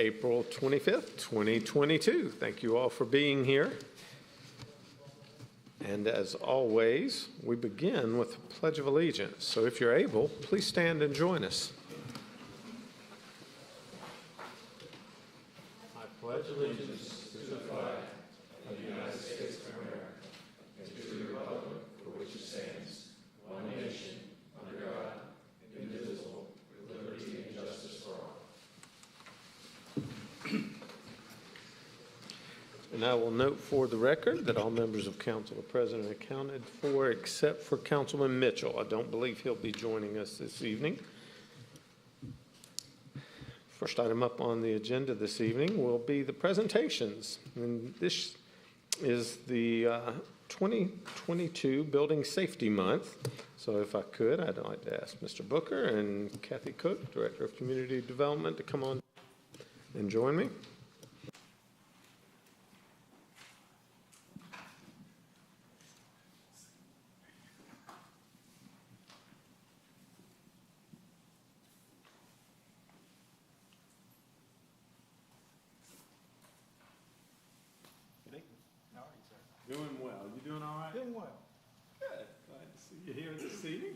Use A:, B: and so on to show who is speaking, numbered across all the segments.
A: April 25th, 2022. Thank you all for being here. And as always, we begin with the Pledge of Allegiance. So if you're able, please stand and join us. I pledge allegiance to the flag of the United States of America and to the republic for which it stands, one nation, under God, indivisible, with liberty and justice for all. And I will note for the record that all members of council are present and accounted for except for Councilman Mitchell. I don't believe he'll be joining us this evening. First item up on the agenda this evening will be the presentations. And this is the 2022 Building Safety Month. So if I could, I'd like to ask Mr. Booker and Kathy Cook, Director of Community Development, to come on and join me. Doing well. You doing all right?
B: Doing well.
A: Good. Glad to see you here this evening.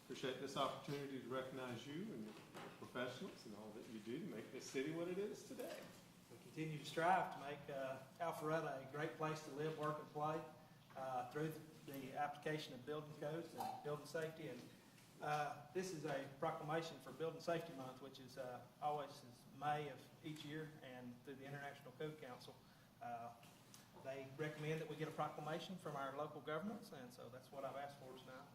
A: Appreciate this opportunity to recognize you and your professionals and all that you do to make this city what it is today.
B: We continue to strive to make Alpharetta a great place to live, work, and play through the application of building codes and building safety. And this is a proclamation for Building Safety Month, which is always May of each year, and through the International Code Council. They recommend that we get a proclamation from our local governments, and so that's what I've asked for tonight.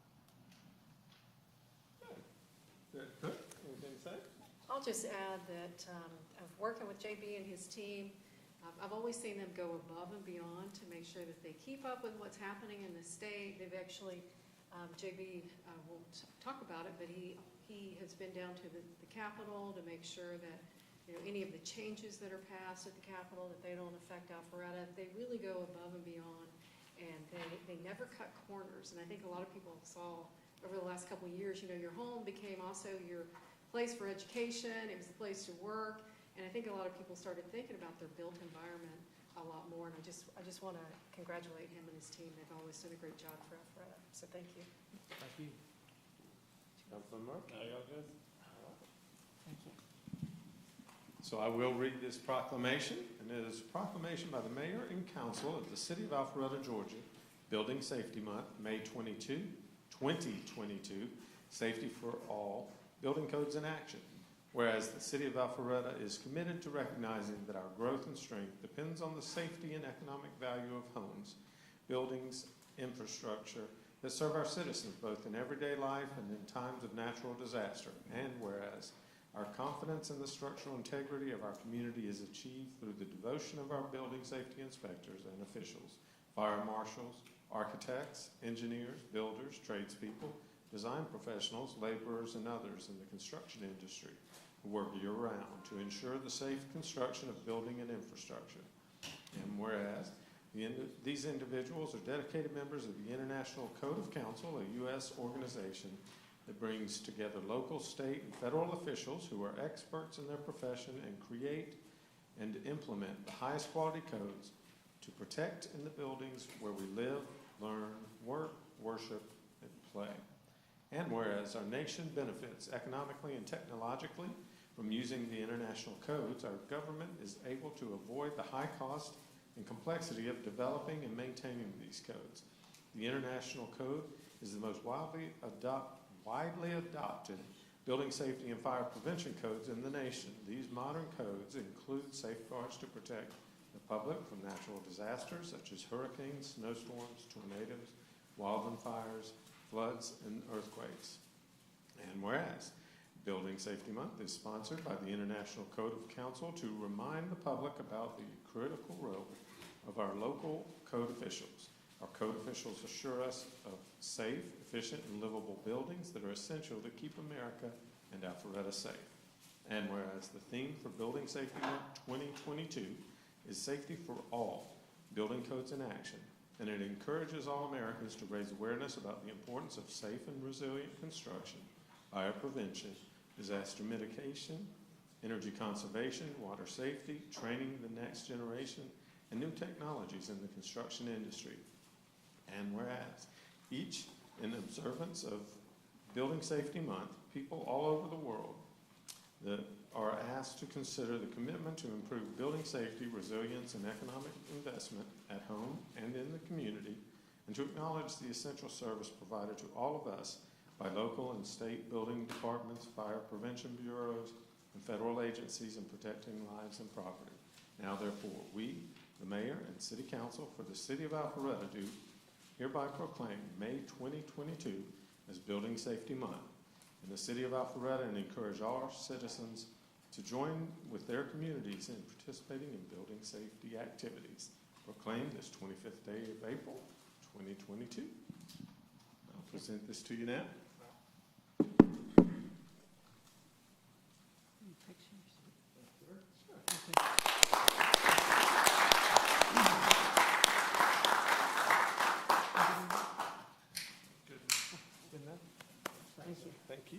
A: Good. Anything to say?
C: I'll just add that of working with JB and his team, I've always seen them go above and beyond to make sure that they keep up with what's happening in the state. They've actually, JB won't talk about it, but he has been down to the Capitol to make sure that any of the changes that are passed at the Capitol, that they don't affect Alpharetta. They really go above and beyond, and they never cut corners. And I think a lot of people saw over the last couple of years, your home became also your place for education. It was the place to work. And I think a lot of people started thinking about their built environment a lot more. And I just want to congratulate him and his team. They've always done a great job for Alpharetta. So thank you.
B: Thank you.
A: Councilman Mark?
D: Are y'all good?
B: Thank you.
A: So I will read this proclamation, and it is a proclamation by the Mayor and Council of the City of Alpharetta, Georgia, Building Safety Month, May 2022, Safety for All, Building Codes in Action. Whereas the City of Alpharetta is committed to recognizing that our growth and strength depends on the safety and economic value of homes, buildings, infrastructure that serve our citizens both in everyday life and in times of natural disaster. And whereas our confidence in the structural integrity of our community is achieved through the devotion of our building safety inspectors and officials, fire marshals, architects, engineers, builders, tradespeople, design professionals, laborers, and others in the construction industry who work year-round to ensure the safe construction of building and infrastructure. And whereas these individuals are dedicated members of the International Code of Council, a U.S. organization that brings together local, state, and federal officials who are experts in their profession and create and implement the highest quality codes to protect in the buildings where we live, learn, work, worship, and play. And whereas our nation benefits economically and technologically from using the international codes, our government is able to avoid the high cost and complexity of developing and maintaining these codes. The international code is the most widely adopted building safety and fire prevention codes in the nation. These modern codes include safeguards to protect the public from natural disasters such as hurricanes, snowstorms, tornadoes, wildland fires, floods, and earthquakes. And whereas Building Safety Month is sponsored by the International Code of Council to remind the public about the critical role of our local code officials. Our code officials assure us of safe, efficient, and livable buildings that are essential to keep America and Alpharetta safe. And whereas the theme for Building Safety Month 2022 is Safety for All, Building Codes in Action, and it encourages all Americans to raise awareness about the importance of safe and resilient construction, fire prevention, disaster mitigation, energy conservation, water safety, training the next generation, and new technologies in the construction industry. And whereas each in observance of Building Safety Month, people all over the world that are asked to consider the commitment to improve building safety, resilience, and economic investment at home and in the community, and to acknowledge the essential service provided to all of us by local and state building departments, fire prevention bureaus, and federal agencies in protecting lives and property. Now, therefore, we, the Mayor and City Council for the City of Alpharetta, do hereby proclaim May 2022 as Building Safety Month in the City of Alpharetta and encourage all our citizens to join with their communities in participating in building safety activities. Proclaimed this 25th day of April, 2022. I'll present this to you now. Thank you.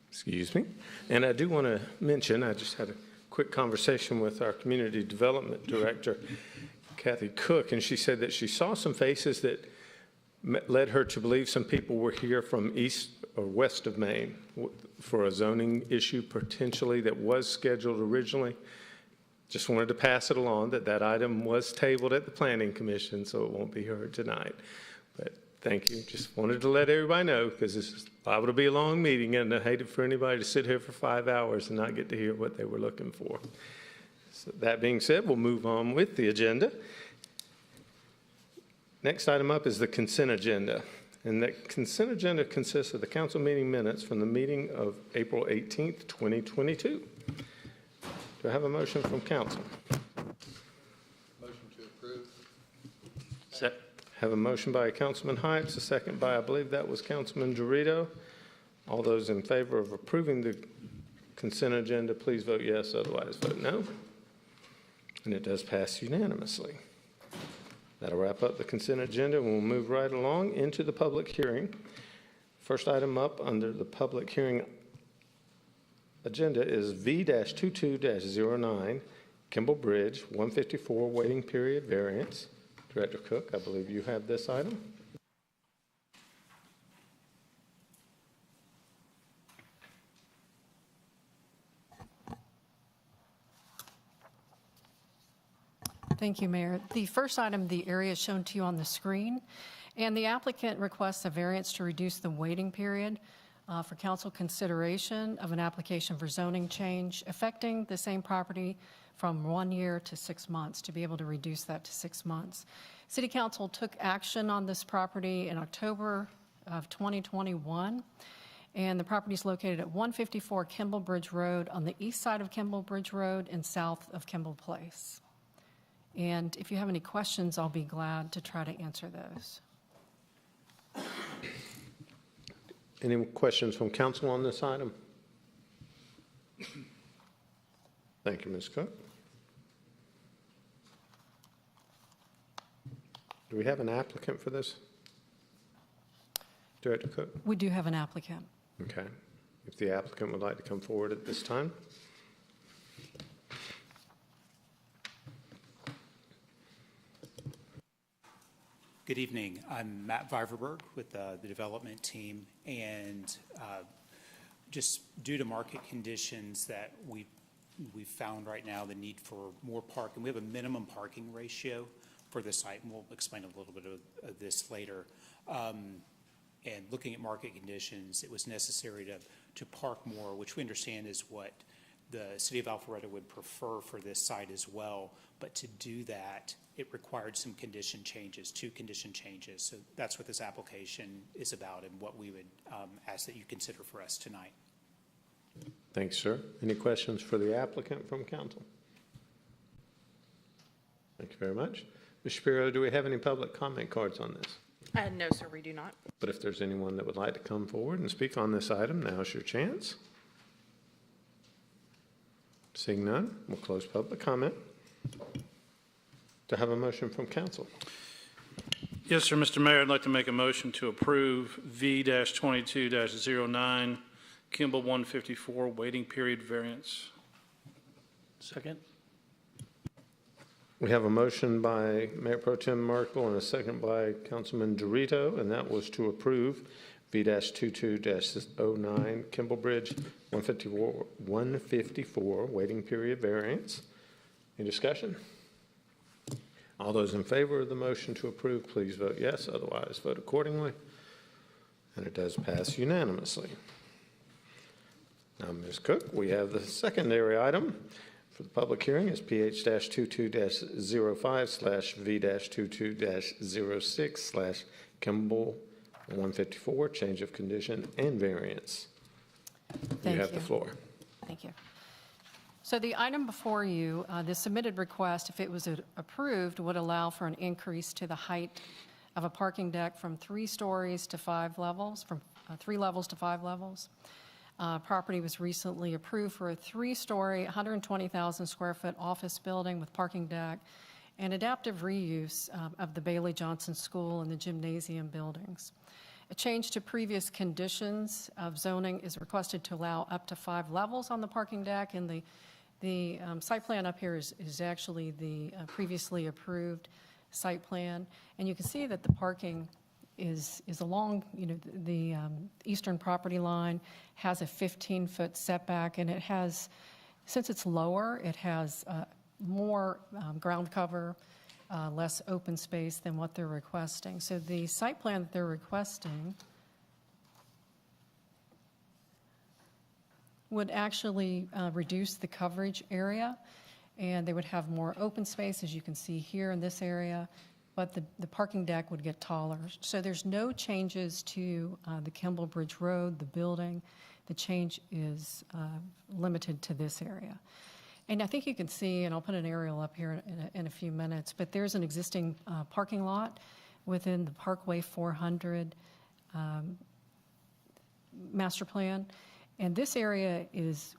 A: Excuse me. And I do want to mention, I just had a quick conversation with our Community Development Director, Kathy Cook, and she said that she saw some faces that led her to believe some people were here from east or west of Maine for a zoning issue potentially that was scheduled originally. Just wanted to pass it along that that item was tabled at the Planning Commission, so it won't be heard tonight. But thank you. Just wanted to let everybody know because this is liable to be a long meeting, and I hated for anybody to sit here for 5 hours and not get to hear what they were looking for. So that being said, we'll move on with the agenda. Next item up is the consent agenda. And that consent agenda consists of the council meeting minutes from the meeting of April 18th, 2022. Do I have a motion from council?
D: Motion to approve.
A: Second. Have a motion by Councilman Heights, a second by, I believe that was Councilman Dorito. All those in favor of approving the consent agenda, please vote yes, otherwise vote no. And it does pass unanimously. That'll wrap up the consent agenda, and we'll move right along into the public hearing. First item up under the public hearing agenda is V-22-09, Kimball Bridge, 154 waiting period variance. Director Cook, I believe you have this item.
E: Thank you, Mayor. The first item, the area is shown to you on the screen, and the applicant requests a variance to reduce the waiting period for council consideration of an application for zoning change affecting the same property from 1 year to 6 months, to be able to reduce that to 6 months. City Council took action on this property in October of 2021, and the property is located at 154 Kimball Bridge Road on the east side of Kimball Bridge Road and south of Kimball Place. And if you have any questions, I'll be glad to try to answer those.
A: Any questions from council on this item? Thank you, Ms. Cook. Do we have an applicant for this? Director Cook?
E: We do have an applicant.
A: Okay. If the applicant would like to come forward at this time.
F: Good evening. I'm Matt Viverberg with the development team, and just due to market conditions that we've found right now the need for more parking. We have a minimum parking ratio for the site, and we'll explain a little bit of this later. And looking at market conditions, it was necessary to park more, which we understand is what the City of Alpharetta would prefer for this site as well. But to do that, it required some condition changes, 2 condition changes. So that's what this application is about and what we would ask that you consider for us tonight.
A: Thanks, sir. Any questions for the applicant from council? Thank you very much. Ms. Shapiro, do we have any public comment cards on this?
G: No, sir, we do not.
A: But if there's anyone that would like to come forward and speak on this item, now's your chance. Seeing none, we'll close public comment. To have a motion from council.
H: Yes, sir, Mr. Mayor, I'd like to make a motion to approve V-22-09, Kimball 154, waiting period variance.
I: Second.
A: We have a motion by Mayor Pro Tem Merkel and a second by Councilman Dorito, and that was to approve V-22-09, Kimball Bridge 154, waiting period variance. Any discussion? All those in favor of the motion to approve, please vote yes. Otherwise, vote accordingly. And it does pass unanimously. Now, Ms. Cook, we have the secondary item for the public hearing is PH-22-05/V-22-06/Kimball 154, change of condition and variance.
E: Thank
A: You have the floor.
E: Thank you. So the item before you, the submitted request, if it was approved, would allow for an increase to the height of a parking deck from 3 stories to 5 levels, from 3 levels to 5 levels. Property was recently approved for a 3-story, 120,000 square foot office building with parking deck and adaptive reuse of the Bailey Johnson School and the gymnasium buildings. A change to previous conditions of zoning is requested to allow up to 5 levels on the parking deck, and the site plan up here is actually the previously approved site plan. And you can see that the parking is along, the eastern property line, has a 15-foot setback, and it has, since it's lower, it has more ground cover, less open space than what they're requesting. So the site plan that they're requesting would actually reduce the coverage area, and they would have more open space, as you can see here in this area, but the parking deck would get taller. So there's no changes to the Kimball Bridge Road, the building. The change is limited to this area. And I think you can see, and I'll put an aerial up here in a few minutes, but there's an existing parking lot within the Parkway 400 master plan. And this area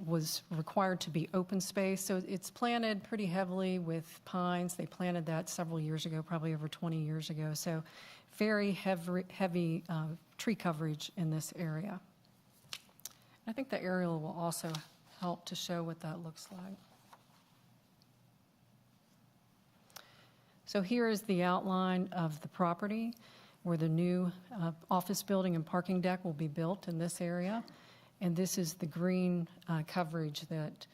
E: was required to be open space, so it's planted pretty heavily with pines. They planted that several years ago, probably over 20 years ago. So very heavy tree coverage in this area. I think the aerial will also help to show what that looks like. So here is the outline of the property where the new office building and parking deck will be built in this area. And this is the green coverage that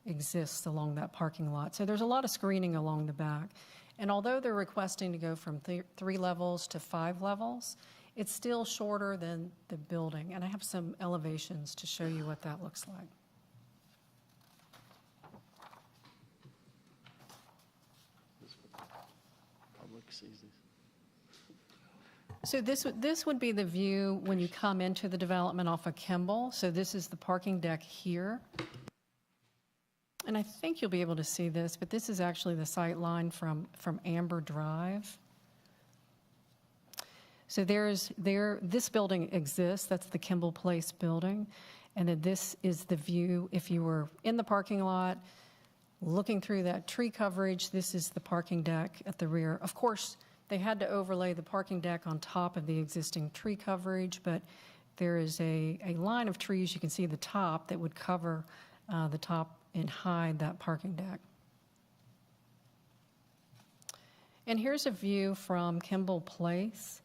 E: exists along that parking lot. So there's a lot of screening along the back. And although they're requesting to go from 3 levels to 5 levels, it's still shorter than the building. And I have some elevations to show you what that looks like.
I: Public sees these.
E: So this would be the view when you come into the development off of Kimball. So this is the parking deck here. And I think you'll be able to see this, but this is actually the sight line from Amber Drive. So this building exists. That's the Kimball Place building. And then this is the view if you were in the parking lot, looking through that tree coverage. This is the parking deck at the rear. Of course, they had to overlay the parking deck on top of the existing tree coverage, but there is a line of trees, you can see the top, that would cover the top and hide that parking deck. And here's a view from Kimball Place.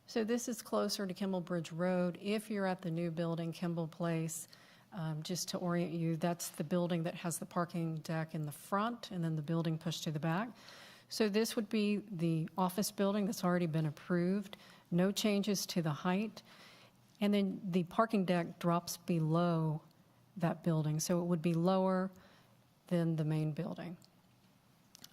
E: So this is closer to Kimball Bridge Road. If you're at the new building, Kimball Place, just to orient you, that's the building that has the parking deck in the front and then the building pushed to the back. So this would be the office building that's already been approved, no changes to the height. And then the parking deck drops below that building, so it would be lower than the main building.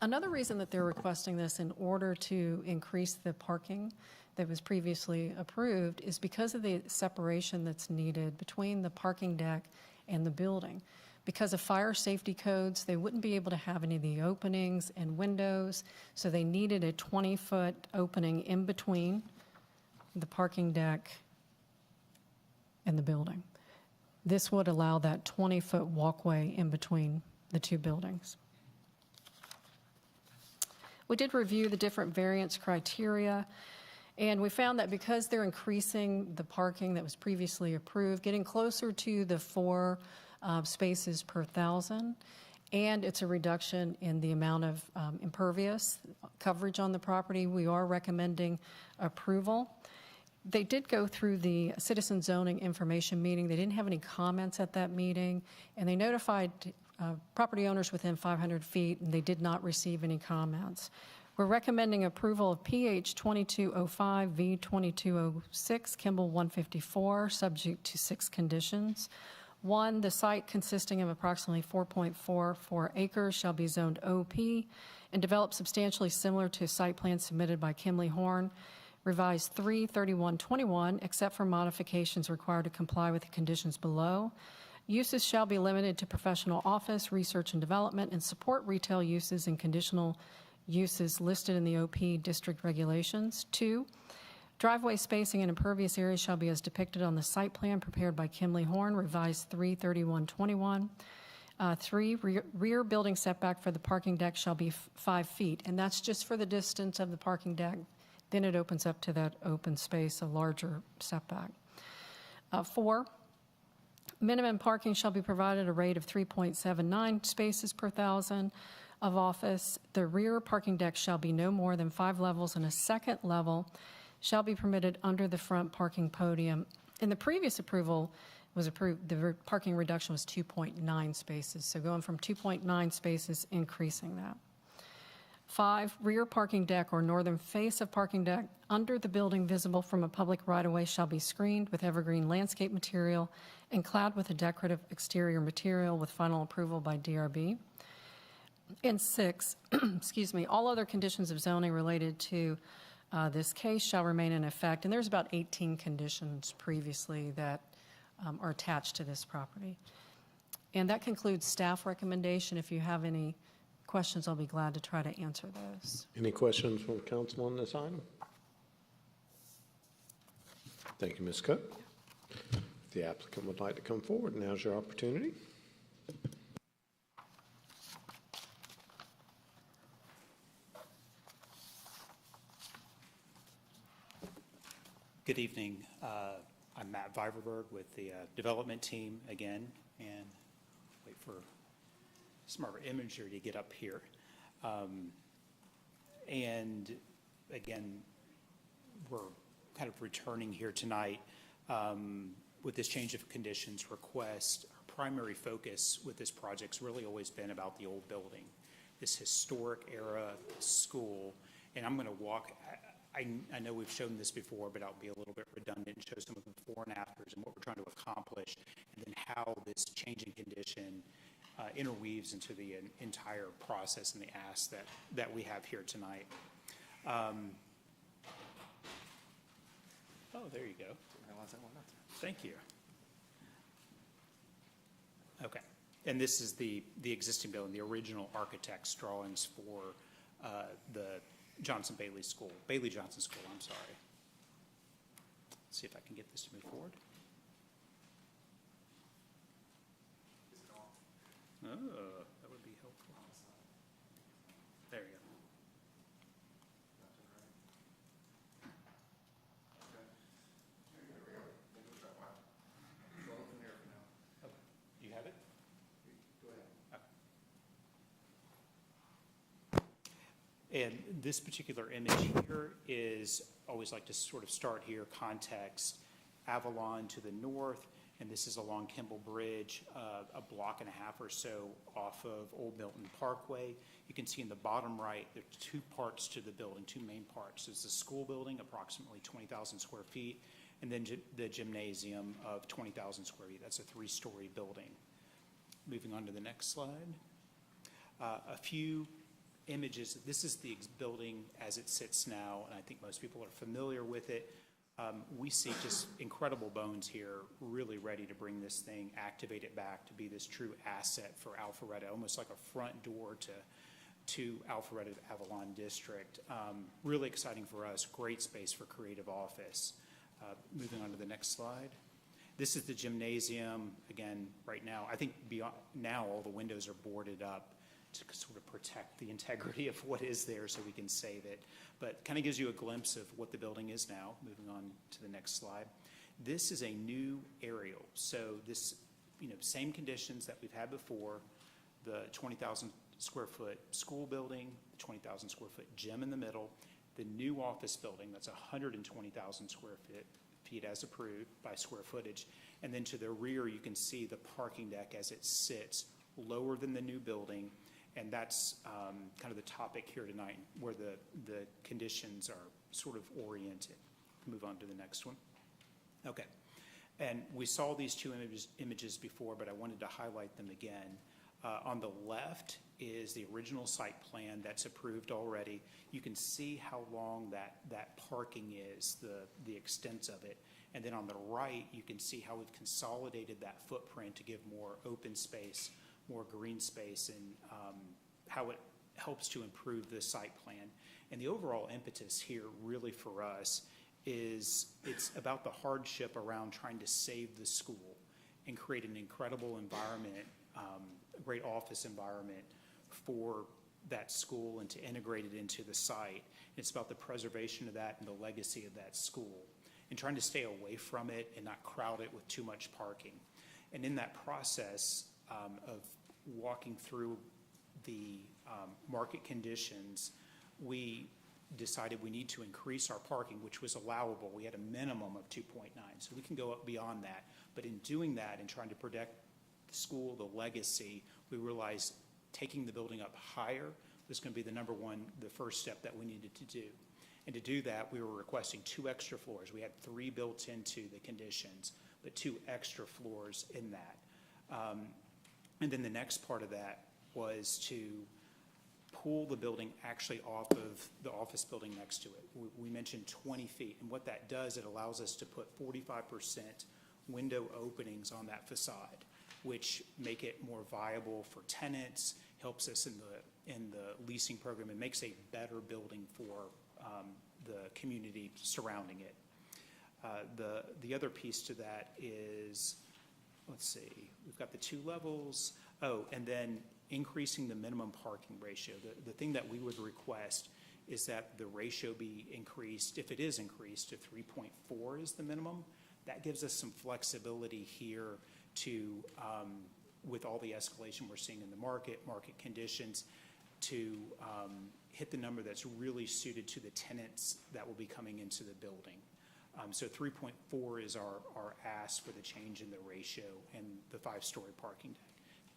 E: Another reason that they're requesting this in order to increase the parking that was previously approved is because of the separation that's needed between the parking deck and the building. Because of fire safety codes, they wouldn't be able to have any of the openings and windows, so they needed a 20-foot opening in between the parking deck and the building. This would allow that 20-foot walkway in between the two buildings. We did review the different variance criteria, and we found that because they're increasing the parking that was previously approved, getting closer to the 4 spaces per 1,000, and it's a reduction in the amount of impervious coverage on the property, we are recommending approval. They did go through the citizen zoning information meeting. They didn't have any comments at that meeting, and they notified property owners within 500 feet, and they did not receive any comments. We're recommending approval of PH 2205, V 2206, Kimball 154, subject to 6 conditions. 1, the site consisting of approximately 4.44 acres shall be zoned OP and developed substantially similar to a site plan submitted by Kimley Horn. Revised 3/31/21, except for modifications required to comply with the conditions below. Uses shall be limited to professional office, research and development, and support retail uses and conditional uses listed in the OP district regulations. 2, driveway spacing and impervious areas shall be as depicted on the site plan prepared by Kimley Horn, revised 3/31/21. 3, rear building setback for the parking deck shall be 5 feet, and that's just for the distance of the parking deck. Then it opens up to that open space, a larger setback. 4, minimum parking shall be provided at a rate of 3.79 spaces per 1,000 of office. The rear parking deck shall be no more than 5 levels, and a second level shall be permitted under the front parking podium. In the previous approval was approved, the parking reduction was 2.9 spaces, so going from 2.9 spaces, increasing that. 5, rear parking deck or northern face of parking deck under the building visible from a public right-of-way shall be screened with evergreen landscape material and clad with a decorative exterior material with final approval by DRB. And 6, excuse me, all other conditions of zoning related to this case shall remain in effect. And there's about 18 conditions previously that are attached to this property. And that concludes staff recommendation. If you have any questions, I'll be glad to try to answer those.
A: Any questions from council on this item? Thank you, Ms. Cook. If the applicant would like to come forward, now's your opportunity.
F: Good evening. I'm Matt Viverberg with the development team again, and wait for some of our imagery to get up here. And again, we're kind of returning here tonight with this change of conditions request. Our primary focus with this project's really always been about the old building, this historic era school. And I'm going to walk, I know we've shown this before, but I'll be a little bit redundant and show some of the before and afters and what we're trying to accomplish, and then how this changing condition interweaves into the entire process and the ask that we have here tonight. Oh, there you go. Thank you. Okay, and this is the existing building, the original architect's drawings for the Johnson Bailey School, Bailey Johnson School, I'm sorry. Let's see if I can get this to move forward. Oh, that would be helpful. There you go. Okay. You have it? Go ahead. Okay. And this particular image here is, always like to sort of start here, context, Avalon to the north, and this is along Kimball Bridge, a block and a half or so off of Old Milton Parkway. You can see in the bottom right, there are 2 parts to the building, 2 main parts. There's the school building, approximately 20,000 square feet, and then the gymnasium of 20,000 square feet. That's a 3-story building. Moving on to the next slide. A few images, this is the building as it sits now, and I think most people are familiar with it. We see just incredible bones here, really ready to bring this thing, activate it back to be this true asset for Alpharetta, almost like a front door to Alpharetta Avalon District. Really exciting for us, great space for creative office. Moving on to the next slide. This is the gymnasium. Again, right now, I think beyond, now all the windows are boarded up to sort of protect the integrity of what is there so we can save it. But kind of gives you a glimpse of what the building is now. Moving on to the next slide. This is a new aerial. So this, same conditions that we've had before, the 20,000 square foot school building, the 20,000 square foot gym in the middle, the new office building, that's 120,000 square feet as approved by square footage. And then to the rear, you can see the parking deck as it sits lower than the new building. And that's kind of the topic here tonight, where the conditions are sort of oriented. Move on to the next one. Okay. And we saw these two images before, but I wanted to highlight them again. On the left is the original site plan that's approved already. You can see how long that parking is, the extent of it. And then on the right, you can see how we've consolidated that footprint to give more open space, more green space, and how it helps to improve the site plan. And the overall impetus here really for us is it's about the hardship around trying to save the school and create an incredible environment, a great office environment for that school and to integrate it into the site. It's about the preservation of that and the legacy of that school and trying to stay away from it and not crowd it with too much parking. And in that process of walking through the market conditions, we decided we need to increase our parking, which was allowable. We had a minimum of 2.9, so we can go up beyond that. But in doing that and trying to protect the school, the legacy, we realized taking the building up higher was going to be the first step that we needed to do. And to do that, we were requesting 2 extra floors. We had 3 built into the conditions, but 2 extra floors in that. And then the next part of that was to pull the building actually off of the office building next to it. We mentioned 20 feet, and what that does, it allows us to put 45% window openings on that facade, which make it more viable for tenants, helps us in the leasing program, and makes a better building for the community surrounding it. The other piece to that is, let's see, we've got the 2 levels. Oh, and then increasing the minimum parking ratio. The thing that we would request is that the ratio be increased, if it is increased to 3.4 is the minimum. That gives us some flexibility here to, with all the escalation we're seeing in the market conditions, to hit the number that's really suited to the tenants that will be coming into the building. So 3.4 is our ask for the change in the ratio and the 5-story parking deck.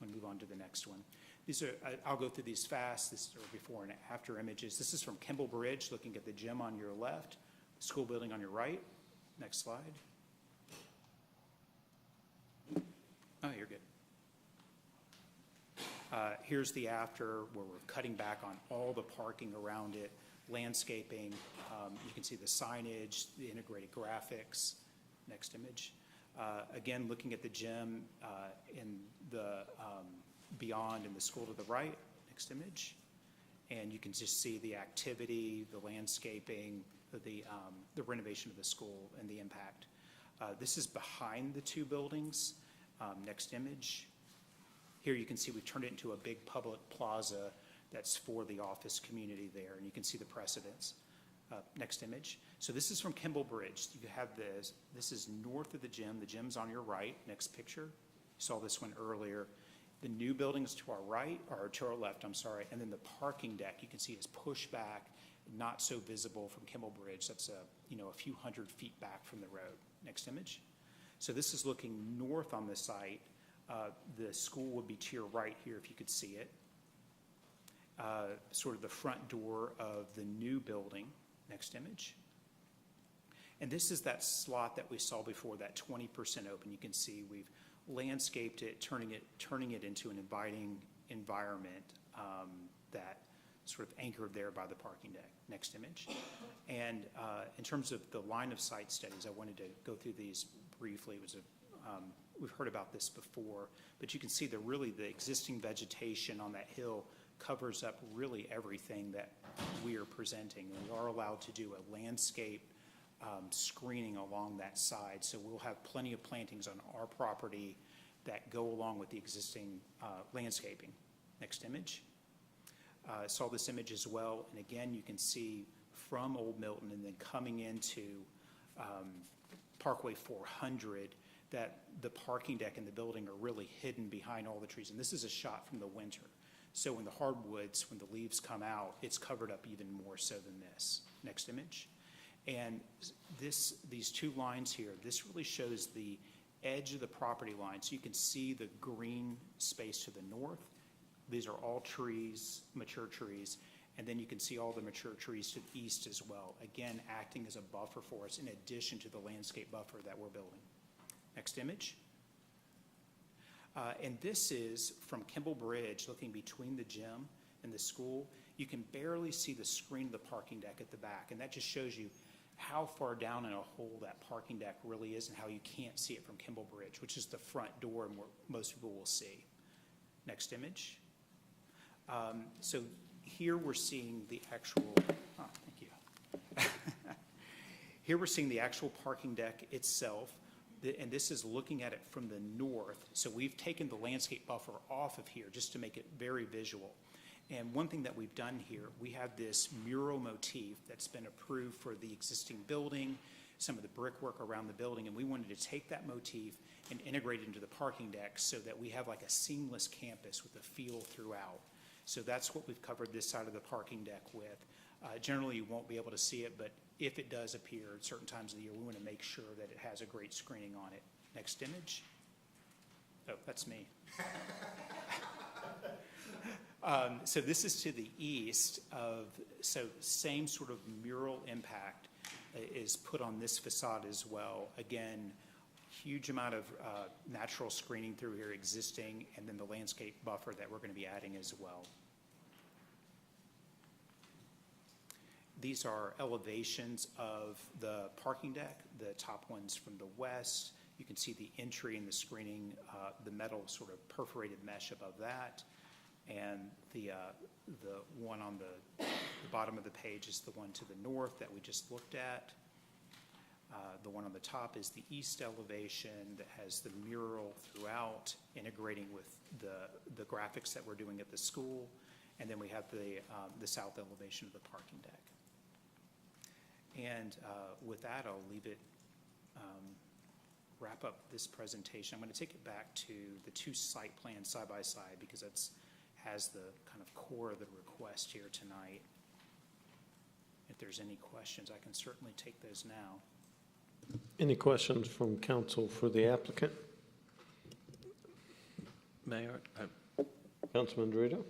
F: I'm going to move on to the next one. These are, I'll go through these fast. This are before and after images. This is from Kimball Bridge, looking at the gym on your left, the school building on your right. Next slide. Oh, you're good. Here's the after, where we're cutting back on all the parking around it, landscaping. You can see the signage, the integrated graphics. Next image. Again, looking at the gym in the beyond in the school to the right. Next image. And you can just see the activity, the landscaping, the renovation of the school and the impact. This is behind the 2 buildings. Next image. Here you can see we've turned it into a big public plaza that's for the office community there, and you can see the precedents. Next image. So this is from Kimball Bridge. You have this. This is north of the gym. The gym's on your right. Next picture. You saw this one earlier. The new building's to our right, or to our left, I'm sorry, and then the parking deck you can see is pushed back, not so visible from Kimball Bridge. That's a few hundred feet back from the road. Next image. So this is looking north on the site. The school would be to your right here if you could see it. Sort of the front door of the new building. Next image. And this is that slot that we saw before, that 20% open. You can see we've landscaped it, turning it into an inviting environment that sort of anchored there by the parking deck. Next image. And in terms of the line of sight studies, I wanted to go through these briefly. It was we've heard about this before, but you can see the existing vegetation on that hill covers up really everything that we are presenting. And we are allowed to do a landscape screening along that side. So we'll have plenty of plantings on our property that go along with the existing landscaping. Next image. Saw this image as well, and again, you can see from Old Milton and then coming into Parkway 400 that the parking deck and the building are really hidden behind all the trees. And this is a shot from the winter. So in the hardwoods, when the leaves come out, it's covered up even more so than this. Next image. And these two lines here, this really shows the edge of the property line. So you can see the green space to the north. These are all trees, mature trees. And then you can see all the mature trees to the east as well. Again, acting as a buffer for us in addition to the landscape buffer that we're building. Next image. And this is from Kimball Bridge, looking between the gym and the school. You can barely see the screen of the parking deck at the back. And that just shows you how far down in a hole that parking deck really is and how you can't see it from Kimball Bridge, which is the front door and where most people will see. Next image. So here we're seeing the actual, thank you. Here we're seeing the actual parking deck itself, and this is looking at it from the north. So we've taken the landscape buffer off of here just to make it very visual. And one thing that we've done here, we have this mural motif that's been approved for the existing building, some of the brickwork around the building, and we wanted to take that motif and integrate it into the parking deck so that we have like a seamless campus with a feel throughout. So that's what we've covered this side of the parking deck with. Generally, you won't be able to see it, but if it does appear at certain times of the year, we want to make sure that it has a great screening on it. Next image. Oh, that's me. So this is to the east of, so same sort of mural impact is put on this facade as well. Again, huge amount of natural screening through here existing, and then the landscape buffer that we're going to be adding as well. These are elevations of the parking deck, the top ones from the west. You can see the entry and the screening, the metal sort of perforated mesh above that. And the one on the bottom of the page is the one to the north that we just looked at. The one on the top is the east elevation that has the mural throughout, integrating with the graphics that we're doing at the school. And then we have the south elevation of the parking deck. And with that, I'll leave it, wrap up this presentation. I'm going to take it back to the two site plans side by side because that's has the kind of core of the request here tonight. If there's any questions, I can certainly take those now.
A: Any questions from council for the applicant?
I: Mayor?
A: Councilman Dorito?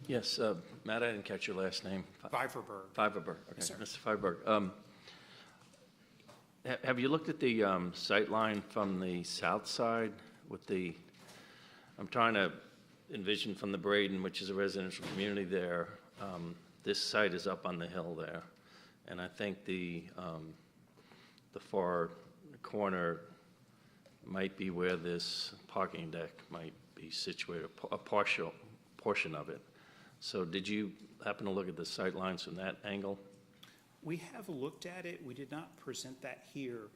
I: Yes, Matt, I didn't catch your last name.
F: Viverberg.
I: Viverberg, okay.
F: Yes, sir.
I: Mr. Viverberg, have you looked at the sight line from the south side with the, I'm trying to envision from the Braden, which is a residential community there. This site is up on the hill there. And I think the far corner might be where this parking deck might be situated, a partial portion of it. So did you happen to look at the sight lines from that angle?
F: We have looked at it. We did not present that here.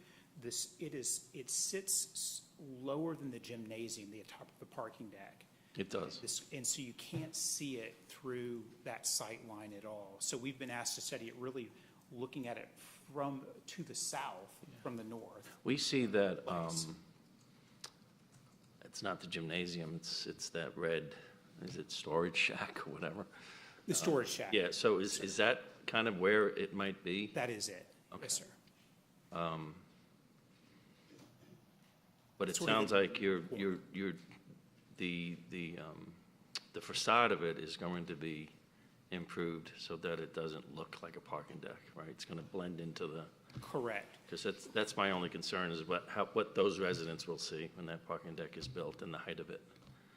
F: It sits lower than the gymnasium, the top of the parking deck.
I: It does.
F: And so you can't see it through that sight line at all. So we've been asked to study it really looking at it to the south from the north.
I: We see that it's not the gymnasium, it's that red, is it storage shack or whatever?
F: The storage shack.
I: Yeah, so is that kind of where it might be?
F: That is it.
I: Okay.
F: Yes, sir.
I: But it
F: Sort of
I: sounds like the facade of it is going to be improved so that it doesn't look like a parking deck, right? It's going to blend into the.
F: Correct.
I: Because that's my only concern is what those residents will see when that parking deck is built and the height of it.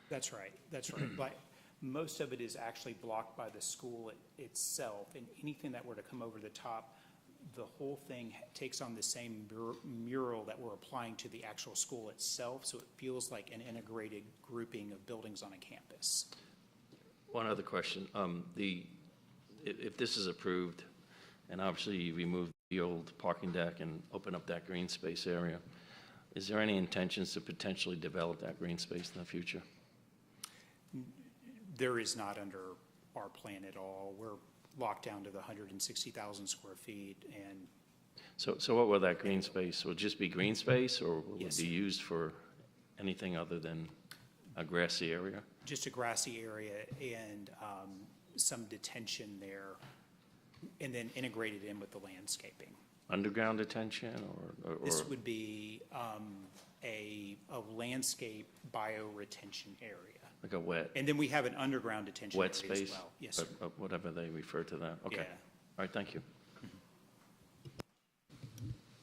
F: That's right. That's right. Most of it is actually blocked by the school itself, and anything that were to come over the top, the whole thing takes on the same mural that we're applying to the actual school itself, so it feels like an integrated grouping of buildings on a campus.
I: One other question. If this is approved, and obviously you remove the old parking deck and open up that green space area, is there any intentions to potentially develop that green space in the future?
F: There is not under our plan at all. We're locked down to the 160,000 square feet, and
I: So what will that green space, will it just be green space, or will
F: Yes,
I: it be
F: sir.
I: used for anything other than a grassy area?
F: just a grassy area and some detention there, and then integrated in with the landscaping.
I: Underground detention, or
F: This would be a landscape bioretention area.
I: like a wet
F: And then we have an underground detention area
I: wet
F: as
I: space?
F: well. Yes, sir.
I: Whatever they refer to that, okay.
F: Yeah.
I: All right, thank you.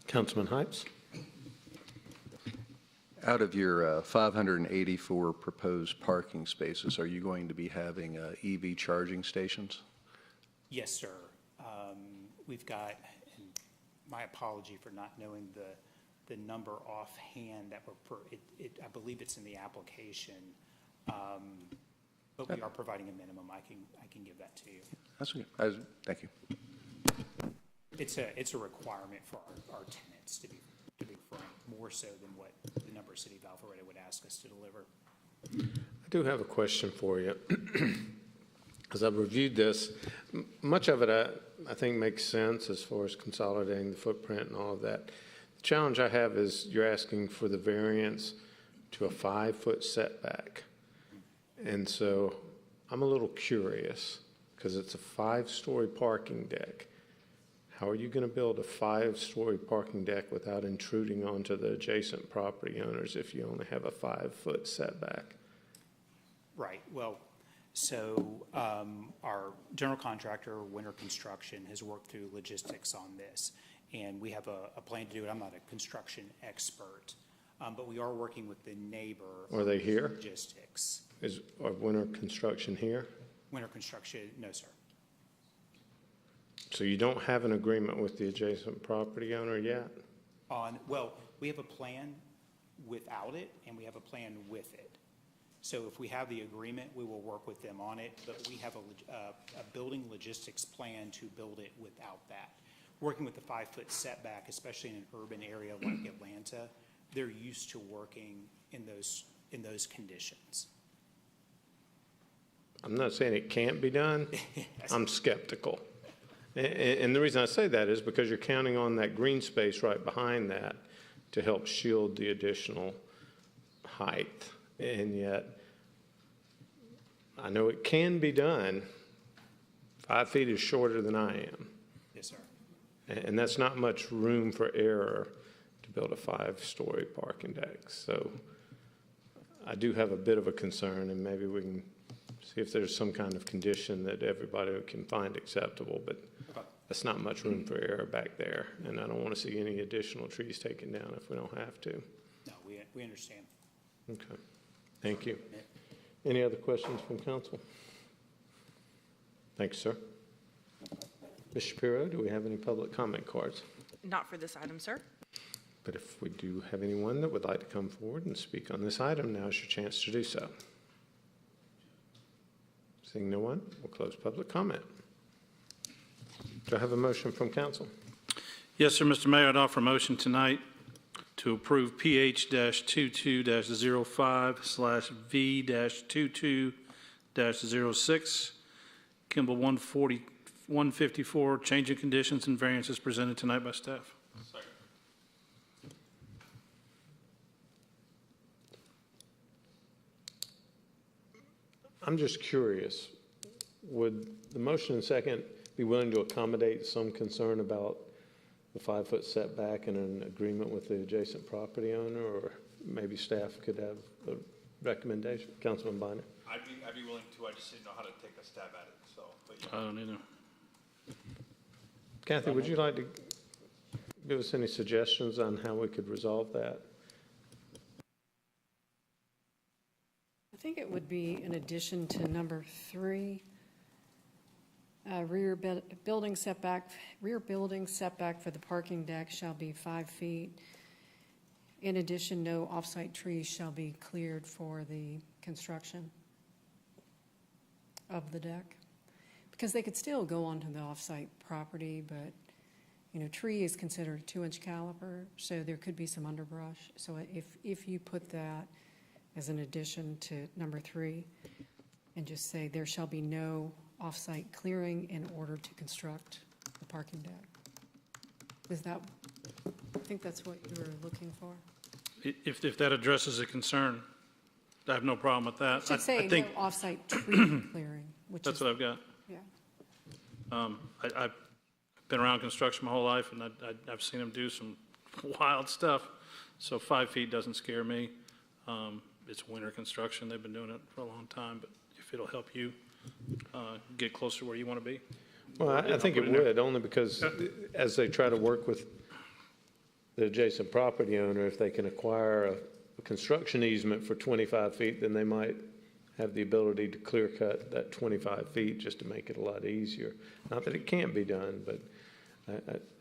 A: Councilman Hypes?
D: Out of your 584 proposed parking spaces, are you going to be having EV charging stations?
F: Yes, sir. We've got, and my apology for not knowing the number offhand that I believe it's in the application. But we are providing a minimum. I can give that to you.
D: That's okay. Thank you.
F: It's a requirement for our tenants, to be frank, more so than what the number City of Alpharetta would ask us to deliver.
A: I do have a question for you. As I've reviewed this, much of it I think makes sense as far as consolidating the footprint and all of that. The challenge I have is you're asking for the variance to a 5-foot setback. And so I'm a little curious, because it's a 5-story parking deck. How are you going to build a 5-story parking deck without intruding onto the adjacent property owners if you only have a 5-foot setback?
F: Right. Well, so our general contractor, Winter Construction, has worked through logistics on this, and we have a plan to do it. I'm not a construction expert, but we are working with the neighbor.
A: Are they here?
F: Logistics.
A: Are Winter Construction here?
F: Winter Construction, no, sir.
A: So you don't have an agreement with the adjacent property owner yet?
F: Well, we have a plan without it, and we have a plan with it. So if we have the agreement, we will work with them on it, but we have a building logistics plan to build it without that. Working with the 5-foot setback, especially in an urban area like Atlanta, they're used to working in those conditions.
A: I'm not saying it can't be done. I'm skeptical. And the reason I say that is because you're counting on that green space right behind that to help shield the additional height. And yet, I know it can be done. 5 feet is shorter than I am.
F: Yes, sir.
A: And that's not much room for error to build a 5-story parking deck. So I do have a bit of a concern, and maybe we can see if there's some kind of condition that everybody can find acceptable, but that's not much room for error back there. And I don't want to see any additional trees taken down if we don't have to.
F: No, we understand.
A: Okay. Thank you. Any other questions from council? Thanks, sir. Ms. Shapiro, do we have any public comment cards?
G: Not for this item, sir.
A: But if we do have anyone that would like to come forward and speak on this item, now is your chance to do so. Seeing no one, we'll close public comment. Do I have a motion from council?
H: Yes, sir, Mr. Mayor, I'd offer a motion tonight to approve PH-22-05/V-22-06, Kimball 154, changing conditions and variances presented tonight by staff.
A: I'm just curious, would the motion and second be willing to accommodate some concern about the 5-foot setback and an agreement with the adjacent property owner, or maybe staff could have a recommendation? Councilman Binder?
J: I'd be willing to, I just didn't know how to take a stab at it, so, but yeah.
H: I don't either.
A: Kathy, would you like to give us any suggestions on how we could resolve that?
E: think it would be in addition to number 3, rear building setback for the parking deck shall be 5 feet. In addition, no off-site trees shall be cleared for the construction of the deck. Because they could still go onto the off-site property, but, tree is considered a 2-inch caliper, so there could be some underbrush. So if you put that as an addition to number 3 and just say there shall be no off-site clearing in order to construct the parking deck. I think that's what you were looking for.
H: If that addresses a concern, I have no problem with that.
E: It should say
H: I think
E: no off-site tree clearing, which
H: that's
E: is,
H: what I've got.
E: yeah.
H: I've been around construction my whole life, and I've seen them do some wild stuff. So 5 feet doesn't scare me. It's winter construction. They've been doing it for a long time, but if it'll help you get closer to where you want to be.
A: Well, I think it would, only because as they try to work with the adjacent property owner, if they can acquire a construction easement for 25 feet, then they might have the ability to clear cut that 25 feet just to make it a lot easier. Not that it can't be done, but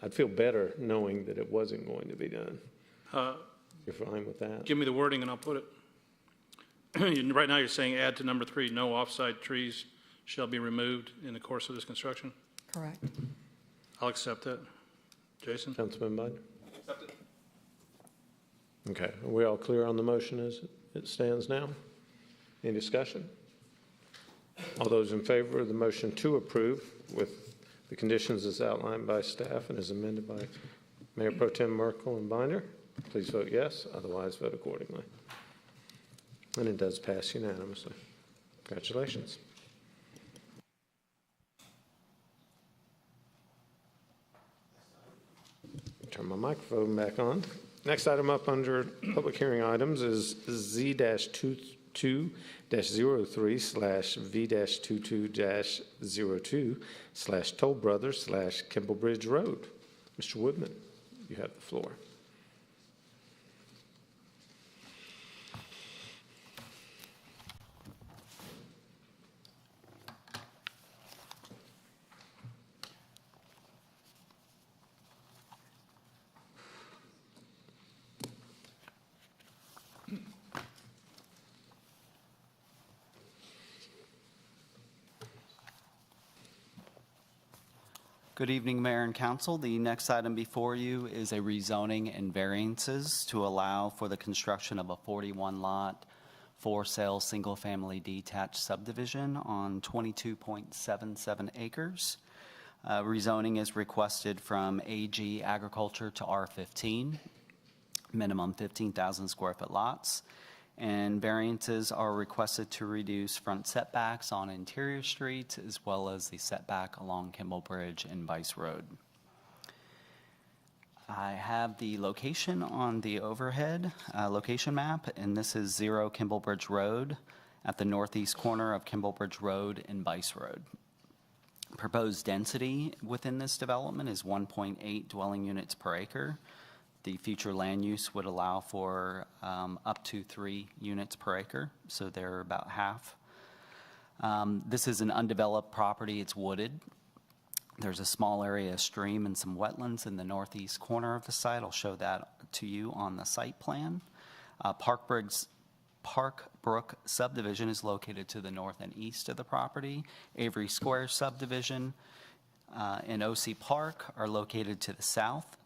A: I'd feel better knowing that it wasn't going to be done. You're fine with that?
H: Give me the wording and I'll put it. Right now you're saying add to number 3, no off-site trees shall be removed in the course of this construction.
E: Correct.
H: I'll accept that. Jason?
A: Councilman Bud?
J: Accept it.
A: Okay, are we all clear on the motion as it stands now? Any discussion? All those in favor of the motion to approve with the conditions as outlined by staff and as amended by Mayor Pro Tem Merkel and Binder, please vote yes, otherwise vote accordingly. And it does pass unanimously. Congratulations. Turn my microphone back on. Next item up under public hearing items is Z-22-03/V-22-02/Toll Brothers/Kimball Bridge Road. Mr. Woodman, you have the floor.
G: Good evening, Mayor and Council. The next item before you is a rezoning and variances to allow for the construction of a 41-lot for-sale single-family detached subdivision on 22.77 acres. Rezoning is requested from AG Agriculture to R15, minimum 15,000 square foot lots. And variances are requested to reduce front setbacks on interior streets as well as the setback along Kimball Bridge and Vice Road. I have the location on the overhead location map, and this is 0 Kimball Bridge Road at the northeast corner of Kimball Bridge Road and Vice Road. Proposed density within this development is 1.8 dwelling units per acre. The future land use would allow for up to 3 units per acre, so they're about half. This is an undeveloped property. It's wooded. There's a small area of stream and some wetlands in the northeast corner of the site. I'll show that to you on the site plan. Parkbrook Subdivision is located to the north and east of the property. Avery Square Subdivision and OC Park are located to the south.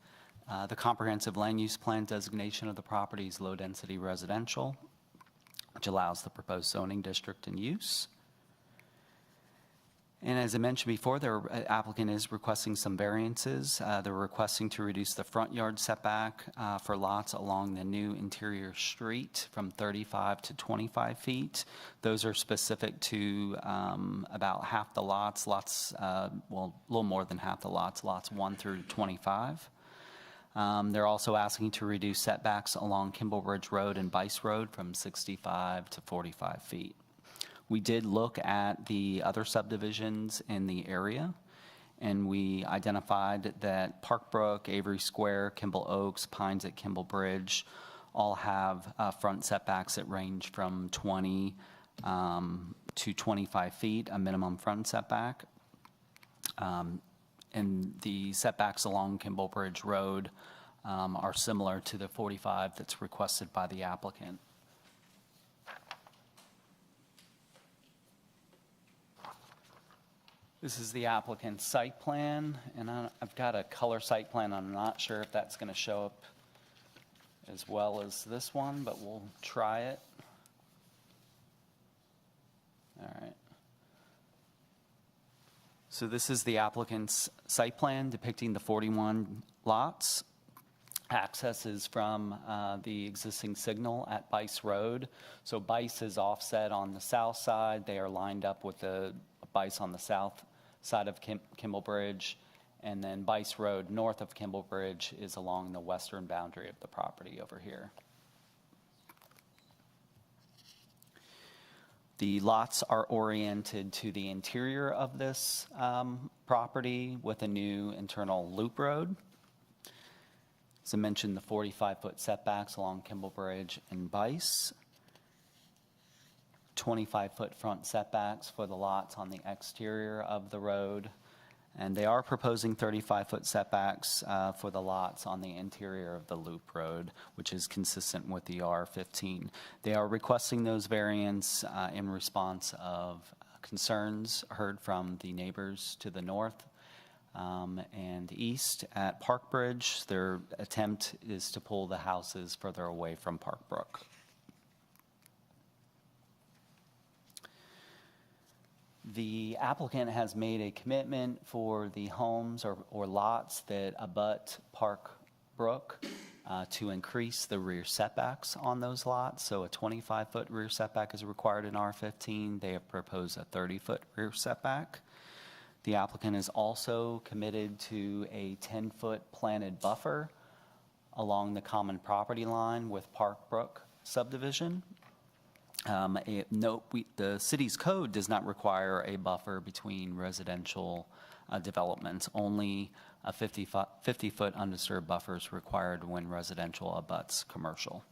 G: The comprehensive land use plan designation of the property is low-density residential, which allows the proposed zoning district in use. And as I mentioned before, the applicant is requesting some variances. They're requesting to reduce the front yard setback for lots along the new interior street from 35 to 25 feet. Those are specific to about half the lots, well, a little more than half the lots 1 through 25. They're also asking to reduce setbacks along Kimball Bridge Road and Vice Road from 65 to 45 feet. We did look at the other subdivisions in the area, and we identified that Parkbrook, Avery Square, Kimball Oaks, Pines at Kimball Bridge all have front setbacks that range from 20 to 25 feet, a minimum front setback. And the setbacks along Kimball Bridge Road are similar to the 45 that's requested by the applicant. This is the applicant's site plan, and I've got a color site plan. I'm not sure if that's going to show up as well as this one, but we'll try it. All right. So this is the applicant's site plan depicting the 41 lots. Access is from the existing signal at Bice Road. So Bice is offset on the south side. They are lined up with the Bice on the south side of Kimball Bridge. And then Bice Road north of Kimball Bridge is along the western boundary of the property over here. The lots are oriented to the interior of this property with a new internal loop road. As I mentioned, the 45-foot setbacks along Kimball Bridge and Bice. 25-foot front setbacks for the lots on the exterior of the road. And they are proposing 35-foot setbacks for the lots on the interior of the loop road, which is consistent with the R15. They are requesting those variants in response of concerns heard from the neighbors to the north and east at Park Bridge. Their attempt is to pull the houses further away from Park Brook. The applicant has made a commitment for the homes or lots that abut Park Brook to increase the rear setbacks on those lots. So a 25-foot rear setback is required in R15. They have proposed a 30-foot rear setback. The applicant is also committed to a 10-foot planted buffer along the common property line with Park Brook subdivision. The city's code does not require a buffer between residential developments. Only a 50-foot undisturbed buffer is required when residential abuts commercial.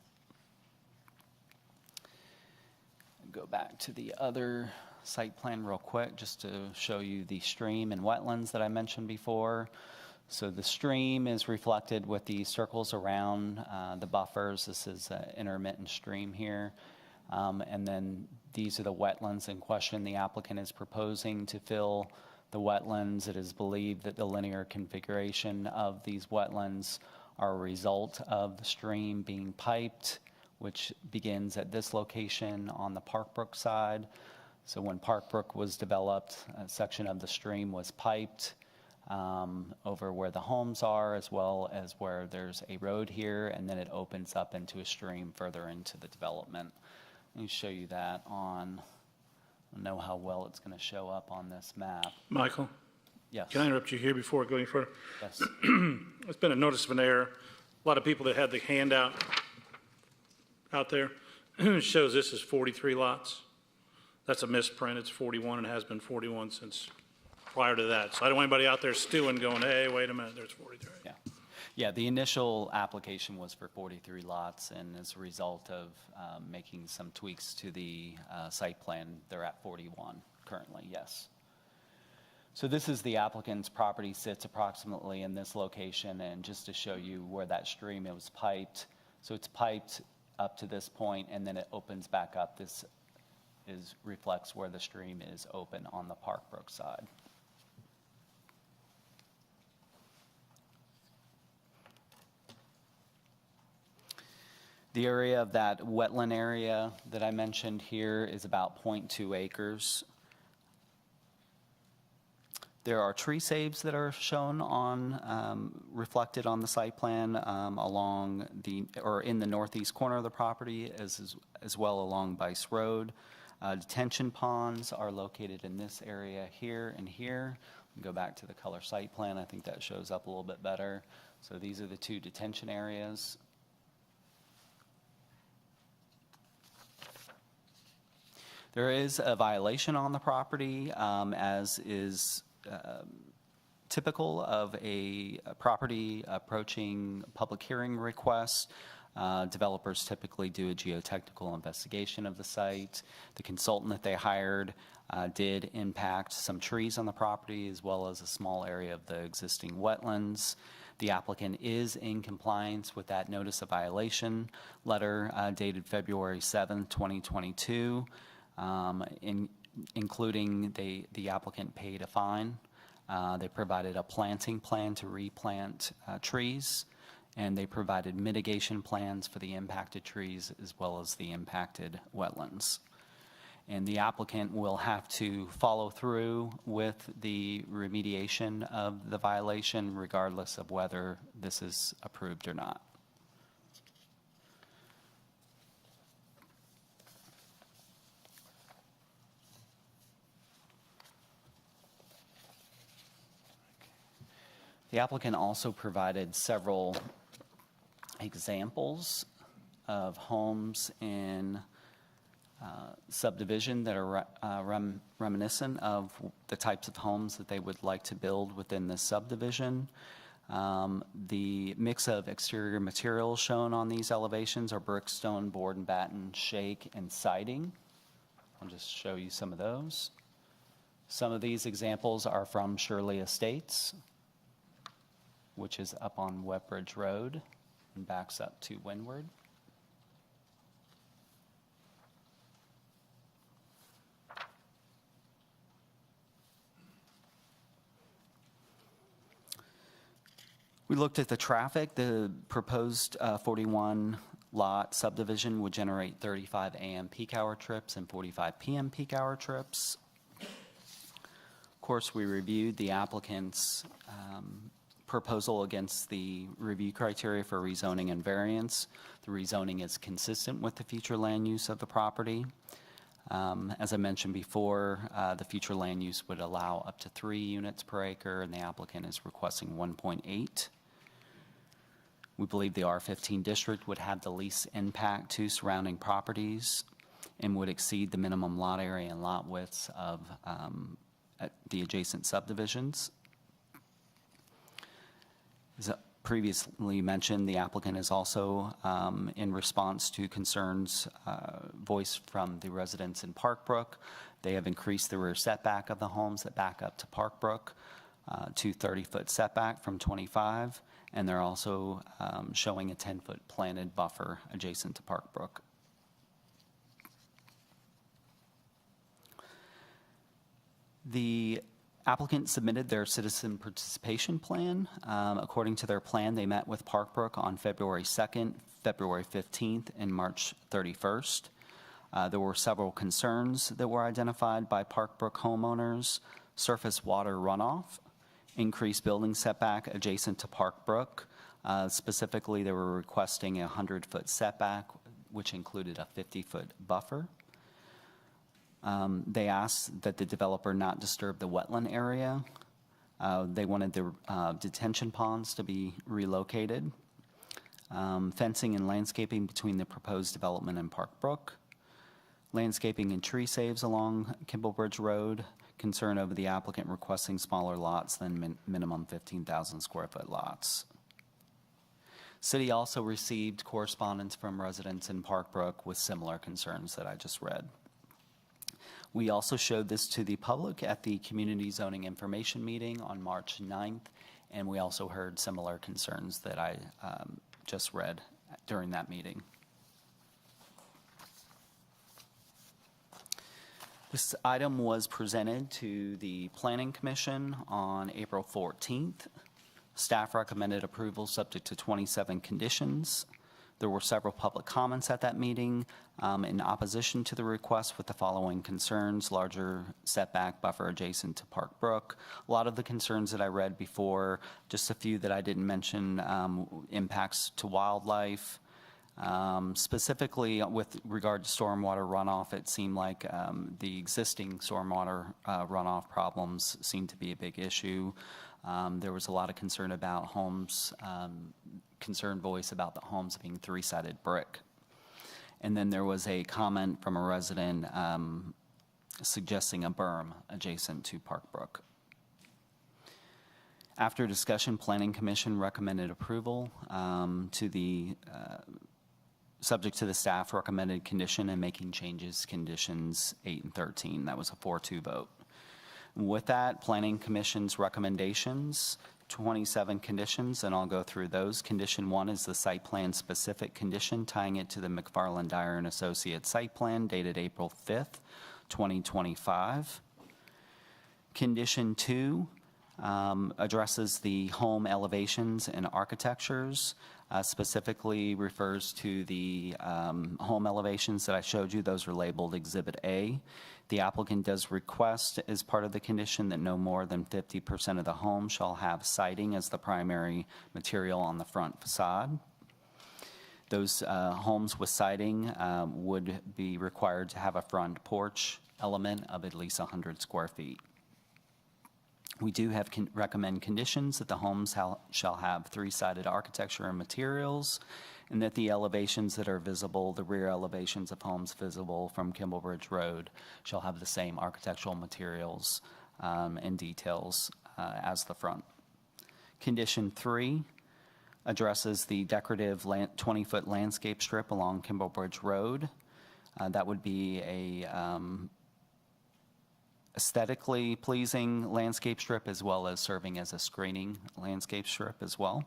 G: Go back to the other site plan real quick just to show you the stream and wetlands that I mentioned before. So the stream is reflected with the circles around the buffers. This is an intermittent stream here. And then these are the wetlands in question. The applicant is proposing to fill the wetlands. It is believed that the linear configuration of these wetlands are a result of the stream being piped, which begins at this location on the Park Brook side. So when Park Brook was developed, a section of the stream was piped over where the homes are, as well as where there's a road here, and then it opens up into a stream further into the development. Let me show you that on, I don't know how well it's going to show up on this map.
H: Michael,
G: Yes.
H: can I interrupt you here before going further?
G: Yes.
H: It's been a notice of an error. A lot of people that had the handout out there shows this is 43 lots. That's a misprint. It's 41 and has been 41 since prior to that. So I don't want anybody out there stewing going, hey, wait a minute, there's 43.
G: Yeah. Yeah, the initial application was for 43 lots, and as a result of making some tweaks to the site plan, they're at 41 currently, yes. So this is the applicant's property, sits approximately in this location, and just to show you where that stream, it was piped. So it's piped up to this point, and then it opens back up. This reflects where the stream is open on the Park Brook side. The area of that wetland area that I mentioned here is about 0.2 acres. There are tree saves that are shown on, reflected on the site plan along or in the northeast corner of the property, as well along Bice Road. Detention ponds are located in this area here and here. Go back to the color site plan. I think that shows up a little bit better. So these are the two detention areas. There is a violation on the property, as is typical of a property approaching public hearing request. Developers typically do a geotechnical investigation of the site. The consultant that they hired did impact some trees on the property as well as a small area of the existing wetlands. The applicant is in compliance with that notice of violation letter dated February 7th, 2022, including the applicant paid a fine. They provided a planting plan to replant trees, and they provided mitigation plans for the impacted trees as well as the impacted wetlands. And the applicant will have to follow through with the remediation of the violation regardless of whether this is approved or not. The applicant also provided several examples of homes in subdivision that are reminiscent of the types of homes that they would like to build within this subdivision. The mix of exterior materials shown on these elevations are brick, stone, board and batten, shake, and siding. I'll just show you some of those. Some of these examples are from Shirley Estates, which is up on Wetbridge Road and backs up to Windward. We looked at the traffic. The proposed 41-lot subdivision would generate 35 a.m. peak hour trips and 45 p.m. peak hour trips. Of course, we reviewed the applicant's proposal against the review criteria for rezoning and variance. The rezoning is consistent with the future land use of the property. As I mentioned before, the future land use would allow up to 3 units per acre, and the applicant is requesting 1.8. We believe the R15 district would have the least impact to surrounding properties and would exceed the minimum lot area and lot widths of the adjacent subdivisions. As previously mentioned, the applicant is also in response to concerns voiced from the residents in Parkbrook. They have increased the rear setback of the homes that back up to Parkbrook to 30-foot setback from 25, and they're also showing a 10-foot planted buffer adjacent to Parkbrook. The applicant submitted their citizen participation plan. According to their plan, they met with Parkbrook on February 2nd, February 15th, and March 31st. There were several concerns that were identified by Parkbrook homeowners: surface water runoff, increased building setback adjacent to Parkbrook. Specifically, they were requesting a 100-foot setback, which included a 50-foot buffer. They asked that the developer not disturb the wetland area. They wanted the detention ponds to be relocated. Fencing and landscaping between the proposed development and Parkbrook. Landscaping and tree saves along Kimblebridge Road. Concern over the applicant requesting smaller lots than minimum 15,000 square foot lots. City also received correspondence from residents in Parkbrook with similar concerns that I just read. We also showed this to the public at the Community Zoning Information Meeting on March 9th, and we also heard similar concerns that I just read during that meeting. This item was presented to the Planning Commission on April 14th. Staff recommended approval subject to 27 conditions. There were several public comments at that meeting in opposition to the request with the following concerns: larger setback buffer adjacent to Parkbrook. A lot of the concerns that I read before, just a few that I didn't mention: impacts to wildlife. Specifically with regard to stormwater runoff, it seemed like the existing stormwater runoff problems seemed to be a big issue. There was a lot of concern about homes, concerned voice about the homes being 3-sided brick. And then there was a comment from a resident suggesting a berm adjacent to Parkbrook. After discussion, Planning Commission recommended approval to the subject to the staff recommended condition and making changes, conditions 8 and 13. That was a 4-2 vote. With that, Planning Commission's recommendations, 27 conditions, and I'll go through those. Condition 1 is the site plan specific condition, tying it to the McFarland Dyer and Associates site plan dated April 5th, 2025. Condition 2 addresses the home elevations and architectures, specifically refers to the home elevations that I showed you. Those are labeled Exhibit A. The applicant does request as part of the condition that no more than 50% of the home shall have siding as the primary material on the front facade. Those homes with siding would be required to have a front porch element of at least 100 square feet. We do have recommend conditions that the homes shall have 3-sided architecture and materials, and that the elevations that are visible, the rear elevations of homes visible from Kimblebridge Road, shall have the same architectural materials and details as the front. Condition 3 addresses the decorative 20-foot landscape strip along Kimblebridge Road. That would be a aesthetically pleasing landscape strip, as well as serving as a screening landscape strip as well.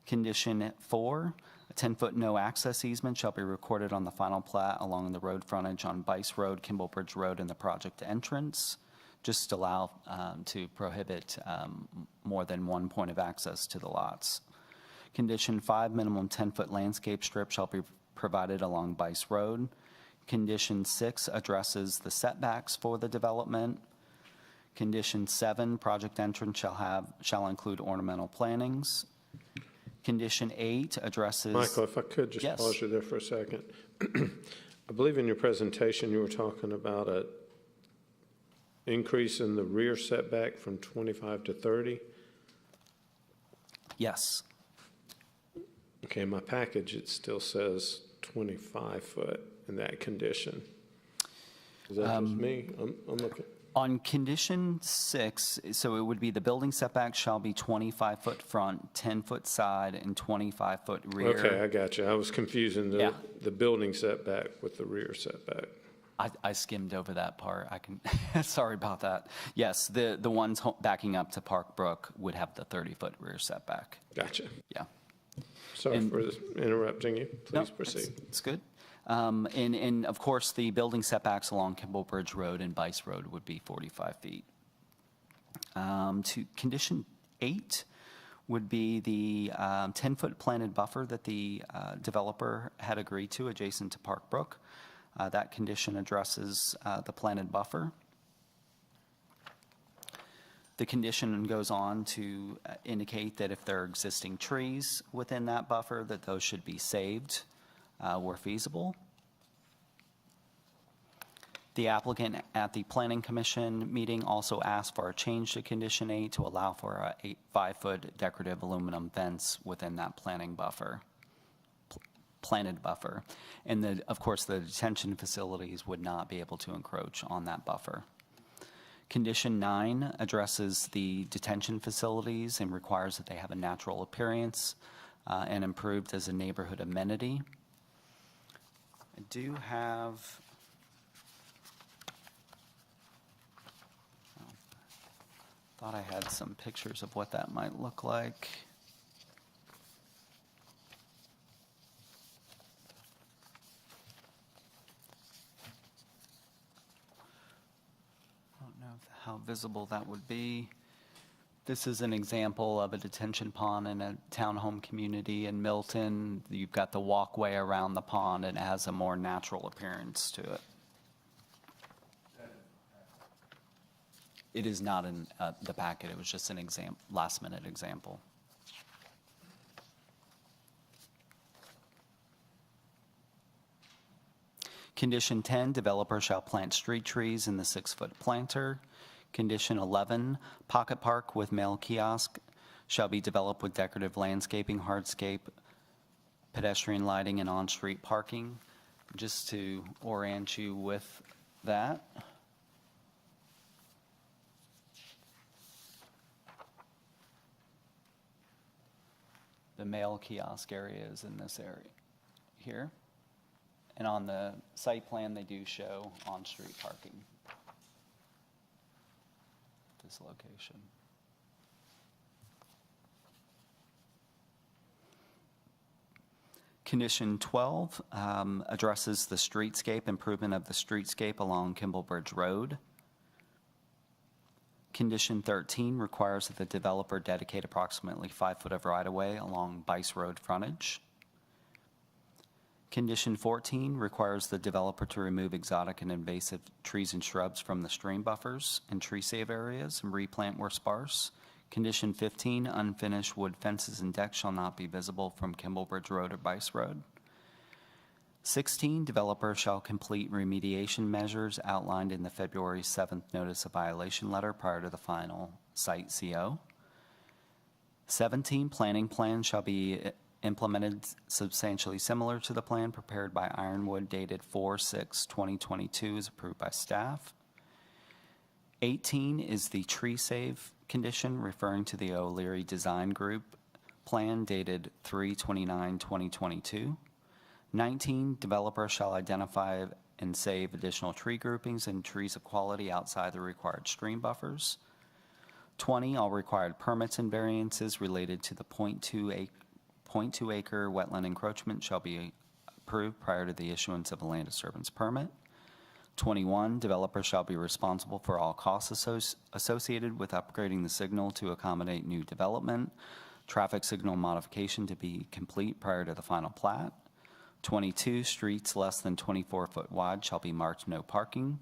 G: Condition 4, a 10-foot no access easement shall be recorded on the final plat along the road frontage on Bice Road, Kimblebridge Road, and the project entrance, just allow to prohibit more than one point of access to the lots. Condition 5, minimum 10-foot landscape strip shall be provided along Bice Road. Condition 6 addresses the setbacks for the development. Condition 7, project entrance shall include ornamental plantings. Condition 8 addresses...
A: Michael, if I could just
G: Yes.
A: pause you there for a second. I believe in your presentation you were talking about a increase in the rear setback from 25 to 30.
G: Yes.
A: Okay, in my package it still says 25 foot in that condition. Is that just me? I'm looking.
G: On condition 6, so it would be the building setback shall be 25-foot front, 10-foot side, and 25-foot rear.
A: Okay, I got you. I was confusing
G: Yeah.
A: the building setback with the rear setback.
G: I skimmed over that part. I can, sorry about that. Yes, the ones backing up to Park Brook would have the 30-foot rear setback.
A: Gotcha.
G: Yeah.
A: Sorry
G: And-
A: for interrupting you.
G: No,
A: Please proceed.
G: It's good. And of course, the building setbacks along Kimblebridge Road and Bice Road would be 45 feet. To condition 8 would be the 10-foot planted buffer that the developer had agreed to adjacent to Park Brook. That condition addresses the planted buffer. The condition goes on to indicate that if there are existing trees within that buffer, that those should be saved where feasible. The applicant at the Planning Commission meeting also asked for a change to Condition 8 to allow for a 5-foot decorative aluminum fence within that planted buffer. And of course, the detention facilities would not be able to encroach on that buffer. Condition 9 addresses the detention facilities and requires that they have a natural appearance and improved as a neighborhood amenity. I do have, thought I had some pictures of what that might look like. I don't know how visible that would be. This is an example of a detention pond in a townhome community in Milton. You've got the walkway around the pond, and it has a more natural appearance to it. It is not in the packet. It was just an last-minute example. Condition 10, developer shall plant street trees in the 6-foot planter. Condition 11, pocket park with mail kiosk shall be developed with decorative landscaping, hardscape, pedestrian lighting, and on-street parking. Just to orient you with that. The mail kiosk area is in this area here. And on the site plan, they do show on-street parking at this location. Condition 12 addresses the streetscape, improvement of the streetscape along Kimblebridge Road. Condition 13 requires that the developer dedicate approximately 5 foot of right-of-way along Bice Road frontage. Condition 14 requires the developer to remove exotic and invasive trees and shrubs from the stream buffers and tree save areas and replant where sparse. Condition 15, unfinished wood fences and decks shall not be visible from Kimblebridge Road or Bice Road. 16, developer shall complete remediation measures outlined in the February 7th notice of violation letter prior to the final site CO. 17, planning plan shall be implemented substantially similar to the plan prepared by Ironwood dated 4/6/2022 as approved by staff. 18 is the tree save condition referring to the O'Leary Design Group plan dated 3/29/2022. 19, developer shall identify and save additional tree groupings and trees of quality outside the required stream buffers. 20, all required permits and variances related to the 0.2 acre wetland encroachment shall be approved prior to the issuance of a land disturbance permit. 21, developer shall be responsible for all costs associated with upgrading the signal to accommodate new development. Traffic signal modification to be complete prior to the final plat. 22, streets less than 24 foot wide shall be marked no parking.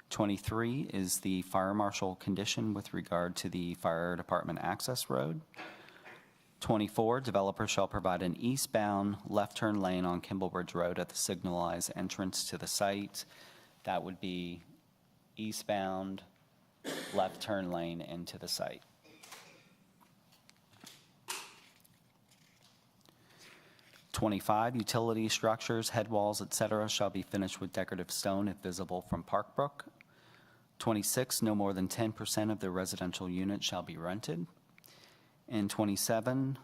G: 23 is the fire marshal condition with regard to the fire department access road. 24, developer shall provide an eastbound left turn lane on Kimblebridge Road at the signalized entrance to the site. That would be eastbound left turn lane into the site. 25, utility structures, head walls, etc. shall be finished with decorative stone if visible from Parkbrook. 26, no more than 10% of the residential units shall be rented. And 27,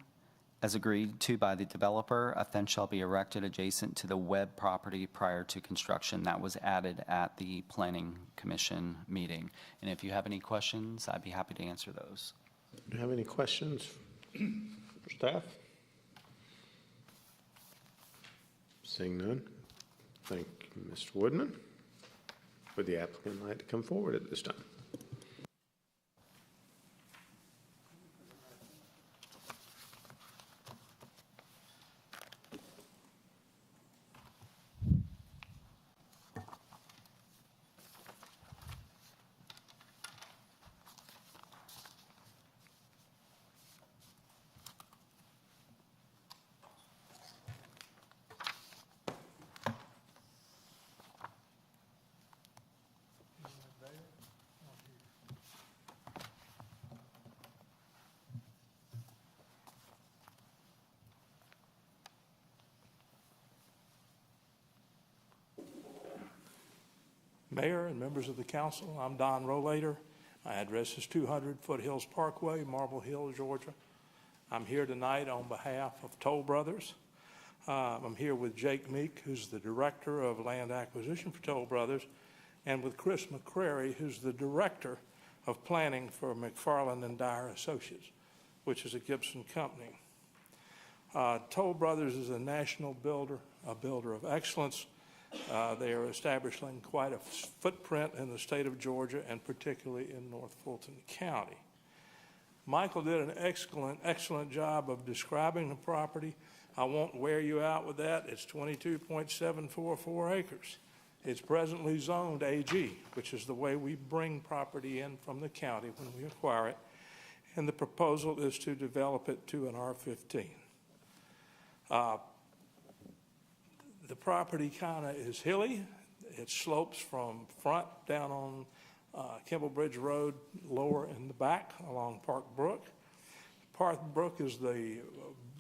G: as agreed to by the developer, a fence shall be erected adjacent to the Webb property prior to construction. That was added at the Planning Commission meeting. And if you have any questions, I'd be happy to answer those.
A: Do you have any questions for staff? Seeing none, thank you, Mr. Woodman. Would the applicant like to come forward at this time?
K: Mayor and members of the council, I'm Don Rollator. My address is 200 Foothills Parkway, Marble Hill, Georgia. I'm here tonight on behalf of Toll Brothers. I'm here with Jake Meek, who's the Director of Land Acquisition for Toll Brothers, and with Chris McCrary, who's the Director of Planning for McFarland and Dyer Associates, which is a Gibson company. Toll Brothers is a national builder, a builder of excellence. They are establishing quite a footprint in the state of Georgia and particularly in North Fulton County. Michael did an excellent job of describing the property. I won't wear you out with that. It's 22.744 acres. It's presently zoned AG, which is the way we bring property in from the county when we acquire it. And the proposal is to develop it to an R15. The property kind of is hilly. It slopes from front down on Kimblebridge Road, lower in the back along Park Brook. Park Brook is the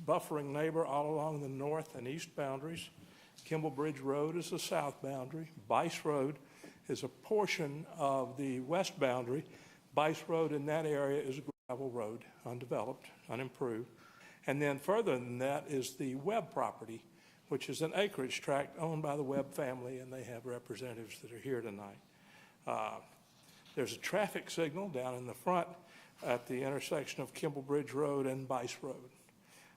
K: buffering neighbor all along the north and east boundaries. Kimblebridge Road is the south boundary. Bice Road is a portion of the west boundary. Bice Road in that area is a gravel road, undeveloped, unimproved. And then further than that is the Webb property, which is an acreage tract owned by the Webb family, and they have representatives that are here tonight. There's a traffic signal down in the front at the intersection of Kimball Bridge Road and Bice Road.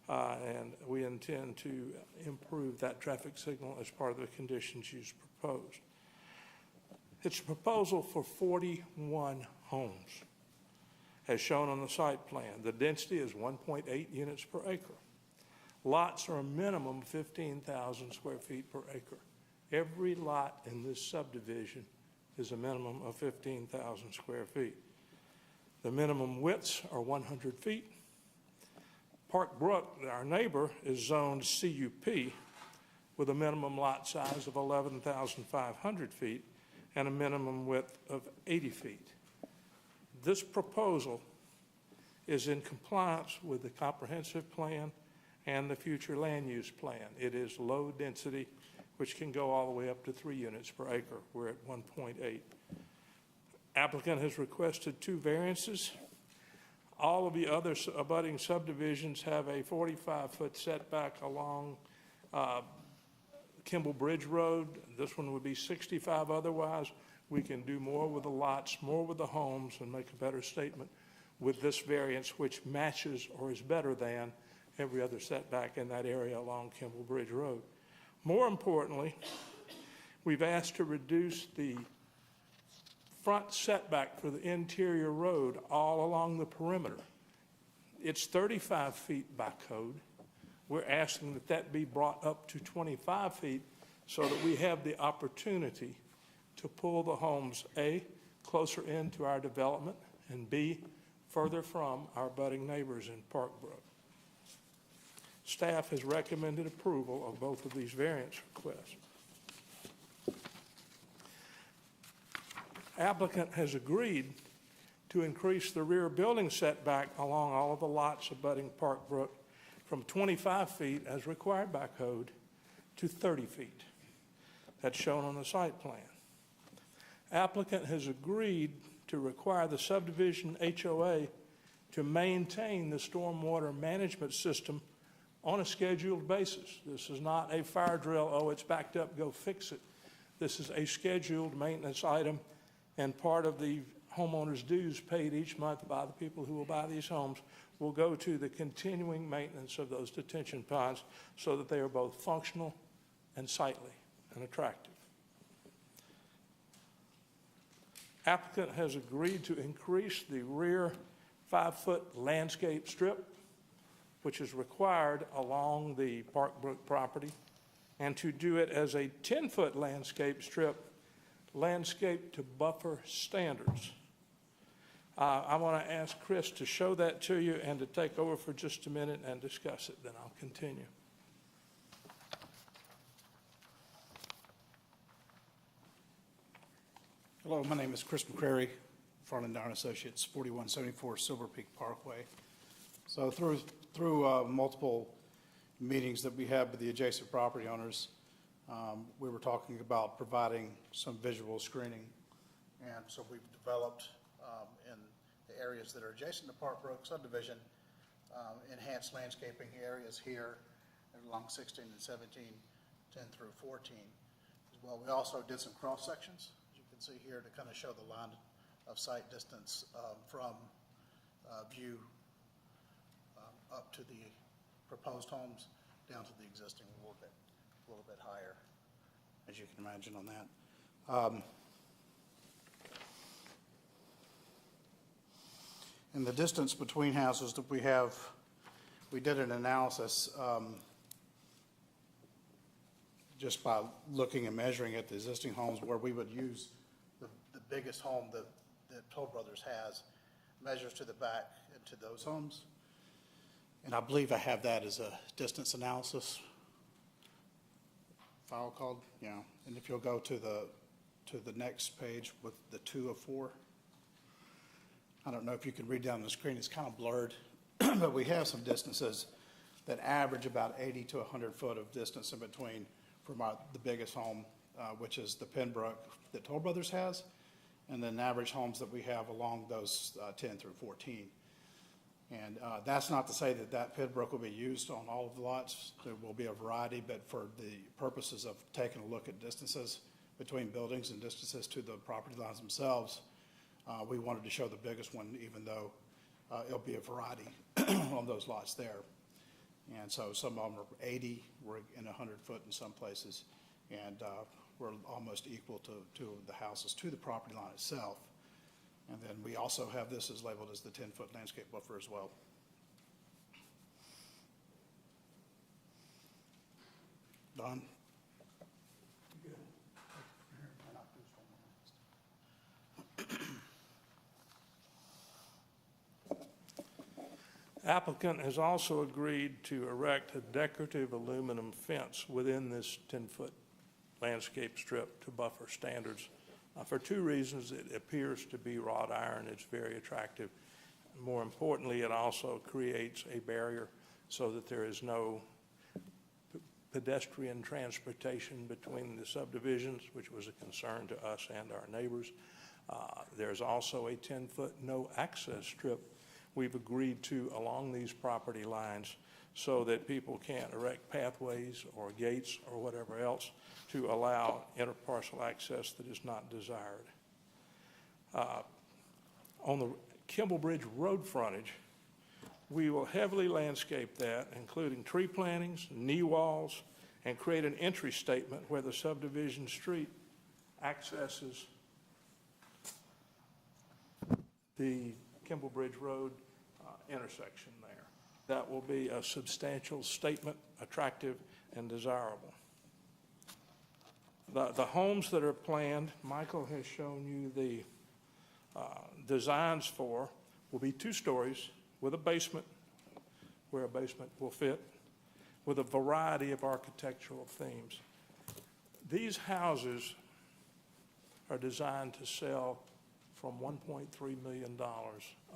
K: And we intend to improve that traffic signal as part of the conditions use proposed. It's a proposal for 41 homes, as shown on the site plan. The density is 1.8 units per acre. Lots are a minimum of 15,000 square feet per acre. Every lot in this subdivision is a minimum of 15,000 square feet. The minimum widths are 100 feet. Park Brook, our neighbor, is zoned CUP with a minimum lot size of 11,500 feet and a minimum width of 80 feet. This proposal is in compliance with the comprehensive plan and the future land use plan. It is low density, which can go all the way up to 3 units per acre. We're at 1.8. Applicant has requested 2 variances. All of the other abutting subdivisions have a 45-foot setback along Kimball Bridge Road. This one would be 65 otherwise. We can do more with the lots, more with the homes, and make a better statement with this variance, which matches or is better than every other setback in that area along Kimball Bridge Road. More importantly, we've asked to reduce the front setback for the interior road all along the perimeter. It's 35 feet by code. We're asking that that be brought up to 25 feet so that we have the opportunity to pull the homes, A, closer into our development, and B, further from our budding neighbors in Park Brook. Staff has recommended approval of both of these variance requests. Applicant has agreed to increase the rear building setback along all of the lots abutting Park Brook from 25 feet as required by code to 30 feet. That's shown on the site plan. Applicant has agreed to require the subdivision HOA to maintain the stormwater management system on a scheduled basis. This is not a fire drill, oh, it's backed up, go fix it. This is a scheduled maintenance item, and part of the homeowners' dues paid each month by the people who will buy these homes will go to the continuing maintenance of those detention ponds so that they are both functional and sightly and attractive. Applicant has agreed to increase the rear 5-foot landscape strip, which is required along the Park Brook property, and to do it as a 10-foot landscape strip, landscape to buffer standards. I want to ask Chris to show that to you and to take over for just a minute and discuss it, then I'll continue.
L: Hello, my name is Chris McCrary, Front and Down Associates, 4174 Silver Peak Parkway. So through multiple meetings that we had with the adjacent property owners, we were talking about providing some visual screening. And so we've developed in the areas that are adjacent to Park Brook subdivision, enhanced landscaping areas here along 16 and 17, 10 through 14 as well. We also did some cross sections, as you can see here, to kind of show the line of sight distance from view up to the proposed homes down to the existing a little bit higher, as you can imagine on that. And the distance between houses that we have, we did an analysis just by looking and measuring at the existing homes where we would use the biggest home that Toll Brothers has, measures to the back into those homes. And I believe I have that as a distance analysis file called, yeah. And if you'll go to the next page with the 2 of 4. I don't know if you can read down the screen, it's kind of blurred, but we have some distances that average about 80 to 100 foot of distance in between from the biggest home, which is the Pembroke that Toll Brothers has, and then average homes that we have along those 10 through 14. And that's not to say that that pit brook will be used on all of the lots. There will be a variety, but for the purposes of taking a look at distances between buildings and distances to the property lines themselves, we wanted to show the biggest one, even though it'll be a variety on those lots there. And so some of them are 80, we're in 100 foot in some places, and we're almost equal to the houses to the property line itself. And then we also have this as labeled as the 10-foot landscape buffer as well. Don?
K: Applicant has also agreed to erect a decorative aluminum fence within this 10-foot landscape strip to buffer standards. For two reasons: it appears to be wrought iron, it's very attractive. More importantly, it also creates a barrier so that there is no pedestrian transportation between the subdivisions, which was a concern to us and our neighbors. There's also a 10-foot no access strip we've agreed to along these property lines so that people can't erect pathways or gates or whatever else to allow interparcel access that is not desired. On the Kimball Bridge road frontage, we will heavily landscape that, including tree plantings, knee walls, and create an entry statement where the subdivision street accesses the Kimball Bridge Road intersection there. That will be a substantial statement, attractive and desirable. The homes that are planned, Michael has shown you the designs for, will be 2 stories with a basement, where a basement will fit, with a variety of architectural themes. These houses are designed to sell from $1.3 million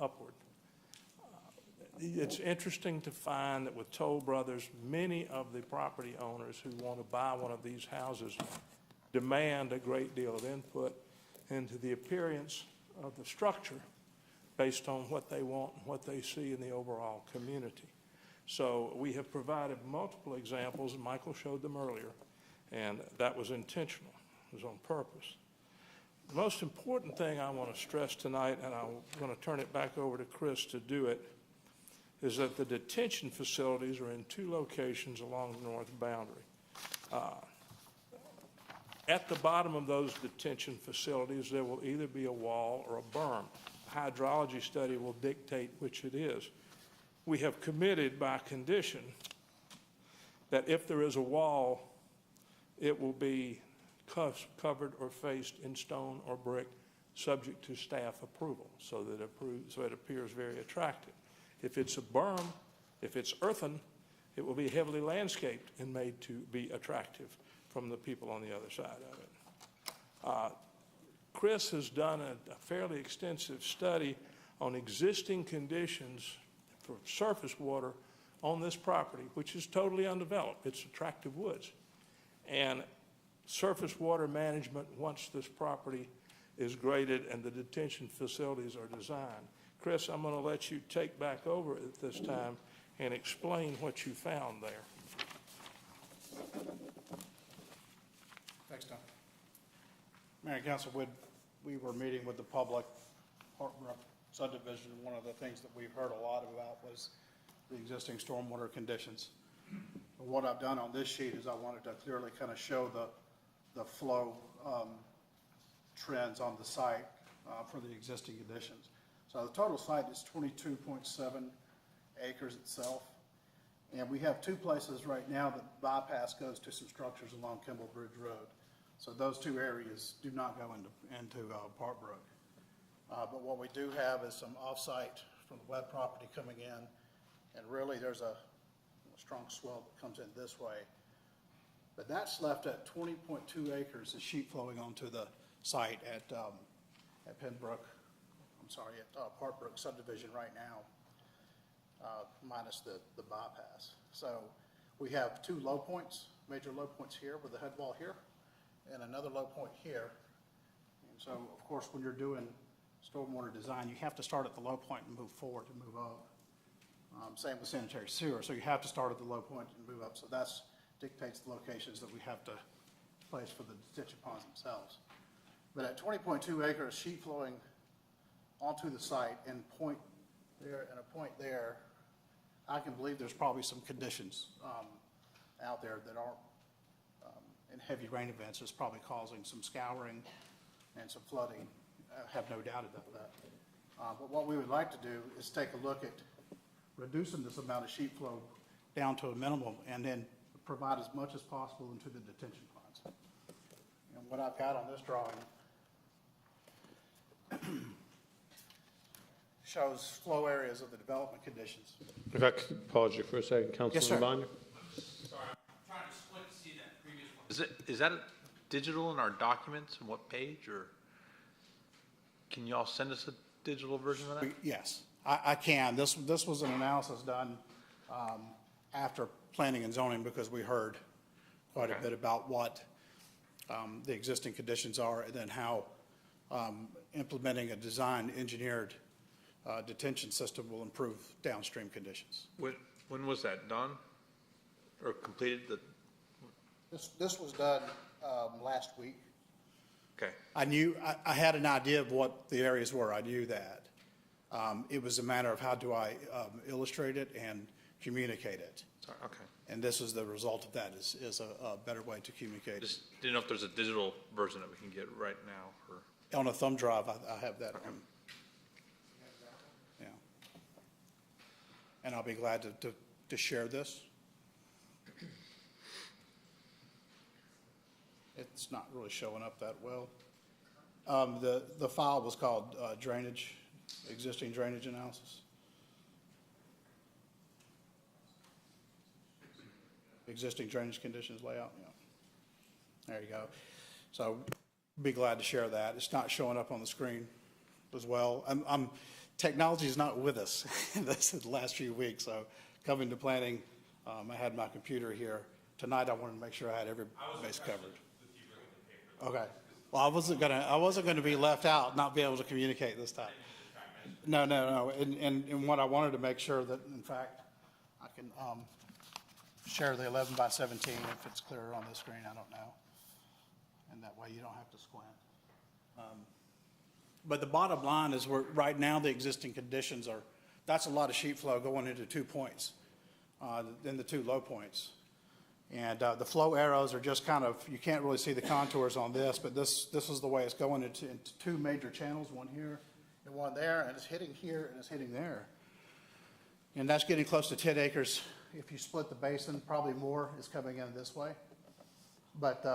K: upward. It's interesting to find that with Toll Brothers, many of the property owners who want to buy one of these houses demand a great deal of input into the appearance of the structure based on what they want and what they see in the overall community. So we have provided multiple examples, and Michael showed them earlier, and that was intentional, it was on purpose. The most important thing I want to stress tonight, and I'm going to turn it back over to Chris to do it, is that the detention facilities are in 2 locations along the north boundary. At the bottom of those detention facilities, there will either be a wall or a berm. The hydrology study will dictate which it is. We have committed by condition that if there is a wall, it will be covered or faced in stone or brick, subject to staff approval, so it appears very attractive. If it's a berm, if it's earthen, it will be heavily landscaped and made to be attractive from the people on the other side of it. Chris has done a fairly extensive study on existing conditions for surface water on this property, which is totally undeveloped. It's attractive woods. And surface water management once this property is graded and the detention facilities are designed. Chris, I'm going to let you take back over at this time and explain what you found there.
L: Thanks, Don. Mayor and Council, we were meeting with the public, Hartbrook subdivision. One of the things that we've heard a lot about was the existing stormwater conditions. But what I've done on this sheet is I wanted to clearly kind of show the flow trends on the site for the existing conditions. So the total site is 22.7 acres itself. And we have 2 places right now that bypass goes to some structures along Kimball Bridge Road. So those 2 areas do not go into Parkbrook. But what we do have is some offsite from the wet property coming in. And really there's a strong swell that comes in this way. But that's left at 20.2 acres of sheet flowing onto the site at Parkbrook subdivision right now, minus the bypass. So we have 2 low points, major low points here with the head wall here, and another low point here. And so, of course, when you're doing stormwater design, you have to start at the low point and move forward to move up. Same with sanitary sewer. So you have to start at the low point and move up. So that's dictates the locations that we have to place for the detention ponds themselves. But at 20.2 acres, sheet flowing onto the site and point there and a point there, I can believe there's probably some conditions out there that aren't in heavy rain events is probably causing some scouring and some flooding. I have no doubt about that. But what we would like to do is take a look at reducing this amount of sheet flow down to a minimum and then provide as much as possible into the detention ponds. And what I've got on this drawing shows flow areas of the development conditions.
A: If I could pause you for a second,
L: Yes, sir.
A: Councilman Bonder?
J: Sorry, I'm trying to split to see that previous one. Is that digital in our documents and what page, or can you all send us a digital version of that?
L: Yes, I can. This was an analysis done after planning and zoning because we heard quite a bit about what the existing conditions are and then how implementing a design engineered detention system will improve downstream conditions.
J: When was that done or completed?
L: This was done last week.
J: Okay.
L: I had an idea of what the areas were. I knew that. It was a matter of how do I illustrate it and communicate it.
J: Sorry, okay.
L: And this is the result of that is a better way to communicate.
J: Just didn't know if there's a digital version that we can get right now, or.
L: On a thumb drive, I have that.
J: Okay.
L: Yeah. And I'll be glad to share this. It's not really showing up that well. The file was called drainage, existing drainage analysis. Existing drainage conditions layout, yeah. There you go. So be glad to share that. It's not showing up on the screen as well. Technology is not with us this the last few weeks. So coming to planning, I had my computer here. Tonight I wanted to make sure I had every base covered. Okay. Well, I wasn't gonna be left out, not be able to communicate this time. No. And what I wanted to make sure that, in fact, I can share the 11 by 17 if it's clearer on the screen. I don't know. And that way you don't have to squint. But the bottom line is right now the existing conditions that's a lot of sheet flow going into 2 points, in the 2 low points. And the flow arrows are just kind of, you can't really see the contours on this, but this is the way it's going into 2 major channels, one here and one there, and it's hitting here and it's hitting there. And that's getting close to 10 acres. If you split the basin, probably more is coming in this way. But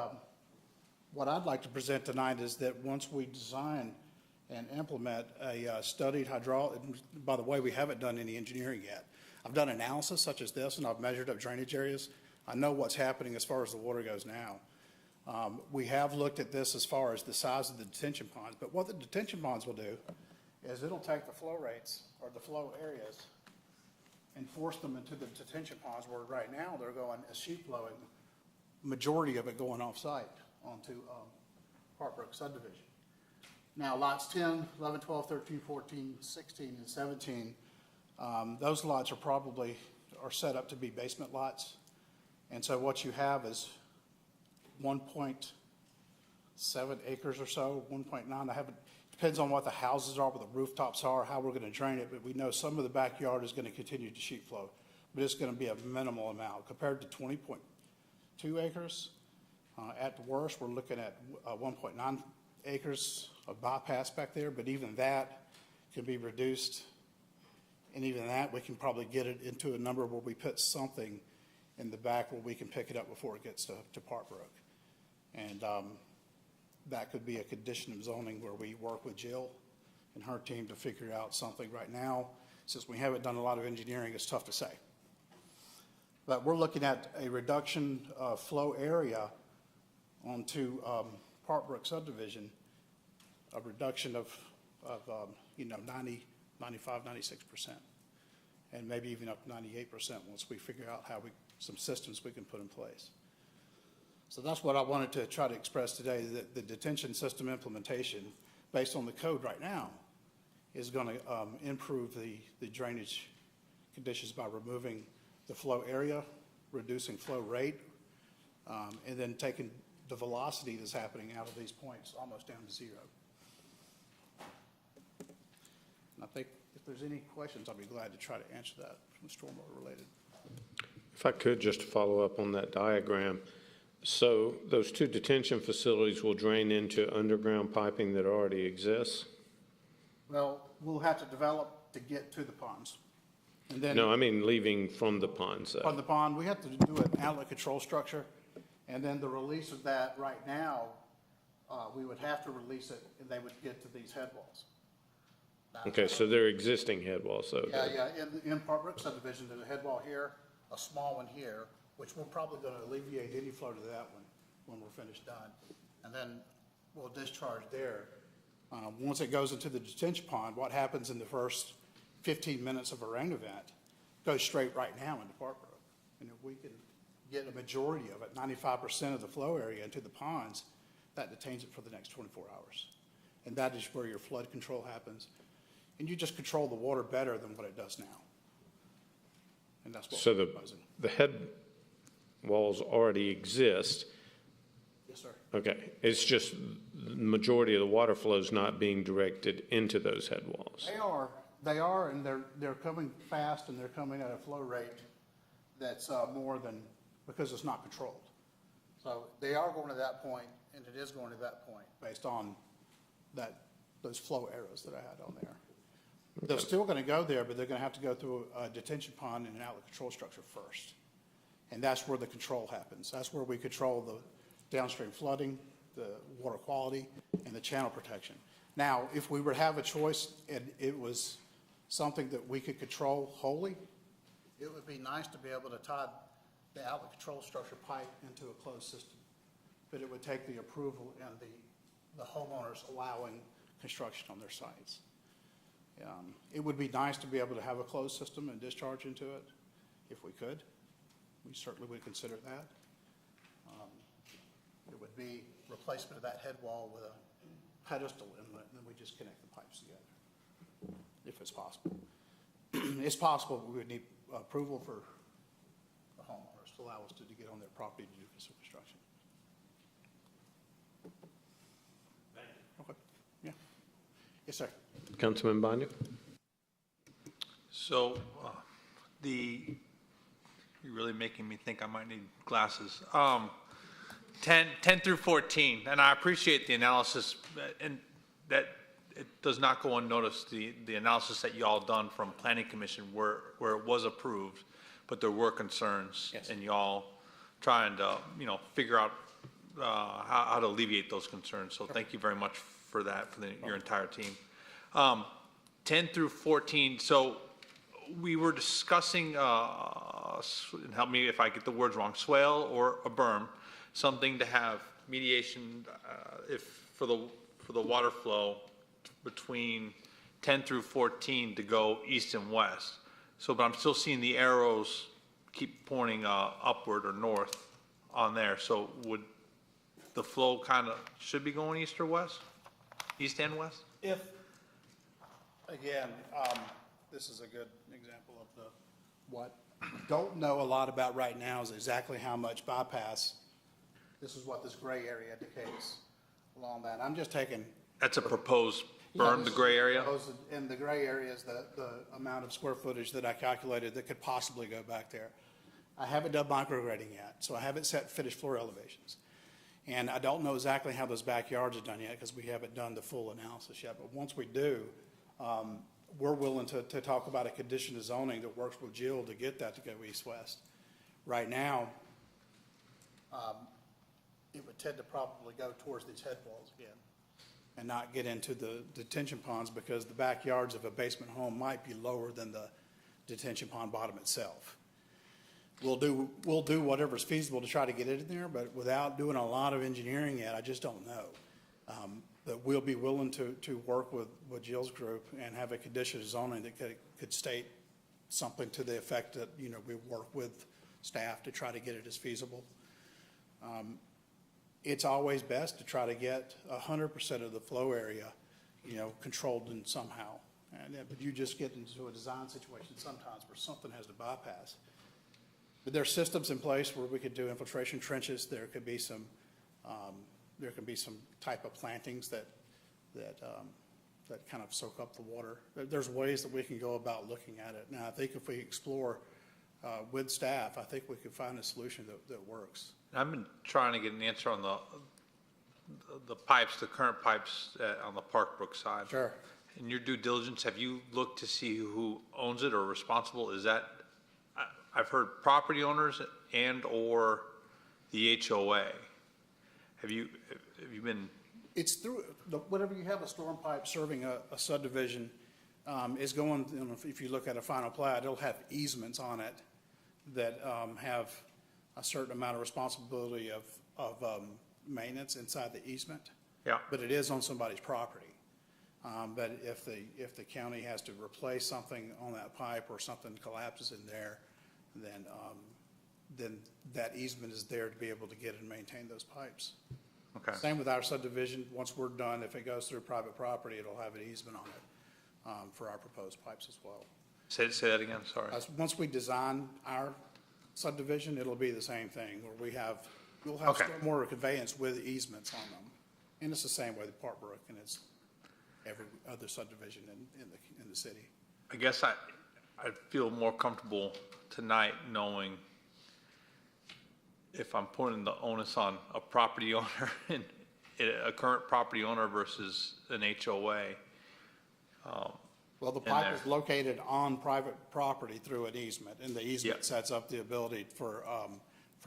L: what I'd like to present tonight is that once we design and implement a studied hydraulic, by the way, we haven't done any engineering yet. I've done analysis such as this, and I've measured up drainage areas. I know what's happening as far as the water goes now. We have looked at this as far as the size of the detention ponds, but what the detention ponds will do is it'll take the flow rates or the flow areas and force them into the detention ponds where right now they're going as sheet flowing, majority of it going off-site onto Parkbrook Subdivision. Now lots 10, 11, 12, 13, 14, 16, and 17, those lots are set up to be basement lots. And so what you have is 1.7 acres or so, 1.9. Depends on what the houses are, what the rooftops are, how we're going to drain it. But we know some of the backyard is going to continue to sheet flow, but it's going to be a minimal amount compared to 20.2 acres. At worst, we're looking at 1.9 acres of bypass back there, but even that can be reduced. And even that, we can probably get it into a number where we put something in the back where we can pick it up before it gets to Parkbrook. And that could be a condition of zoning where we work with Jill and her team to figure out something. Right now, since we haven't done a lot of engineering, it's tough to say. But we're looking at a reduction of flow area onto Parkbrook Subdivision, a reduction of 90, 95, 96%, and maybe even up to 98% once we figure out some systems we can put in place. So that's what I wanted to try to express today, that the detention system implementation, based on the code right now, is going to improve the drainage conditions by removing the flow area, reducing flow rate, and then taking the velocity that's happening out of these points almost down to zero. And I think if there's any questions, I'll be glad to try to answer that from the stormwater related.
A: If I could just follow up on that diagram. So those two detention facilities will drain into underground piping that already exists?
L: Well, we'll have to develop to get to the ponds. And then
A: No, I mean leaving from the ponds.
L: on the pond, we have to do an outlet control structure. And then the release of that right now, we would have to release it and they would get to these head walls.
A: Okay, so they're existing head walls, so.
L: Yeah, in Park Brook subdivision, there's a head wall here, a small one here, which we're probably gonna alleviate any flow to that one when we're finished done. And then we'll discharge there. Once it goes into the detention pond, what happens in the first 15 minutes of a rain event goes straight right now into Park Brook. And if we can get a majority of it, 95% of the flow area into the ponds, that detains it for the next 24 hours. And that is where your flood control happens. And you just control the water better than what it does now. And that's what
A: So
L: we're proposing.
A: the head walls already exist.
L: Yes, sir.
A: Okay, it's just the majority of the water flow is not being directed into those head walls.
L: They are, and they're coming fast and they're coming at a flow rate that's more than, because it's not controlled. So they are going to that point, and it is going to that point based on those flow arrows that I had on there. They're still going to go there, but they're going to have to go through a detention pond and an outlet control structure first. And that's where the control happens. That's where we control the downstream flooding, the water quality, and the channel protection. Now, if we were to have a choice and it was something that we could control wholly, it would be nice to be able to tie the outlet control structure pipe into a closed system. But it would take the approval and the homeowners allowing construction on their sites. It would be nice to be able to have a closed system and discharge into it, if we could. We certainly would consider that. It would be replacement of that head wall with a pedestal inlet, and then we just connect the pipes together, if it's possible. It's possible, but we would need approval for the homeowners to allow us to get on their property to do this construction. Thank you. Okay, yeah. Yes, sir.
A: Councilman Banya?
J: So, you're really making me think I might need glasses. 10 through 14, and I appreciate the analysis, and that it does not go unnoticed, the analysis that y'all done from Planning Commission where it was approved, but there were concerns.
L: Yes.
J: And y'all trying to, figure out how to alleviate those concerns. So thank you very much for that, for your entire team. 10 through 14, so we were discussing, and help me if I get the words wrong, swale or a berm, something to have mediation for the water flow between 10 through 14 to go east and west. So, but I'm still seeing the arrows keep pointing upward or north on there. So would the flow should be going east or west? East and west?
L: Again, this is a good example of what I don't know a lot about right now is exactly how much bypass. This is what this gray area indicates along that. I'm just taking.
J: That's a proposed berm, the gray area?
L: And the gray area is the amount of square footage that I calculated that could possibly go back there. I haven't done micrograding yet, so I haven't set finished floor elevations. And I don't know exactly how those backyards are done yet because we haven't done the full analysis yet. But once we do, we're willing to talk about a condition of zoning that works with Jill to get that to go east-west. Right now, it would tend to probably go towards these head walls again and not get into the detention ponds because the backyards of a basement home might be lower than the detention pond bottom itself. We'll do whatever's feasible to try to get it in there, but without doing a lot of engineering yet, I just don't know. But we'll be willing to work with Jill's group and have a condition of zoning that could state something to the effect that, we work with staff to try to get it as feasible. It's always best to try to get 100% of the flow area, controlled in somehow. But you just get into a design situation sometimes where something has to bypass. But there are systems in place where we could do infiltration trenches. There could be some type of plantings that kind of soak up the water. There's ways that we can go about looking at it. Now, I think if we explore with staff, I think we could find a solution that works.
J: I've been trying to get an answer on the pipes, the current pipes on the Parkbrook side.
L: Sure.
J: In your due diligence, have you looked to see who owns it or responsible? Is that, I've heard property owners and/or the HOA. Have you been?
L: It's through, whenever you have a storm pipe serving a subdivision, is going, you know, if you look at a final plat, it'll have easements on it that have a certain amount of responsibility of maintenance inside the easement.
J: Yeah.
L: But it is on somebody's property. But if the county has to replace something on that pipe or something collapses in there, then that easement is there to be able to get and maintain those pipes.
J: Okay.
L: Same with our subdivision. Once we're done, if it goes through private property, it'll have an easement on it for our proposed pipes as well.
J: Say that again, sorry.
L: Once we design our subdivision, it'll be the same thing where we'll have
J: Okay.
L: stormwater conveyance with easements on them. And it's the same way with Parkbrook and it's every other subdivision in the city.
J: I guess I feel more comfortable tonight knowing if I'm putting the onus on a property owner and a current property owner versus an HOA.
L: Well, the pipe is located on private property through an easement, and the easement sets up the ability for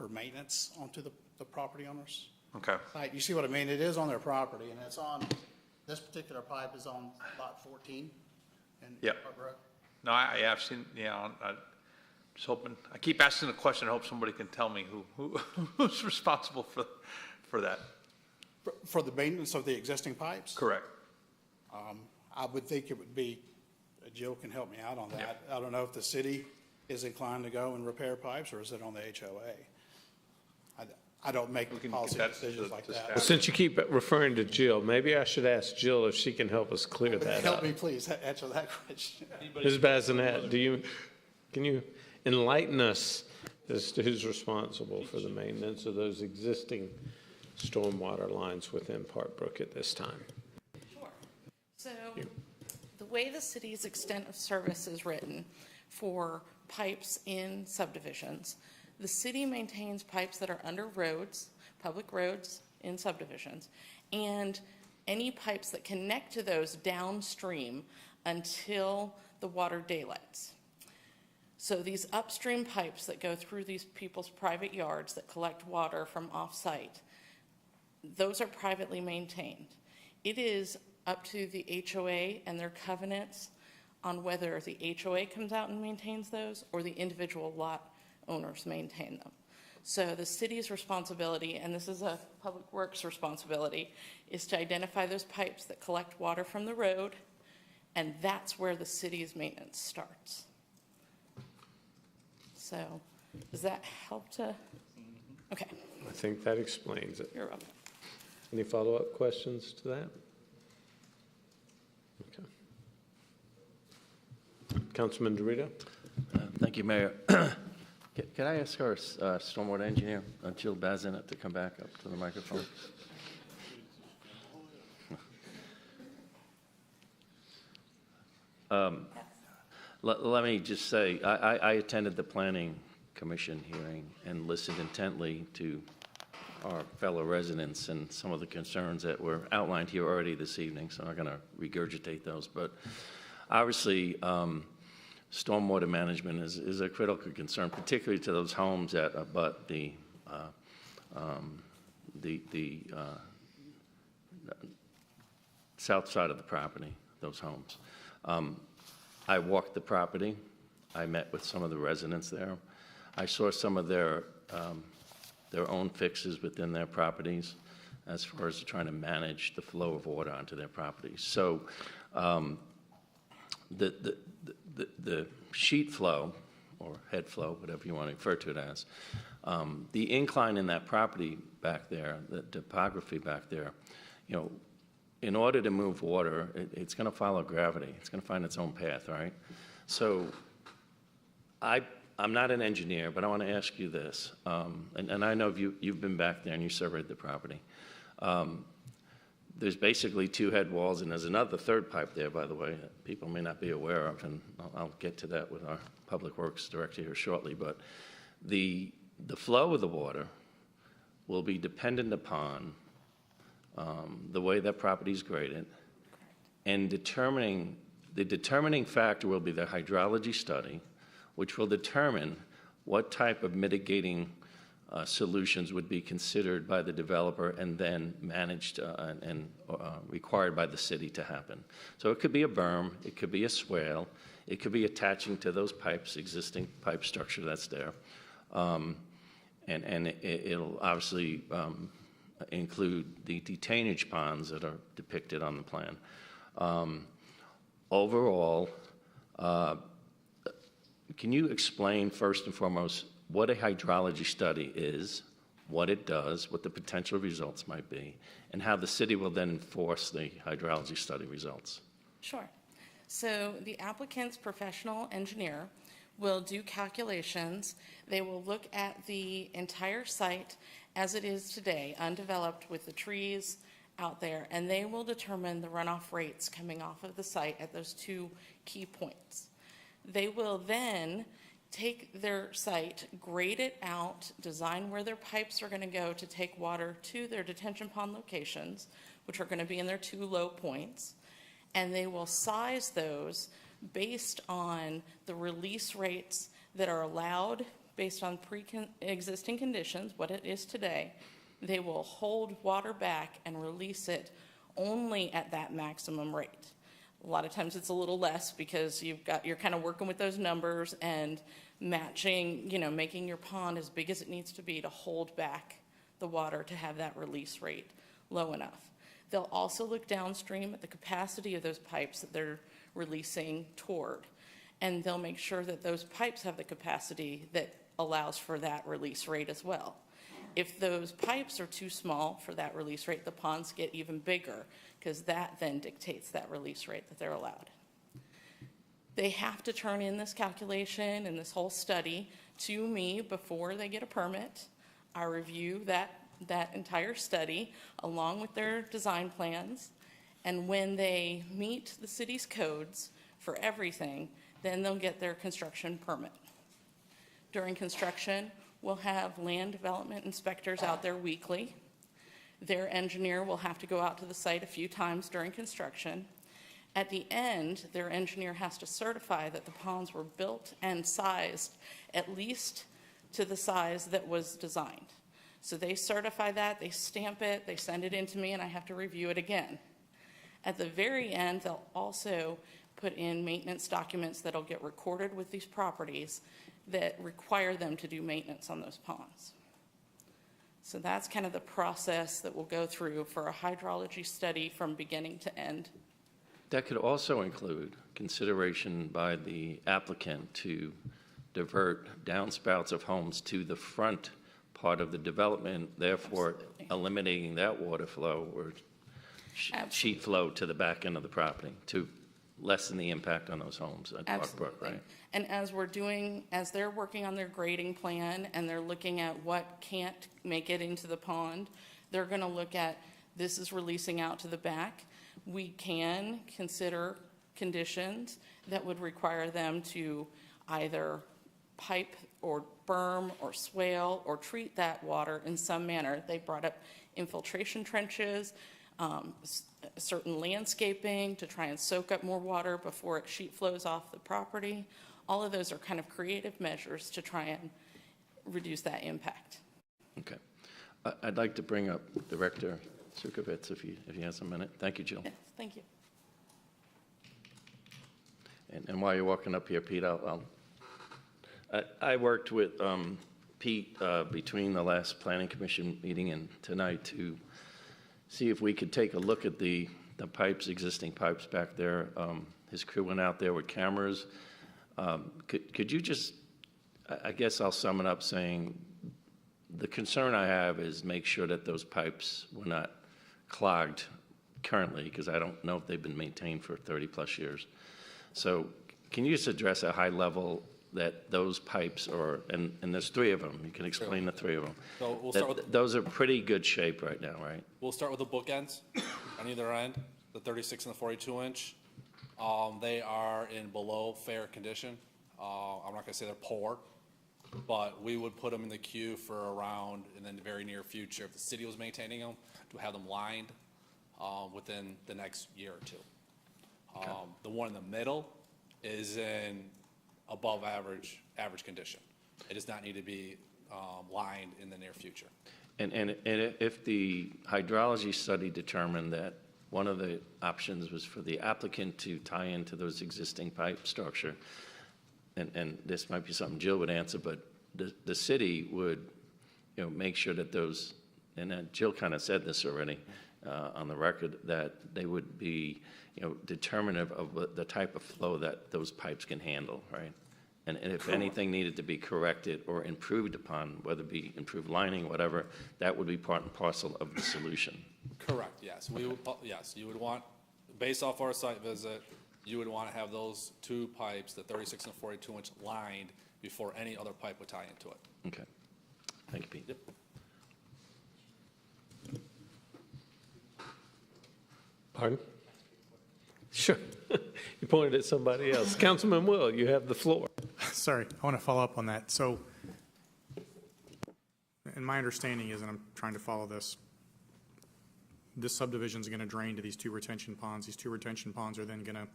L: maintenance onto the property owners.
J: Okay.
L: Right, you see what I mean? It is on their property, and it's on, this particular pipe is on lot 14 in Parkbrook.
J: No, I've seen, I'm just hoping, I keep asking the question, I hope somebody can tell me who's responsible for that.
L: For the maintenance of the existing pipes?
J: Correct.
L: I would think it would be, Jill can help me out on that. I don't know if the city is inclined to go and repair pipes, or is it on the HOA? I don't make policy decisions like that.
A: Well, since you keep referring to Jill, maybe I should ask Jill if she can help us clear that
L: Help
A: up.
L: me, please, answer that question.
A: Ms. Bazinet, can you enlighten us as to who's responsible for the maintenance of those existing stormwater lines within Parkbrook at this time?
M: Sure. So the way the city's extent of service is written for pipes in subdivisions, the city maintains pipes that are under roads, public roads in subdivisions, and any pipes that connect to those downstream until the water daylights. So these upstream pipes that go through these people's private yards that collect water from off-site, those are privately maintained. It is up to the HOA and their covenants on whether the HOA comes out and maintains those or the individual lot owners maintain them. So the city's responsibility, and this is a public works responsibility, is to identify those pipes that collect water from the road, and that's where the city's maintenance starts. So does that help to? Okay.
A: I think that explains it.
M: You're welcome.
A: Any follow-up questions to that? Okay. Councilman Dorito?
I: Thank you, Mayor. Can I ask our stormwater engineer, Jill Bazinet, to come back up to the microphone? Let me just say, I attended the Planning Commission hearing and listened intently to our fellow residents and some of the concerns that were outlined here already this evening, so I'm not going to regurgitate those. But obviously, stormwater management is a critical concern, particularly to those homes that abut the south side of the property, those homes. I walked the property. I met with some of the residents there. I saw some of their own fixes within their properties as far as trying to manage the flow of water onto their properties. So the sheet flow, or head flow, whatever you want to refer to it as, the incline in that property back there, the topography back there, in order to move water, it's going to follow gravity. It's going to find its own path, right? So I'm not an engineer, but I want to ask you this, and I know you've been back there and you surveyed the property. There's basically two head walls, and there's another third pipe there, by the way, that people may not be aware of, and I'll get to that with our Public Works Director here shortly. But the flow of the water will be dependent upon the way that property is graded, and the determining factor will be the hydrology study, which will determine what type of mitigating solutions would be considered by the developer and then managed and required by the city to happen. So it could be a berm, it could be a swale, it could be attaching to those pipes, existing pipe structure that's there. And it'll obviously include the detention ponds that are depicted on the plan. Overall, can you explain first and foremost what a hydrology study is, what it does, what the potential results might be, and how the city will then enforce the hydrology study results?
M: Sure. So the applicant's professional engineer will do calculations. They will look at the entire site as it is today, undeveloped with the trees out there, and they will determine the runoff rates coming off of the site at those two key points. They will then take their site, grade it out, design where their pipes are going to go to take water to their detention pond locations, which are going to be in their two low points, and they will size those based on the release rates that are allowed based on pre-existing conditions, what it is today. They will hold water back and release it only at that maximum rate. A lot of times it's a little less because you're kind of working with those numbers and matching, making your pond as big as it needs to be to hold back the water to have that release rate low enough. They'll also look downstream at the capacity of those pipes that they're releasing toward, and they'll make sure that those pipes have the capacity that allows for that release rate as well. If those pipes are too small for that release rate, the ponds get even bigger, because that then dictates that release rate that they're allowed. They have to turn in this calculation and this whole study to me before they get a permit. I review that entire study along with their design plans, and when they meet the city's codes for everything, then they'll get their construction permit. During construction, we'll have land development inspectors out there weekly. Their engineer will have to go out to the site a few times during construction. At the end, their engineer has to certify that the ponds were built and sized at least to the size that was designed. So they certify that, they stamp it, they send it in to me, and I have to review it again. At the very end, they'll also put in maintenance documents that'll get recorded with these properties that require them to do maintenance on those ponds. So that's kind of the process that we'll go through for a hydrology study from beginning to end.
I: That could also include consideration by the applicant to divert downspouts of homes to the front part of the development, therefore
M: Absolutely.
I: eliminating that water flow or sheet flow to the back end of the property to lessen the impact on those homes at Park Brook, right?
M: And as they're working on their grading plan and they're looking at what can't make it into the pond, they're going to look at this is releasing out to the back. We can consider conditions that would require them to either pipe or berm or swale or treat that water in some manner. They brought up infiltration trenches, certain landscaping to try and soak up more water before it sheet flows off the property. All of those are kind of creative measures to try and reduce that impact.
I: Okay. I'd like to bring up Director Sukovitz if he has a minute. Thank you, Jill.
M: Yes, thank you.
I: And while you're walking up here, Pete, I worked with Pete between the last Planning Commission meeting and tonight to see if we could take a look at the pipes, existing pipes back there. His crew went out there with cameras. Could you just, I guess I'll sum it up saying, the concern I have is make sure that those pipes were not clogged currently, because I don't know if they've been maintained for 30-plus years. So can you just address at a high level that those pipes are, and there's 3 of them, you can explain the 3 of them.
N: So we'll start with,
I: Those are pretty good shape right now, right?
N: we'll start with the bookends on either end, the 36 and the 42 inch. They are in below fair condition. I'm not gonna say they're poor, but we would put them in the queue for around, in the very near future, if the city was maintaining them, to have them lined within the next year or 2. The one in the middle is in above average condition. It does not need to be lined in the near future.
I: And if the hydrology study determined that one of the options was for the applicant to tie into those existing pipe structure, and this might be something Jill would answer, but the city would, make sure that those, and Jill kind of said this already on the record, that they would be, determinative of what the type of flow that those pipes can handle, right? And if anything needed to be corrected or improved upon, whether it be improved lining, whatever, that would be part and parcel of the solution.
N: Correct, yes. We would, yes, you would want, based off our site visit, you would want to have those 2 pipes, the 36 and 42 inch, lined before any other pipe would tie into it.
I: Okay. Thank you, Pete.
N: Yep.
A: Pardon? Sure. You pointed at somebody else. Councilman Will, you have the floor.
O: Sorry, I want to follow up on that. So, and my understanding is, and I'm trying to follow this subdivision is going to drain to these 2 retention ponds. These 2 retention ponds are then going to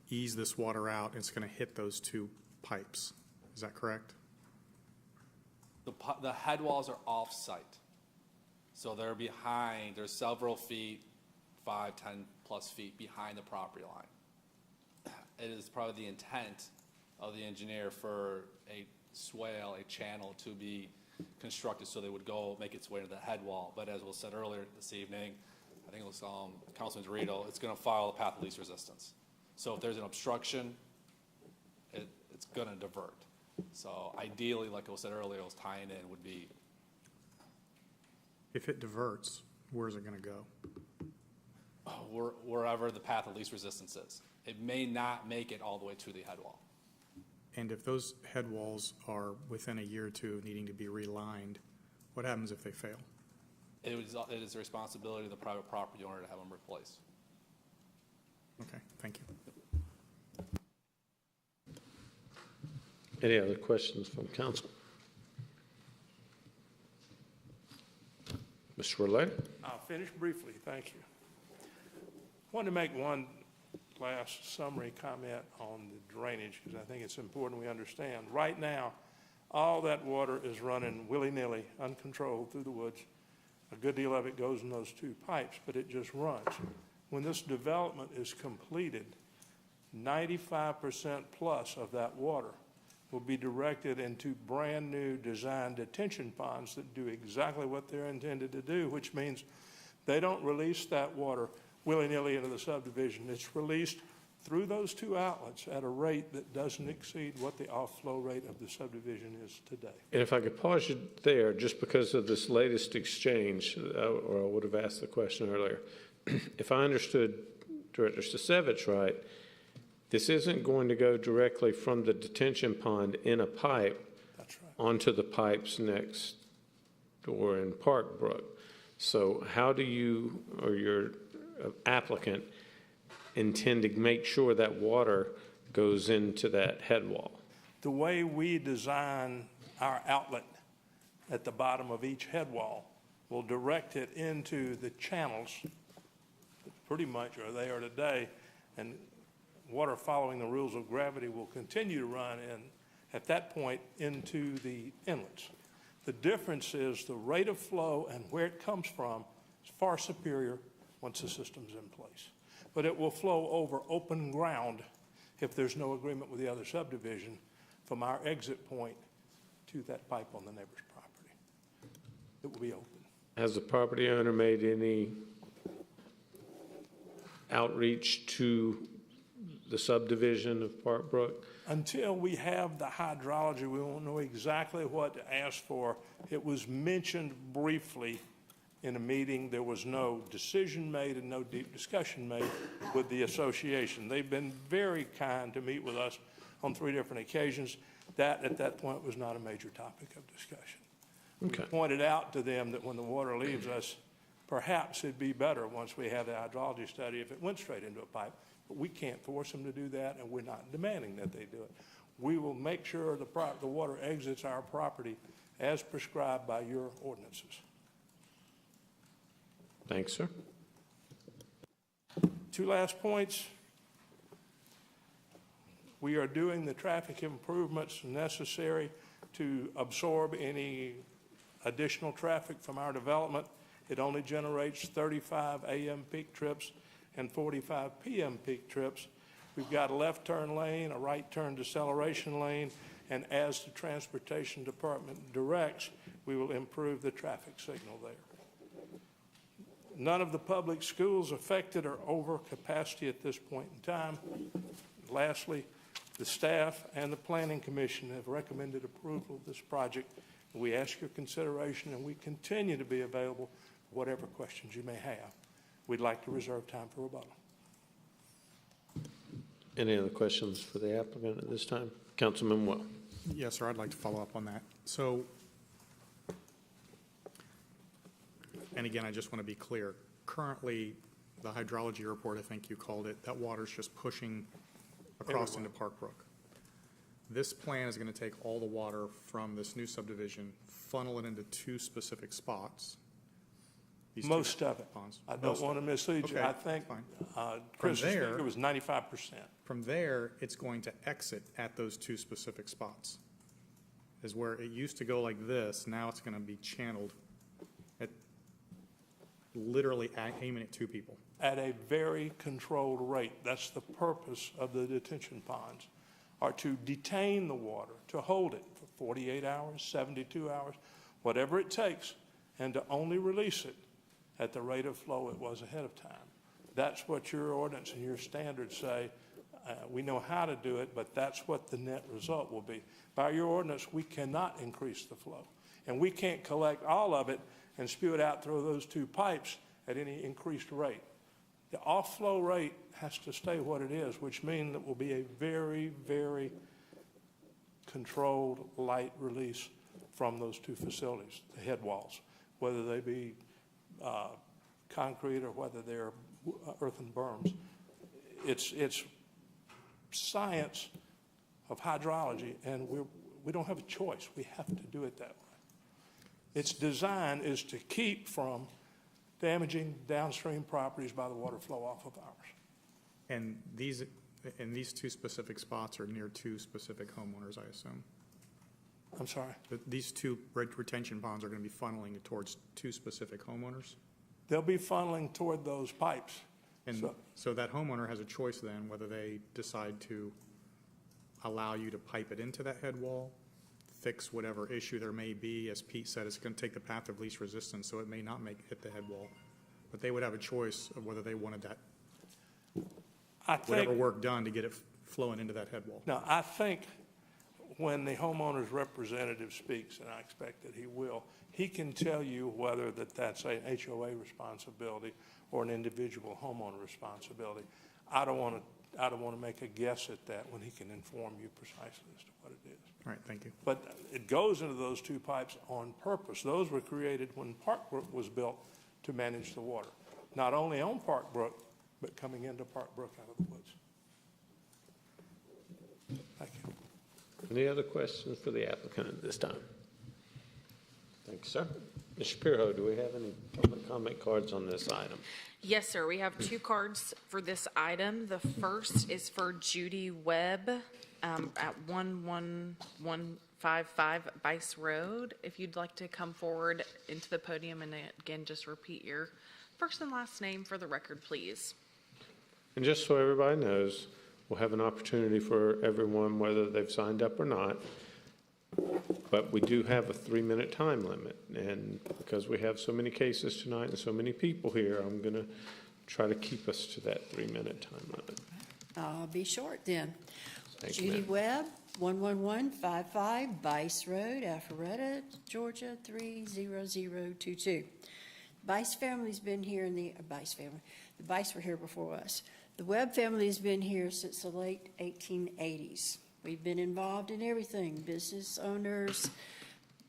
O: ease this water out, and it's going to hit those 2 pipes. Is that correct?
N: The head walls are off-site. So they're behind, they're several feet, 5, 10 plus feet behind the property line. It is probably the intent of the engineer for a swale, a channel to be constructed so they would go make its way to the head wall. But as was said earlier this evening, I think it was Councilman Dorito, it's going to follow the path of least resistance. So if there's an obstruction, it's going to divert. So ideally, like I was said earlier, it was tying in would be.
O: If it diverts, where's it going to go?
N: Wherever the path of least resistance is. It may not make it all the way to the head wall.
O: And if those head walls are within a year or 2 needing to be relined, what happens if they fail?
N: It is the responsibility of the private property owner to have them replaced.
O: Okay, thank you.
A: Any other questions from council? Mr. Roulette?
K: I'll finish briefly, thank you. I wanted to make one last summary comment on the drainage, because I think it's important we understand. Right now, all that water is running willy-nilly, uncontrolled through the woods. A good deal of it goes in those 2 pipes, but it just runs. When this development is completed, 95% plus of that water will be directed into brand-new designed detention ponds that do exactly what they're intended to do, which means they don't release that water willy-nilly into the subdivision. It's released through those 2 outlets at a rate that doesn't exceed what the off-flow rate of the subdivision is today.
A: And if I could pause you there, just because of this latest exchange, or I would have asked the question earlier. If I understood Director Stasevich right, this isn't going to go directly from the detention pond in a pipe onto the pipes next door in Parkbrook. So how do you, or your applicant, intend to make sure that water goes into that head wall?
K: The way we design our outlet at the bottom of each head wall will direct it into the channels that pretty much are there today, and water following the rules of gravity will continue to run in, at that point, into the inlets. The difference is the rate of flow and where it comes from is far superior once the system's in place. But it will flow over open ground if there's no agreement with the other subdivision from our exit point to that pipe on the neighbor's property. It will be open.
A: Has the property owner made any outreach to the subdivision of Parkbrook?
K: Until we have the hydrology, we won't know exactly what to ask for. It was mentioned briefly in a meeting. There was no decision made and no deep discussion made with the association. They've been very kind to meet with us on 3 different occasions. That, at that point, was not a major topic of discussion.
A: Okay.
K: We pointed out to them that when the water leaves us, perhaps it'd be better once we have the hydrology study if it went straight into a pipe. But we can't force them to do that, and we're not demanding that they do it. We will make sure the water exits our property as prescribed by your ordinances.
A: Thanks, sir.
K: 2 last points. We are doing the traffic improvements necessary to absorb any additional traffic from our development. It only generates 35 a.m. peak trips and 45 p.m. peak trips. We've got a left turn lane, a right turn deceleration lane, and as the Transportation Department directs, we will improve the traffic signal there. None of the public schools affected are over capacity at this point in time. Lastly, the staff and the Planning Commission have recommended approval of this project. We ask your consideration, and we continue to be available for whatever questions you may have. We'd like to reserve time for rebuttal.
A: Any other questions for the applicant at this time? Councilman Well.
O: Yes, sir, I'd like to follow up on that. So, and again, I just want to be clear. Currently, the hydrology report, I think you called it, that water's just pushing across into Park Brook. This plan is going to take all the water from this new subdivision, funnel it into 2 specific spots.
K: Most of it.
O: Ponds.
K: I don't want to mislead you.
O: Okay,
K: I think
O: fine.
K: Chris's
O: From there-
K: figure was 95%.
O: From there, it's going to exit at those 2 specific spots. Is where it used to go like this, now it's going to be channeled at literally aiming at 2 people.
K: At a very controlled rate. That's the purpose of the detention ponds, are to detain the water, to hold it for 48 hours, 72 hours, whatever it takes, and to only release it at the rate of flow it was ahead of time. That's what your ordinance and your standards say. We know how to do it, but that's what the net result will be. By your ordinance, we cannot increase the flow, and we can't collect all of it and spew it out through those 2 pipes at any increased rate. The off-flow rate has to stay what it is, which means it will be a very, very controlled light release from those 2 facilities, the head walls, whether they be concrete or whether they're earthen berms. It's science of hydrology, and we don't have a choice. We have to do it that way. Its design is to keep from damaging downstream properties by the water flow off of ours.
O: And these 2 specific spots are near 2 specific homeowners, I assume.
K: I'm sorry?
O: These 2 retention ponds are going to be funneling towards 2 specific homeowners?
K: They'll be funneling toward those pipes.
O: And so that homeowner has a choice then whether they decide to allow you to pipe it into that head wall, fix whatever issue there may be. As Pete said, it's going to take the path of least resistance, so it may not hit the head wall. But they would have a choice of whether they wanted that, whatever work done to get it flowing into that head wall.
K: Now, I think when the homeowner's representative speaks, and I expect that he will, he can tell you whether that's an HOA responsibility or an individual homeowner responsibility. I don't want to make a guess at that when he can inform you precisely as to what it is.
O: All right, thank you.
K: But it goes into those 2 pipes on purpose. Those were created when Park Brook was built to manage the water, not only on Park Brook, but coming into Park Brook out of the woods. Thank you.
A: Any other questions for the applicant at this time? Thanks, sir. Ms. Shapiro, do we have any public comment cards on this item?
P: Yes, sir. We have 2 cards for this item. The first is for Judy Webb at 11155 Bice Road. If you'd like to come forward into the podium and again, just repeat your first and last name for the record, please.
A: And just so everybody knows, we'll have an opportunity for everyone, whether they've signed up or not. But we do have a 3-minute time limit, and because we have so many cases tonight and so many people here, I'm going to try to keep us to that 3-minute time limit.
Q: I'll be short then.
A: Thank you,
Q: Judy
A: ma'am.
Q: Webb, 11155 Bice Road, Alpharetta, Georgia 30022. Bice family's been here in the Bice were here before us. The Webb family has been here since the late 1880s. We've been involved in everything, business owners,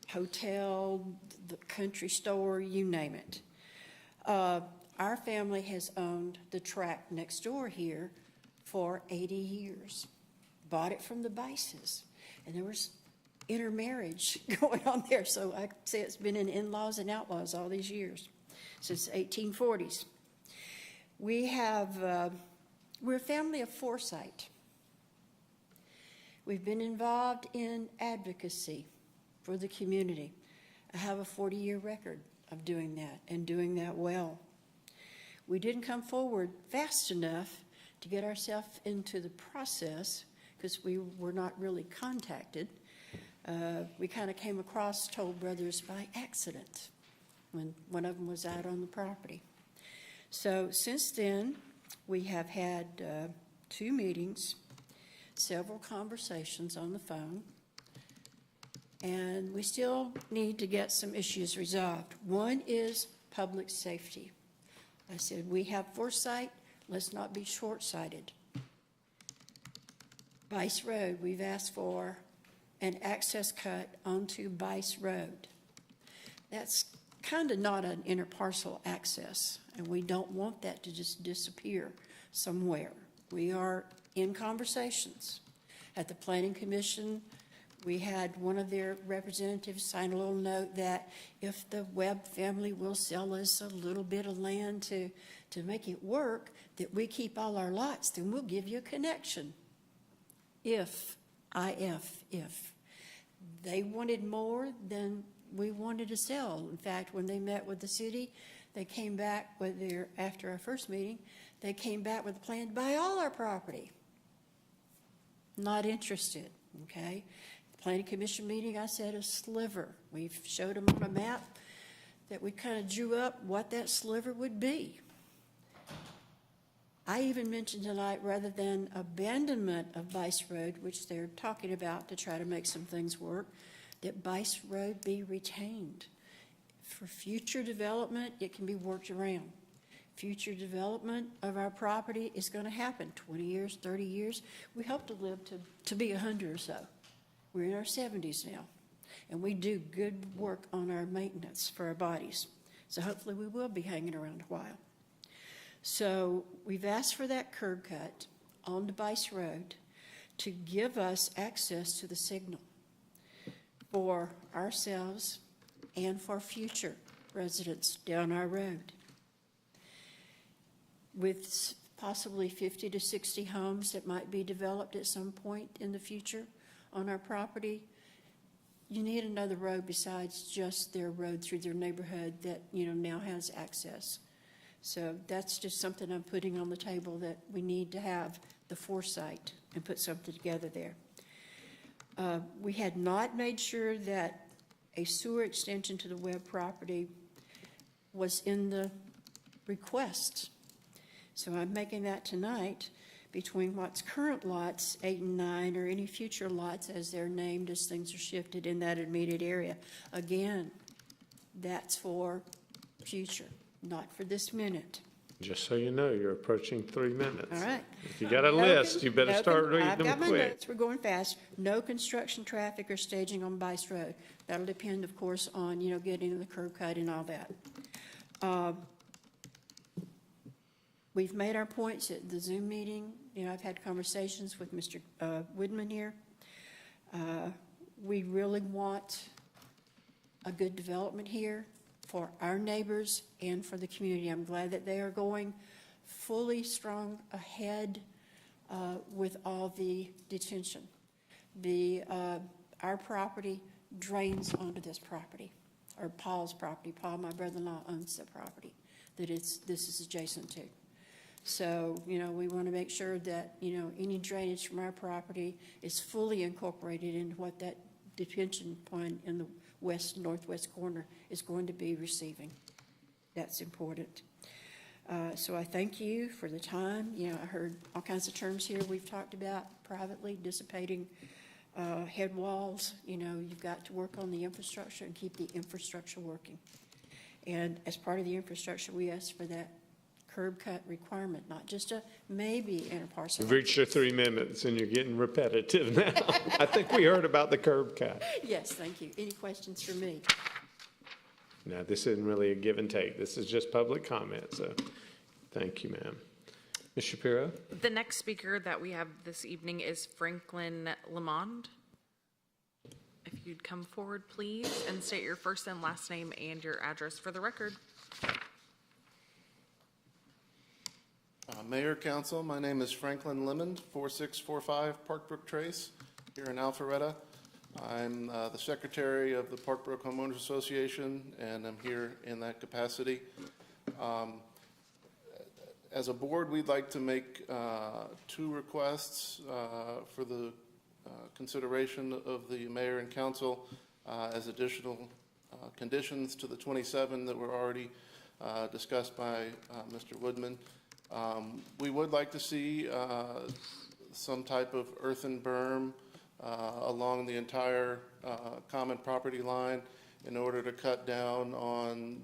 Q: hotel, the country store, you name it. Our family has owned the tract next door here for 80 years. Bought it from the Bices, and there was intermarriage going on there. So I say it's been in in-laws and outlaws all these years, since the 1840s. We're a family of foresight. We've been involved in advocacy for the community. I have a 40-year record of doing that and doing that well. We didn't come forward fast enough to get ourselves into the process because we were not really contacted. We kind of came across Toll Brothers by accident when one of them was out on the property. So since then, we have had 2 meetings, several conversations on the phone, and we still need to get some issues resolved. One is public safety. I said, we have foresight, let's not be short-sighted. Bice Road, we've asked for an access cut onto Bice Road. That's kind of not an interparcel access, and we don't want that to just disappear somewhere. We are in conversations. At the Planning Commission, we had one of their representatives sign a little note that if the Webb family will sell us a little bit of land to make it work, that we keep all our lots, then we'll give you a connection. If they wanted more than we wanted to sell. In fact, when they met with the city, they came back after our first meeting, they came back with a plan to buy all our property. Not interested, okay? Planning Commission meeting, I said a sliver. We've showed them on a map that we kind of drew up what that sliver would be. I even mentioned tonight, rather than abandonment of Bice Road, which they're talking about to try to make some things work, that Bice Road be retained. For future development, it can be worked around. Future development of our property is going to happen 20 years, 30 years. We hope to live to be 100 or so. We're in our 70s now, and we do good work on our maintenance for our bodies. So hopefully we will be hanging around a while. So we've asked for that curb cut on the Bice Road to give us access to the signal for ourselves and for future residents down our road. With possibly 50 to 60 homes that might be developed at some point in the future on our property, you need another road besides just their road through their neighborhood that, now has access. So that's just something I'm putting on the table, that we need to have the foresight and put something together there. We had not made sure that a sewer extension to the Webb property was in the request. So I'm making that tonight between what's current lots 8 and 9 or any future lots as they're named as things are shifted in that immediate area. Again, that's for future, not for this minute.
A: Just so you know, you're approaching 3 minutes.
Q: All right.
A: If you got a list, you better start reading them quick.
Q: I've got my notes. We're going fast. No construction traffic or staging on Bice Road. That'll depend, of course, on, getting the curb cut and all that. We've made our points at the Zoom meeting. I've had conversations with Mr. Woodman here. We really want a good development here for our neighbors and for the community. I'm glad that they are going fully strong ahead with all the detention. Our property drains onto this property, or Paul's property. Paul, my brother-in-law, owns the property that this is adjacent to. So, we want to make sure that, any drainage from our property is fully incorporated into what that detention pond in the northwest corner is going to be receiving. That's important. So I thank you for the time. I heard all kinds of terms here we've talked about privately, dissipating head walls. You've got to work on the infrastructure and keep the infrastructure working. And as part of the infrastructure, we asked for that curb cut requirement, not just a maybe in a parcel.
A: You've reached your 3 minutes and you're getting repetitive now. I think we heard about the curb cut.
Q: Yes, thank you. Any questions for me?
A: No, this isn't really a give and take. This is just public comment, so thank you, ma'am. Ms. Shapiro?
P: The next speaker that we have this evening is Franklin Lamonde. If you'd come forward, please, and state your first and last name and your address for the record.
R: Mayor, Council, my name is Franklin Lamonde, 4645 Parkbrook Trace, here in Alpharetta. I'm the Secretary of the Parkbrook Homeowners Association, and I'm here in that capacity. As a board, we'd like to make 2 requests for the consideration of the mayor and council as additional conditions to the 27 that were already discussed by Mr. Woodman. We would like to see some type of earthen berm along the entire common property line in order to cut down on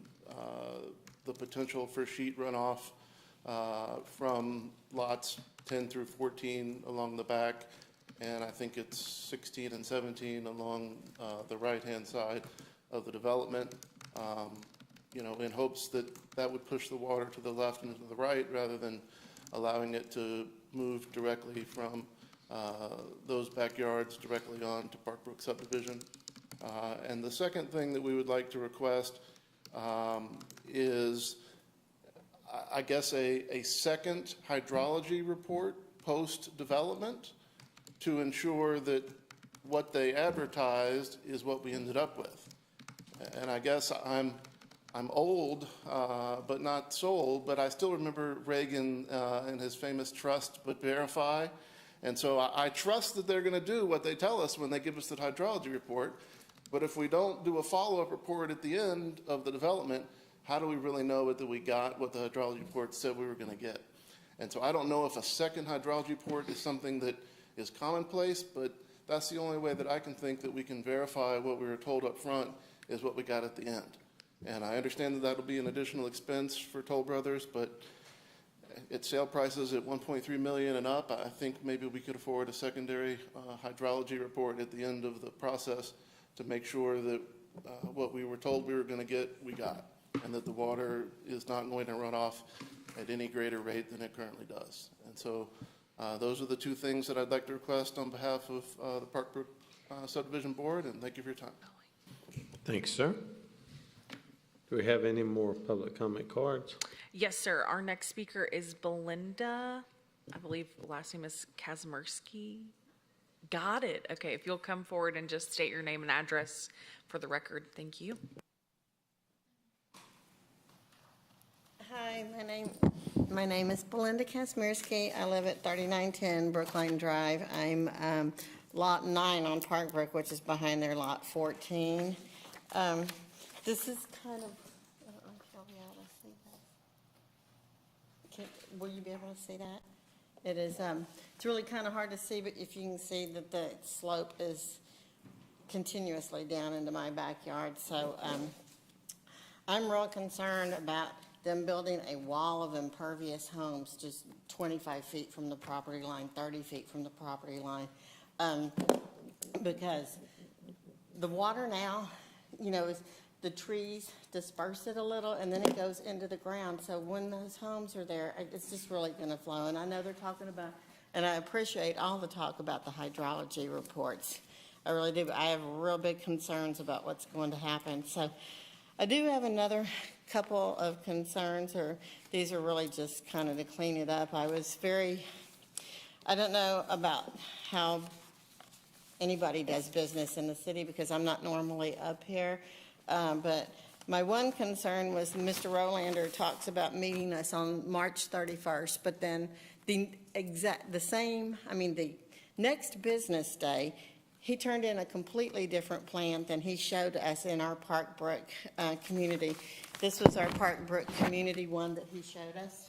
R: the potential for sheet runoff from lots 10 through 14 along the back, and I think it's 16 and 17 along the right-hand side of the development, in hopes that that would push the water to the left and to the right rather than allowing it to move directly from those backyards directly on to Parkbrook Subdivision. And the second thing that we would like to request is, I guess, a second hydrology report post-development to ensure that what they advertised is what we ended up with. And I guess I'm old, but not so old, but I still remember Reagan and his famous trust but verify. And so I trust that they're going to do what they tell us when they give us the hydrology report. But if we don't do a follow-up report at the end of the development, how do we really know that we got what the hydrology report said we were going to get? And so I don't know if a second hydrology report is something that is commonplace, but that's the only way that I can think that we can verify what we were told up front is what we got at the end. And I understand that that'll be an additional expense for Toll Brothers, but at sale prices at $1.3 million and up, I think maybe we could afford a secondary hydrology report at the end of the process to make sure that what we were told we were going to get, we got, and that the water is not going to run off at any greater rate than it currently does. And so those are the 2 things that I'd like to request on behalf of the Parkbrook Subdivision Board, and thank you for your time.
A: Thanks, sir. Do we have any more public comment cards?
P: Yes, sir. Our next speaker is Belinda. I believe the last name is Kazmersky. Got it. Okay, if you'll come forward and just state your name and address for the record. Thank you.
S: Hi, my name is Belinda Kazmersky. I live at 3910 Brookline Drive. I'm lot 9 on Parkbrook, which is behind their lot 14. This is kind of, I don't know if you'll be able to see that. Will you be able to see that? It is, it's really kind of hard to see, but if you can see that the slope is continuously down into my backyard. So I'm real concerned about them building a wall of impervious homes just 25 feet from the property line, 30 feet from the property line, because the water now, the trees disperse it a little, and then it goes into the ground. So when those homes are there, it's just really going to flow. And I know they're talking about, and I appreciate all the talk about the hydrology reports. I really do. I have real big concerns about what's going to happen. So I do have another couple of concerns, or these are really just kind of to clean it up. I don't know about how anybody does business in the city because I'm not normally up here. But my one concern was Mr. Rolander talks about meeting us on March 31st, but then the next business day, he turned in a completely different plan than he showed us in our Parkbrook community. This was our Parkbrook community one that he showed us.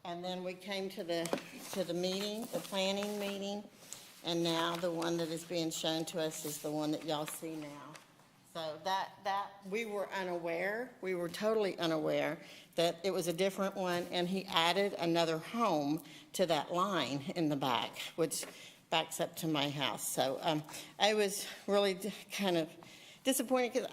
S: And then we came to the meeting, the planning meeting, and now the one that is being shown to us is the one that y'all see now. So that we were unaware, we were totally unaware that it was a different one, and he added another home to that line in the back, which backs up to my house. So I was really kind of disappointed because,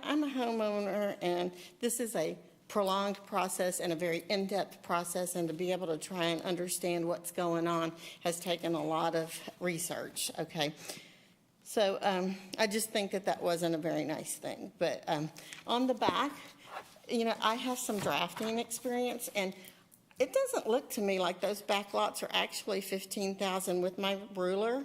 S: I'm a homeowner, and this is a prolonged process and a very in-depth process, and to be able to try and understand what's going on has taken a lot of research, okay? So I just think that wasn't a very nice thing. But on the back, I have some drafting experience, and it doesn't look to me like those back lots are actually 15,000 with my ruler.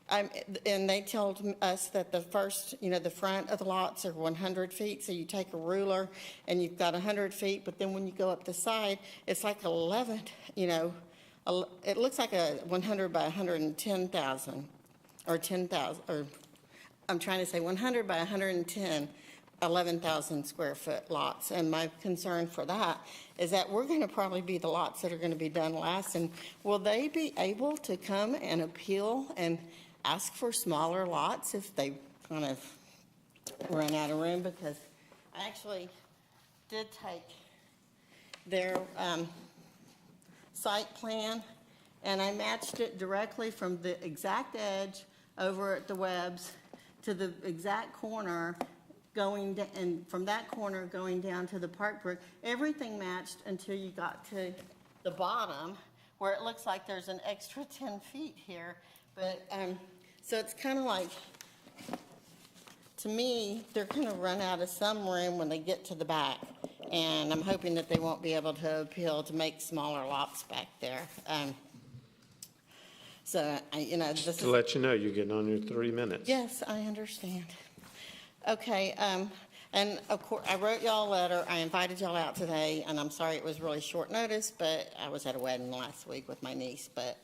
S: And they told us that the first, the front of the lots are 100 feet, so you take a ruler and you've got 100 feet, but then when you go up the side, it's like 11, it looks like a 100 by 110,000, or 10,000, or I'm trying to say 100 by 110, 11,000 square foot lots. And my concern for that is that we're going to probably be the lots that are going to be done last, and will they be able to come and appeal and ask for smaller lots if they kind of run out of room? Because I actually did take their site plan, and I matched it directly from the exact edge over at the Webbs to the exact corner going down, and from that corner going down to the Park Brook. Everything matched until you got to the bottom where it looks like there's an extra 10 feet here. But so it's kind of like, to me, they're going to run out of some room when they get to the back. And I'm hoping that they won't be able to appeal to make smaller lots back there. So, this is...
A: To let you know, you're getting on your 3 minutes.
S: Yes, I understand. Okay, and of course, I wrote y'all a letter. I invited y'all out today, and I'm sorry it was really short notice, but I was at a wedding last week with my niece. But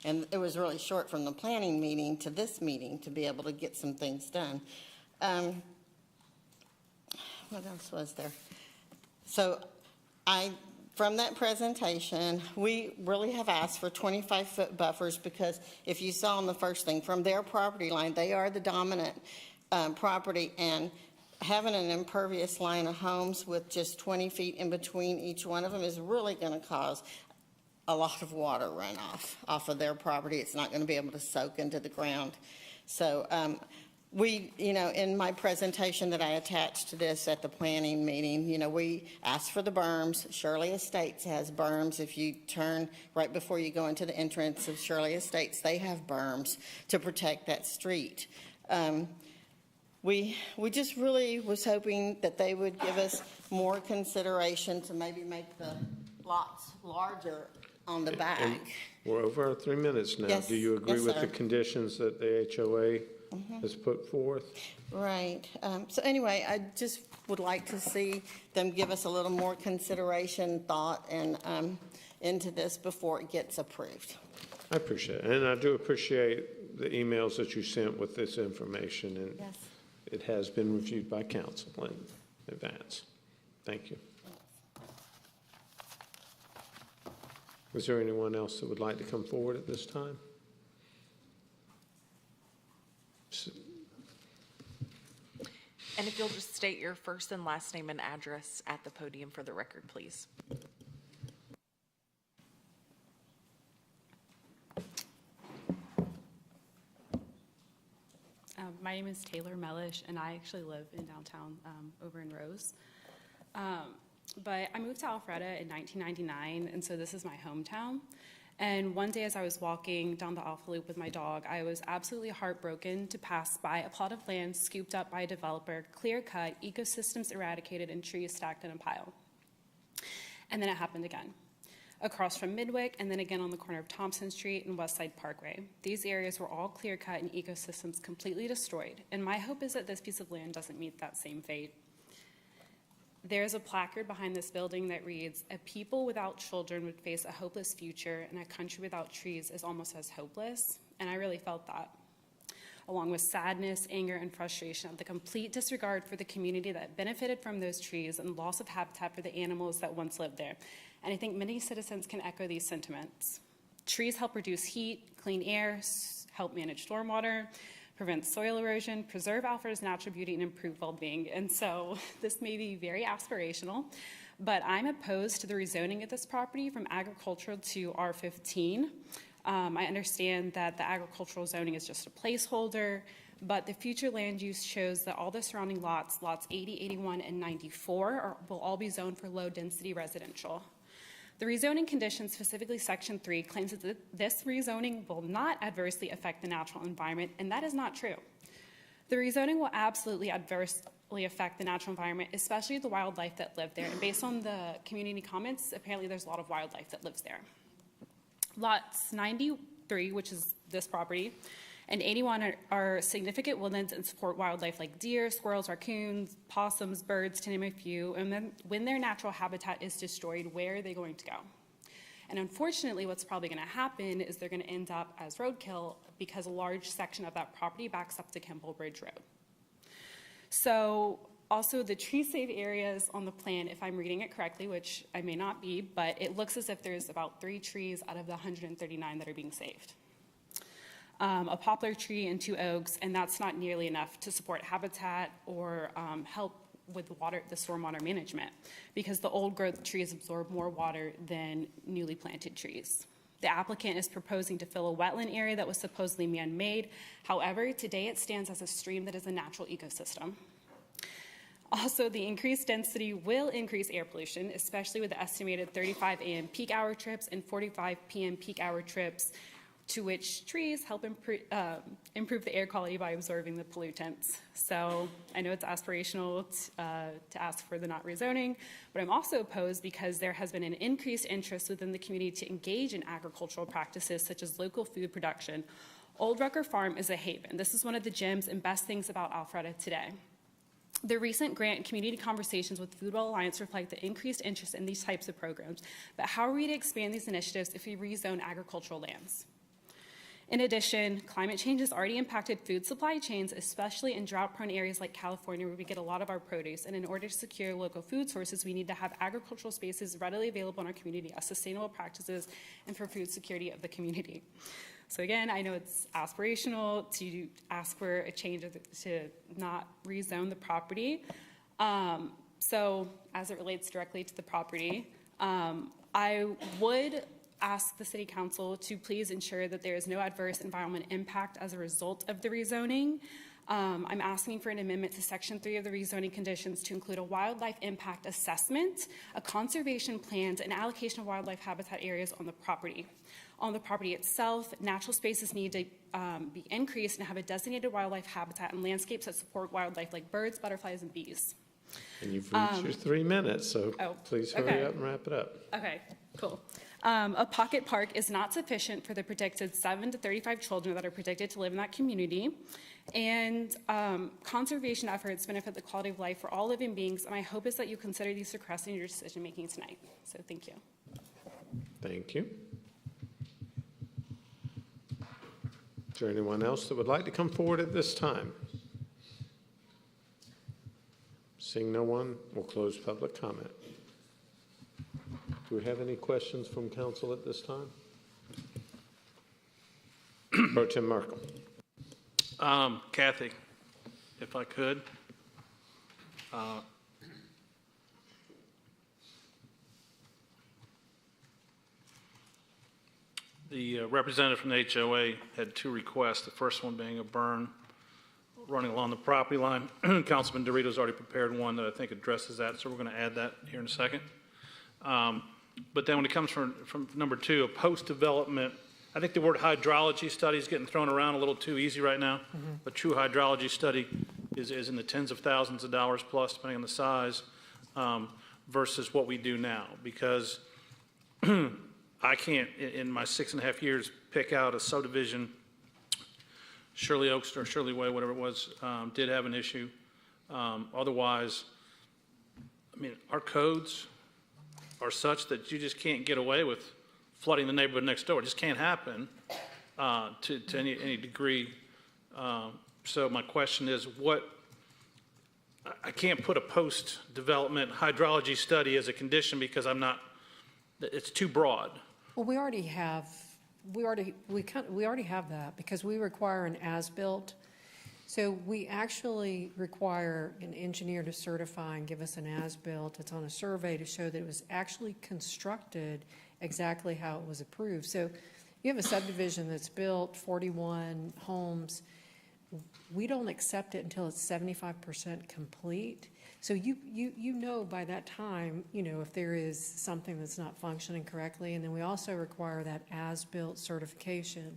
S: and it was really short from the planning meeting to this meeting to be able to get some things done. What else was there? So from that presentation, we really have asked for 25-foot buffers, because if you saw on the first thing, from their property line, they are the dominant property, and having an impervious line of homes with just 20 feet in between each one of them is really going to cause a lot of water runoff off of their property. It's not going to be able to soak into the ground. So we, in my presentation that I attached to this at the planning meeting, we asked for the berms. Shirley Estates has berms. If you turn right before you go into the entrance of Shirley Estates, they have berms to protect that street. We just really was hoping that they would give us more consideration to maybe make the lots larger on the back.
A: And we're over our 3 minutes now.
S: Yes.
A: Do you agree
S: Yes,
A: with
S: sir.
A: the conditions that the HOA has put forth?
S: Right. So anyway, I just would like to see them give us a little more consideration, thought, and into this before it gets approved.
A: I appreciate it. And I do appreciate the emails that you sent with this information. And
S: Yes.
A: it has been reviewed by council in advance. Thank you. Is there anyone else that would like to come forward at this time?
P: And if you'll just state your first and last name and address at the podium for the record, please.
T: My name is Taylor Mellish, and I actually live in downtown over in Rose. But I moved to Alpharetta in 1999, and so this is my hometown. And one day as I was walking down the Alpha Loop with my dog, I was absolutely heartbroken to pass by a plot of land scooped up by a developer, clear-cut, ecosystems eradicated, and trees stacked in a pile. And then it happened again, across from Midwick, and then again on the corner of Thompson Street and Westside Parkway. These areas were all clear-cut and ecosystems completely destroyed, and my hope is that this piece of land doesn't meet that same fate. There's a placard behind this building that reads, "A people without children would face a hopeless future, and a country without trees is almost as hopeless." And I really felt that, along with sadness, anger, and frustration at the complete disregard for the community that benefited from those trees and loss of habitat for the animals that once lived there. And I think many citizens can echo these sentiments. Trees help reduce heat, clean air, help manage stormwater, prevent soil erosion, preserve Alpharetta's natural beauty, and improve well-being. And so this may be very aspirational, but I'm opposed to the rezoning of this property from agricultural to R15. I understand that the agricultural zoning is just a placeholder, but the future land use shows that all the surrounding lots, lots 80, 81, and 94, will all be zoned for low-density residential. The rezoning condition, specifically Section 3, claims that this rezoning will not adversely affect the natural environment, and that is not true. The rezoning will absolutely adversely affect the natural environment, especially the wildlife that live there. And based on the community comments, apparently there's a lot of wildlife that lives there. Lots 93, which is this property, and 81 are significant woodlands and support wildlife like deer, squirrels, raccoons, possums, birds, to name a few. And then when their natural habitat is destroyed, where are they going to go? And unfortunately, what's probably going to happen is they're going to end up as roadkill because a large section of that property backs up to Kimball Bridge Road. So also the tree save areas on the plan, if I'm reading it correctly, which I may not be, but it looks as if there's about 3 trees out of the 139 that are being saved. A poplar tree and 2 oaks, and that's not nearly enough to support habitat or help with the stormwater management, because the old growth trees absorb more water than newly planted trees. The applicant is proposing to fill a wetland area that was supposedly man-made. However, today it stands as a stream that is a natural ecosystem. Also, the increased density will increase air pollution, especially with the estimated 35 a.m. peak hour trips and 45 p.m. peak hour trips, to which trees help improve the air quality by absorbing the pollutants. So I know it's aspirational to ask for the not rezoning, but I'm also opposed because there has been an increased interest within the community to engage in agricultural practices such as local food production. Old Rucker Farm is a haven. This is one of the gems and best things about Alpharetta today. The recent grant and community conversations with Foodwell Alliance reflect the increased interest in these types of programs. But how are we to expand these initiatives if we rezone agricultural lands? In addition, climate change has already impacted food supply chains, especially in drought-prone areas like California, where we get a lot of our produce. And in order to secure local food sources, we need to have agricultural spaces readily available in our community as sustainable practices and for food security of the community. So again, I know it's aspirational to ask for a change to not rezone the property. So as it relates directly to the property, I would ask the City Council to please ensure that there is no adverse environmental impact as a result of the rezoning. I'm asking for an amendment to Section 3 of the rezoning conditions to include a wildlife impact assessment, a conservation plan, and allocation of wildlife habitat areas on the property. On the property itself, natural spaces need to be increased and have a designated wildlife habitat and landscapes that support wildlife like birds, butterflies, and bees.
A: And you've reached your 3 minutes, so please hurry up and wrap it up.
T: Okay, cool. A pocket park is not sufficient for the predicted 7 to 35 children that are predicted to live in that community. And conservation efforts benefit the quality of life for all living beings, and my hope is that you consider these requests in your decision-making tonight. So thank you.
A: Thank you. Is there anyone else that would like to come forward at this time? Seeing no one, we'll close public comment. Do we have any questions from council at this time? Pro Tem Merkel.
H: Kathy, if I could. The representative from the HOA had 2 requests, the first one being a burn running along the property line. Councilman Dorito's already prepared one that I think addresses that, so we're going to add that here in a second. But then when it comes from number 2, a post-development, I think the word hydrology study is getting thrown around a little too easy right now. A true hydrology study is in the tens of thousands of dollars plus, depending on the size, versus what we do now. Because I can't, in my 6.5 years, pick out a subdivision. Shirley Oaks or Shirley Way, whatever it was, did have an issue. Otherwise, I mean, our codes are such that you just can't get away with flooding the neighborhood next door. It just can't happen to any degree. So my question is, I can't put a post-development hydrology study as a condition because it's too broad.
E: Well, we already have that because we require an as-built, So we actually require an engineer to certify and give us an as-built. It's on a survey to show that it was actually constructed exactly how it was approved. So you have a subdivision that's built, 41 homes. We don't accept it until it's 75% complete. So you know by that time, you know, if there is something that's not functioning correctly. And then we also require that as-built certification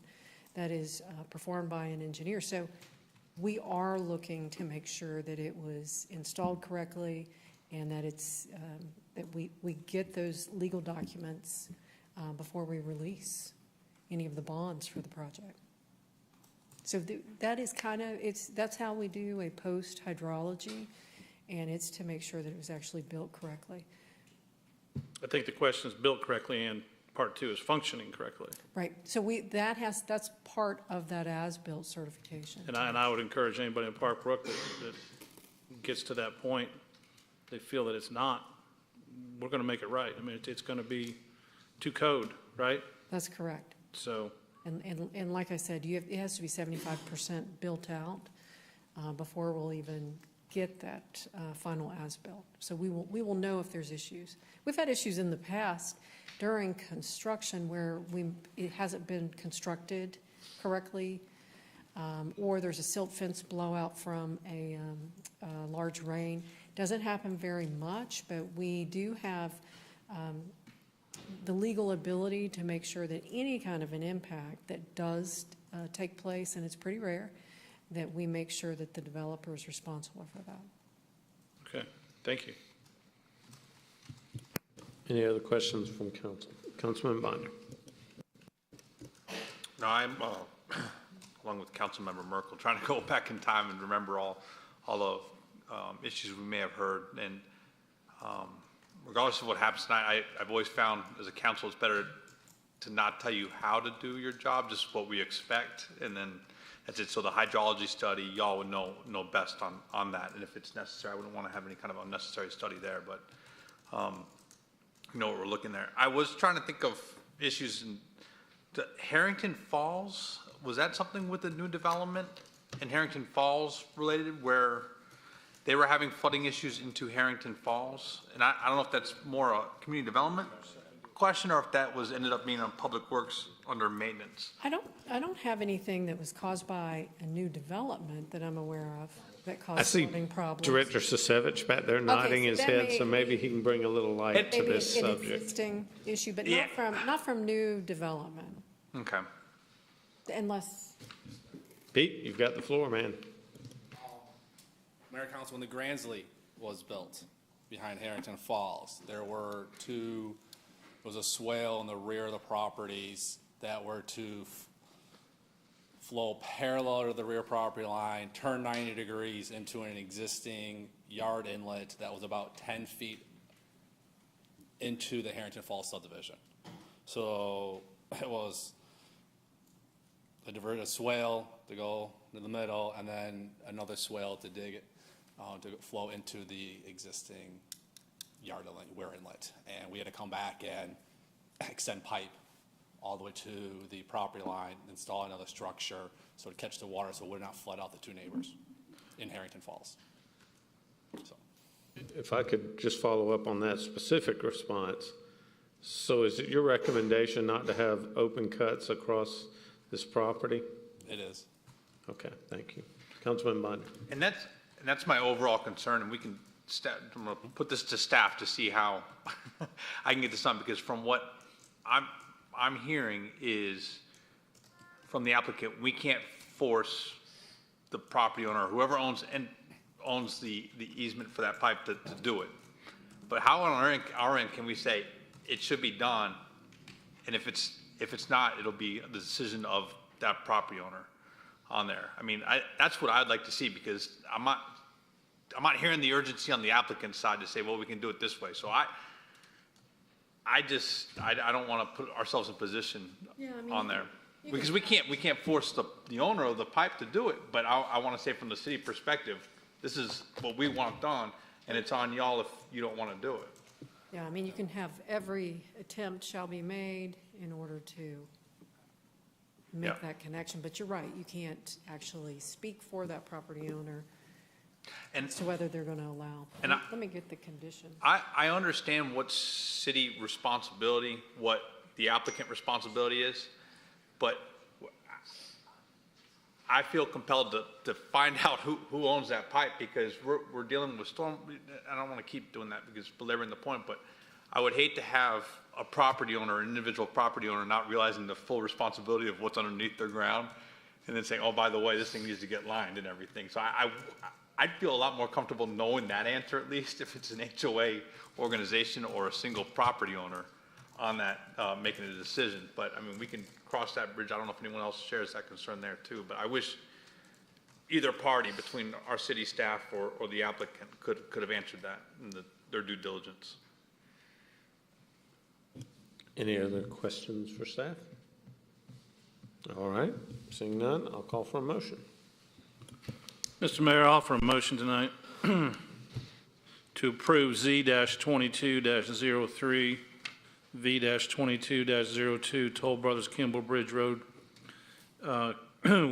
E: that is performed by an engineer. So we are looking to make sure that it was installed correctly and that it's that we get those legal documents before we release any of the bonds for the project. So that is kind of, that's how we do a post hydrology, and it's to make sure that it was actually built correctly.
H: I think the question is built correctly and part two is functioning correctly.
E: Right. So that's part of that as-built certification.
H: And I would encourage anybody in Park Brook that gets to that point, they feel that it's not, we're going to make it right. I mean, it's going to be to code, right?
E: That's correct.
H: So.
E: And like I said, it has to be 75% built out before we'll even get that final as-built. So we will know if there's issues. We've had issues in the past during construction where it hasn't been constructed correctly, or there's a silt fence blowout from a large rain. Doesn't happen very much, but we do have the legal ability to make sure that any kind of an impact that does take place, and it's pretty rare, that we make sure that the developer is responsible for that.
H: Okay, thank you.
U: Any other questions from council? Councilman Bonder.
J: No, I'm, along with Councilmember Merkel, trying to go back in time and remember all the issues we may have heard. And regardless of what happens tonight, I've always found as a council it's better to not tell you how to do your job, just what we expect, and then that's it. So the hydrology study, y'all would know best on that, and if it's necessary, I wouldn't want to have any kind of unnecessary study there, but you know what we're looking there. I was trying to think of issues in the Harrington Falls. Was that something with the new development in Harrington Falls related, where they were having flooding issues into Harrington Falls? And I don't know if that's more a community development question or if that was ended up being on Public Works under maintenance.
E: I don't have anything that was caused by a new development that I'm aware of that caused flooding problems.
U: Director Sasevich back there nodding his head, so maybe he can bring a little light to this
E: an
U: subject.
E: Existing issue, but
J: Yeah.
E: not from new development,
J: Okay.
E: unless.
U: Pete, you've got the floor, man.
N: Mayor Council, when the Gransley was built behind Harrington Falls, there was a swale in the rear of the properties that were to flow parallel to the rear property line, turn 90 degrees into an existing yard inlet that was about 10 feet into the Harrington Falls subdivision. So it was a diverted swale to go in the middle, and then another swale to dig it, to flow into the existing yard inlet, weir inlet. And we had to come back and extend pipe all the way to the property line, install another structure so to catch the water so it would not flood out the two neighbors in Harrington Falls. So.
U: If I could just follow up on that specific response. So is it your recommendation not to have open cuts across this property?
N: It is.
U: Okay, thank you. Councilman Bond.
J: And that's my overall concern, and we can I'm going to put this to staff to see how I can get this done, because from what I'm hearing is from the applicant, we can't force the property owner, whoever owns the easement for that pipe to do it. But how on our end can we say it should be done, and if it's not, it'll be the decision of that property owner on there. I mean, that's what I'd like to see, because I'm not hearing the urgency on the applicant's side to say, well, we can do it this way. So I don't want to put ourselves in position on there, because we can't force the owner of the pipe to do it. But I want to say from the city perspective, this is what we want done, and it's on y'all if you don't want to do it.
E: Yeah, I mean, you can have every attempt shall be made in order to make
J: Yeah.
E: that connection. But you're right, you can't actually speak for that property owner
J: And
E: as to whether they're going to allow.
J: And
E: Let me get the condition.
J: I understand what city responsibility, what the applicant responsibility is, but I feel compelled to find out who owns that pipe, because we're dealing with storm. I don't want to keep doing that because belaboring the point, but I would hate to have a property owner, an individual property owner, not realizing the full responsibility of what's underneath their ground, and then saying, oh, by the way, this thing needs to get lined and everything. So I'd feel a lot more comfortable knowing that answer, at least if it's an HOA organization or a single property owner on that, making a decision. But I mean, we can cross that bridge. I don't know if anyone else shares that concern there too, but I wish either party between our city staff or the applicant could have answered that in their due diligence.
U: Any other questions for staff? All right, seeing none, I'll call for a motion.
H: Mr. Mayor, I offer a motion tonight to approve Z-22-03, V-22-02 Toll Brothers Kimball Bridge Road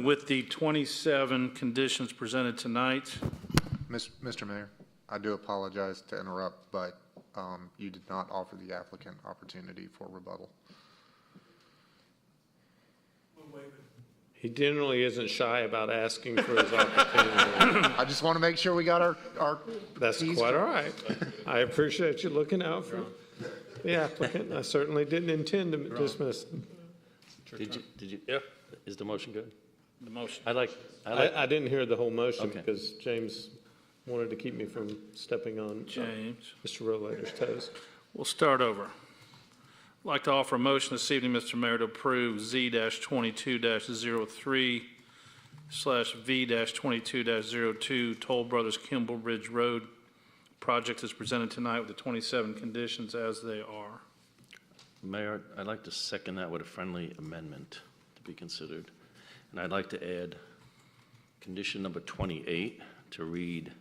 H: with the 27 conditions presented tonight.
C: Mr. Mayor, I do apologize to interrupt, but you did not offer the applicant opportunity for rebuttal.
U: He generally isn't shy about asking for his opportunity.
C: I just want to make sure we got our
U: That's quite all right. I appreciate you looking out for the applicant. I certainly didn't intend to dismiss.
I: Did you?
H: Yeah.
I: Is the motion good?
H: The motion.
U: I didn't hear the whole motion
I: Okay.
U: because James wanted to keep me from stepping on
H: James.
U: Mr. Rollator's toes.
H: We'll start over. I'd like to offer a motion this evening, Mr. Mayor, to approve Z-22-03/V-22-02 Toll Brothers Kimball Bridge Road project is presented tonight with the 27 conditions as they are.
I: Mayor, I'd like to second that with a friendly amendment to be considered. And I'd like to add condition number 28 to read,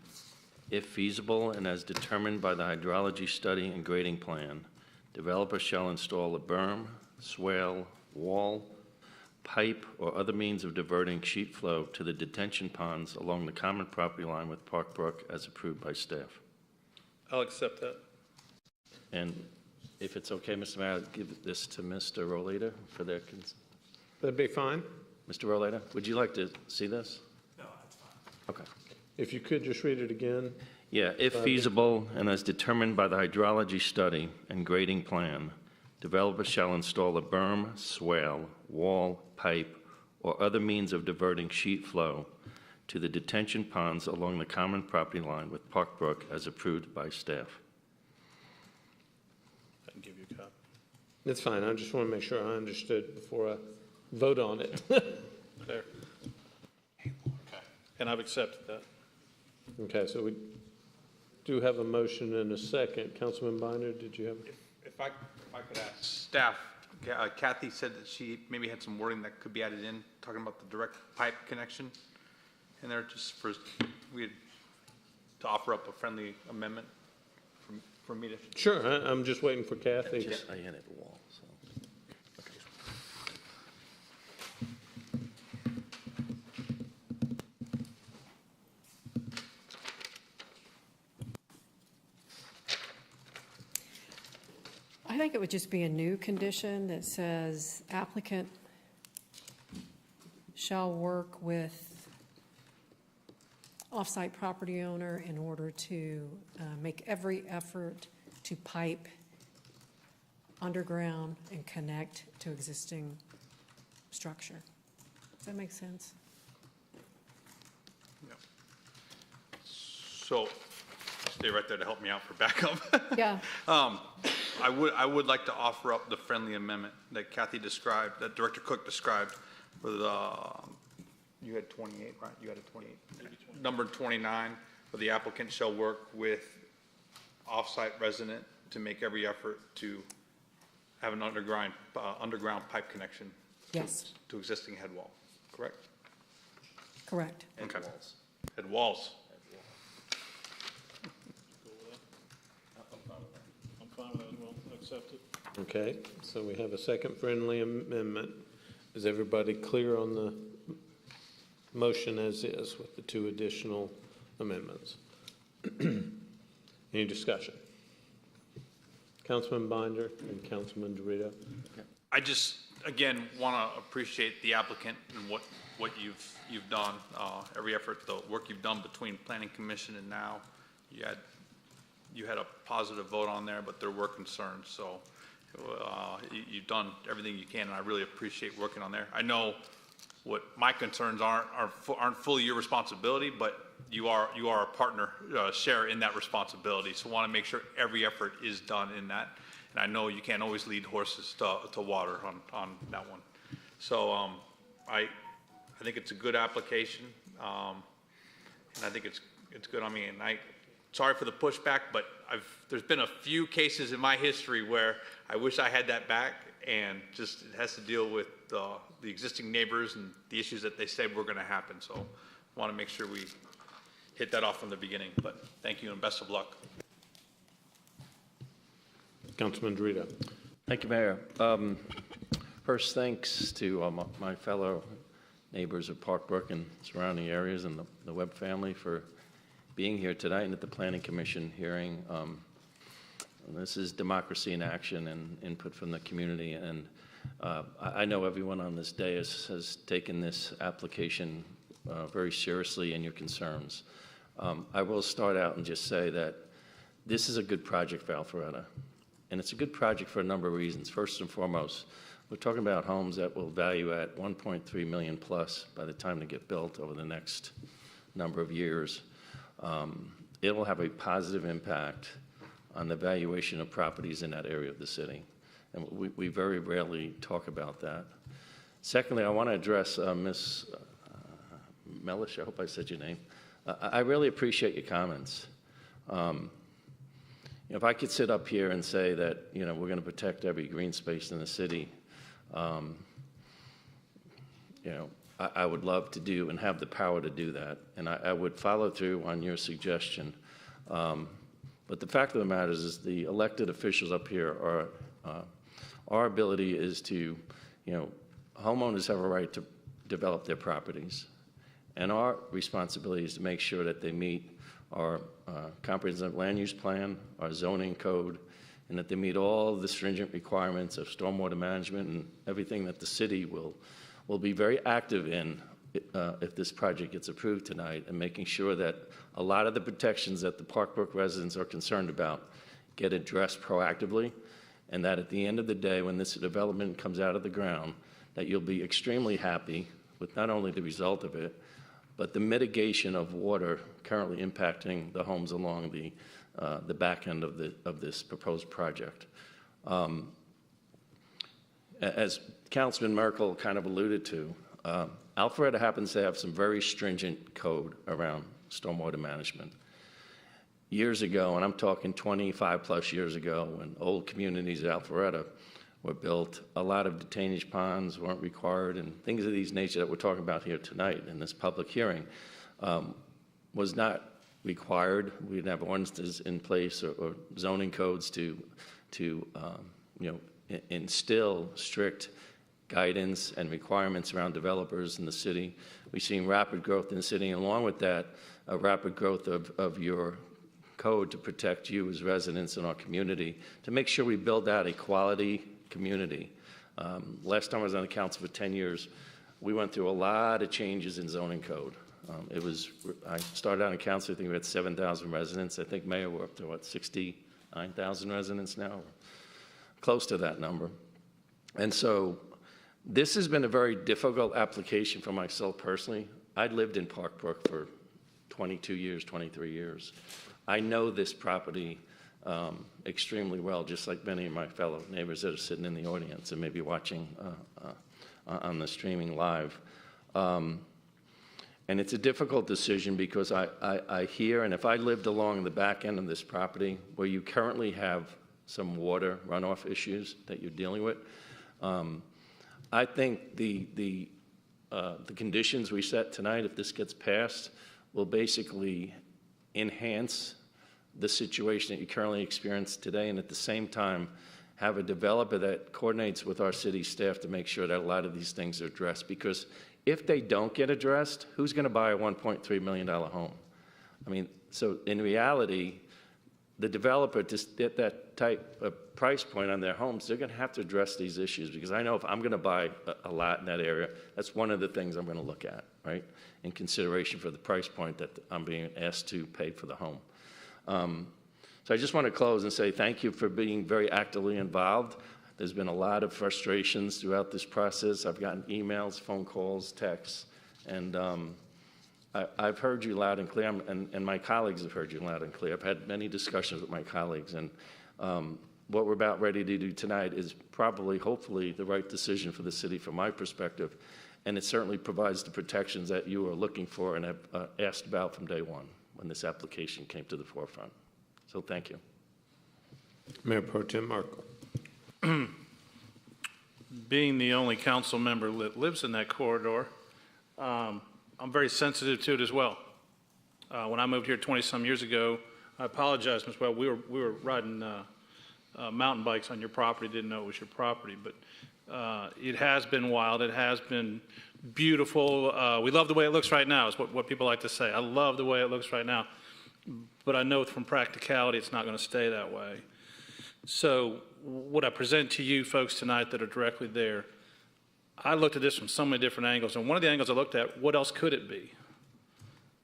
I: if feasible and as determined by the hydrology study and grading plan, developer shall install a berm, swale, wall, pipe, or other means of diverting sheet flow to the detention ponds along the common property line with Park Brook as approved by staff.
H: I'll accept that.
I: And if it's okay, Mr. Mayor, I'll give this to Mr. Rollator for their
U: That'd be fine.
I: Mr. Rollator, would you like to see this?
K: No, that's fine.
I: Okay.
U: If you could just read it again.
I: Yeah, if feasible and as determined by the hydrology study and grading plan, developer shall install a berm, swale, wall, pipe, or other means of diverting sheet flow to the detention ponds along the common property line with Park Brook as approved by staff.
H: I can give you a copy.
U: That's fine. I just want to make sure I understood before I vote on it.
H: There. Okay. And I've accepted that.
U: Okay, so we do have a motion and a second. Councilman Binder, did you have?
J: If I could ask staff, Kathy said that she maybe had some wording that could be added in, talking about the direct pipe connection. And there, just for, we had to offer up a friendly amendment for me to.
U: Sure, I'm just waiting for Kathy.
I: I added a wall, so.
E: I think it would just be a new condition that says applicant shall work with off-site property owner in order to make every effort to pipe underground and connect to existing structure. Does that make sense?
J: Yeah. So, stay right there to help me out for backup.
E: Yeah.
J: I would like to offer up the friendly amendment that Kathy described, that Director Cook described for the, you had 28, right? You had a 28. Number 29, where the applicant shall work with off-site resident to make every effort to have an underground pipe connection.
E: Yes.
J: To existing head wall, correct?
E: Correct.
J: Okay. Head walls.
H: I'm fine with that as well. I'll accept it.
U: Okay, so we have a second friendly amendment. Is everybody clear on the motion as is with the 2 additional amendments? Any discussion? Councilman Binder and Councilman Dorito.
J: I just, again, want to appreciate the applicant and what you've done, every effort, the work you've done between Planning Commission and now. You had a positive vote on there, but there were concerns. So you've done everything you can, and I really appreciate working on there. I know what my concerns aren't fully your responsibility, but you are a partner, share in that responsibility. So want to make sure every effort is done in that. And I know you can't always lead horses to water on that one. So I think it's a good application, and I think it's good. I mean, sorry for the pushback, but there's been a few cases in my history where I wish I had that back, and just it has to deal with the existing neighbors and the issues that they said were going to happen. So I want to make sure we hit that off from the beginning. But thank you and best of luck.
U: Councilman Dorito.
I: Thank you, Mayor. First, thanks to my fellow neighbors of Park Brook and surrounding areas and the Webb family for being here tonight and at the Planning Commission hearing. This is democracy in action and input from the community. And I know everyone on this dais has taken this application very seriously and your concerns. I will start out and just say that this is a good project for Alpharetta. And it's a good project for a number of reasons. First and foremost, we're talking about homes that will value at 1.3 million plus by the time they get built over the next number of years. It will have a positive impact on the valuation of properties in that area of the city. And we very rarely talk about that. Secondly, I want to address Ms. Mellish, I hope I said your name. I really appreciate your comments. If I could sit up here and say that, we're going to protect every green space in the city, I would love to do and have the power to do that. And I would follow through on your suggestion. But the fact of the matter is the elected officials up here our ability is to, homeowners have a right to develop their properties. And our responsibility is to make sure that they meet our comprehensive land use plan, our zoning code, and that they meet all the stringent requirements of stormwater management and everything that the city will be very active in if this project gets approved tonight, and making sure that a lot of the protections that the Park Brook residents are concerned about get addressed proactively, and that at the end of the day, when this development comes out of the ground, that you'll be extremely happy with not only the result of it, but the mitigation of water currently impacting the homes along the back end of this proposed project. As Councilman Merkel kind of alluded to, Alpharetta happens to have some very stringent code around stormwater management. Years ago, and I'm talking 25 plus years ago, when old communities at Alpharetta were built, a lot of detention ponds weren't required, and things of these nature that we're talking about here tonight in this public hearing was not required. We didn't have ordinances in place or zoning codes to instill strict guidance and requirements around developers in the city. We've seen rapid growth in the city, and along with that, a rapid growth of your code to protect you as residents in our community, to make sure we build out a quality community. Last time I was on the council for 10 years, we went through a lot of changes in zoning code. I started out in council, I think we had 7,000 residents. I think, Mayor, we're up to, 69,000 residents now? Close to that number. And so this has been a very difficult application for myself personally. I lived in Park Brook for 22 years, 23 years. I know this property extremely well, just like many of my fellow neighbors that are sitting in the audience and maybe watching on the streaming live. And it's a difficult decision because I hear, and if I lived along the back end of this property where you currently have some water runoff issues that you're dealing with, I think the conditions we set tonight, if this gets passed, will basically enhance the situation that you currently experience today, and at the same time have a developer that coordinates with our city staff to make sure that a lot of these things are addressed. Because if they don't get addressed, who's going to buy a $1.3 million home? I mean, so in reality, the developer, to get that type of price point on their homes, they're going to have to address these issues. Because I know if I'm going to buy a lot in that area, that's one of the things I'm going to look at, right, in consideration for the price point that I'm being asked to pay for the home. So I just want to close and say thank you for being very actively involved. There's been a lot of frustrations throughout this process. I've gotten emails, phone calls, texts, and I've heard you loud and clear, and my colleagues have heard you loud and clear. I've had many discussions with my colleagues, and what we're about ready to do tonight is probably, hopefully, the right decision for the city from my perspective, and it certainly provides the protections that you are looking for and have asked about from day one when this application came to the forefront. So thank you.
U: Mayor Pro Tem Merkel.
H: Being the only council member that lives in that corridor, I'm very sensitive to it as well. When I moved here 20-some years ago, I apologize, Ms. Well, we were riding mountain bikes on your property, didn't know it was your property, but it has been wild. It has been beautiful. We love the way it looks right now is what people like to say. I love the way it looks right now, but I know from practicality it's not going to stay that way. So what I present to you folks tonight that are directly there, I looked at this from so many different angles, and one of the angles I looked at, what else could it be?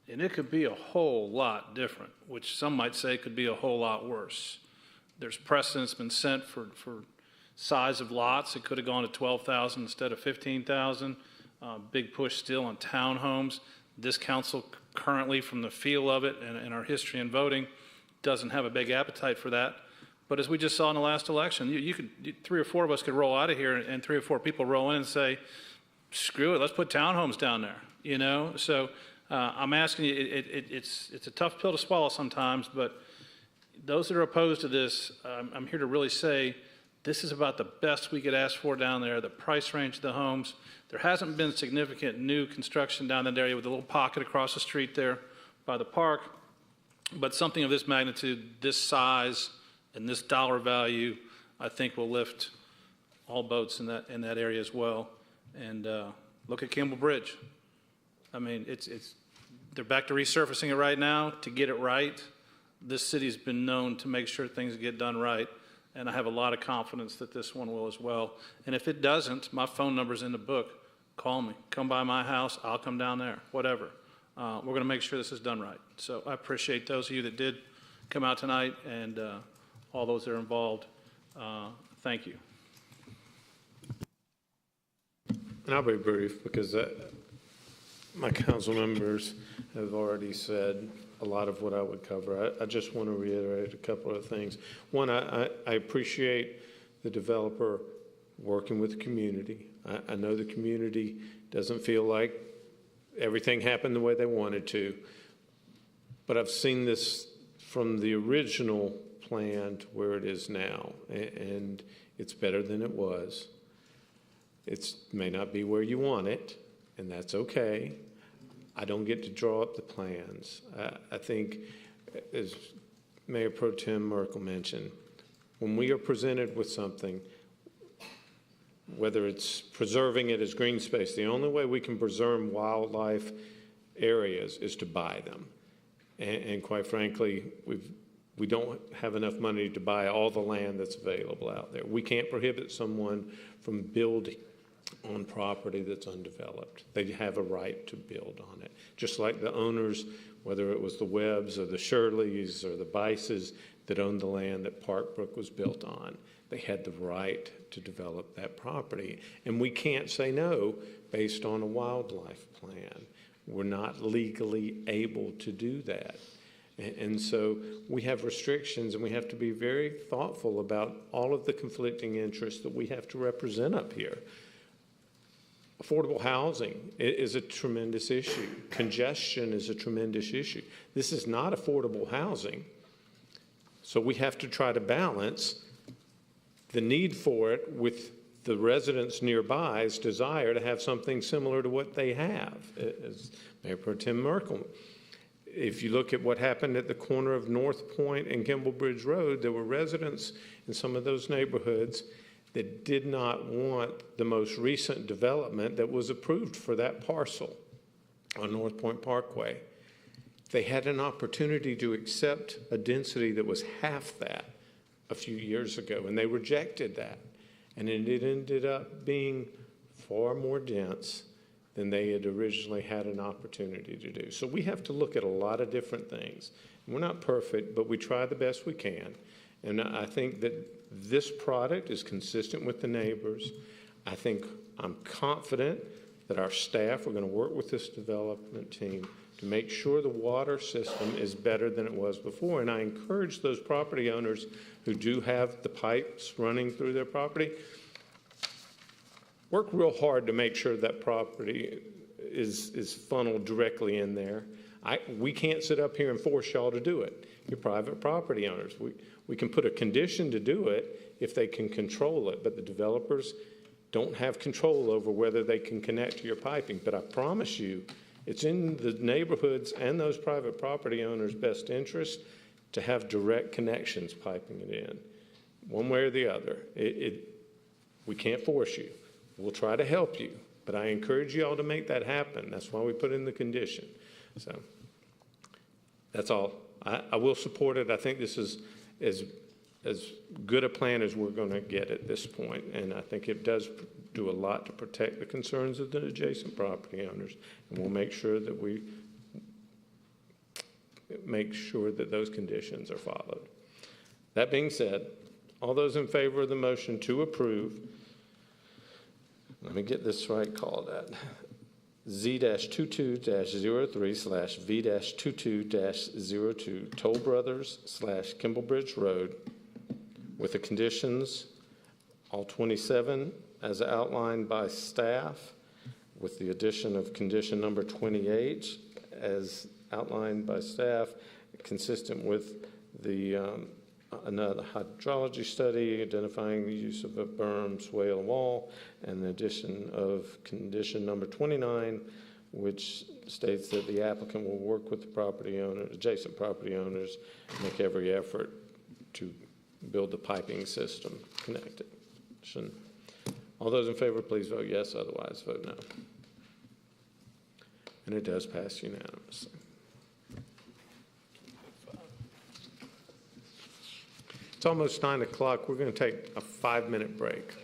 H: And it could be a whole lot different, which some might say could be a whole lot worse. There's precedent's been set for size of lots. It could have gone to 12,000 instead of 15,000. Big push still on townhomes. This council currently, from the feel of it and our history in voting, doesn't have a big appetite for that. But as we just saw in the last election, three or four of us could roll out of here and three or four people roll in and say, screw it, let's put townhomes down there, you know? So I'm asking you, it's a tough pill to swallow sometimes, but those that are opposed to this, I'm here to really say this is about the best we could ask for down there, the price range of the homes. There hasn't been significant new construction down that area with a little pocket across the street there by the park, but something of this magnitude, this size, and this dollar value, I think will lift all boats in that area as well. And look at Kimball Bridge. I mean, they're back to resurfacing it right now to get it right. This city's been known to make sure things get done right, and I have a lot of confidence that this one will as well. And if it doesn't, my phone number's in the book. Call me. Come by my house. I'll come down there. Whatever. We're going to make sure this is done right. So I appreciate those of you that did come out tonight, and all those that are involved. Thank you.
U: And I'll be brief because my council members have already said a lot of what I would cover. I just want to reiterate a couple of things. One, I appreciate the developer working with the community. I know the community doesn't feel like everything happened the way they wanted to, but I've seen this from the original plan to where it is now, and it's better than it was. It may not be where you want it, and that's okay. I don't get to draw up the plans. I think, as Mayor Pro Tem Merkel mentioned, when we are presented with something, whether it's preserving it as green space, the only way we can preserve wildlife areas is to buy them. And quite frankly, we don't have enough money to buy all the land that's available out there. We can't prohibit someone from building on property that's undeveloped. They have a right to build on it. Just like the owners, whether it was the Webbs or the Shirleys or the Bices that owned the land that Park Brook was built on, they had the right to develop that property. And we can't say no based on a wildlife plan. We're not legally able to do that. And so we have restrictions, and we have to be very thoughtful about all of the conflicting interests that we have to represent up here. Affordable housing is a tremendous issue. Congestion is a tremendous issue. This is not affordable housing. So we have to try to balance the need for it with the residents nearbyy's desire to have something similar to what they have. As Mayor Pro Tem Merkel, if you look at what happened at the corner of North Point and Kimball Bridge Road, there were residents in some of those neighborhoods that did not want the most recent development that was approved for that parcel on North Point Parkway. They had an opportunity to accept a density that was half that a few years ago, and they rejected that. And it ended up being far more dense than they had originally had an opportunity to do. So we have to look at a lot of different things. We're not perfect, but we try the best we can. And I think that this product is consistent with the neighbors. I'm confident that our staff are going to work with this development team to make sure the water system is better than it was before. And I encourage those property owners who do have the pipes running through their property, work real hard to make sure that property is funneled directly in there. We can't sit up here and force y'all to do it. You're private property owners. We can put a condition to do it if they can control it, but the developers don't have control over whether they can connect to your piping. But I promise you, it's in the neighborhoods and those private property owners' best interest to have direct connections piping it in, one way or the other. We can't force you. We'll try to help you, but I encourage you all to make that happen. That's why we put in the condition. So that's all. I will support it. I think this is as good a plan as we're going to get at this point, and I think it does do a lot to protect the concerns of the adjacent property owners, and we'll make sure that those conditions are followed. That being said, all those in favor of the motion to approve, let me get this right, call that Z-22-03/V-22-02 Toll Brothers / Kimball Bridge Road with the conditions, all 27 as outlined by staff, with the addition of condition number 28 as outlined by staff, consistent with the another hydrology study identifying the use of a berm, swale, and wall, and the addition of condition number 29, which states that the applicant will work with the property owner, adjacent property owners, make every effort to build the piping system connected. All those in favor, please vote yes. Otherwise, vote no. And it does pass unanimously. It's almost 9 o'clock. We're going to take a 5-minute break.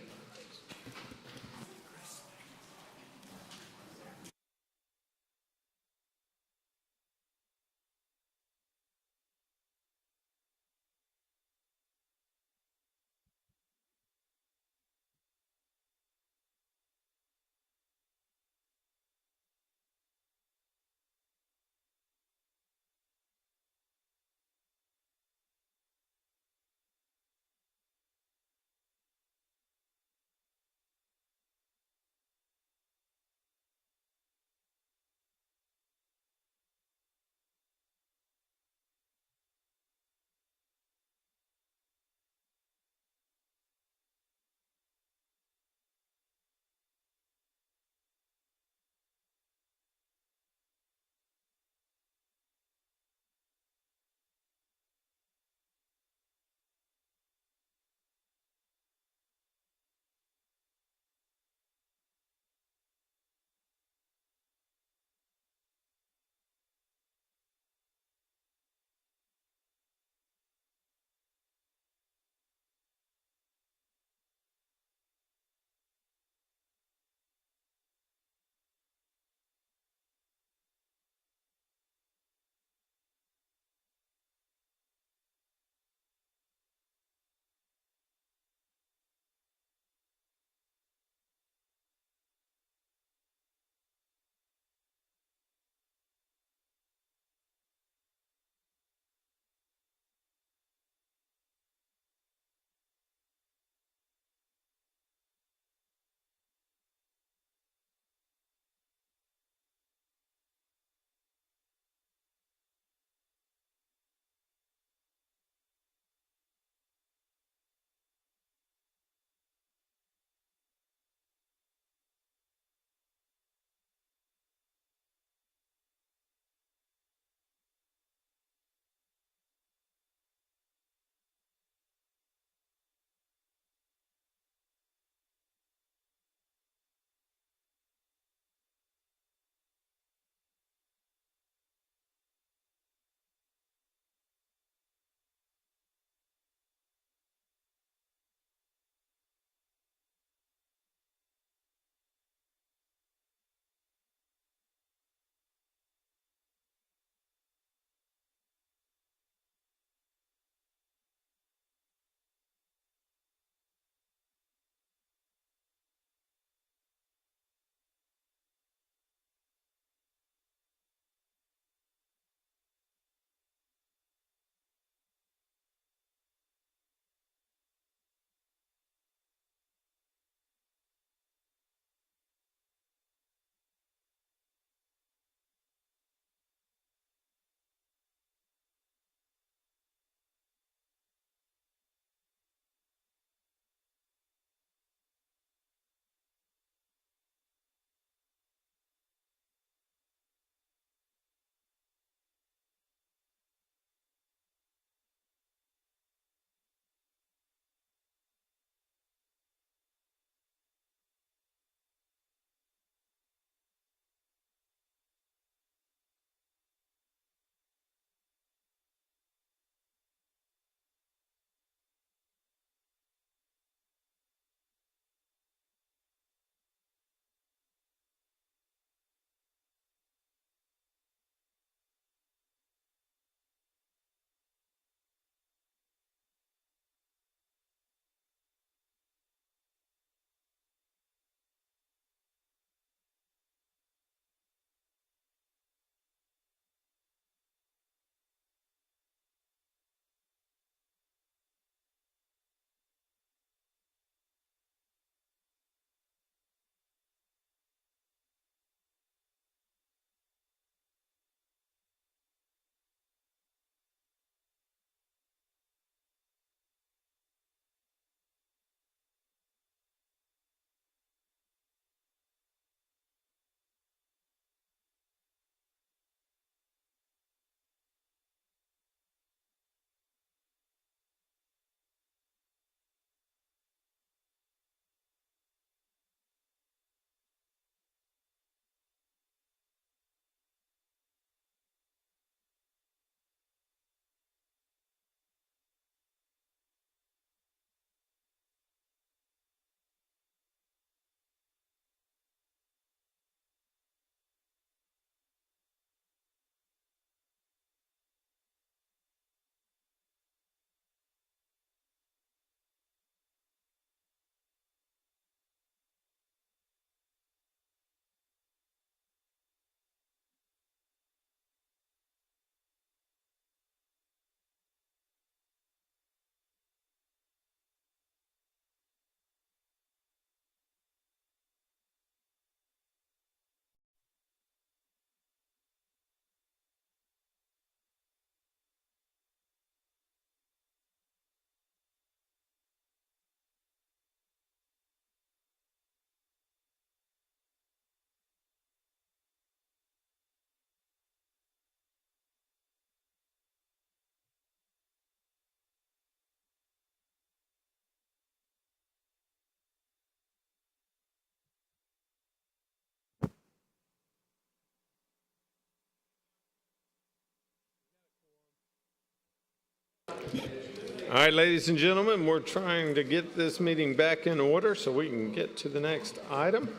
U: All right, ladies and gentlemen, we're trying to get this meeting back in order so we can get to the next item.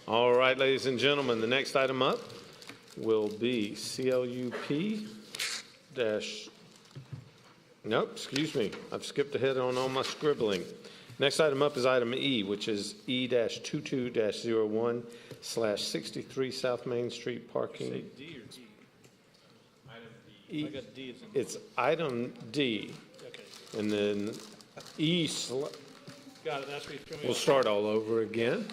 U: All right, ladies and gentlemen, the next item up will be nope, excuse me. I've skipped ahead on all my scribbling. Next item up is item E, which is E-22-01/63 South Main Street parking.
H: Say D or G? Item D. I got D as in.
U: It's item D.
H: Okay.
U: And then E.
H: Got it, that's what you threw me
U: We'll
H: off.
U: start all over again.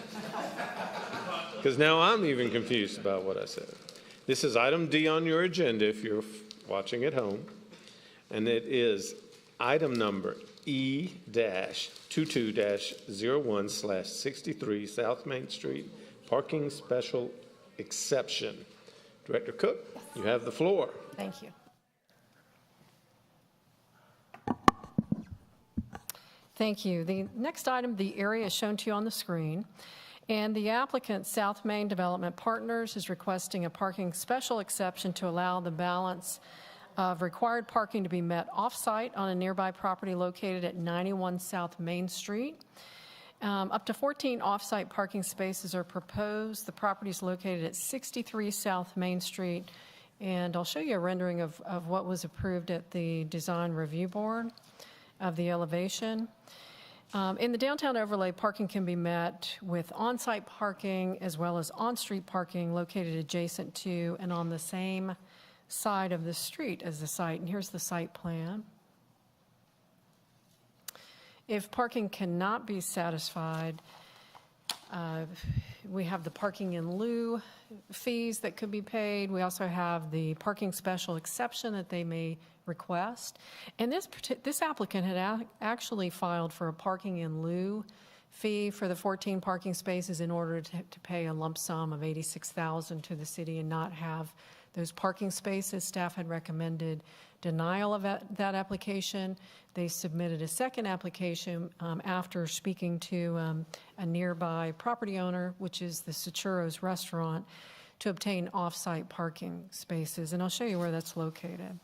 U: Because now I'm even confused about what I said. This is item D on your agenda if you're watching at home. And it is item number E-22-01/63 South Main Street parking special exception. Director Cook, you have the floor.
E: Thank you. Thank you. The next item, the area is shown to you on the screen. And the applicant, South Main Development Partners, is requesting a parking special exception to allow the balance of required parking to be met off-site on a nearby property located at 91 South Main Street. Up to 14 off-site parking spaces are proposed. The property is located at 63 South Main Street. And I'll show you a rendering of what was approved at the Design Review Board of the elevation. In the downtown overlay, parking can be met with on-site parking as well as on-street parking located adjacent to and on the same side of the street as the site. And here's the site plan. If parking cannot be satisfied, we have the parking in lieu fees that could be paid. We also have the parking special exception that they may request. And this applicant had actually filed for a parking in lieu fee for the 14 parking spaces in order to pay a lump sum of $86,000 to the city and not have those parking spaces. Staff had recommended denial of that application. They submitted a second application after speaking to a nearby property owner, which is the Churros Restaurant, to obtain off-site parking spaces. And I'll show you where that's located.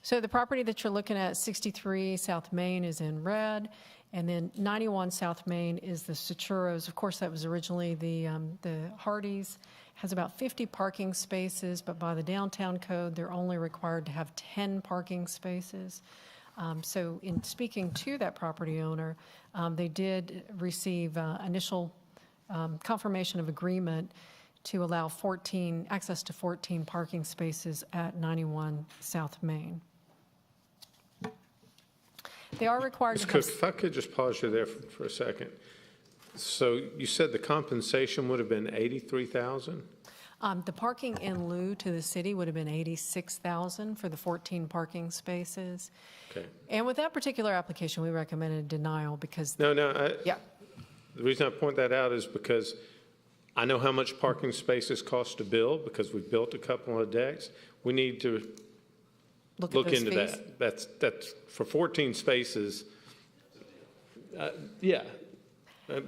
E: So the property that you're looking at, 63 South Main, is in red, and then 91 South Main is the Churros. Of course, that was originally the Hardee's. Has about 50 parking spaces, but by the downtown code, they're only required to have 10 parking spaces. So in speaking to that property owner, they did receive initial confirmation of agreement to allow access to 14 parking spaces at 91 South Main. They are required
U: Ms.
E: to
U: Cook,
E: have...
U: if I could just pause you there for a second. So you said the compensation would have been $83,000?
E: The parking in lieu to the city would have been $86,000 for the 14 parking spaces.
U: Okay.
E: And with that particular application, we recommended denial because...
U: Yeah. The reason I point that out is because I know how much parking spaces cost to build because we've built a couple of decks. We need to look into that. That's for 14 spaces. Yeah.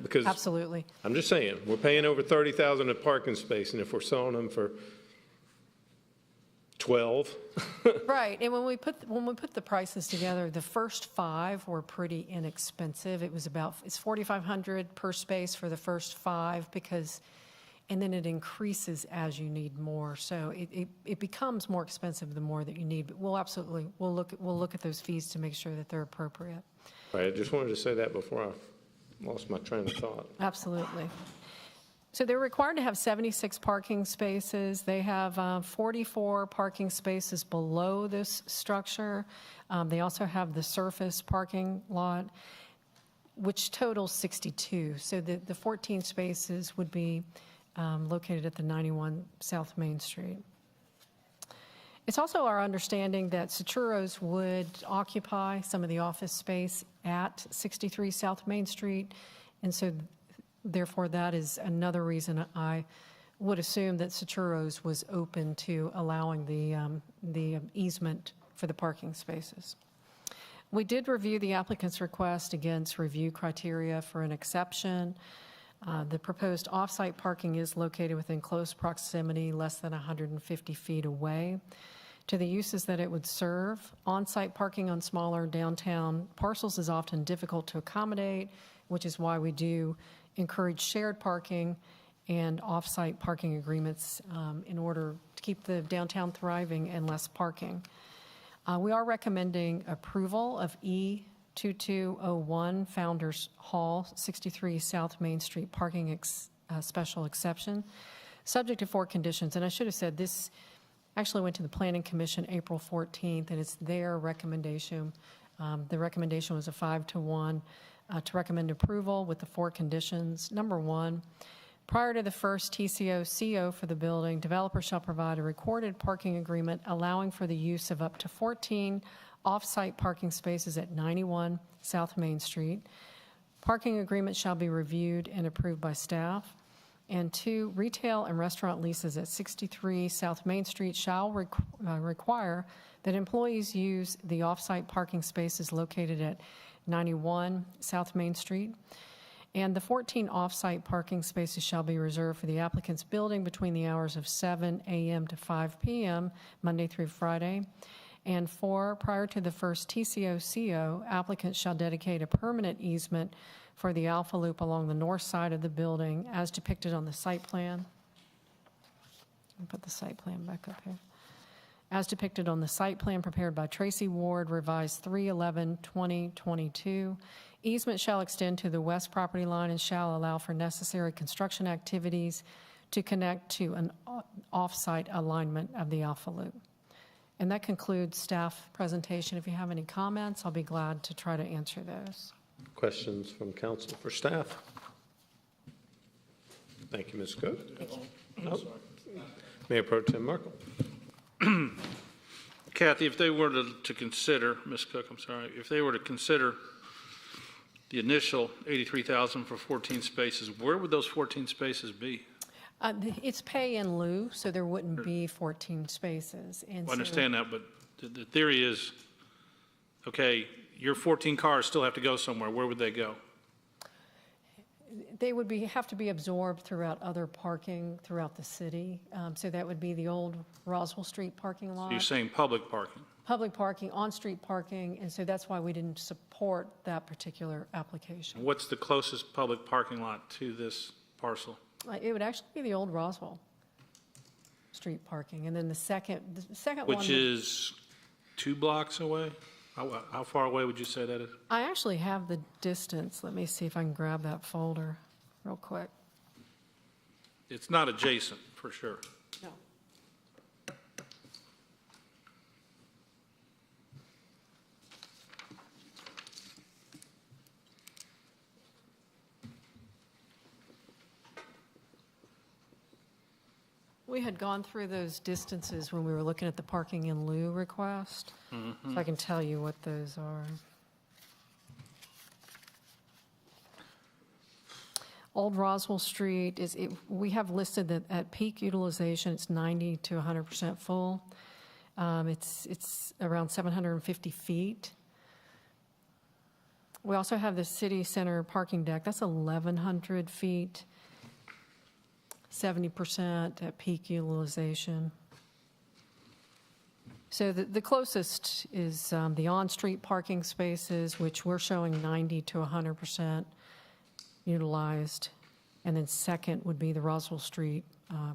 U: Because
E: absolutely.
U: I'm just saying, we're paying over $30,000 a parking space, and if we're selling them for 12.
E: Right, and when we put the prices together, the first 5 were pretty inexpensive. It's $4,500 per space for the first 5 and then it increases as you need more. So it becomes more expensive the more that you need. But we'll look at those fees to make sure that they're appropriate.
U: Right, I just wanted to say that before I lost my train of thought.
E: Absolutely. So they're required to have 76 parking spaces. They have 44 parking spaces below this structure. They also have the surface parking lot, which totals 62. So the 14 spaces would be located at the 91 South Main Street. It's also our understanding that Saturos would occupy some of the office space at 63 South Main Street, and so therefore that is another reason I would assume that Saturos was open to allowing the easement for the parking spaces. We did review the applicant's request against review criteria for an exception. The proposed off-site parking is located within close proximity, less than 150 feet away, to the uses that it would serve. On-site parking on smaller downtown parcels is often difficult to accommodate, which is why we do encourage shared parking and off-site parking agreements in order to keep the downtown thriving and less parking. We are recommending approval of E2201 Founders Hall, 63 South Main Street parking special exception, subject to 4 conditions. And I should have said this actually went to the Planning Commission April 14th, and it's their recommendation. The recommendation was a 5-to-1 to recommend approval with the 4 conditions. Number 1, prior to the first TCO/CO for the building, developer shall provide a recorded parking agreement allowing for the use of up to 14 off-site parking spaces at 91 South Main Street. Parking agreement shall be reviewed and approved by staff. And 2, retail and restaurant leases at 63 South Main Street shall require that employees use the off-site parking spaces located at 91 South Main Street. And the 14 off-site parking spaces shall be reserved for the applicant's building between the hours of 7 a.m. to 5 p.m., Monday through Friday. And 4, prior to the first TCO/CO, applicants shall dedicate a permanent easement for the Alpha Loop along the north side of the building as depicted on the site plan. I'll put the site plan back up here. As depicted on the site plan prepared by Tracy Ward, revised 3/11/2022. Easement shall extend to the west property line and shall allow for necessary construction activities to connect to an off-site alignment of the Alpha Loop. And that concludes staff presentation. If you have any comments, I'll be glad to try to answer those.
U: Questions from council for staff? Thank you, Ms. Cook. Nope. Mayor Pro Tem Markle.
H: Kathy, if they were to consider, Ms. Cook, I'm sorry, if they were to consider the initial $83,000 for 14 spaces, where would those 14 spaces be?
E: It's pay in lieu, so there wouldn't be 14 spaces. And
H: I understand that, but the theory is, okay, your 14 cars still have to go somewhere. Where would they go?
E: They would have to be absorbed throughout other parking throughout the city. So that would be the old Roswell Street parking lot.
H: You're saying public parking?
E: Public parking, on-street parking, and so that's why we didn't support that particular application.
H: What's the closest public parking lot to this parcel?
E: It would actually be the old Roswell Street parking, and then the second one.
H: Which is 2 blocks away? How far away would you say that is?
E: I actually have the distance. Let me see if I can grab that folder real quick.
H: It's not adjacent, for sure.
E: No. We had gone through those distances when we were looking at the parking in lieu request. So I can tell you what those are. Old Roswell Street we have listed that at peak utilization, it's 90 to 100% full. It's around 750 feet. We also have the city center parking deck. That's 1,100 feet. 70% at peak utilization. So the closest is the on-street parking spaces, which we're showing 90 to 100% utilized. And then second would be the Roswell Street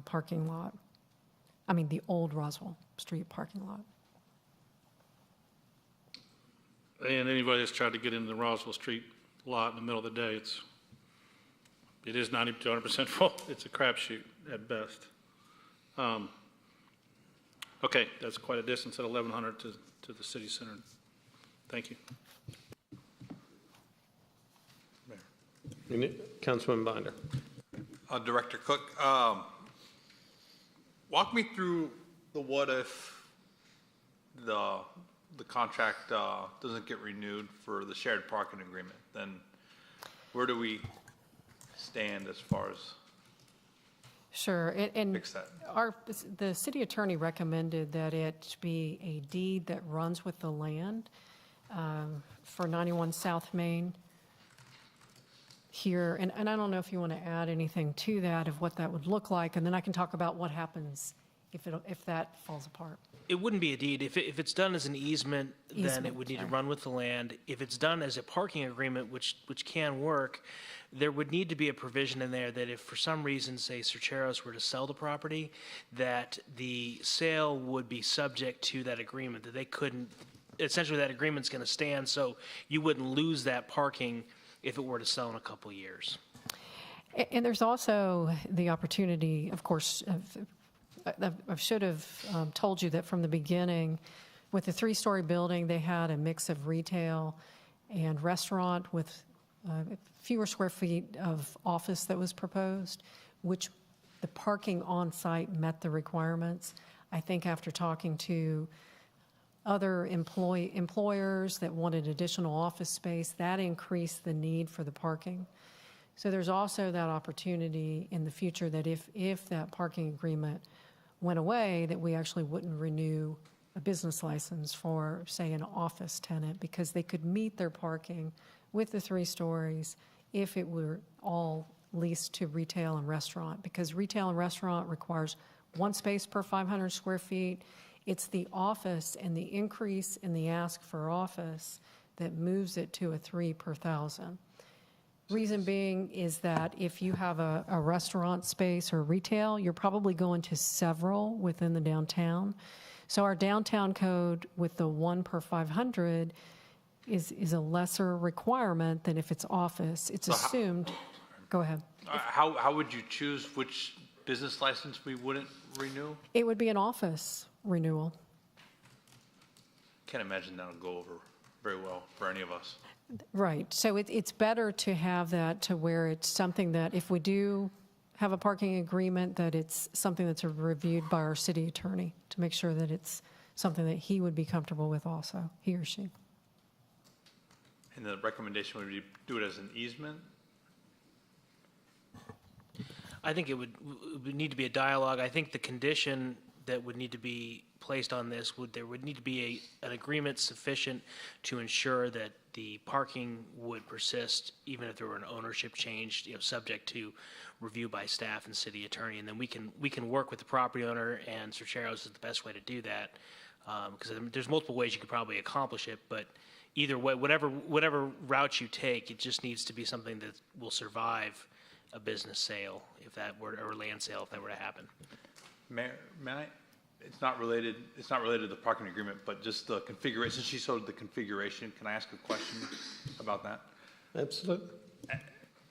E: parking lot. I mean, the old Roswell Street parking lot.
H: And anybody that's tried to get into the Roswell Street lot in the middle of the day, it is 90 to 100% full. It's a crapshoot at best. Okay, that's quite a distance at 1100 to the city center. Thank you.
U: Councilman Binder.
J: Director Cook, walk me through the what if the contract doesn't get renewed for the shared parking agreement. Then where do we stand as far as
E: Sure, and
J: fix that?
E: the city attorney recommended that it be a deed that runs with the land for 91 South Main here. And I don't know if you want to add anything to that of what that would look like, and then I can talk about what happens if that falls apart.
B: It wouldn't be a deed. If it's done as an easement, then it would need to run with the land. If it's done as a parking agreement, which can work, there would need to be a provision in there that if for some reason, say, Cercheros were to sell the property, that the sale would be subject to that agreement, that they couldn't, essentially that agreement's going to stand, so you wouldn't lose that parking if it were to sell in a couple of years.
E: And there's also the opportunity, of course, I should have told you that from the beginning, with the three-story building, they had a mix of retail and restaurant with fewer square feet of office that was proposed, which the parking on site met the requirements. I think after talking to other employers that wanted additional office space, that increased the need for the parking. So there's also that opportunity in the future that if that parking agreement went away, that we actually wouldn't renew a business license for, say, an office tenant, because they could meet their parking with the 3 stories if it were all leased to retail and restaurant, because retail and restaurant requires 1 space per 500 square feet. It's the office and the increase in the ask for office that moves it to a 3 per 1,000. Reason being is that if you have a restaurant space or retail, you're probably going to several within the downtown. So our downtown code with the 1 per 500 is a lesser requirement than if it's office. It's assumed. Go ahead.
J: How would you choose which business license we wouldn't renew?
E: It would be an office renewal.
J: Can't imagine that'll go over very well for any of us.
E: Right. So it's better to have that to where it's something that if we do have a parking agreement, that it's something that's reviewed by our city attorney to make sure that it's something that he would be comfortable with also, he or she.
J: And the recommendation would be do it as an easement?
B: I think it would need to be a dialogue. I think the condition that would need to be placed on this there would need to be an agreement sufficient to ensure that the parking would persist even if there were an ownership change, subject to review by staff and city attorney. And then we can work with the property owner, and Cercheros is the best way to do that, because there's multiple ways you could probably accomplish it, but either way, whatever route you take, it just needs to be something that will survive a business sale or land sale if that were to happen.
J: Mayor, may I? It's not related to the parking agreement, but just the configuration. Since she showed the configuration, can I ask a question about that?
U: Absolutely.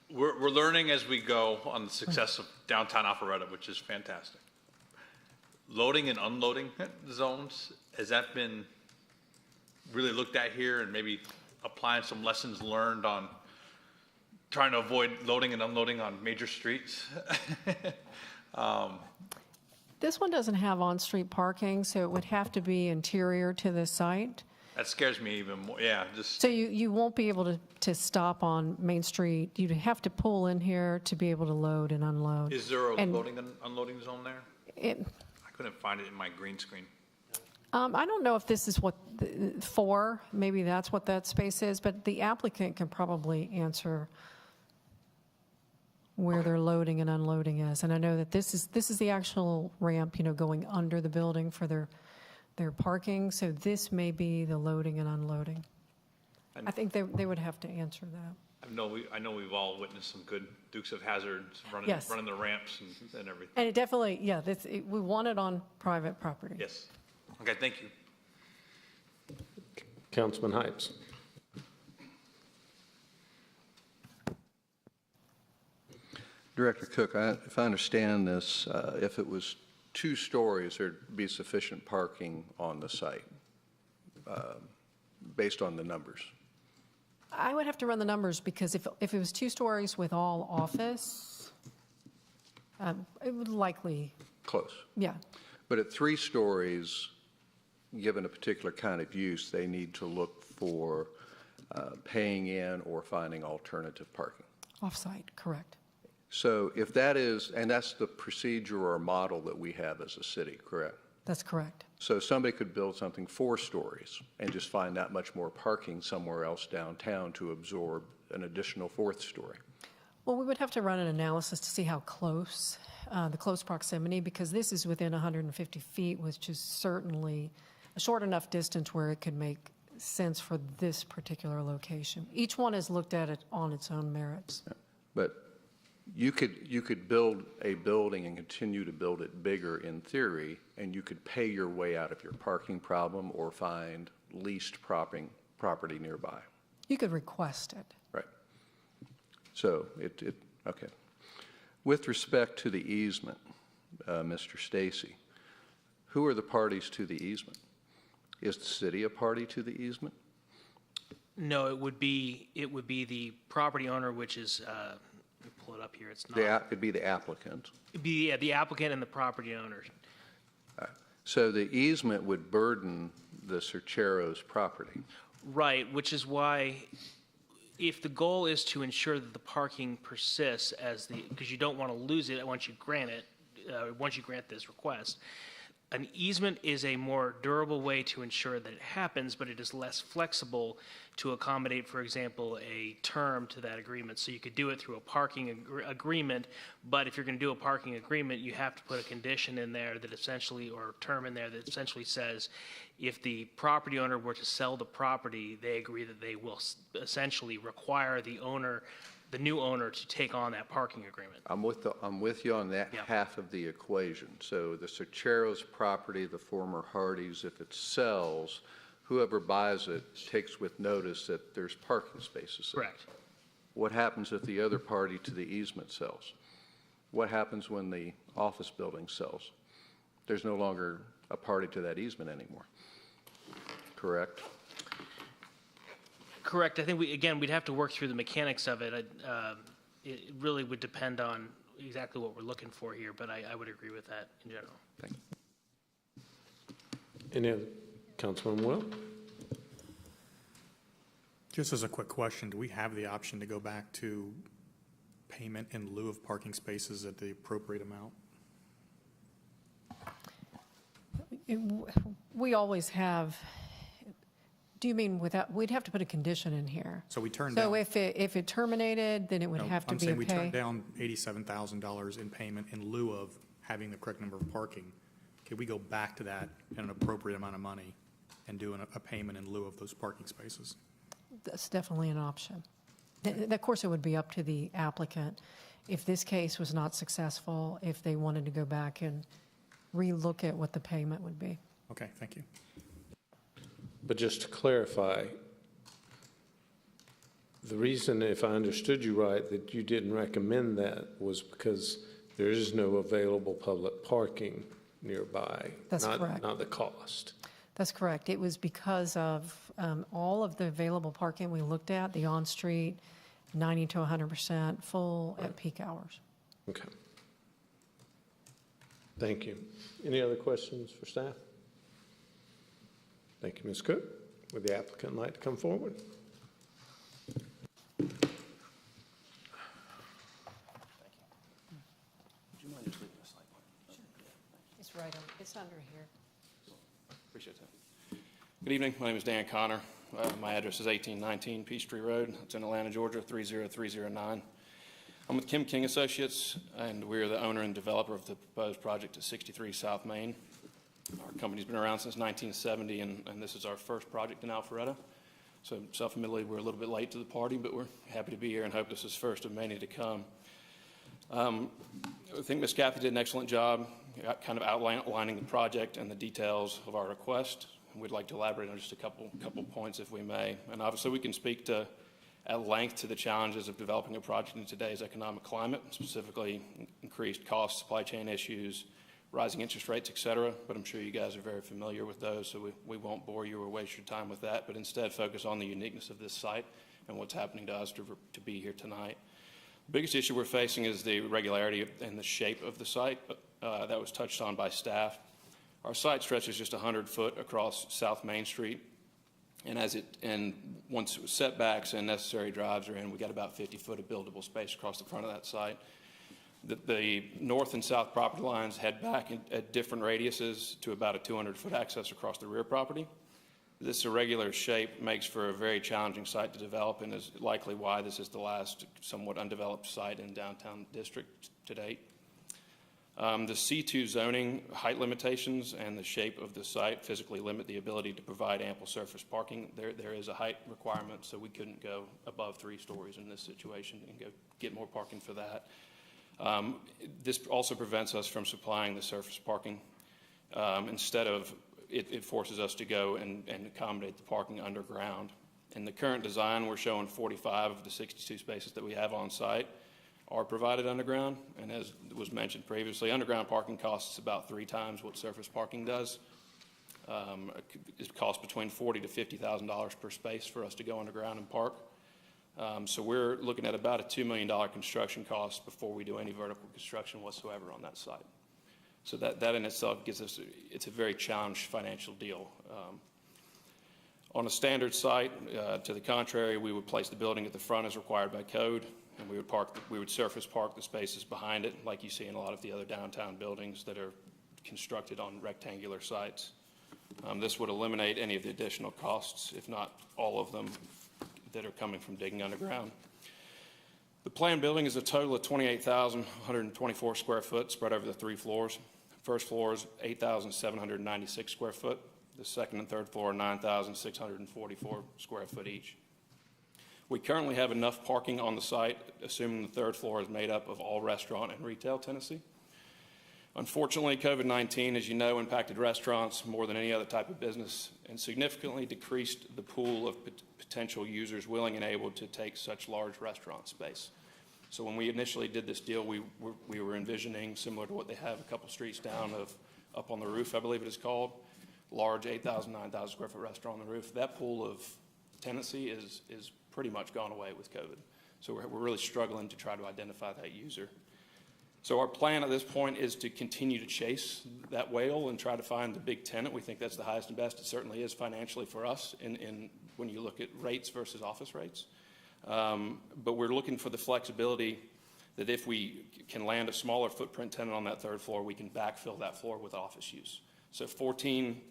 J: We're learning as we go on the success of downtown Alpharetta, which is fantastic. Loading and unloading zones, has that been really looked at here, and maybe applying some lessons learned on trying to avoid loading and unloading on major streets?
E: This one doesn't have on-street parking, so it would have to be interior to the site.
J: That scares me even more. Yeah, just.
E: So you won't be able to stop on Main Street. You'd have to pull in here to be able to load and unload.
J: Is there a loading and unloading zone there? I couldn't find it in my green screen.
E: I don't know if this is what maybe that's what that space is, but the applicant can probably answer where their loading and unloading is. And I know that this is the actual ramp, going under the building for their their parking, so this may be the loading and unloading. I think they would have to answer that.
J: I know we've all witnessed some good Dukes of Hazzards running,
E: Yes.
J: running the ramps and everything.
E: And it definitely, yeah, we want it on private property.
J: Yes. Okay, thank you.
U: Councilman Heights.
D: Director Cook, if I understand this, if it was 2 stories, there'd be sufficient parking on the site, based on the numbers.
E: I would have to run the numbers, because if it was 2 stories with all office, it would likely,
D: Close.
E: yeah.
D: But at 3 stories, given a particular kind of use, they need to look for paying in or finding alternative parking.
E: Off-site, correct.
D: So if that is, and that's the procedure or model that we have as a city, correct?
E: That's correct.
D: So somebody could build something 4 stories and just find that much more parking somewhere else downtown to absorb an additional 4th story.
E: Well, we would have to run an analysis to see how close, the close proximity, because this is within 150 feet, which is certainly a short enough distance where it could make sense for this particular location. Each one is looked at it on its own merits.
D: But you could build a building and continue to build it bigger in theory, and you could pay your way out of your parking problem or find leased property nearby.
E: You could request it.
D: Right. So okay. With respect to the easement, Mr. Stacy, who are the parties to the easement? Is the city a party to the easement?
B: No, it would be the property owner, which is, let me pull it up here, it's not.
D: It'd be the applicant.
B: It'd be, yeah, the applicant and the property owner.
D: So the easement would burden the Cercheros property.
B: Right, which is why, if the goal is to ensure that the parking persists because you don't want to lose it once you grant this request, an easement is a more durable way to ensure that it happens, but it is less flexible to accommodate, for example, a term to that agreement. So you could do it through a parking agreement, but if you're going to do a parking agreement, you have to put a condition in there that essentially, or a term in there that essentially says, if the property owner were to sell the property, they agree that they will essentially require the new owner to take on that parking agreement.
D: I'm with you on that half of the equation. So the Cercheros property, the former Hardee's, if it sells, whoever buys it takes with notice that there's parking spaces there.
B: Correct.
D: What happens if the other party to the easement sells? What happens when the office building sells? There's no longer a party to that easement anymore. Correct?
B: Correct. I think we'd have to work through the mechanics of it. It really would depend on exactly what we're looking for here, but I would agree with that in general.
D: Thank you.
U: Any other, Councilman Will?
O: Just as a quick question, do we have the option to go back to payment in lieu of parking spaces at the appropriate amount?
E: We always have. Do you mean without, we'd have to put a condition in here?
O: So we turned down.
E: So if it terminated, then it would have to
O: I'm
E: be a
O: saying we
E: pay?
O: turned down $87,000 in payment in lieu of having the correct number of parking. Could we go back to that in an appropriate amount of money and do a payment in lieu of those parking spaces?
E: That's definitely an option. Of course, it would be up to the applicant. If this case was not successful, if they wanted to go back and relook at what the payment would be.
O: Okay, thank you.
U: But just to clarify, the reason, if I understood you right, that you didn't recommend that was because there is no available public parking nearby.
E: That's correct.
U: Not the cost.
E: That's correct. It was because of all of the available parking we looked at, the on-street, 90 to 100% full at peak hours.
U: Okay. Thank you. Any other questions for staff? Thank you, Ms. Cook. Would the applicant like to come forward?
L: Would you mind just leaving a slide?
E: It's right on, it's under here.
L: Appreciate that. Good evening. My name is Dan Connor. My address is 1819 Peachtree Road. It's in Atlanta, Georgia, 30309. I'm with Kim King Associates, and we're the owner and developer of the proposed project at 63 South Main.
F: Our company's been around since 1970, and this is our first project in Alpharetta. So self-admittedly, we're a little bit late to the party, but we're happy to be here and hope this is first of many to come. I think Ms. Cathy did an excellent job kind of outlining the project and the details of our request. We'd like to elaborate on just a couple points if we may. And obviously we can speak at length to the challenges of developing a project in today's economic climate, specifically increased costs, supply chain issues, rising interest rates, et cetera. But I'm sure you guys are very familiar with those, so we won't bore you or waste your time with that, but instead focus on the uniqueness of this site and what's happening to us to be here tonight. The biggest issue we're facing is the regularity and the shape of the site that was touched on by staff. Our site stretches just 100 foot across South Main Street, and once setbacks and necessary drives are in, we got about 50 foot of buildable space across the front of that site. The north and south property lines head back at different radiuses to about a 200-foot access across the rear property. This irregular shape makes for a very challenging site to develop and is likely why this is the last somewhat undeveloped site in downtown district to date. The C2 zoning height limitations and the shape of the site physically limit the ability to provide ample surface parking. There is a height requirement, so we couldn't go above 3 stories in this situation and go get more parking for that. This also prevents us from supplying the surface parking. Instead of, it forces us to go and accommodate the parking underground. In the current design, we're showing 45 of the 62 spaces that we have on site are provided underground. And as was mentioned previously, underground parking costs about 3 times what surface parking does. It costs between $40,000 to $50,000 per space for us to go underground and park. So we're looking at about a $2 million construction cost before we do any vertical construction whatsoever on that site. So that in itself gives us, it's a very challenged financial deal. On a standard site, to the contrary, we would place the building at the front as required by code, and we would surface park the spaces behind it, like you see in a lot of the other downtown buildings that are constructed on rectangular sites. This would eliminate any of the additional costs, if not all of them, that are coming from digging underground. The planned building is a total of 28,124 square foot spread over the 3 floors. First floor is 8,796 square foot. The second and third floor are 9,644 square foot each. We currently have enough parking on the site, assuming the third floor is made up of all restaurant and retail tenancy. Unfortunately, COVID-19, as you know, impacted restaurants more than any other type of business and significantly decreased the pool of potential users willing and able to take such large restaurant space. So when we initially did this deal, we were envisioning, similar to what they have a couple streets down of Up on the Roof, I believe it is called, large 8,000, 9,000 square foot restaurant on the roof. That pool of tenancy is pretty much gone away with COVID. So we're really struggling to try to identify that user. So our plan at this point is to continue to chase that whale and try to find the big tenant. We think that's the highest and best. It certainly is financially for us when you look at rates versus office rates. But we're looking for the flexibility that if we can land a smaller footprint tenant on that third floor, we can backfill that floor with office use. So 14,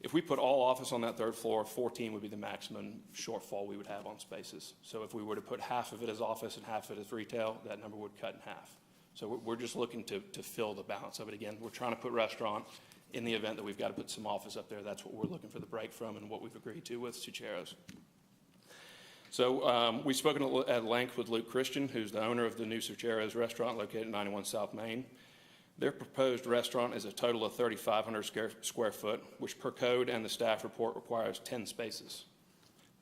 F: if we put all office on that third floor, 14 would be the maximum shortfall we would have on spaces. So if we were to put half of it as office and half of it as retail, that number would cut in half. So we're just looking to fill the balance of it. Again, we're trying to put restaurant in the event that we've got to put some office up there. That's what we're looking for the break from and what we've agreed to with Sucheros. So we've spoken at length with Luke Christian, who's the owner of the new Sucheros restaurant located at 91 South Main. Their proposed restaurant is a total of 3,500 square foot, which per code and the staff report requires 10 spaces.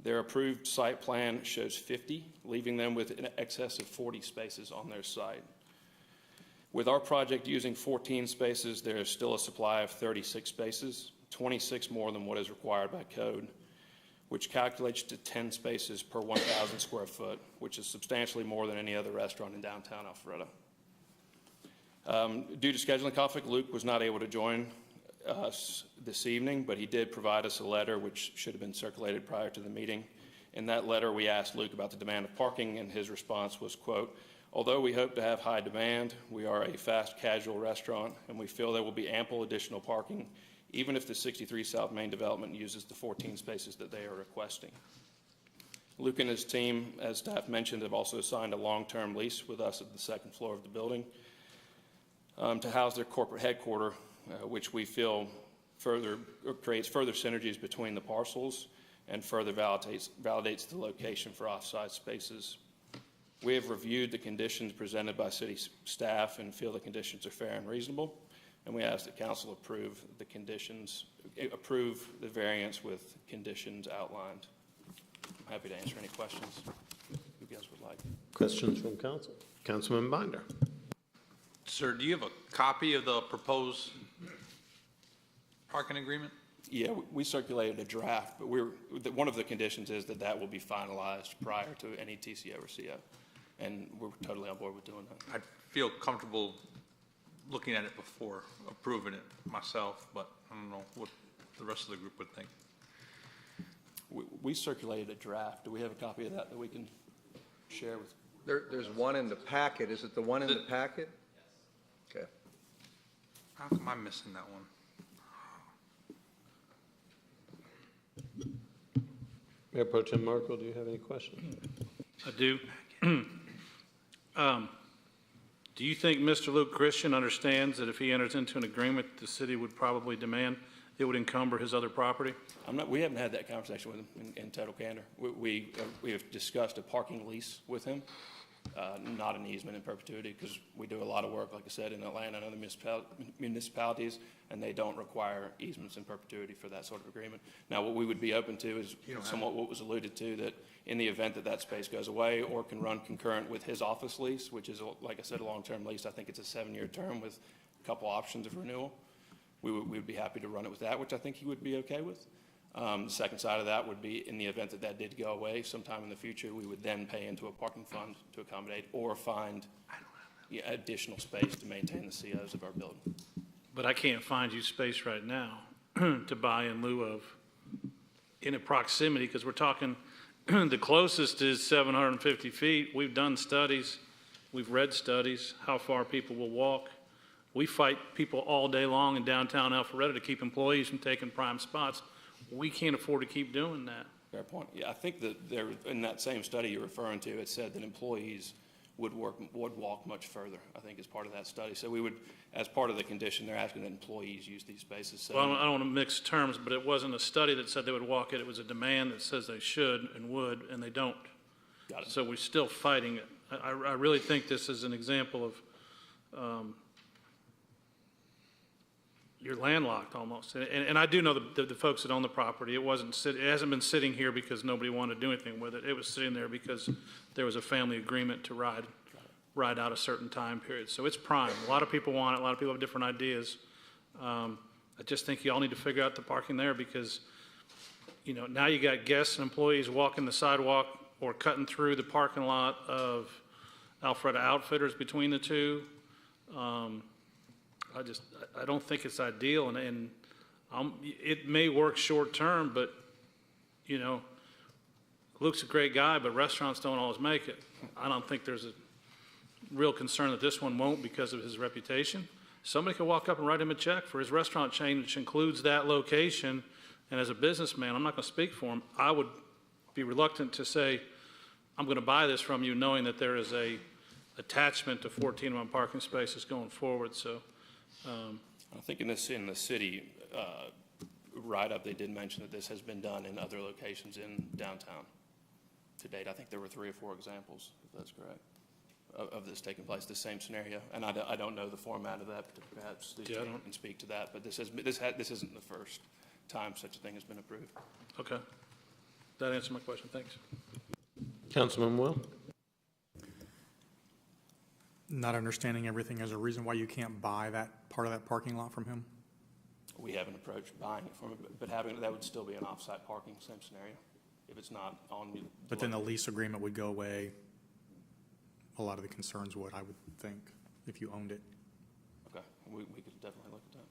F: Their approved site plan shows 50, leaving them with an excess of 40 spaces on their site. With our project using 14 spaces, there is still a supply of 36 spaces, 26 more than what is required by code, which calculates to 10 spaces per 1,000 square foot, which is substantially more than any other restaurant in downtown Alpharetta. Due to scheduling conflict, Luke was not able to join us this evening, but he did provide us a letter which should have been circulated prior to the meeting. In that letter, we asked Luke about the demand of parking, and his response was, quote, "Although we hope to have high demand, we are a fast casual restaurant, and we feel there will be ample additional parking, even if the 63 South Main development uses the 14 spaces that they are requesting." Luke and his team, as staff mentioned, have also signed a long-term lease with us at the second floor of the building to house their corporate headquarters, which we feel creates further synergies between the parcels and further validates the location for off-site spaces. We have reviewed the conditions presented by city staff and feel the conditions are fair and reasonable, and we ask that council approve the variance with conditions outlined. I'm happy to answer any questions you guys would like.
U: Questions from council? Councilman Binder.
J: Sir, do you have a copy of the proposed parking agreement?
F: Yeah, we circulated a draft, but one of the conditions is that will be finalized prior to any TCO or CO, and we're totally on board with doing that.
J: I'd feel comfortable looking at it before approving it myself, but I don't know what the rest of the group would think.
F: We circulated a draft. Do we have a copy of that we can share with?
D: There's one in the packet. Is it the one in the packet? Okay.
J: How come I'm missing that one?
U: Mayor Pro Tem Markle, do you have any questions?
H: I do. Do you think Mr. Luke Christian understands that if he enters into an agreement, the city would probably demand it would encumber his other property?
F: We haven't had that conversation with him in total candor. We have discussed a parking lease with him, not an easement in perpetuity, because we do a lot of work, like I said, in Atlanta and other municipalities, and they don't require easements in perpetuity for that sort of agreement. Now, what we would be open to is somewhat what was alluded to, that in the event that space goes away or can run concurrent with his office lease, which is, like I said, a long-term lease. I think it's a 7-year term with a couple options of renewal. We would be happy to run it with that, which I think he would be okay with. The second side of that would be in the event that did go away sometime in the future, we would then pay into a parking fund to accommodate or find additional space to maintain the COs of our building.
H: But I can't find you space right now to buy in lieu of in a proximity, because we're talking the closest is 750 feet. We've done studies. We've read studies, how far people will walk. We fight people all day long in downtown Alpharetta to keep employees from taking prime spots. We can't afford to keep doing that.
F: Fair point. Yeah, I think that in that same study you're referring to, it said that employees would walk much further, I think, as part of that study. So we would, as part of the condition, they're asking that employees use these spaces. So
H: well, I don't want to mix terms, but it wasn't a study that said they would walk it. It was a demand that says they should and would, and they don't.
F: Got it.
H: So we're still fighting it. I really think this is an example of you're landlocked almost. And I do know the folks that own the property. It hasn't been sitting here because nobody wanted to do anything with it. It was sitting there because there was a family agreement to ride out a certain time period. So it's prime. A lot of people want it. A lot of people have different ideas. I just think you all need to figure out the parking there, because, now you got guests and employees walking the sidewalk or cutting through the parking lot of Alpharetta Outfitters between the two. I don't think it's ideal, and it may work short term, but Luke's a great guy, but restaurants don't always make it. I don't think there's a real concern that this one won't because of his reputation. Somebody could walk up and write him a check for his restaurant chain, which includes that location, and as a businessman, I'm not going to speak for him. I would be reluctant to say, I'm going to buy this from you knowing that there is a attachment to 14 of my parking spaces going forward. So
F: I think in the city write-up, they did mention that this has been done in other locations in downtown to date. I think there were 3 or 4 examples, if that's correct, of this taking place, the same scenario. And I don't know the format of that, but perhaps Lisa can speak to that. But this isn't the first time such a thing has been approved.
H: Okay. That answered my question. Thanks.
U: Councilman Will?
O: Not understanding everything as a reason why you can't buy that part of that parking lot from him?
F: We haven't approached buying it from him, but that would still be an off-site parking, same scenario, if it's not on.
O: But then the lease agreement would go away. A lot of the concerns would, I would think, if you owned it.
F: Okay, we could definitely look at that.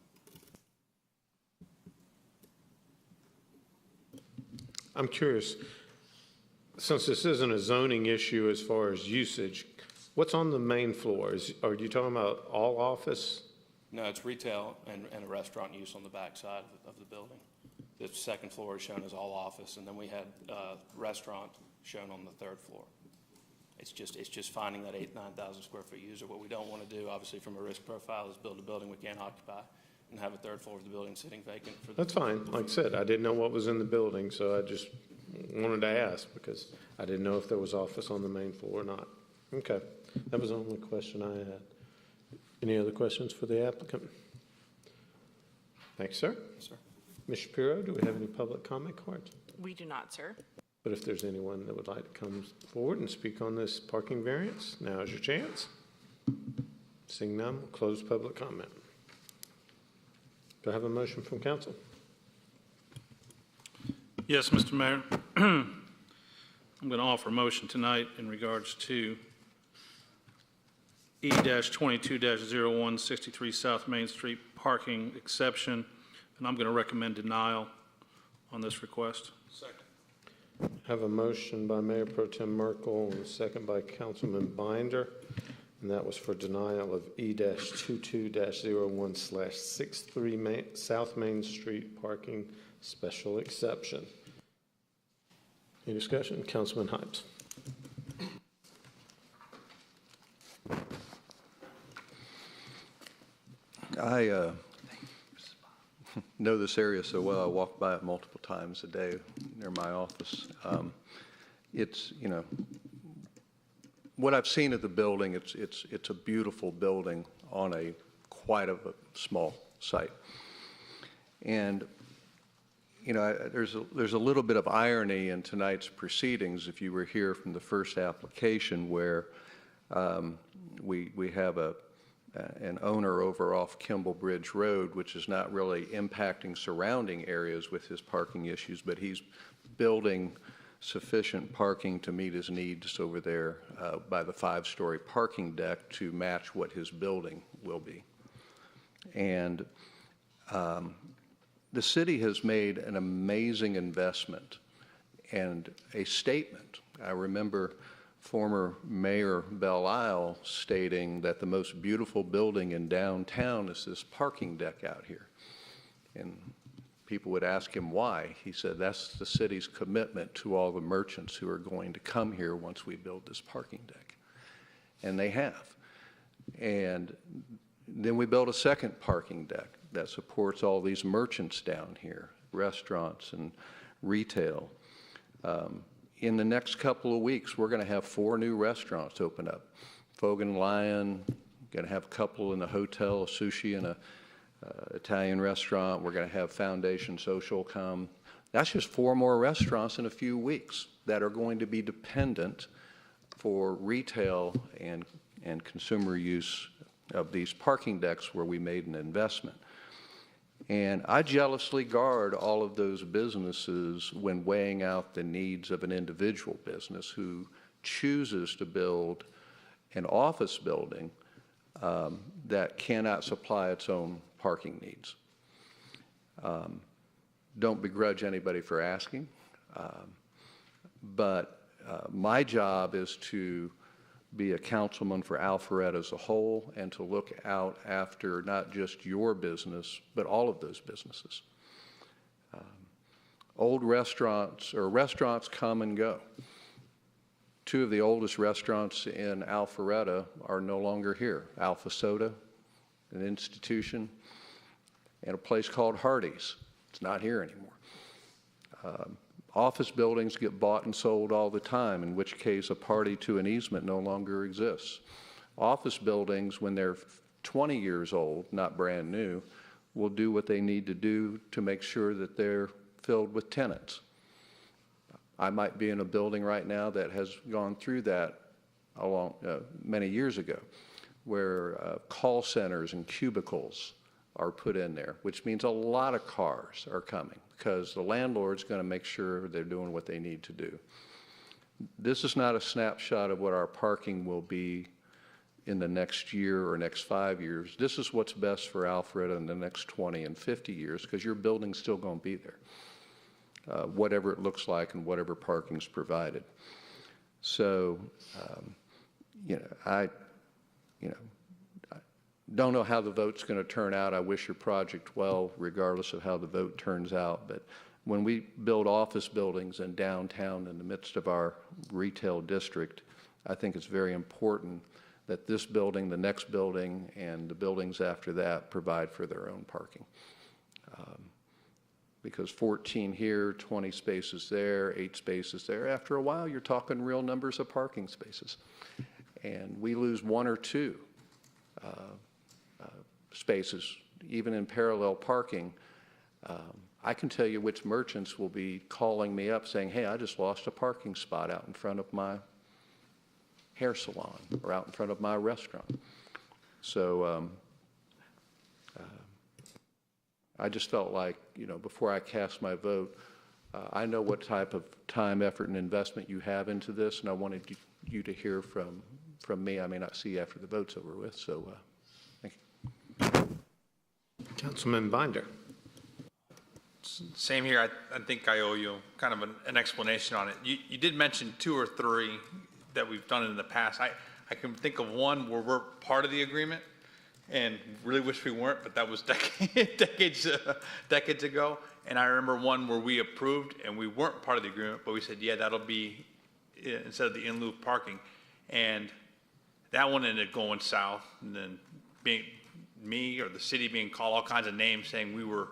U: I'm curious, since this isn't a zoning issue as far as usage, what's on the main floor? Are you talking about all office?
F: No, it's retail and a restaurant use on the back side of the building. The second floor is shown as all office, and then we had restaurant shown on the 3rd floor. It's just finding that 9,000 square foot user. What we don't want to do, obviously, from a risk profile, is build a building we can't occupy. and have a third floor of the building sitting vacant for the.
U: That's fine. Like I said, I didn't know what was in the building, so I just wanted to ask because I didn't know if there was office on the main floor or not. Okay, that was the only question I had. Any other questions for the applicant? Thanks, sir.
F: Yes, sir.
U: Ms. Shapiro, do we have any public comment cards?
P: We do not, sir.
U: But if there's anyone that would like to come forward and speak on this parking variance, now is your chance. Seeing none, we'll close public comment. Do I have a motion from council?
H: Yes, Mr. Mayor. I'm going to offer a motion tonight in regards to E-22-01 63 South Main Street parking exception, and I'm going to recommend denial on this request.
J: Second.
U: Have a motion by Mayor Pro Tem Merkel and a second by Councilman Binder, and that was for denial of E-22-01/63 South Main Street parking special exception. Any discussion? Councilman Hypes.
D: I know this area so well. I walk by it multiple times a day near my office. It's, you know, what I've seen of the building, it's a beautiful building on a quite of a small site. And, you know, there's a little bit of irony in tonight's proceedings if you were here from the first application where we have an owner over off Kimball Bridge Road, which is not really impacting surrounding areas with his parking issues, but he's building sufficient parking to meet his needs over there by the 5-story parking deck to match what his building will be. And the city has made an amazing investment and a statement. I remember former Mayor Belle Isle stating that the most beautiful building in downtown is this parking deck out here. And people would ask him why. He said, that's the city's commitment to all the merchants who are going to come here once we build this parking deck. And they have. And then we built a second parking deck that supports all these merchants down here, restaurants and retail. In the next couple of weeks, we're going to have 4 new restaurants open up. Fogan Lion, going to have a couple in the hotel, a sushi and a Italian restaurant. We're going to have Foundation Social come. That's just 4 more restaurants in a few weeks that are going to be dependent for retail and consumer use of these parking decks where we made an investment. And I jealously guard all of those businesses when weighing out the needs of an individual business who chooses to build an office building that cannot supply its own parking needs. Don't begrudge anybody for asking, but my job is to be a councilman for Alpharetta as a whole and to look out after not just your business, but all of those businesses. Old restaurants, or restaurants come and go. 2 of the oldest restaurants in Alpharetta are no longer here. Alpha Soda, an institution, and a place called Hardee's. It's not here anymore. Office buildings get bought and sold all the time, in which case a party to an easement no longer exists. Office buildings, when they're 20 years old, not brand new, will do what they need to do to make sure that they're filled with tenants. I might be in a building right now that has gone through that many years ago, where call centers and cubicles are put in there, which means a lot of cars are coming because the landlord's going to make sure they're doing what they need to do. This is not a snapshot of what our parking will be in the next year or next 5 years. This is what's best for Alpharetta in the next 20 and 50 years because your building's still going to be there, whatever it looks like and whatever parking's provided. So, I don't know how the vote's going to turn out. I wish your project well, regardless of how the vote turns out. But when we build office buildings in downtown in the midst of our retail district, I think it's very important that this building, the next building, and the buildings after that provide for their own parking. Because 14 here, 20 spaces there, 8 spaces there, after a while, you're talking real numbers of parking spaces. And we lose 1 or 2 spaces, even in parallel parking. I can tell you which merchants will be calling me up saying, hey, I just lost a parking spot out in front of my hair salon or out in front of my restaurant. So I just felt like, you know, before I cast my vote, I know what type of time, effort, and investment you have into this, and I wanted you to hear from me. I may not see you after the vote's over with, so thank you.
U: Councilman Binder.
J: Same here. I think I owe you kind of an explanation on it. You did mention 2 or 3 that we've done in the past. I can think of one where we're part of the agreement and really wish we weren't, but that was decades ago. And I remember one where we approved and we weren't part of the agreement, but we said, yeah, that'll be instead of the in lieu parking. And that one ended up going south, and then being me or the city being called all kinds of names saying we were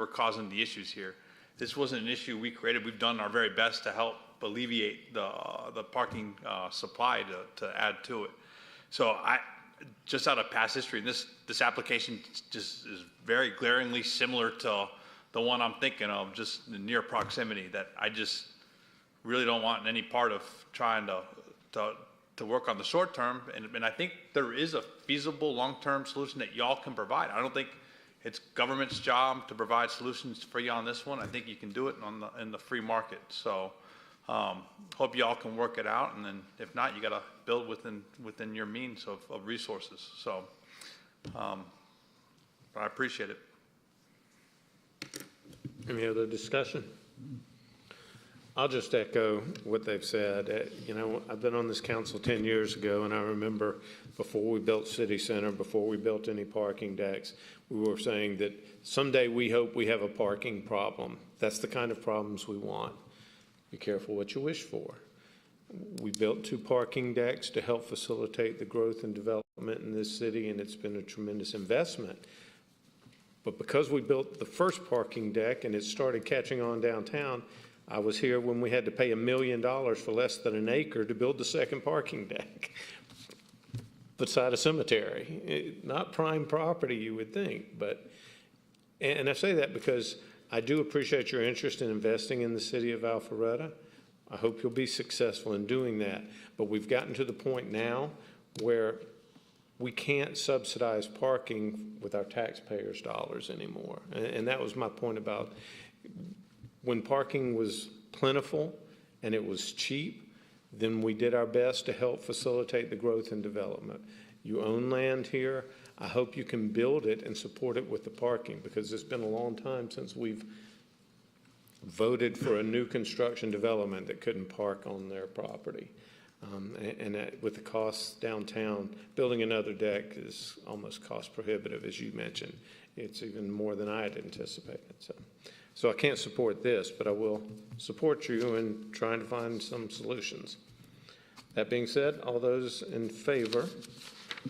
J: causing the issues here. This wasn't an issue we created. We've done our very best to help alleviate the parking supply to add to it. So just out of past history, this application just is very glaringly similar to the one I'm thinking of, just in near proximity, that I just really don't want any part of trying to work on the short term. And I think there is a feasible long-term solution that y'all can provide. I don't think it's government's job to provide solutions for you on this one. I think you can do it in the free market. So hope y'all can work it out, and then if not, you got to build within your means of resources. So I appreciate it.
U: Any other discussion? I'll just echo what they've said. You know, I've been on this council 10 years ago, and I remember before we built City Center, before we built any parking decks, we were saying that someday we hope we have a parking problem. That's the kind of problems we want. Be careful what you wish for. We built 2 parking decks to help facilitate the growth and development in this city, and it's been a tremendous investment. But because we built the first parking deck and it started catching on downtown, I was here when we had to pay $1 million for less than an acre to build the second parking deck beside a cemetery. Not prime property, you would think, but, and I say that because I do appreciate your interest in investing in the city of Alpharetta. I hope you'll be successful in doing that, but we've gotten to the point now where we can't subsidize parking with our taxpayers' dollars anymore. And that was my point about when parking was plentiful and it was cheap, then we did our best to help facilitate the growth and development. You own land here. I hope you can build it and support it with the parking, because it's been a long time since we've voted for a new construction development that couldn't park on their property. And that, with the costs downtown, building another deck is almost cost prohibitive, as you mentioned. It's even more than I had anticipated. So I can't support this, but I will support you in trying to find some solutions. That being said, all those in favor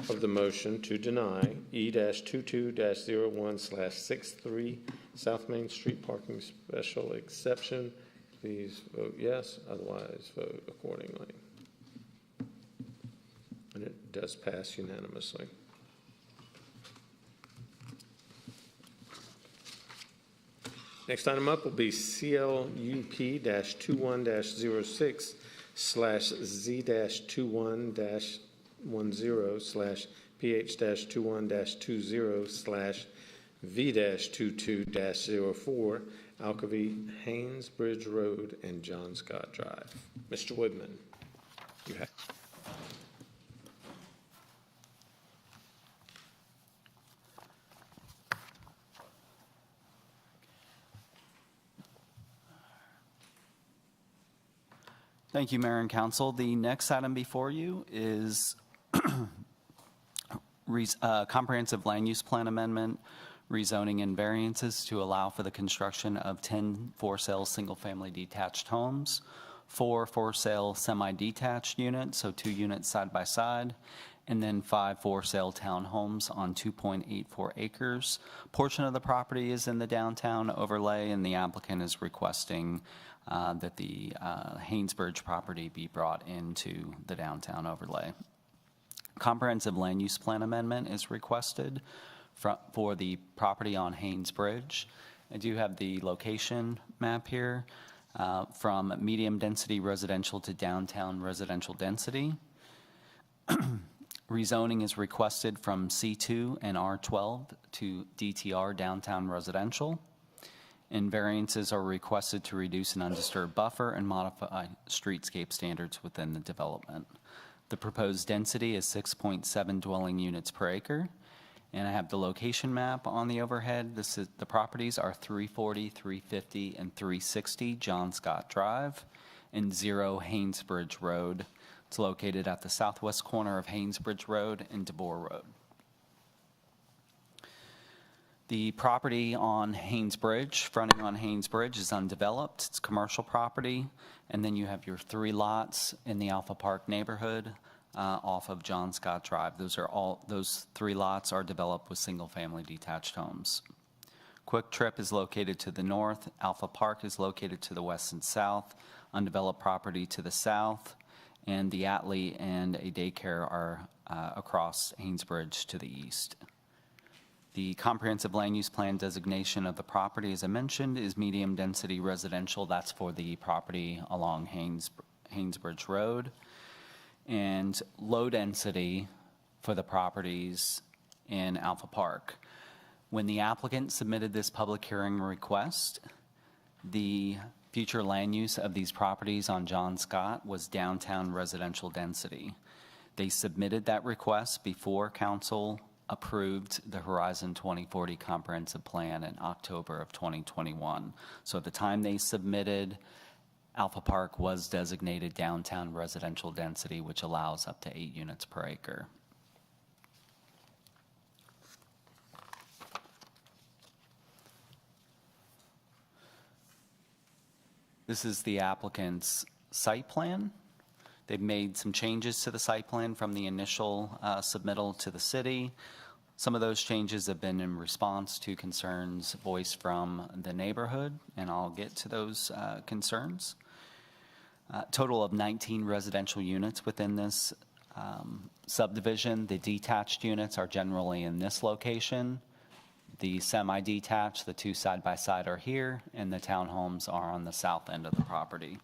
U: of the motion to deny E-22-01/63 South Main Street parking special exception, please vote yes, otherwise vote accordingly. And it does pass unanimously. Next item up will be CLUP-21006/Z-21-10/PH-2-1-20/V-22-04 Alcovy Haynes Bridge Road and John Scott Drive. Mr. Woodman, you have.
G: Thank you, Mayor and Council. The next item before you is comprehensive land use plan amendment, rezoning and variances to allow for the construction of 10 for-sale single-family detached homes, 4 for-sale semi-detached units, so 2 units side by side, and then 5 for-sale townhomes on 2.84 acres. Portion of the property is in the downtown overlay, and the applicant is requesting that the Haynesbridge property be brought into the downtown overlay. Comprehensive land use plan amendment is requested for the property on Haynesbridge. I do have the location map here from medium density residential to downtown residential density. Rezoning is requested from C2 and R12 to DTR downtown residential. And variances are requested to reduce an undisturbed buffer and modify streetscape standards within the development. The proposed density is 6.7 dwelling units per acre. And I have the location map on the overhead. The properties are 340, 350, and 360 John Scott Drive and 0 Haynesbridge Road. It's located at the southwest corner of Haynesbridge Road and DeBoer Road. The property on Haynesbridge, fronting on Haynesbridge, is undeveloped. It's commercial property. And then you have your 3 lots in the Alpha Park neighborhood off of John Scott Drive. Those 3 lots are developed with single-family detached homes. Quick Trip is located to the north. Alpha Park is located to the west and south. Undeveloped property to the south. And the Atlee and a daycare are across Haynesbridge to the east. The comprehensive land use plan designation of the property, as I mentioned, is medium density residential. That's for the property along Haynesbridge Road. And low density for the properties in Alpha Park. When the applicant submitted this public hearing request, the future land use of these properties on John Scott was downtown residential density. They submitted that request before council approved the Horizon 2040 comprehensive plan in October of 2021. So at the time they submitted, Alpha Park was designated downtown residential density, which allows up to 8 units per acre. This is the applicant's site plan. They've made some changes to the site plan from the initial submittal to the city. Some of those changes have been in response to concerns voiced from the neighborhood, and I'll get to those concerns. Total of 19 residential units within this subdivision. The detached units are generally in this location. The semi-detached, the 2 side-by-side are here, and the townhomes are on the south end of the property.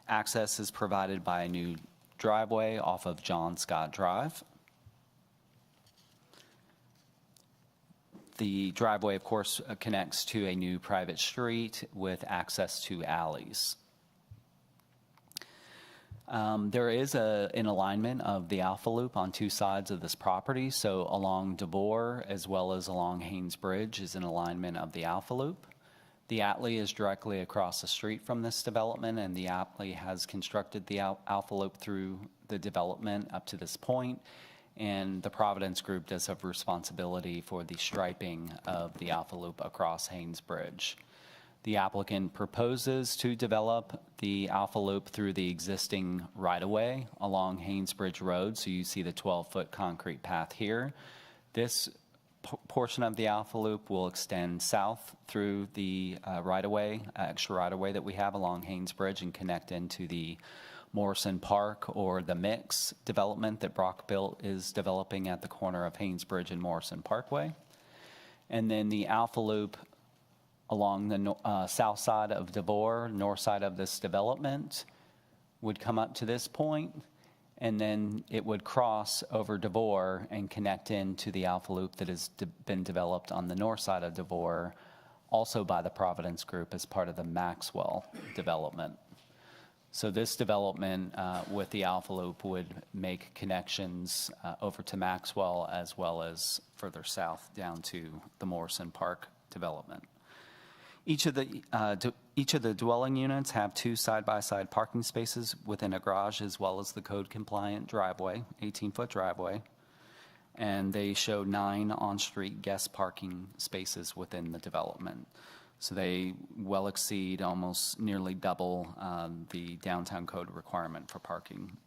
G: Access is provided by a new driveway off of John Scott Drive. The driveway, of course, connects to a new private street with access to alleys. There is an alignment of the Alpha Loop on 2 sides of this property. So along DeBoer as well as along Haynesbridge is an alignment of the Alpha Loop. The Atlee is directly across the street from this development, and the Atlee has constructed the Alpha Loop through the development up to this point. And the Providence Group does have responsibility for the striping of the Alpha Loop across Haynesbridge. The applicant proposes to develop the Alpha Loop through the existing right-of-way along Haynesbridge Road. So you see the 12-foot concrete path here. This portion of the Alpha Loop will extend south through the right-of-way, extra right-of-way that we have along Haynesbridge, and connect into the Morrison Park or the Mix development that Brock Built is developing at the corner of Haynesbridge and Morrison Parkway. And then the Alpha Loop along the south side of DeBoer, north side of this development, would come up to this point, and then it would cross over DeBoer and connect into the Alpha Loop that has been developed on the north side of DeBoer, also by the Providence Group as part of the Maxwell development. So this development with the Alpha Loop would make connections over to Maxwell as well as further south down to the Morrison Park development. Each of the dwelling units have 2 side-by-side parking spaces within a garage as well as the code-compliant driveway, 18-foot driveway. And they show 9 on-street guest parking spaces within the development. So they well exceed, almost nearly double the downtown code requirement for parking.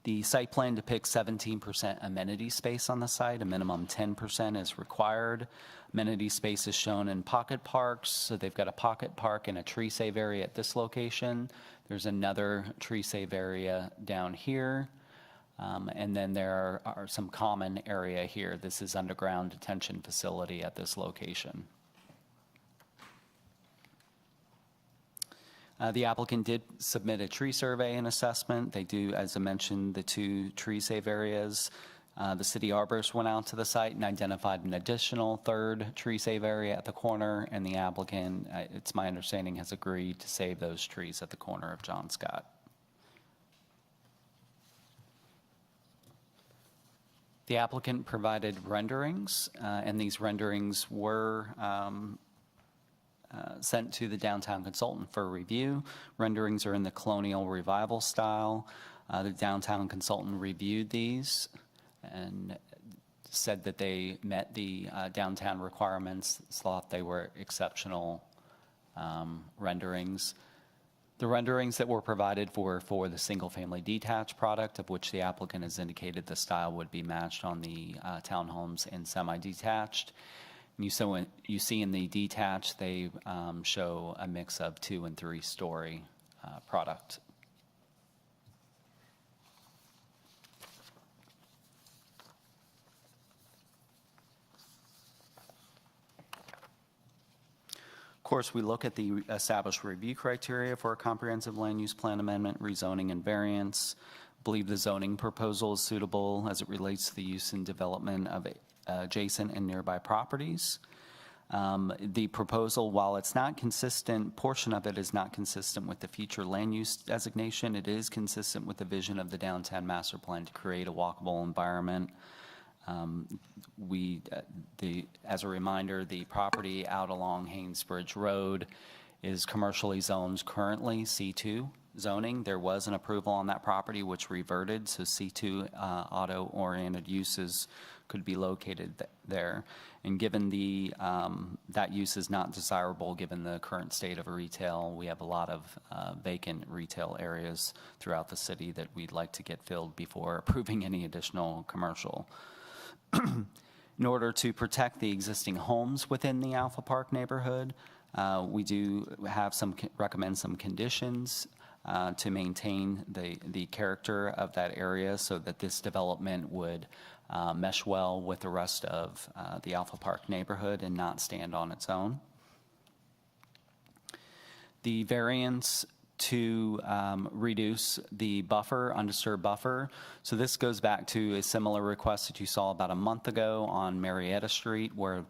G: The site plan depicts 17% amenity space on the site. A minimum 10% is required. Amenity space is shown in pocket parks. So they've got a pocket park and a tree save area at this location. There's another tree save area down here. And then there are some common area here. This is underground detention facility at this location. The applicant did submit a tree survey and assessment. They do, as I mentioned, the 2 tree save areas. The city arborist went out to the site and identified an additional 3rd tree save area at the corner, and the applicant, it's my understanding, has agreed to save those trees at the corner of John Scott. The applicant provided renderings, and these renderings were sent to the downtown consultant for review. Renderings are in the colonial revival style. The downtown consultant reviewed these and said that they met the downtown requirements, thought they were exceptional renderings. The renderings that were provided for the single-family detached product, of which the applicant has indicated the style would be matched on the townhomes and semi-detached. You see in the detached, they show a mix of 2- and 3-story product. Of course, we look at the established review criteria for a comprehensive land use plan amendment, rezoning, and variance. Believe the zoning proposal is suitable as it relates to the use and development of adjacent and nearby properties. The proposal, while it's not consistent, portion of it is not consistent with the future land use designation. It is consistent with the vision of the downtown master plan to create a walkable environment. As a reminder, the property out along Haynesbridge Road is commercially zoned currently C2 zoning. There was an approval on that property which reverted, so C2 auto-oriented uses could be located there. And given that use is not desirable given the current state of retail, we have a lot of vacant retail areas throughout the city that we'd like to get filled before approving any additional commercial. In order to protect the existing homes within the Alpha Park neighborhood, we do have recommend some conditions to maintain the character of that area so that this development would mesh well with the rest of the Alpha Park neighborhood and not stand on its own. The variance to reduce the buffer, undisturbed buffer. So this goes back to a similar request that you saw about a month ago on Marietta Street, where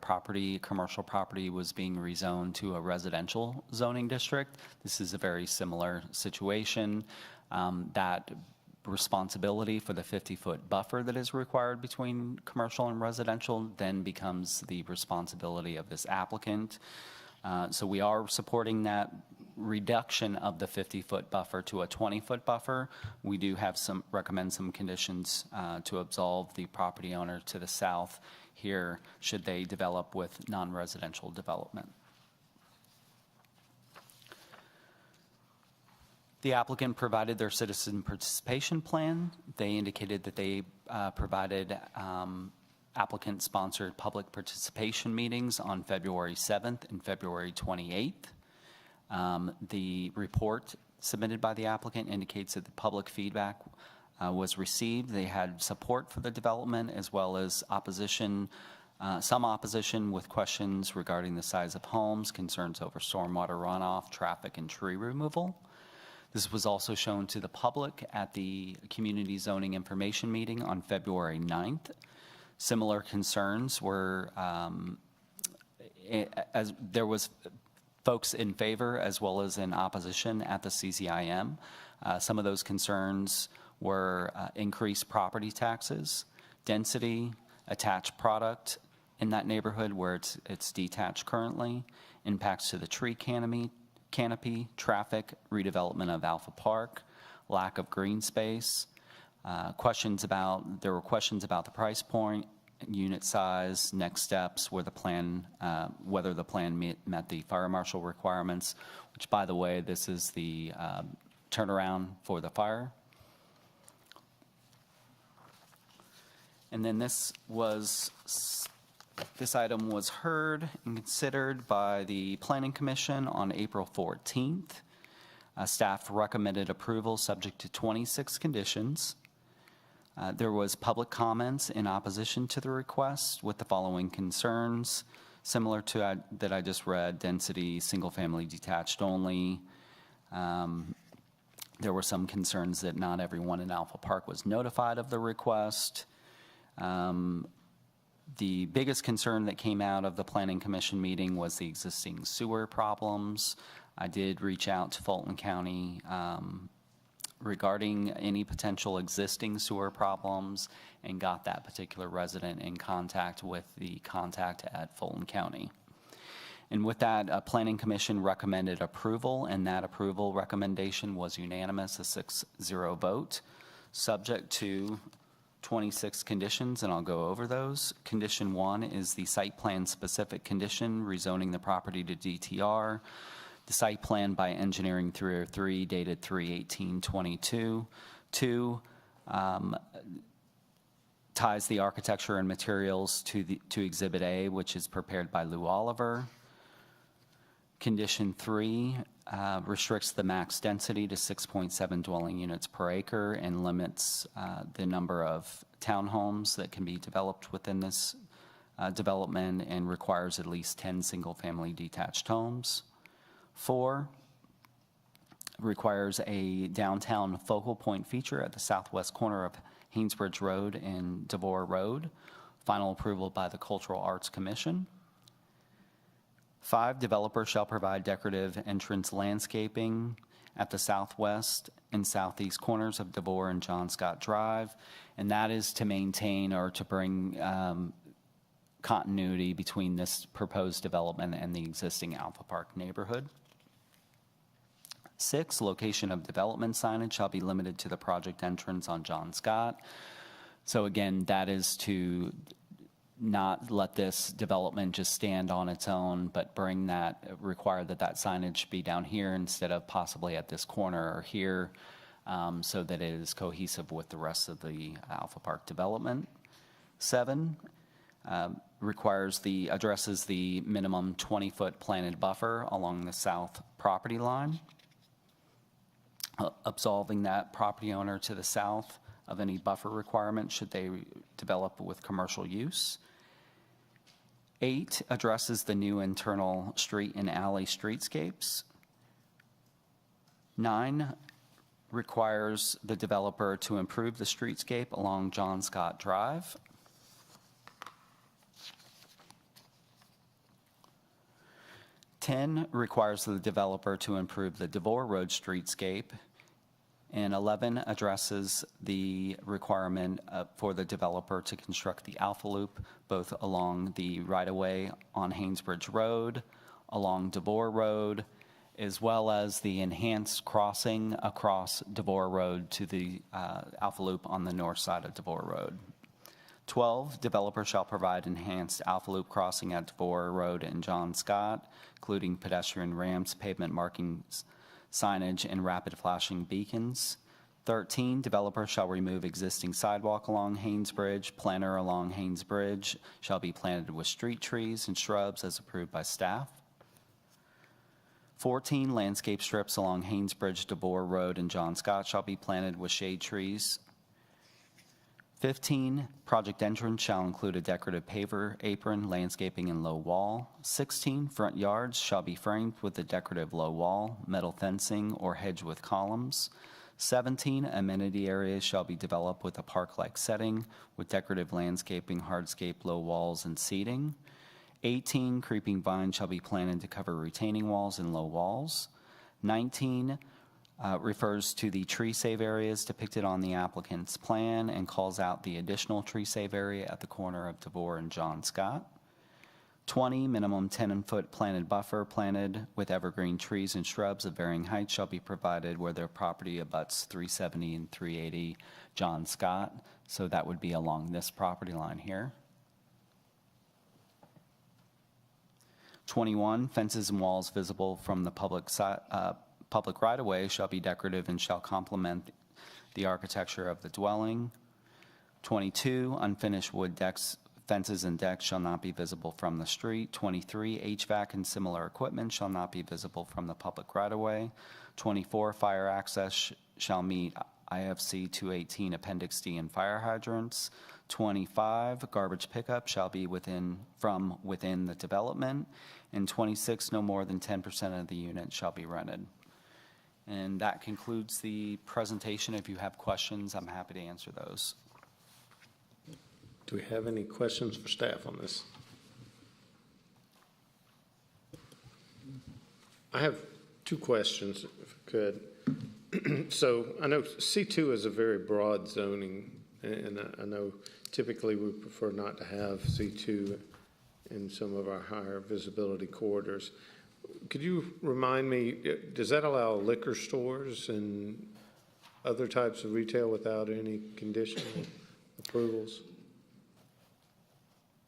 G: commercial property was being rezoned to a residential zoning district. This is a very similar situation. That responsibility for the 50-foot buffer that is required between commercial and residential then becomes the responsibility of this applicant. So we are supporting that reduction of the 50-foot buffer to a 20-foot buffer. We do have recommend some conditions to absolve the property owner to the south here should they develop with non-residential development. The applicant provided their citizen participation plan. They indicated that they provided applicant-sponsored public participation meetings on February 7th and February 28th. The report submitted by the applicant indicates that the public feedback was received. They had support for the development as well as opposition, some opposition with questions regarding the size of homes, concerns over stormwater runoff, traffic, and tree removal. This was also shown to the public at the Community Zoning Information Meeting on February 9th. Similar concerns were, as there was folks in favor as well as in opposition at the CZIM. Some of those concerns were increased property taxes, density, attached product in that neighborhood where it's detached currently, impacts to the tree canopy, traffic, redevelopment of Alpha Park, lack of green space, there were questions about the price point, unit size, next steps, whether the plan met the fire marshal requirements, which, by the way, this is the turnaround for the fire. And then this item was heard and considered by the Planning Commission on April 14th. Staff recommended approval subject to 26 conditions. There was public comments in opposition to the request with the following concerns, similar to that I just read: density, single-family detached only. There were some concerns that not everyone in Alpha Park was notified of the request. The biggest concern that came out of the Planning Commission meeting was the existing sewer problems. I did reach out to Fulton County regarding any potential existing sewer problems and got that particular resident in contact with the contact at Fulton County. And with that, Planning Commission recommended approval, and that approval recommendation was unanimous, a 6-0 vote, subject to 26 conditions, and I'll go over those. Condition 1 is the site plan specific condition, rezoning the property to DTR. The site plan by Engineering 303 dated 3/18/22. 2, ties the architecture and materials to Exhibit A, which is prepared by Lou Oliver. Condition 3 restricts the max density to 6.7 dwelling units per acre and limits the number of townhomes that can be developed within this development and requires at least 10 single-family detached homes. 4 requires a downtown focal point feature at the southwest corner of Haynesbridge Road and DeVore Road. Final approval by the Cultural Arts Commission. 5, developer shall provide decorative entrance landscaping at the southwest and southeast corners of DeVore and John Scott Drive, and that is to maintain or to bring continuity between this proposed development and the existing Alpha Park neighborhood. 6, location of development signage shall be limited to the project entrance on John Scott. So again, that is to not let this development just stand on its own, but require that signage be down here instead of possibly at this corner or here, so that it is cohesive with the rest of the Alpha Park development. 7, addresses the minimum 20-foot planted buffer along the south property line, absolving that property owner to the south of any buffer requirement should they develop with commercial use. 8, addresses the new internal street and alley streetscapes. 9, requires the developer to improve the streetscape along John Scott Drive. 10, requires the developer to improve the DeVore Road streetscape. And 11 addresses the requirement for the developer to construct the Alpha Loop both along the right-of-way on Haynesbridge Road, along DeVore Road, as well as the enhanced crossing across DeVore Road to the Alpha Loop on the north side of DeVore Road. 12, developer shall provide enhanced Alpha Loop crossing at DeVore Road and John Scott, including pedestrian ramps, pavement markings, signage, and rapid flashing beacons. 13, developer shall remove existing sidewalk along Haynesbridge. Planter along Haynesbridge shall be planted with street trees and shrubs as approved by staff. 14, landscape strips along Haynesbridge, DeVore Road, and John Scott shall be planted with shade trees. 15, project entrance shall include a decorative paver, apron, landscaping, and low wall. 16, front yards shall be framed with a decorative low wall, metal fencing, or hedge with columns. 17, amenity areas shall be developed with a park-like setting with decorative landscaping, hardscape, low walls, and seating. 18, creeping vines shall be planted to cover retaining walls and low walls. 19, refers to the tree save areas depicted on the applicant's plan and calls out the additional tree save area at the corner of DeVore and John Scott. 20, minimum 10-foot planted buffer planted with evergreen trees and shrubs of varying heights shall be provided where their property abuts 370 and 380 John Scott. So that would be along this property line here. 21, fences and walls visible from the public right-of-way shall be decorative and shall complement the architecture of the dwelling. 22, unfinished wood decks, fences and decks shall not be visible from the street. 23, HVAC and similar equipment shall not be visible from the public right-of-way. 24, fire access shall meet IFC 218 Appendix D and fire hydrants. 25, garbage pickup shall be from within the development. And 26, no more than 10% of the unit shall be rented. And that concludes the presentation. If you have questions, I'm happy to answer those.
U: Do we have any questions for staff on this? I have two questions, if I could. So I know C2 is a very broad zoning, and I know typically we prefer not to have C2 in some of our higher visibility corridors. Could you remind me, does that allow liquor stores and other types of retail without any conditional approvals?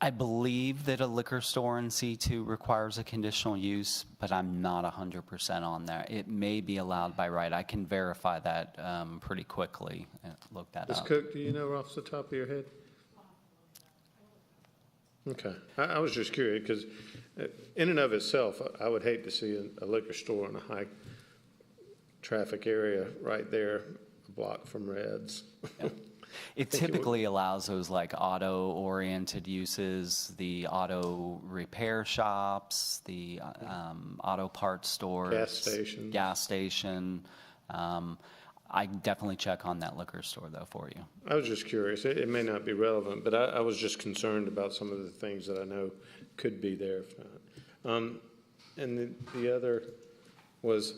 G: I believe that a liquor store in C2 requires a conditional use, but I'm not 100% on that. It may be allowed by right. I can verify that pretty quickly and look that
U: Ms.
G: up.
U: Cook, do you know off the top of your head? Okay. I was just curious because in and of itself, I would hate to see a liquor store in a high traffic area right there, a block from Reds.
G: Yeah. It typically allows those like auto-oriented uses, the auto repair shops, the auto parts stores. Gas station. I definitely check on that liquor store, though, for you.
U: I was just curious. It may not be relevant, but I was just concerned about some of the things that I know could be there if not. And the other was,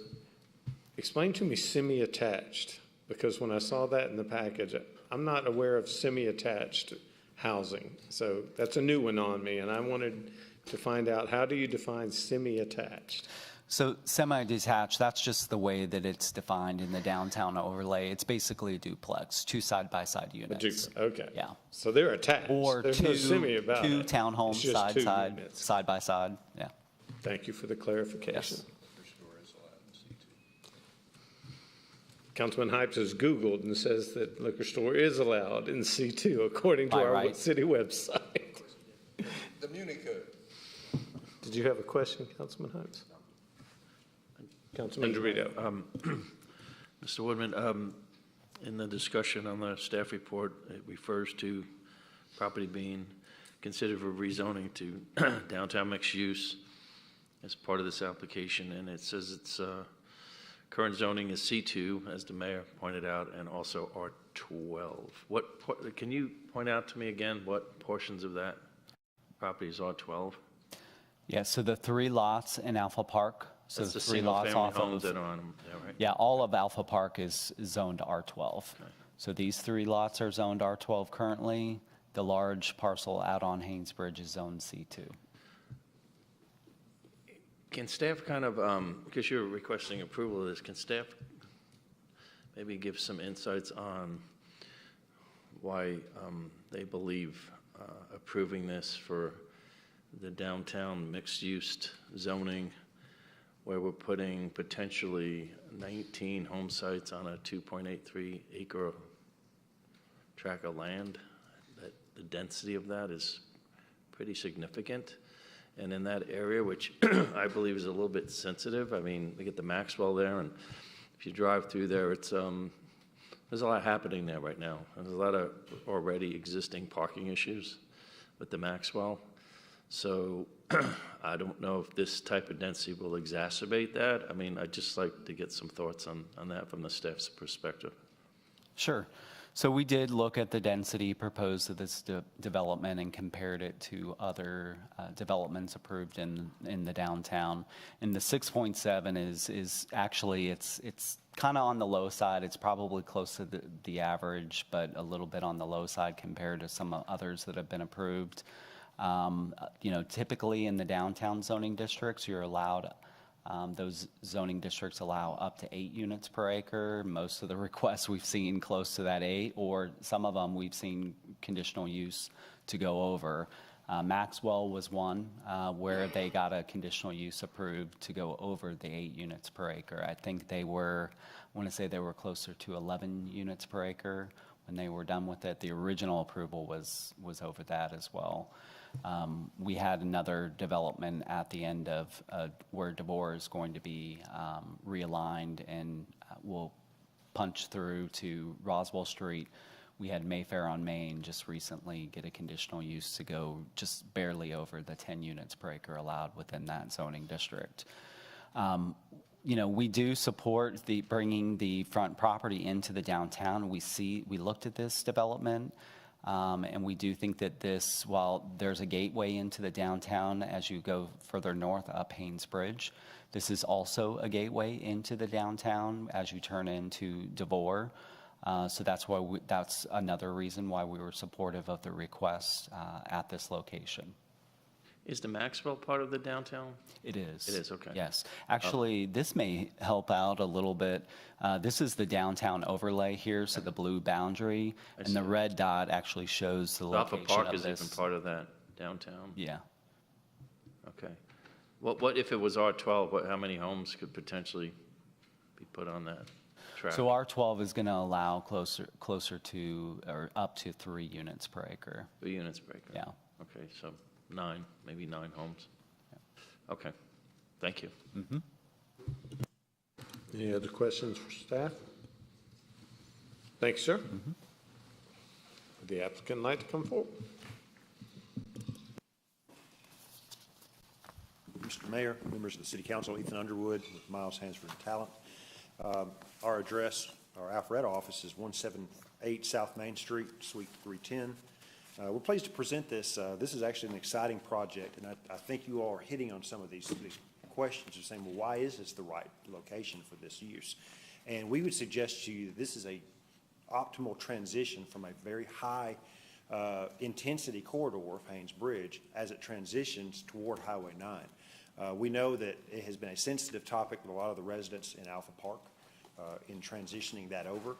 U: explain to me semi-attached, because when I saw that in the package, I'm not aware of semi-attached housing. So that's a new one on me, and I wanted to find out, how do you define semi-attached?
G: So semi-detached, that's just the way that it's defined in the downtown overlay. It's basically a duplex, two side-by-side units.
U: Okay.
G: Yeah.
U: So they're attached.
G: Or
U: There's
G: two,
U: no semi about
G: two
U: it.
G: townhomes
U: It's just two
G: side
U: units.
G: by side. Yeah.
U: Thank you for the clarification.
G: Yes.
U: Councilman Hypes has Googled and says that liquor store is allowed in C2 according to
G: By
U: our
G: right.
U: city website.
M: The Muni Code.
U: Did you have a question, Councilman Hypes? Councilman DeRito.
I: Mr. Woodman, in the discussion on the staff report, it refers to property being considered for rezoning to downtown mixed use as part of this application, and it says it's current zoning is C2, as the mayor pointed out, and also R12. Can you point out to me again what portions of that property is R12?
G: Yeah, so the 3 lots in Alpha Park. So
I: That's the
G: 3 lots
I: single-family
G: off
I: homes
G: of,
I: that are on them, yeah, right?
G: Yeah, all of Alpha Park is zoned R12.
I: Okay.
G: So these 3 lots are zoned R12 currently. The large parcel out on Haynesbridge is zoned C2.
I: Can staff kind of, because you're requesting approval of this, can staff maybe give some insights on why they believe approving this for the downtown mixed-use zoning, where we're putting potentially 19 home sites on a 2.83 acre tract of land? That the density of that is pretty significant. And in that area, which I believe is a little bit sensitive, I mean, we get the Maxwell there, and if you drive through there, it's there's a lot happening there right now. There's a lot of already existing parking issues with the Maxwell. So I don't know if this type of density will exacerbate that. I mean, I'd just like to get some thoughts on that from the staff's perspective.
G: Sure. So we did look at the density proposed of this development and compared it to other developments approved in the downtown. And the 6.7 is actually, it's kind of on the low side. It's probably close to the average, but a little bit on the low side compared to some others that have been approved. Typically in the downtown zoning districts, you're allowed, those zoning districts allow up to 8 units per acre. Most of the requests we've seen close to that 8, or some of them we've seen conditional use to go over. Maxwell was one where they got a conditional use approved to go over the 8 units per acre. I think they were, I want to say they were closer to 11 units per acre and they were done with it. The original approval was over that as well. We had another development at the end of where DeBoer is going to be realigned and will punch through to Roswell Street. We had Mayfair on Main just recently get a conditional use to go just barely over the 10 units per acre allowed within that zoning district. You know, we do support bringing the front property into the downtown. We looked at this development, and we do think that this, while there's a gateway into the downtown as you go further north up Haynes Bridge, this is also a gateway into the downtown as you turn into DeVore. So that's another reason why we were supportive of the request at this location.
I: Is the Maxwell part of the downtown?
G: It is.
I: It is, okay.
G: Yes. Actually, this may help out a little bit. This is the downtown overlay here, so the blue boundary, and the red dot actually shows the location
I: Alpha Park
G: of
I: is
G: this.
I: even part of that downtown?
G: Yeah.
I: Okay. What if it was R12, how many homes could potentially be put on that tract?
G: So R12 is going to allow closer to or up to 3 units per acre.
I: 3 units per acre?
G: Yeah.
I: Okay, so 9, maybe 9 homes. Okay, thank you.
G: Mm-hmm.
U: Any other questions for staff? Thanks, sir.
G: Mm-hmm.
U: Would the applicant like to come forward?
Q: Mr. Mayor, members of the City Council, Ethan Underwood with Miles Hansford and Talent. Our address, our Alpharetta office is 178 South Main Street, Suite 310. We're pleased to present this. This is actually an exciting project, and I think you all are hitting on some of these questions of saying, well, why is this the right location for this use? And we would suggest to you that this is a optimal transition from a very high intensity corridor of Haynes Bridge as it transitions toward Highway 9. We know that it has been a sensitive topic with a lot of the residents in Alpha Park in transitioning that over.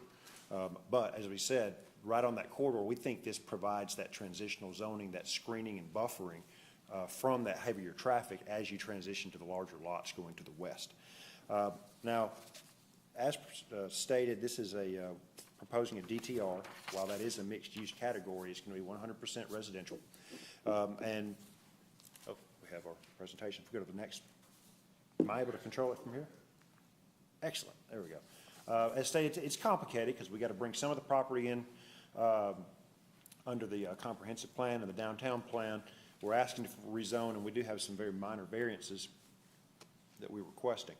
Q: But as we said, right on that corridor, we think this provides that transitional zoning, that screening and buffering from that heavier traffic as you transition to the larger lots going to the west. Now, as stated, this is proposing a DTR. While that is a mixed-use category, it's going to be 100% residential. And we have our presentation. If we go to the next, am I able to control it from here? Excellent. There we go. As stated, it's complicated because we got to bring some of the property in under the comprehensive plan and the downtown plan. We're asking to rezone, and we do have some very minor variances that we're requesting.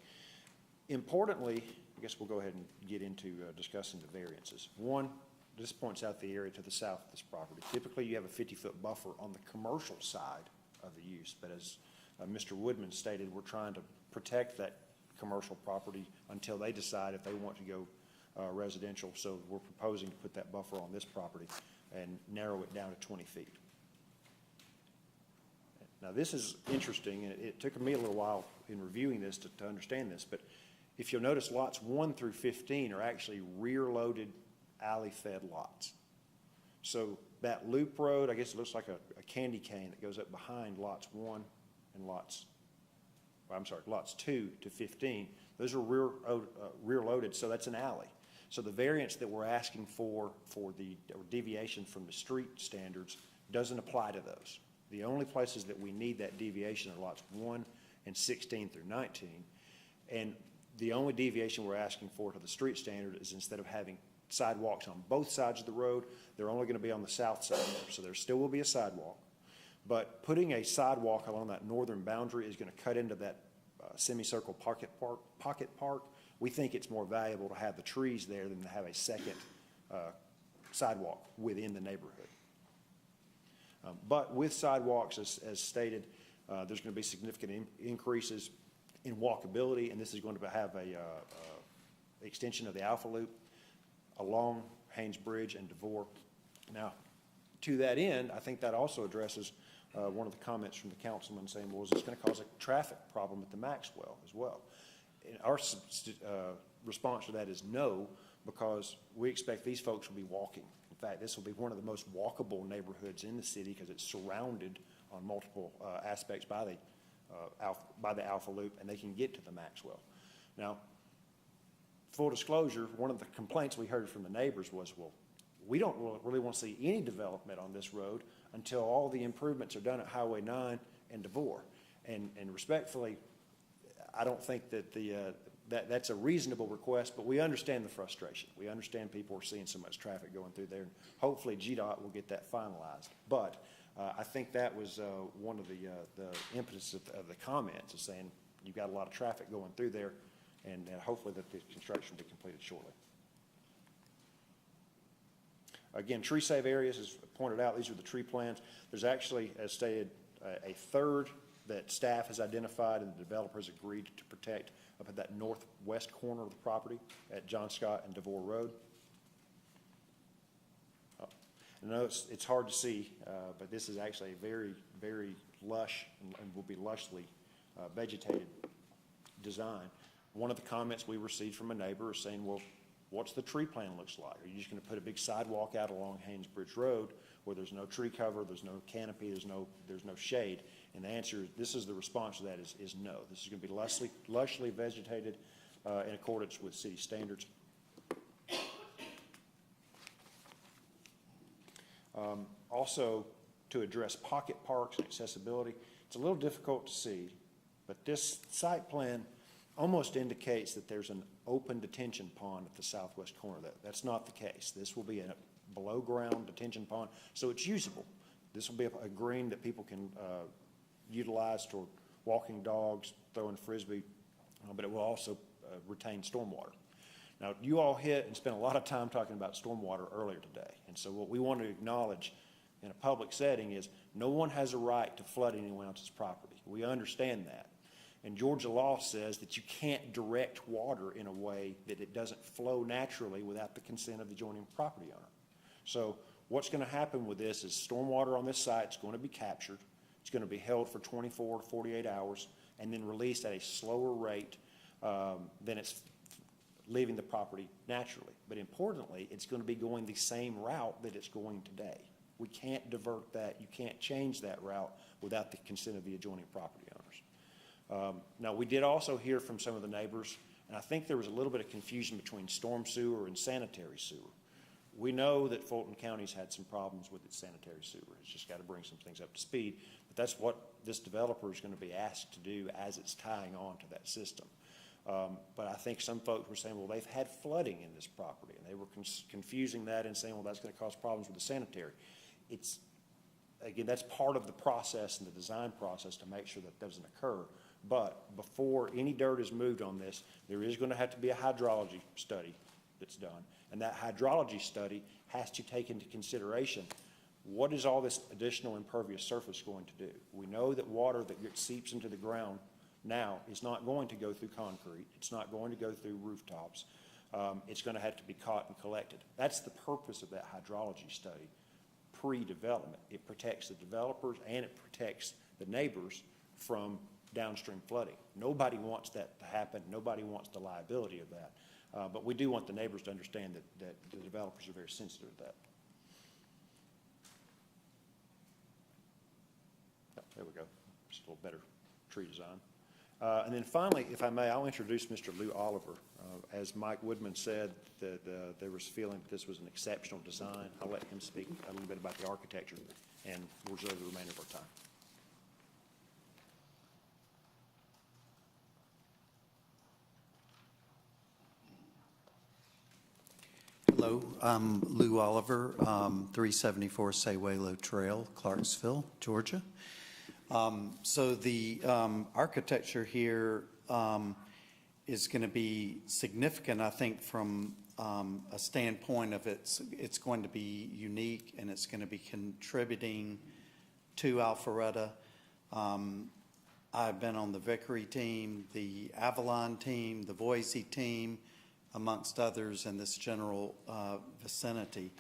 Q: Importantly, I guess we'll go ahead and get into discussing the variances. One, this points out the area to the south of this property. Typically, you have a 50-foot buffer on the commercial side of the use, but as Mr. Woodman stated, we're trying to protect that commercial property until they decide if they want to go residential. So we're proposing to put that buffer on this property and narrow it down to 20 feet. Now, this is interesting, and it took me a little while in reviewing this to understand this, but if you'll notice, lots 1 through 15 are actually rear-loaded alley-fed lots. So that loop road, I guess it looks like a candy cane that goes up behind lots 1 and lots 2 to 15. Those are rear-loaded, so that's an alley. So the variance that we're asking for the deviation from the street standards doesn't apply to those. The only places that we need that deviation are lots 1 and 16 through 19. And the only deviation we're asking for to the street standard is instead of having sidewalks on both sides of the road, they're only going to be on the south side. So there still will be a sidewalk. But putting a sidewalk along that northern boundary is going to cut into that semicircle pocket park. We think it's more valuable to have the trees there than to have a second sidewalk within the neighborhood. But with sidewalks, as stated, there's going to be significant increases in walkability, and this is going to have a extension of the Alpha Loop along Haynes Bridge and DeVore. Now, to that end, I think that also addresses one of the comments from the councilman saying, well, is this going to cause a traffic problem at the Maxwell as well? And our response to that is no, because we expect these folks will be walking. In fact, this will be one of the most walkable neighborhoods in the city because it's surrounded on multiple aspects by the Alpha Loop, and they can get to the Maxwell. Now, full disclosure, one of the complaints we heard from the neighbors was, well, We don't really want to see any development on this road until all the improvements are done at Highway 9 and DeVore. And respectfully, I don't think that that's a reasonable request, but we understand the frustration. We understand people are seeing so much traffic going through there, and hopefully GDOT will get that finalized. But I think that was one of the impetus of the comments, is saying you've got a lot of traffic going through there, and hopefully that the construction will be completed shortly. Again, tree save areas, as pointed out, these are the tree plans. There's actually, as stated, a third that staff has identified and the developers agreed to protect up at that northwest corner of the property at John Scott and DeVore Road. I know it's hard to see, but this is actually a very, very lush and will be lushly vegetated design. One of the comments we received from a neighbor is saying, well, what's the tree plan looks like? Are you just going to put a big sidewalk out along Haynesbridge Road where there's no tree cover, there's no canopy, there's no shade? And the answer, this is the response to that is no. This is going to be lushly vegetated in accordance with city standards. Also, to address pocket parks and accessibility, it's a little difficult to see, but this site plan almost indicates that there's an open detention pond at the southwest corner. That's not the case. This will be a below-ground detention pond, so it's usable. This will be a green that people can utilize for walking dogs, throwing frisbee, but it will also retain stormwater. Now, you all hit and spent a lot of time talking about stormwater earlier today, and so what we want to acknowledge in a public setting is no one has a right to flood anyone else's property. We understand that. And Georgia law says that you can't direct water in a way that it doesn't flow naturally without the consent of the adjoining property owner. So what's going to happen with this is stormwater on this site is going to be captured. It's going to be held for 24 to 48 hours and then released at a slower rate than it's leaving the property naturally. But importantly, it's going to be going the same route that it's going today. We can't divert that. You can't change that route without the consent of the adjoining property owners. Now, we did also hear from some of the neighbors, and I think there was a little bit of confusion between storm sewer and sanitary sewer. We know that Fulton County's had some problems with its sanitary sewer. It's just got to bring some things up to speed, but that's what this developer is going to be asked to do as it's tying on to that system. But I think some folks were saying, well, they've had flooding in this property, and they were confusing that and saying, well, that's going to cause problems with the sanitary. Again, that's part of the process and the design process to make sure that doesn't occur. But before any dirt is moved on this, there is going to have to be a hydrology study that's done. And that hydrology study has to take into consideration what is all this additional impervious surface going to do. We know that water that seeps into the ground now is not going to go through concrete. It's not going to go through rooftops. It's going to have to be caught and collected. That's the purpose of that hydrology study pre-development. It protects the developers and it protects the neighbors from downstream flooding. Nobody wants that to happen. Nobody wants the liability of that. But we do want the neighbors to understand that the developers are very sensitive to that. There we go. Just a little better tree design. And then finally, if I may, I'll introduce Mr. Lou Oliver. As Mike Woodman said, there was feeling that this was an exceptional design. I'll let him speak a little bit about the architecture and we'll reserve the remainder of our time.
R: Hello, I'm Lou Oliver, 374 Saywaylo Trail, Clarksville, Georgia. So the architecture here is going to be significant, I think, from a standpoint of it's going to be unique and it's going to be contributing to Alpharetta. I've been on the Vickery team, the Avalon team, the Boise team, amongst others in this general vicinity.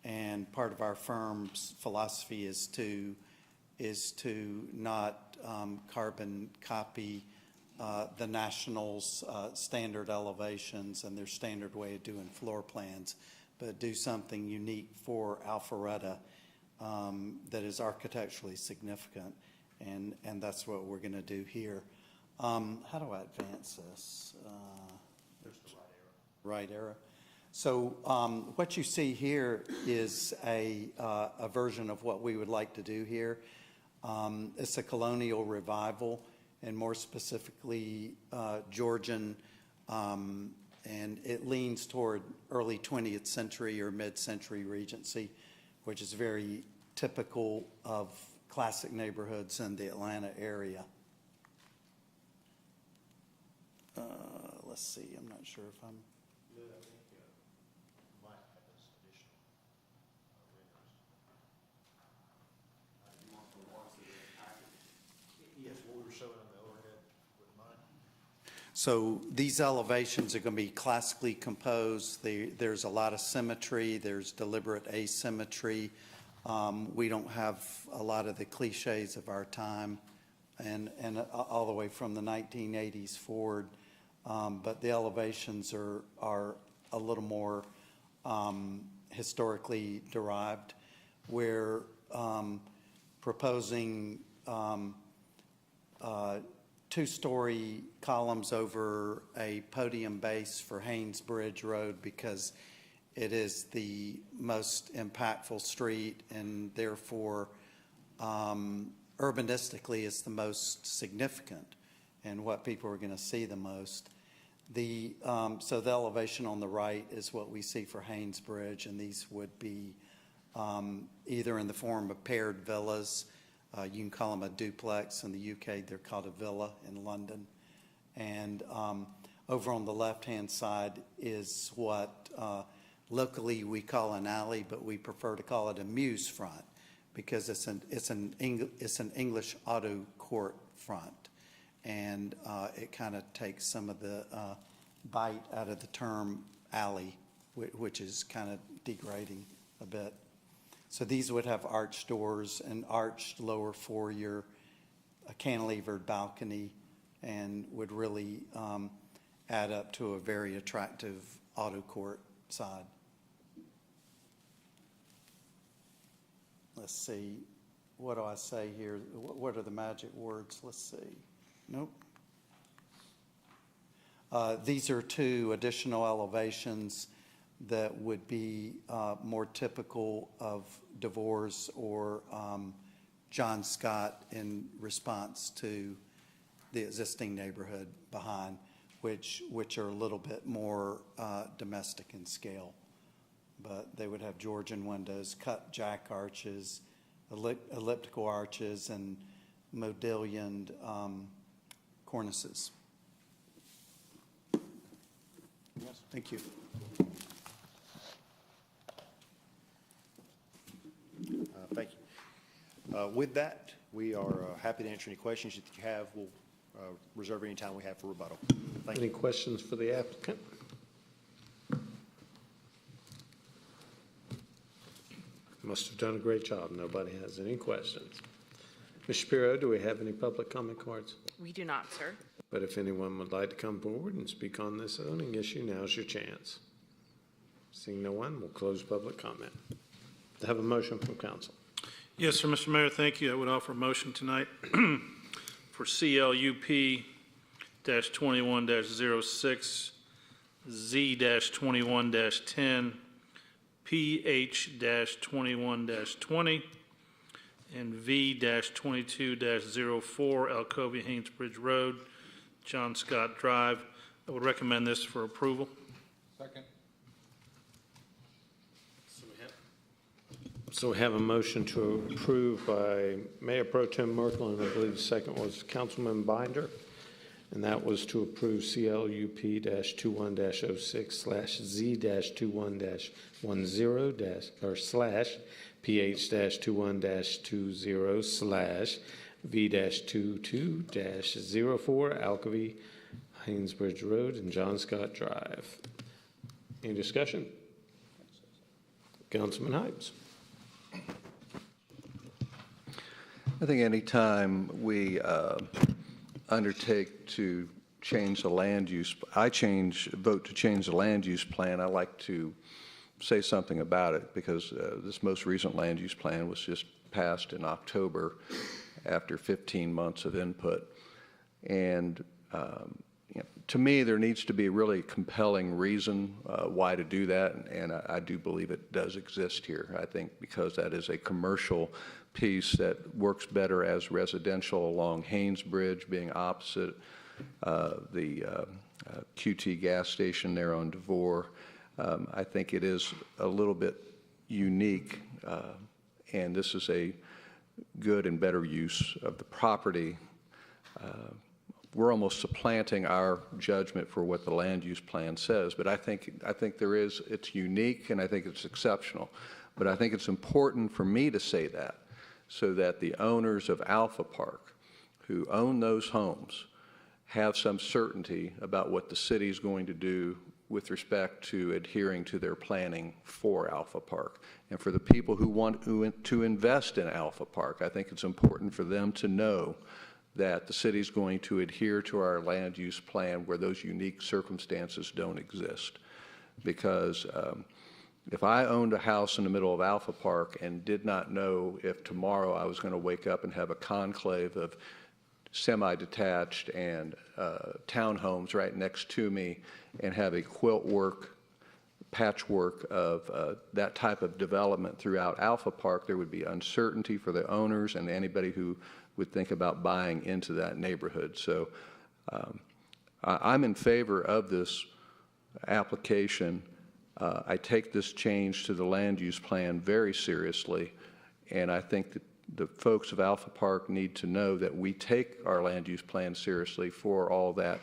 R: And part of our firm's philosophy is to not carbon copy the National's standard elevations and their standard way of doing floor plans, but do something unique for Alpharetta that is architecturally significant, and that's what we're going to do here. How do I advance this? There's the right arrow. So what you see here is a version of what we would like to do here. It's a colonial revival, and more specifically Georgian, and it leans toward early 20th century or mid-century Regency, which is very typical of classic neighborhoods in the Atlanta area. Let's see, I'm not sure if I'm... So these elevations are going to be classically composed. There's a lot of symmetry. There's deliberate asymmetry. We don't have a lot of the cliches of our time, and all the way from the 1980s forward. But the elevations are a little more historically derived. We're proposing two-story columns over a podium base for Haynes Bridge Road because it is the most impactful street, and therefore urbanistically it's the most significant and what people are going to see the most. So the elevation on the right is what we see for Haynes Bridge, and these would be either in the form of paired villas. You can call them a duplex. In the UK, they're called a villa in London. And over on the left-hand side is what locally we call an alley, but we prefer to call it a mews front because it's an English auto court front. And it kind of takes some of the bite out of the term alley, which is kind of degrading a bit. So these would have arched doors, an arched lower foyer, a cantilevered balcony, and would really add up to a very attractive auto court side. Let's see, what do I say here? What are the magic words? Let's see. Nope. These are two additional elevations that would be more typical of DeVore's or John Scott in response to the existing neighborhood behind, which are a little bit more domestic in scale. But they would have Georgian windows, cut jack arches, elliptical arches, and modillioned cornices. Yes, thank you.
Q: Thank you. With that, we are happy to answer any questions that you have. We'll reserve any time we have for rebuttal. Thank you.
U: Any questions for the applicant? Must have done a great job. Nobody has any questions. Ms. Shapiro, do we have any public comment cards?
P: We do not, sir.
U: But if anyone would like to come forward and speak on this zoning issue, now's your chance. Seeing no one, we'll close public comment. To have a motion from council.
H: Yes, sir, Mr. Mayor, thank you. I would offer a motion tonight for CLUP-21-06, Z-21-10, PH-21-20, and V-22-04, Alcovia Haynes Bridge Road, John Scott Drive. I would recommend this for approval.
L: Second.
U: So we have a motion to approve by Mayor Pro Tem Merkel, and I believe the second was Councilman Binder. And that was to approve CLUP-21-06/Z-1-10/V-22-04 Alcovia Haynes Bridge Road and John Scott Drive. Any discussion? Councilman Hypes.
D: I think anytime we undertake to change the land use, vote to change the land use plan, I like to say something about it because this most recent land use plan was just passed in October after 15 months of input. And to me, there needs to be a really compelling reason why to do that, and I do believe it does exist here. I think because that is a commercial piece that works better as residential along Haynes Bridge, being opposite the QT gas station there on DeVore. I think it is a little bit unique, and this is a good and better use of the property. We're almost supplanting our judgment for what the land use plan says, but I think it's unique and I think it's exceptional. But I think it's important for me to say that so that the owners of Alpha Park who own those homes have some certainty about what the city is going to do with respect to adhering to their planning for Alpha Park. And for the people who want to invest in Alpha Park, I think it's important for them to know that the city is going to adhere to our land use plan where those unique circumstances don't exist. Because if I owned a house in the middle of Alpha Park and did not know if tomorrow I was going to wake up and have a conclave of semi-detached and townhomes right next to me and have a quilt work, patchwork of that type of development throughout Alpha Park, there would be uncertainty for the owners and anybody who would think about buying into that neighborhood. So I'm in favor of this application. I take this change to the land use plan very seriously, and I think that the folks of Alpha Park need to know that we take our land use plan seriously for all that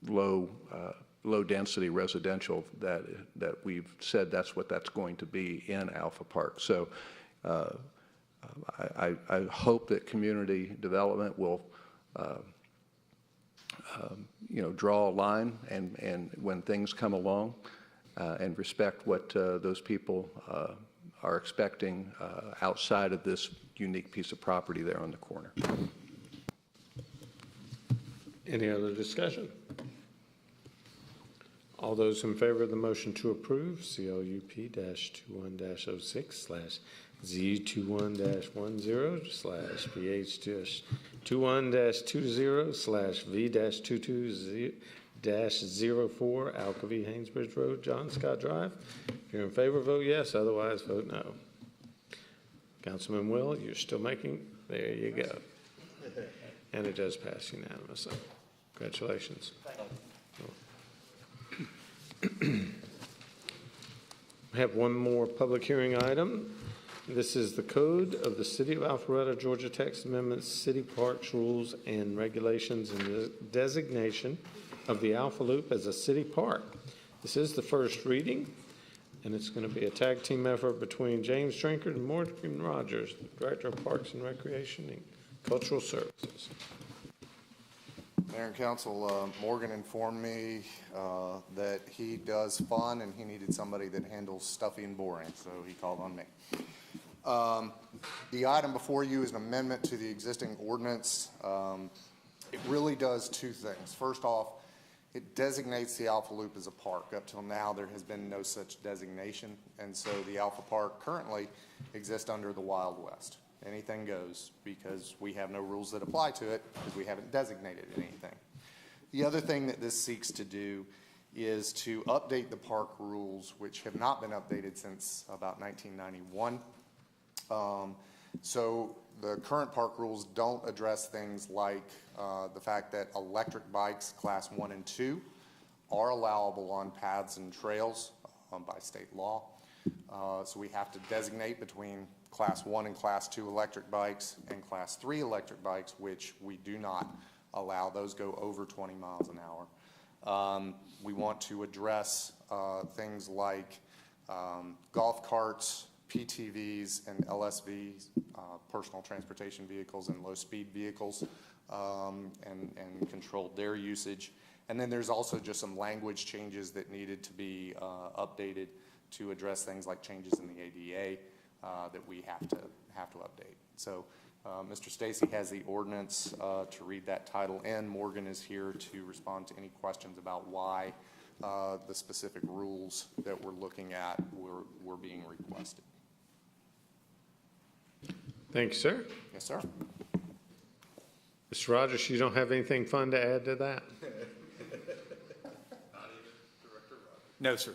D: low density residential that we've said that's what that's going to be in Alpha Park. So I hope that community development will draw a line and when things come along and respect what those people are expecting outside of this unique piece of property there on the corner.
U: Any other discussion? All those in favor of the motion to approve CLUP-1-06/Z21-10/PH-21-20/V-22-04 Alcovy Haynesbridge Road, John Scott Drive. If you're in favor, vote yes. Otherwise, vote no. Councilman Will, you're still making, there you go. And it does pass unanimously. Congratulations. We have one more public hearing item. This is the Code of the City of Alpharetta, Georgia Text Amendments, City Parks Rules and Regulations, and the designation of the Alpha Loop as a city park. This is the first reading, and it's going to be a tag team effort between James Drinkard and Morgan Rogers, the Director of Parks and Recreation and Cultural Services.
C: Mayor and Council, Morgan informed me that he does fun and he needed somebody that handles stuffy and boring, so he called on me. The item before you is an amendment to the existing ordinance. It really does two things. First off, it designates the Alpha Loop as a park. Up till now, there has been no such designation, and so the Alpha Park currently exists under the Wild West. Anything goes because we have no rules that apply to it because we haven't designated anything. The other thing that this seeks to do is to update the park rules, which have not been updated since about 1991. So the current park rules don't address things like the fact that electric bikes, class 1 and 2, are allowable on paths and trails by state law. So we have to designate between class 1 and class 2 electric bikes and class 3 electric bikes, which we do not allow. Those go over 20 miles an hour. We want to address things like golf carts, PTVs, and LSVs, personal transportation vehicles and low-speed vehicles, and control their usage. And then there's also just some language changes that needed to be updated to address things like changes in the ADA that we have to update. So Mr. Stacy has the ordinance to read that title in. Morgan is here to respond to any questions about why the specific rules that we're looking at were being requested.
U: Thank you, sir.
C: Yes, sir.
U: Mr. Rogers, you don't have anything fun to add to that?
K: No, sir.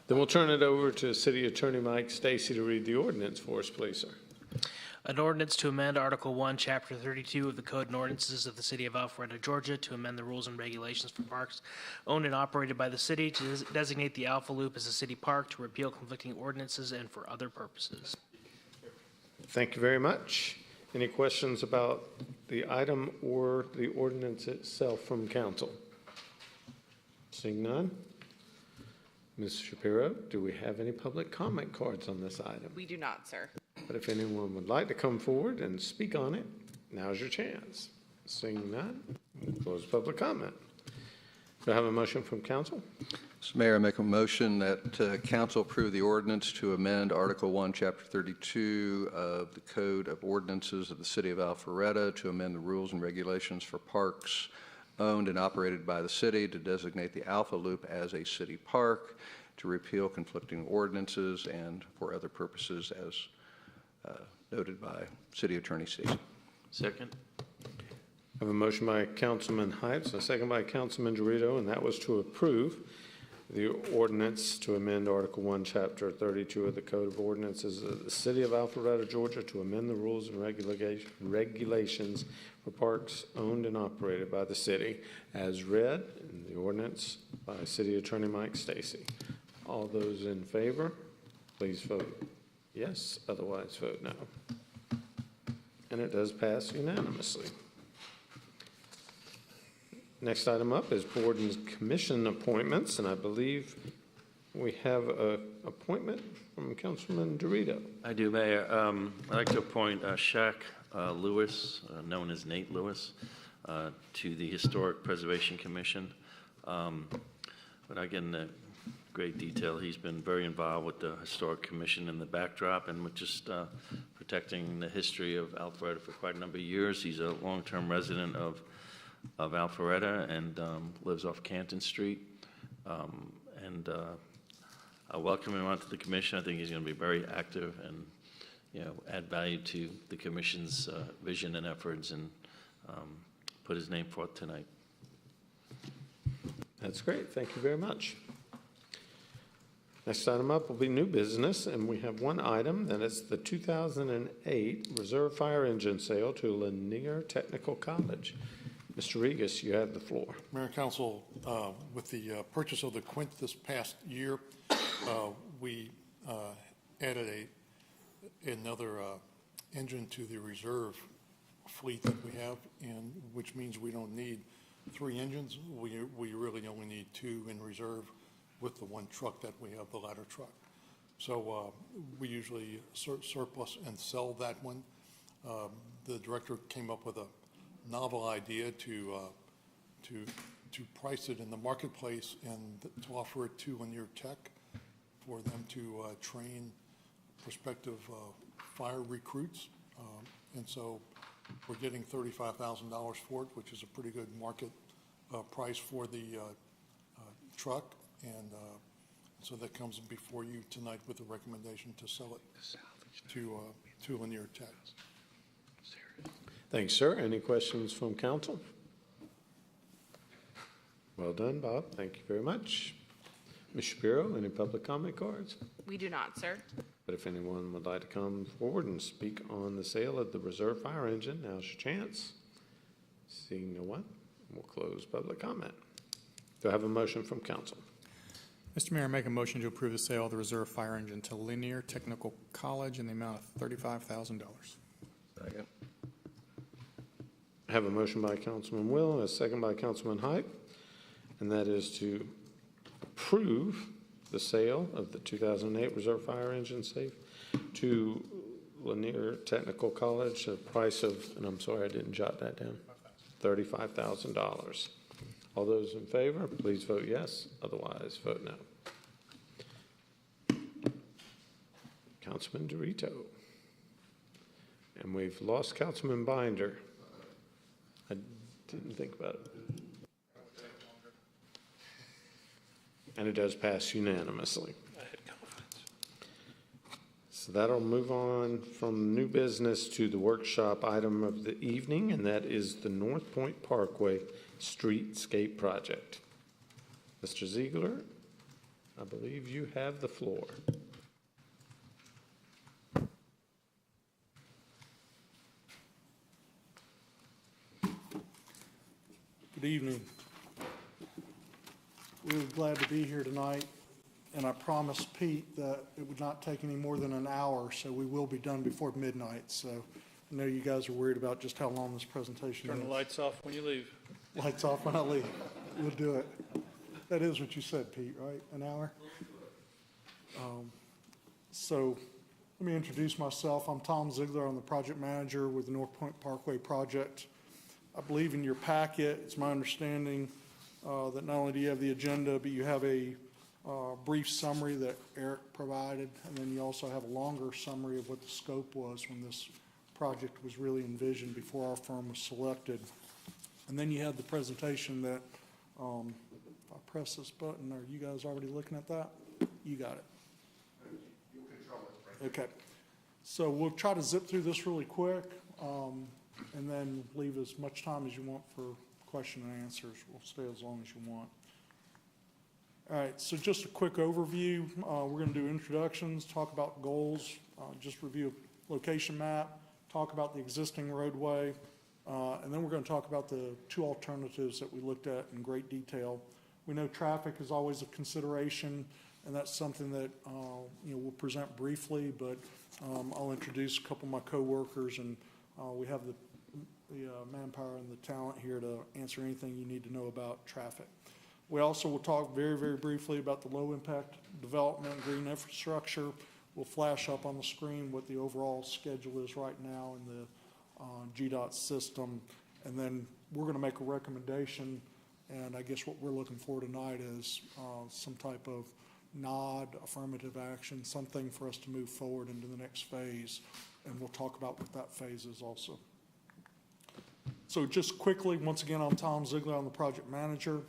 U: Then we'll turn it over to City Attorney Mike Stacy to read the ordinance for us, please, sir.
B: An ordinance to amend Article 1, Chapter 32 of the Code and Ordinances of the City of Alpharetta, Georgia, to amend the rules and regulations for parks owned and operated by the city, to designate the Alpha Loop as a city park, to repeal conflicting ordinances, and for other purposes.
U: Thank you very much. Any questions about the item or the ordinance itself from council? Seeing none. Ms. Shapiro, do we have any public comment cards on this item?
P: We do not, sir.
U: But if anyone would like to come forward and speak on it, now's your chance. Seeing none, we'll close public comment. Do I have a motion from council?
D: Mr. Mayor, I make a motion that council approve the ordinance to amend Article 1, Chapter 32 of the Code of Ordinances of the City of Alpharetta to amend the rules and regulations for parks owned and operated by the city, to designate the Alpha Loop as a city park, to repeal conflicting ordinances, and for other purposes as noted by City Attorney Stacy.
I: Second.
U: I have a motion by Councilman Heights, a second by Councilman Dorito, and that was to approve the ordinance to amend Article 1, Chapter 32 of the Code of Ordinances of the City of Alpharetta, Georgia, to amend the rules and regulations for parks owned and operated by the city, as read in the ordinance by City Attorney Mike Stacy. All those in favor, please vote yes, otherwise vote no. And it does pass unanimously. Next item up is board and commission appointments, and I believe we have an appointment from Councilman Dorito.
I: I do, Mayor. I'd like to appoint Shaq Lewis, known as Nate Lewis, to the Historic Preservation Commission. Without getting into great detail, he's been very involved with the Historic Commission in the backdrop and with just protecting the history of Alpharetta for quite a number of years. He's a long-term resident of Alpharetta and lives off Canton Street. I welcome him onto the commission. I think he's going to be very active and, add value to the commission's vision and efforts, and put his name forth tonight.
U: That's great. Thank you very much. Next item up will be new business, and we have one item, that is the 2008 Reserve Fire Engine sale to Lanier Technical College. Mr. Regas, you have the floor.
S: Mayor and Council, with the purchase of the Quint this past year, we added another engine to the reserve fleet that we have, and which means we don't need 3 engines. We really only need 2 in reserve with the 1 truck that we have, the ladder truck. So we usually surplus and sell that one. The director came up with a novel idea to price it in the marketplace and to offer it to Lanier Tech for them to train prospective fire recruits. And so we're getting $35,000 for it, which is a pretty good market price for the truck. And so that comes before you tonight with a recommendation to sell it to Lanier Tech.
U: Thanks, sir. Any questions from council? Well done, Bob. Thank you very much. Ms. Shapiro, any public comment cards?
P: We do not, sir.
U: But if anyone would like to come forward and speak on the sale of the reserve fire engine, now's your chance. Seeing no one, we'll close public comment. Do I have a motion from council?
O: Mr. Mayor, I make a motion to approve the sale of the reserve fire engine to Lanier Technical College in the amount of $35,000.
D: Second.
U: I have a motion by Councilman Will and a second by Councilman Height, and that is to approve the sale of the 2008 Reserve Fire Engine safe to Lanier Technical College at a price of, and I'm sorry I didn't jot that down, $35,000. All those in favor, please vote yes. Otherwise, vote no. Councilman Dorito. And we've lost Councilman Binder. I didn't think about it. And it does pass unanimously. I had confidence. So that'll move on from new business to the workshop item of the evening, and that is the North Point Parkway Streetscape Project. Mr. Ziegler, I believe you have the floor.
S: Good evening. We're glad to be here tonight, and I promised Pete that it would not take any more than an hour, so we will be done before midnight. So I know you guys are worried about just how long this presentation is.
H: Turn the lights off when you leave.
S: Lights off when I leave. We'll do it. That is what you said, Pete, right? An hour? So let me introduce myself. I'm Tom Ziegler. I'm the project manager with the North Point Parkway project. I believe in your packet, it's my understanding that not only do you have the agenda, but you have a brief summary that Eric provided, and then you also have a longer summary of what the scope was when this project was really envisioned before our firm was selected. And then you have the presentation that, if I press this button, are you guys already looking at that? You got it. Okay. So we'll try to zip through this really quick, and then leave as much time as you want for question and answers. We'll stay as long as you want. All right, so just a quick overview. We're going to do introductions, talk about goals, just review a location map, talk about the existing roadway, and then we're going to talk about the two alternatives that we looked at in great detail. We know traffic is always a consideration, and that's something that we'll present briefly, but I'll introduce a couple of my coworkers, and we have the manpower and the talent here to answer anything you need to know about traffic. We also will talk very, very briefly about the low impact development, green infrastructure. We'll flash up on the screen what the overall schedule is right now in the GDOT system. And then we're going to make a recommendation. And I guess what we're looking for tonight is some type of nod, affirmative action, something for us to move forward into the next phase. And we'll talk about what that phase is also. So just quickly, once again, I'm Tom Ziegler. I'm the project manager.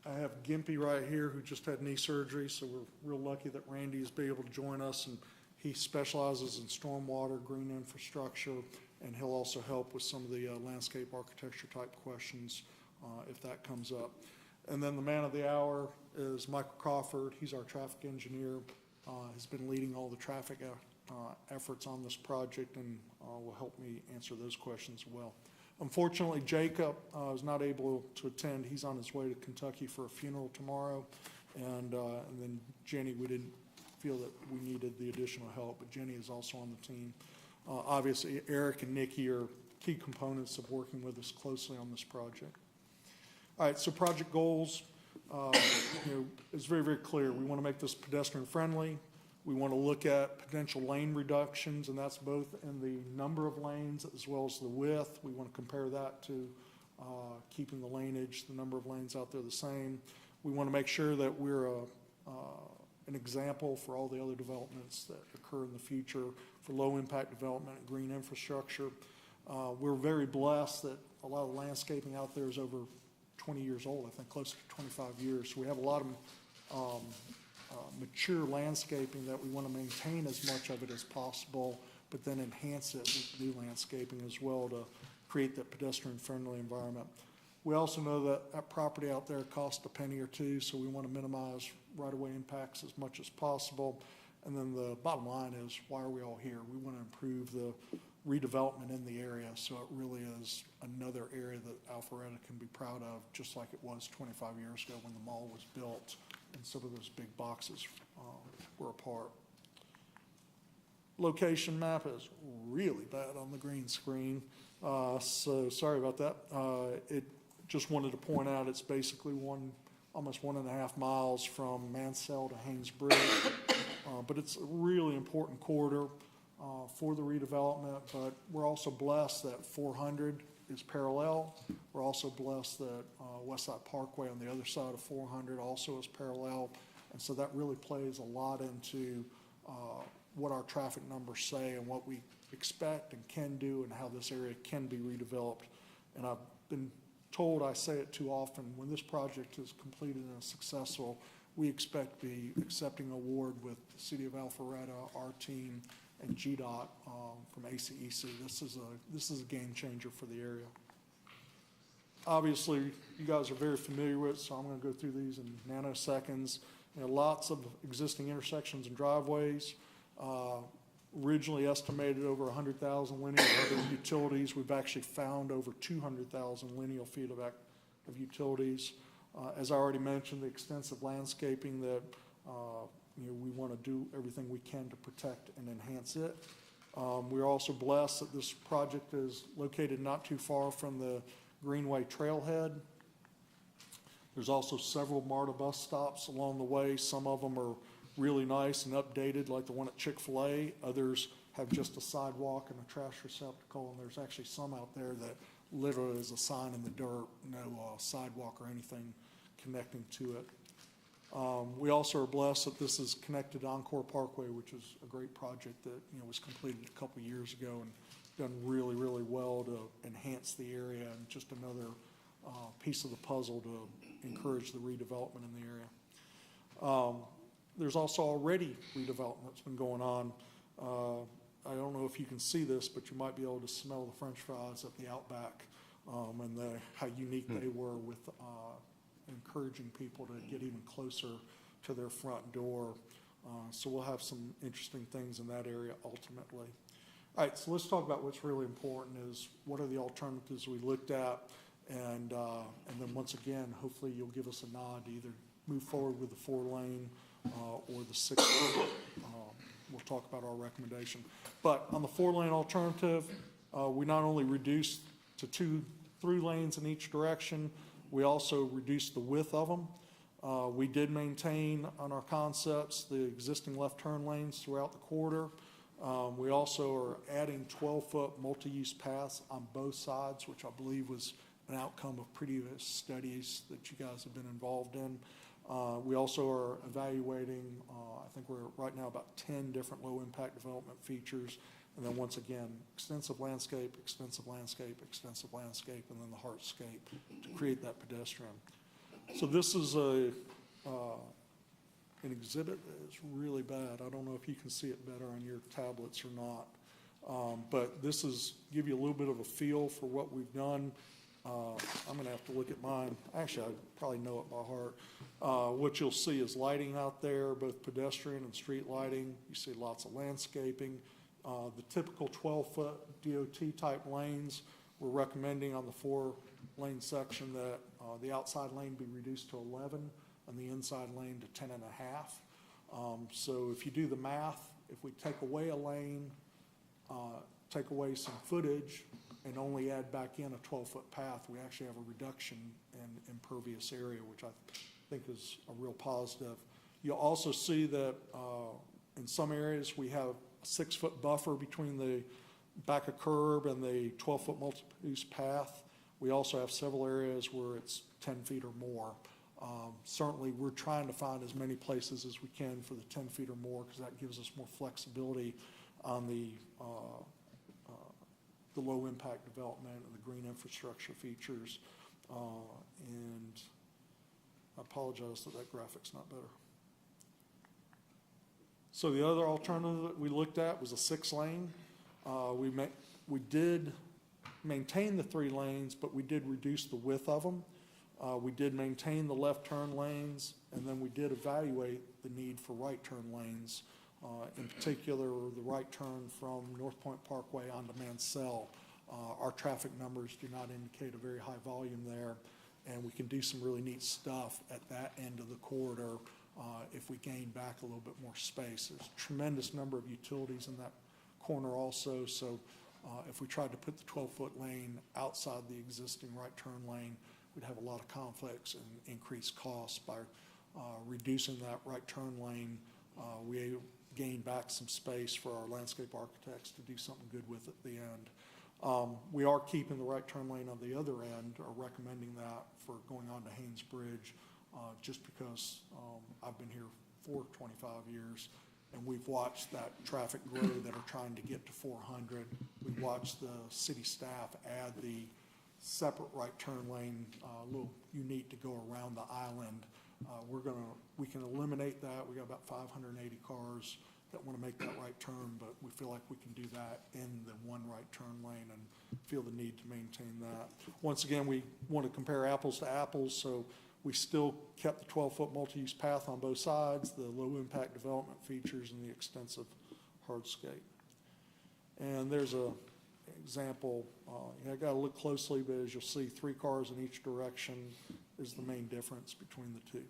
S: I have Gimpy right here who just had knee surgery, so we're real lucky that Randy is be able to join us, and he specializes in stormwater, green infrastructure, and he'll also help with some of the landscape architecture type questions if that comes up. And then the man of the hour is Michael Crawford. He's our traffic engineer, has been leading all the traffic efforts on this project, and will help me answer those questions as well. Unfortunately, Jacob is not able to attend. He's on his way to Kentucky for a funeral tomorrow. And then Jenny, we didn't feel that we needed the additional help, but Jenny is also on the team. Obviously, Eric and Nikki are key components of working with us closely on this project. All right, so project goals, it's very, very clear. We want to make this pedestrian friendly. We want to look at potential lane reductions, and that's both in the number of lanes as well as the width. We want to compare that to keeping the laneage, the number of lanes out there the same. We want to make sure that we're an example for all the other developments that occur in the future for low impact development and green infrastructure. We're very blessed that a lot of the landscaping out there is over 20 years old, I think close to 25 years. So we have a lot of mature landscaping that we want to maintain as much of it as possible, but then enhance it with new landscaping as well to create that pedestrian-friendly environment. We also know that that property out there costs a penny or two, so we want to minimize right-of-way impacts as much as possible. And then the bottom line is, why are we all here? We want to improve the redevelopment in the area, so it really is another area that Alpharetta can be proud of, just like it was 25 years ago when the mall was built and some of those big boxes were apart. Location map is really bad on the green screen, so sorry about that. It just wanted to point out it's basically almost 1.5 miles from Mansell to Haynes Bridge, but it's a really important corridor for the redevelopment. But we're also blessed that 400 is parallel. We're also blessed that Westside Parkway on the other side of 400 also is parallel, and so that really plays a lot into what our traffic numbers say and what we expect and can do and how this area can be redeveloped. And I've been told, I say it too often, when this project is completed and successful,
K: we expect to be accepting award with the City of Alpharetta, our team, and GDOT from ACEC. This is a game changer for the area. Obviously, you guys are very familiar with it, so I'm going to go through these in nanoseconds. Lots of existing intersections and driveways. Originally estimated over 100,000 linear other utilities. We've actually found over 200,000 linear feet of utilities. As I already mentioned, the extensive landscaping that we want to do everything we can to protect and enhance it. We're also blessed that this project is located not too far from the Greenway Trailhead. There's also several MARTA bus stops along the way. Some of them are really nice and updated, like the one at Chick-fil-A. Others have just a sidewalk and a trash receptacle, and there's actually some out there that literally is a sign in the dirt, no sidewalk or anything connecting to it. We also are blessed that this is connected to Encore Parkway, which is a great project that was completed a couple years ago and done really, really well to enhance the area, and just another piece of the puzzle to encourage the redevelopment in the area. There's also already redevelopment that's been going on. I don't know if you can see this, but you might be able to smell the French fries at the Outback, and how unique they were with encouraging people to get even closer to their front door. So we'll have some interesting things in that area ultimately. All right, so let's talk about what's really important is what are the alternatives we looked at, and then once again, hopefully you'll give us a nod to either move forward with the 4-lane or the 6-lane. We'll talk about our recommendation. But on the 4-lane alternative, we not only reduced to 2 through lanes in each direction, we also reduced the width of them. We did maintain on our concepts the existing left turn lanes throughout the corridor. We also are adding 12-foot multi-use paths on both sides, which I believe was an outcome of previous studies that you guys have been involved in. We also are evaluating, I think we're right now about 10 different low-impact development features. And then once again, extensive landscape, extensive landscape, extensive landscape, and then the hardscape to create that pedestrian. So this is an exhibit that is really bad. I don't know if you can see it better on your tablets or not. But this is give you a little bit of a feel for what we've done. I'm going to have to look at mine. Actually, I probably know it by heart. What you'll see is lighting out there, both pedestrian and street lighting. You see lots of landscaping. The typical 12-foot DOT type lanes, we're recommending on the 4-lane section that the outside lane be reduced to 11 and the inside lane to 10.5. So if you do the math, if we take away a lane, take away some footage, and only add back in a 12-foot path, we actually have a reduction in impervious area, which I think is a real positive. You'll also see that in some areas we have a 6-foot buffer between the back of curb and the 12-foot multi-use path. We also have several areas where it's 10 feet or more. Certainly, we're trying to find as many places as we can for the 10 feet or more, because that gives us more flexibility on the low-impact development and the green infrastructure features. And I apologize that graphic's not better. So the other alternative that we looked at was a 6-lane. We did maintain the 3 lanes, but we did reduce the width of them. We did maintain the left turn lanes, and then we did evaluate the need for right turn lanes. In particular, the right turn from North Point Parkway onto Mansell. Our traffic numbers do not indicate a very high volume there, and we can do some really neat stuff at that end of the corridor if we gain back a little bit more space. There's a tremendous number of utilities in that corner also, so if we tried to put the 12-foot lane outside the existing right turn lane, we'd have a lot of conflicts and increased costs. By reducing that right turn lane, we gain back some space for our landscape architects to do something good with at the end. We are keeping the right turn lane on the other end, or recommending that for going on to Haynes Bridge, just because I've been here for 25 years, and we've watched that traffic grow that are trying to get to 400. We've watched the city staff add the separate right turn lane, a little unique to go around the island We can eliminate that. We got about 580 cars that want to make that right turn, but we feel like we can do that in the one right turn lane and feel the need to maintain that. Once again, we want to compare apples to apples, so we still kept the 12-foot multi-use path on both sides, the low-impact development features, and the extensive hardscape. And there's a example. I got to look closely, but as you'll see, 3 cars in each direction is the main difference between the two.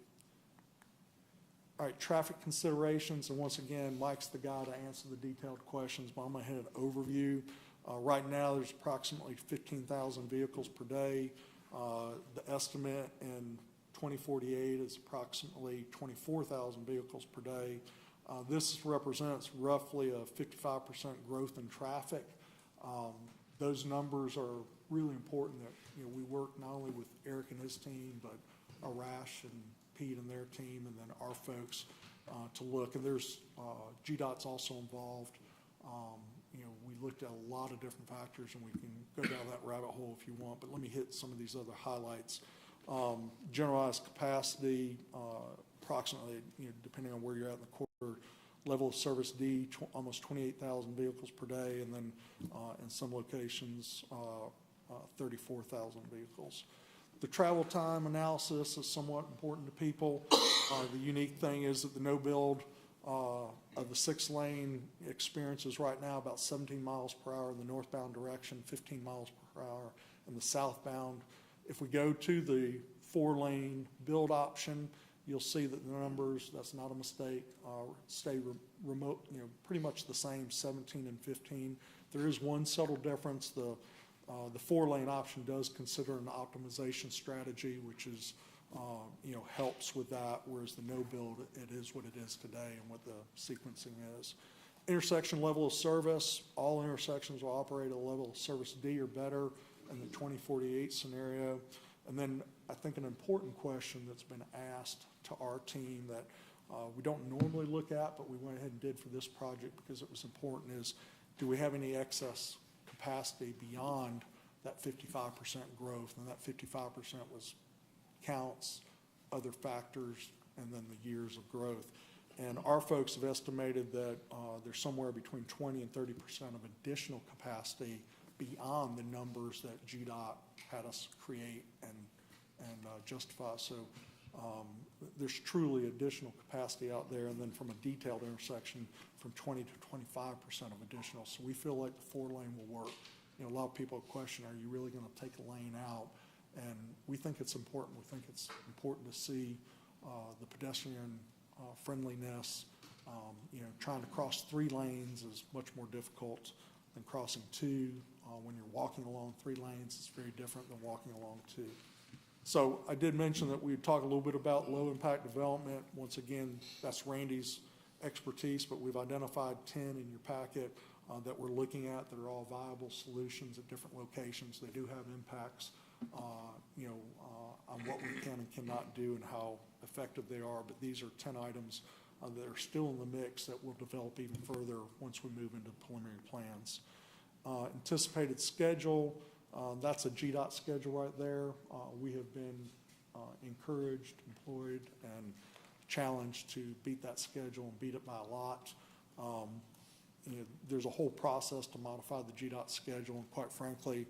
K: All right, traffic considerations, and once again, Mike's the guy to answer the detailed questions, but I'm going to hit an overview. Right now, there's approximately 15,000 vehicles per day. The estimate in 2048 is approximately 24,000 vehicles per day. This represents roughly a 55% growth in traffic. Those numbers are really important that, we work not only with Eric and his team, but Arash and Pete and their team, and then our folks to look. And there's GDOT's also involved. We looked at a lot of different factors, and we can go down that rabbit hole if you want, but let me hit some of these other highlights. Generalized capacity, approximately, depending on where you're at in the quarter, level of service D, almost 28,000 vehicles per day, and then in some locations, 34,000 vehicles. The travel time analysis is somewhat important to people. The unique thing is that the no build of the 6-lane experiences right now about 17 miles per hour in the northbound direction, 15 miles per hour in the southbound. If we go to the 4-lane build option, you'll see that the numbers, that's not a mistake, stay remote, pretty much the same, 17 and 15. There is one subtle difference. The 4-lane option does consider an optimization strategy, which is, helps with that, whereas the no build, it is what it is today and what the sequencing is. Intersection level of service, all intersections will operate at a level of service D or better in the 2048 scenario. And then I think an important question that's been asked to our team that we don't normally look at, but we went ahead and did for this project because it was important, is do we have any excess capacity beyond that 55% growth? And that 55% was counts, other factors, and then the years of growth. And our folks have estimated that there's somewhere between 20 and 30% of additional capacity beyond the numbers that GDOT had us create and justify. So there's truly additional capacity out there. And then from a detailed intersection, from 20 to 25% of additional. So we feel like the 4-lane will work. A lot of people question, are you really going to take a lane out? And we think it's important. We think it's important to see the pedestrian friendliness. Trying to cross 3 lanes is much more difficult than crossing 2. When you're walking along 3 lanes, it's very different than walking along 2. So I did mention that we'd talk a little bit about low impact development. Once again, that's Randy's expertise, but we've identified 10 in your packet that we're looking at that are all viable solutions at different locations. They do have impacts, on what we can and cannot do and how effective they are, but these are 10 items that are still in the mix that we'll develop even further once we move into preliminary plans. Anticipated schedule, that's a GDOT schedule right there. We have been encouraged, employed, and challenged to beat that schedule and beat it by a lot. There's a whole process to modify the GDOT schedule, and quite frankly,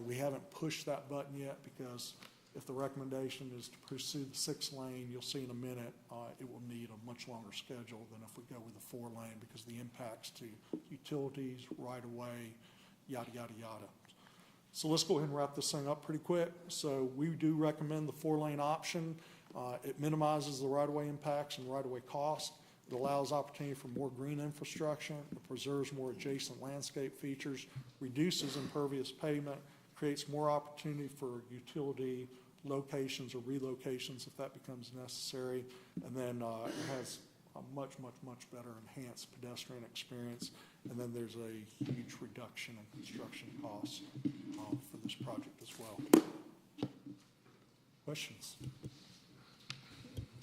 K: we haven't pushed that button yet because if the recommendation is to pursue the 6-lane, you'll see in a minute, it will need a much longer schedule than if we go with the 4-lane because the impacts to utilities, right-of-way, yada, yada, yada. So let's go ahead and wrap this thing up pretty quick. So we do recommend the 4-lane option. It minimizes the right-of-way impacts and right-of-way cost. It allows opportunity for more green infrastructure. It preserves more adjacent landscape features, reduces impervious pavement, creates more opportunity for utility locations or relocations if that becomes necessary. And then it has a much, much, much better enhanced pedestrian experience. And then there's a huge reduction in construction costs for this project as well. Questions?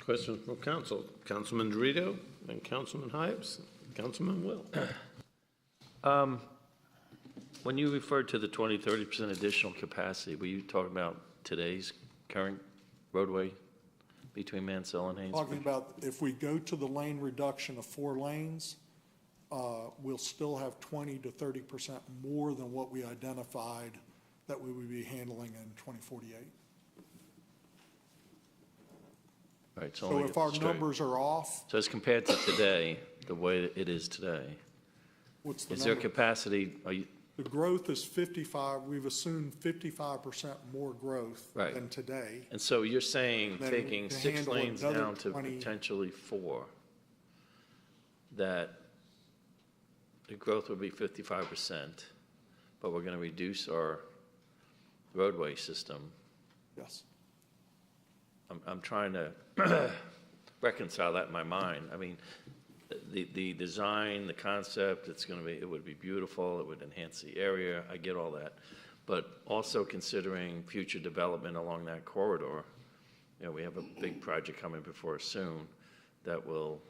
U: Questions from council. Councilman Dorito and Councilman Hypes, Councilman Will.
I: When you referred to the 20, 30% additional capacity, were you talking about today's current roadway between Mansell and Haynesbridge?
S: Talking about if we go to the lane reduction of 4 lanes, we'll still have 20 to 30% more than what we identified that we would be handling in 2048.
I: Right,
S: So if our numbers are off,
I: So as compared to today, the way it is today,
S: what's the
I: is there
S: number?
I: capacity,
S: The growth is 55, we've assumed 55% more growth
I: Right.
S: than today.
I: and so you're saying
S: Then
I: taking
S: to
I: 6
S: handle
I: lanes
S: another
I: down to
S: 20
I: potentially 4, that the growth would be 55%, but we're going to reduce our roadway system.
S: Yes.
I: I'm trying to reconcile that in my mind. I mean, the design, the concept, it would be beautiful, it would enhance the area, I get all that. But also considering future development along that corridor, we have a big project coming before us soon that will,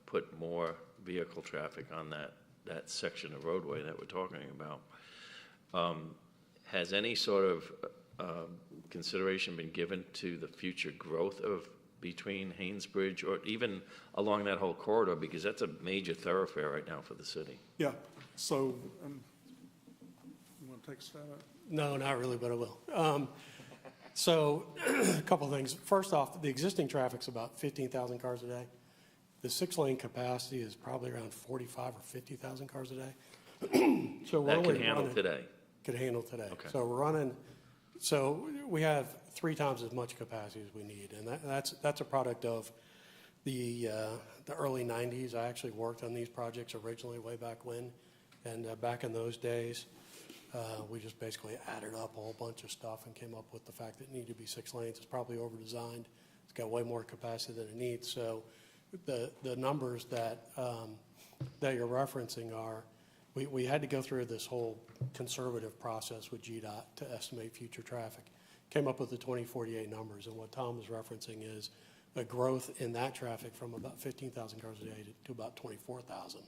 I: put more vehicle traffic on that section of roadway that we're talking about. Has any sort of consideration been given to the future growth of between Haynesbridge or even along that whole corridor? Because that's a major thoroughfare right now for the city.
S: Yeah, so, you want to take a stab at it?
T: No, not really, but I will. So a couple of things. First off, the existing traffic's about 15,000 cars a day. The 6-lane capacity is probably around 45 or 50,000 cars a day. So we're
I: That
T: only
I: can handle
T: running-
I: today.
T: Could handle today.
I: Okay.
T: So we have 3 times as much capacity as we need, and that's a product of the early 90s. I actually worked on these projects originally way back when, and back in those days, we just basically added up a whole bunch of stuff and came up with the fact that it needed to be 6 lanes. It's probably over-designed. It's got way more capacity than it needs. So the numbers that you're referencing are, we had to go through this whole conservative process with GDOT to estimate future traffic. Came up with the 2048 numbers, and what Tom is referencing is a growth in that traffic from about 15,000 cars a day to about 24,000.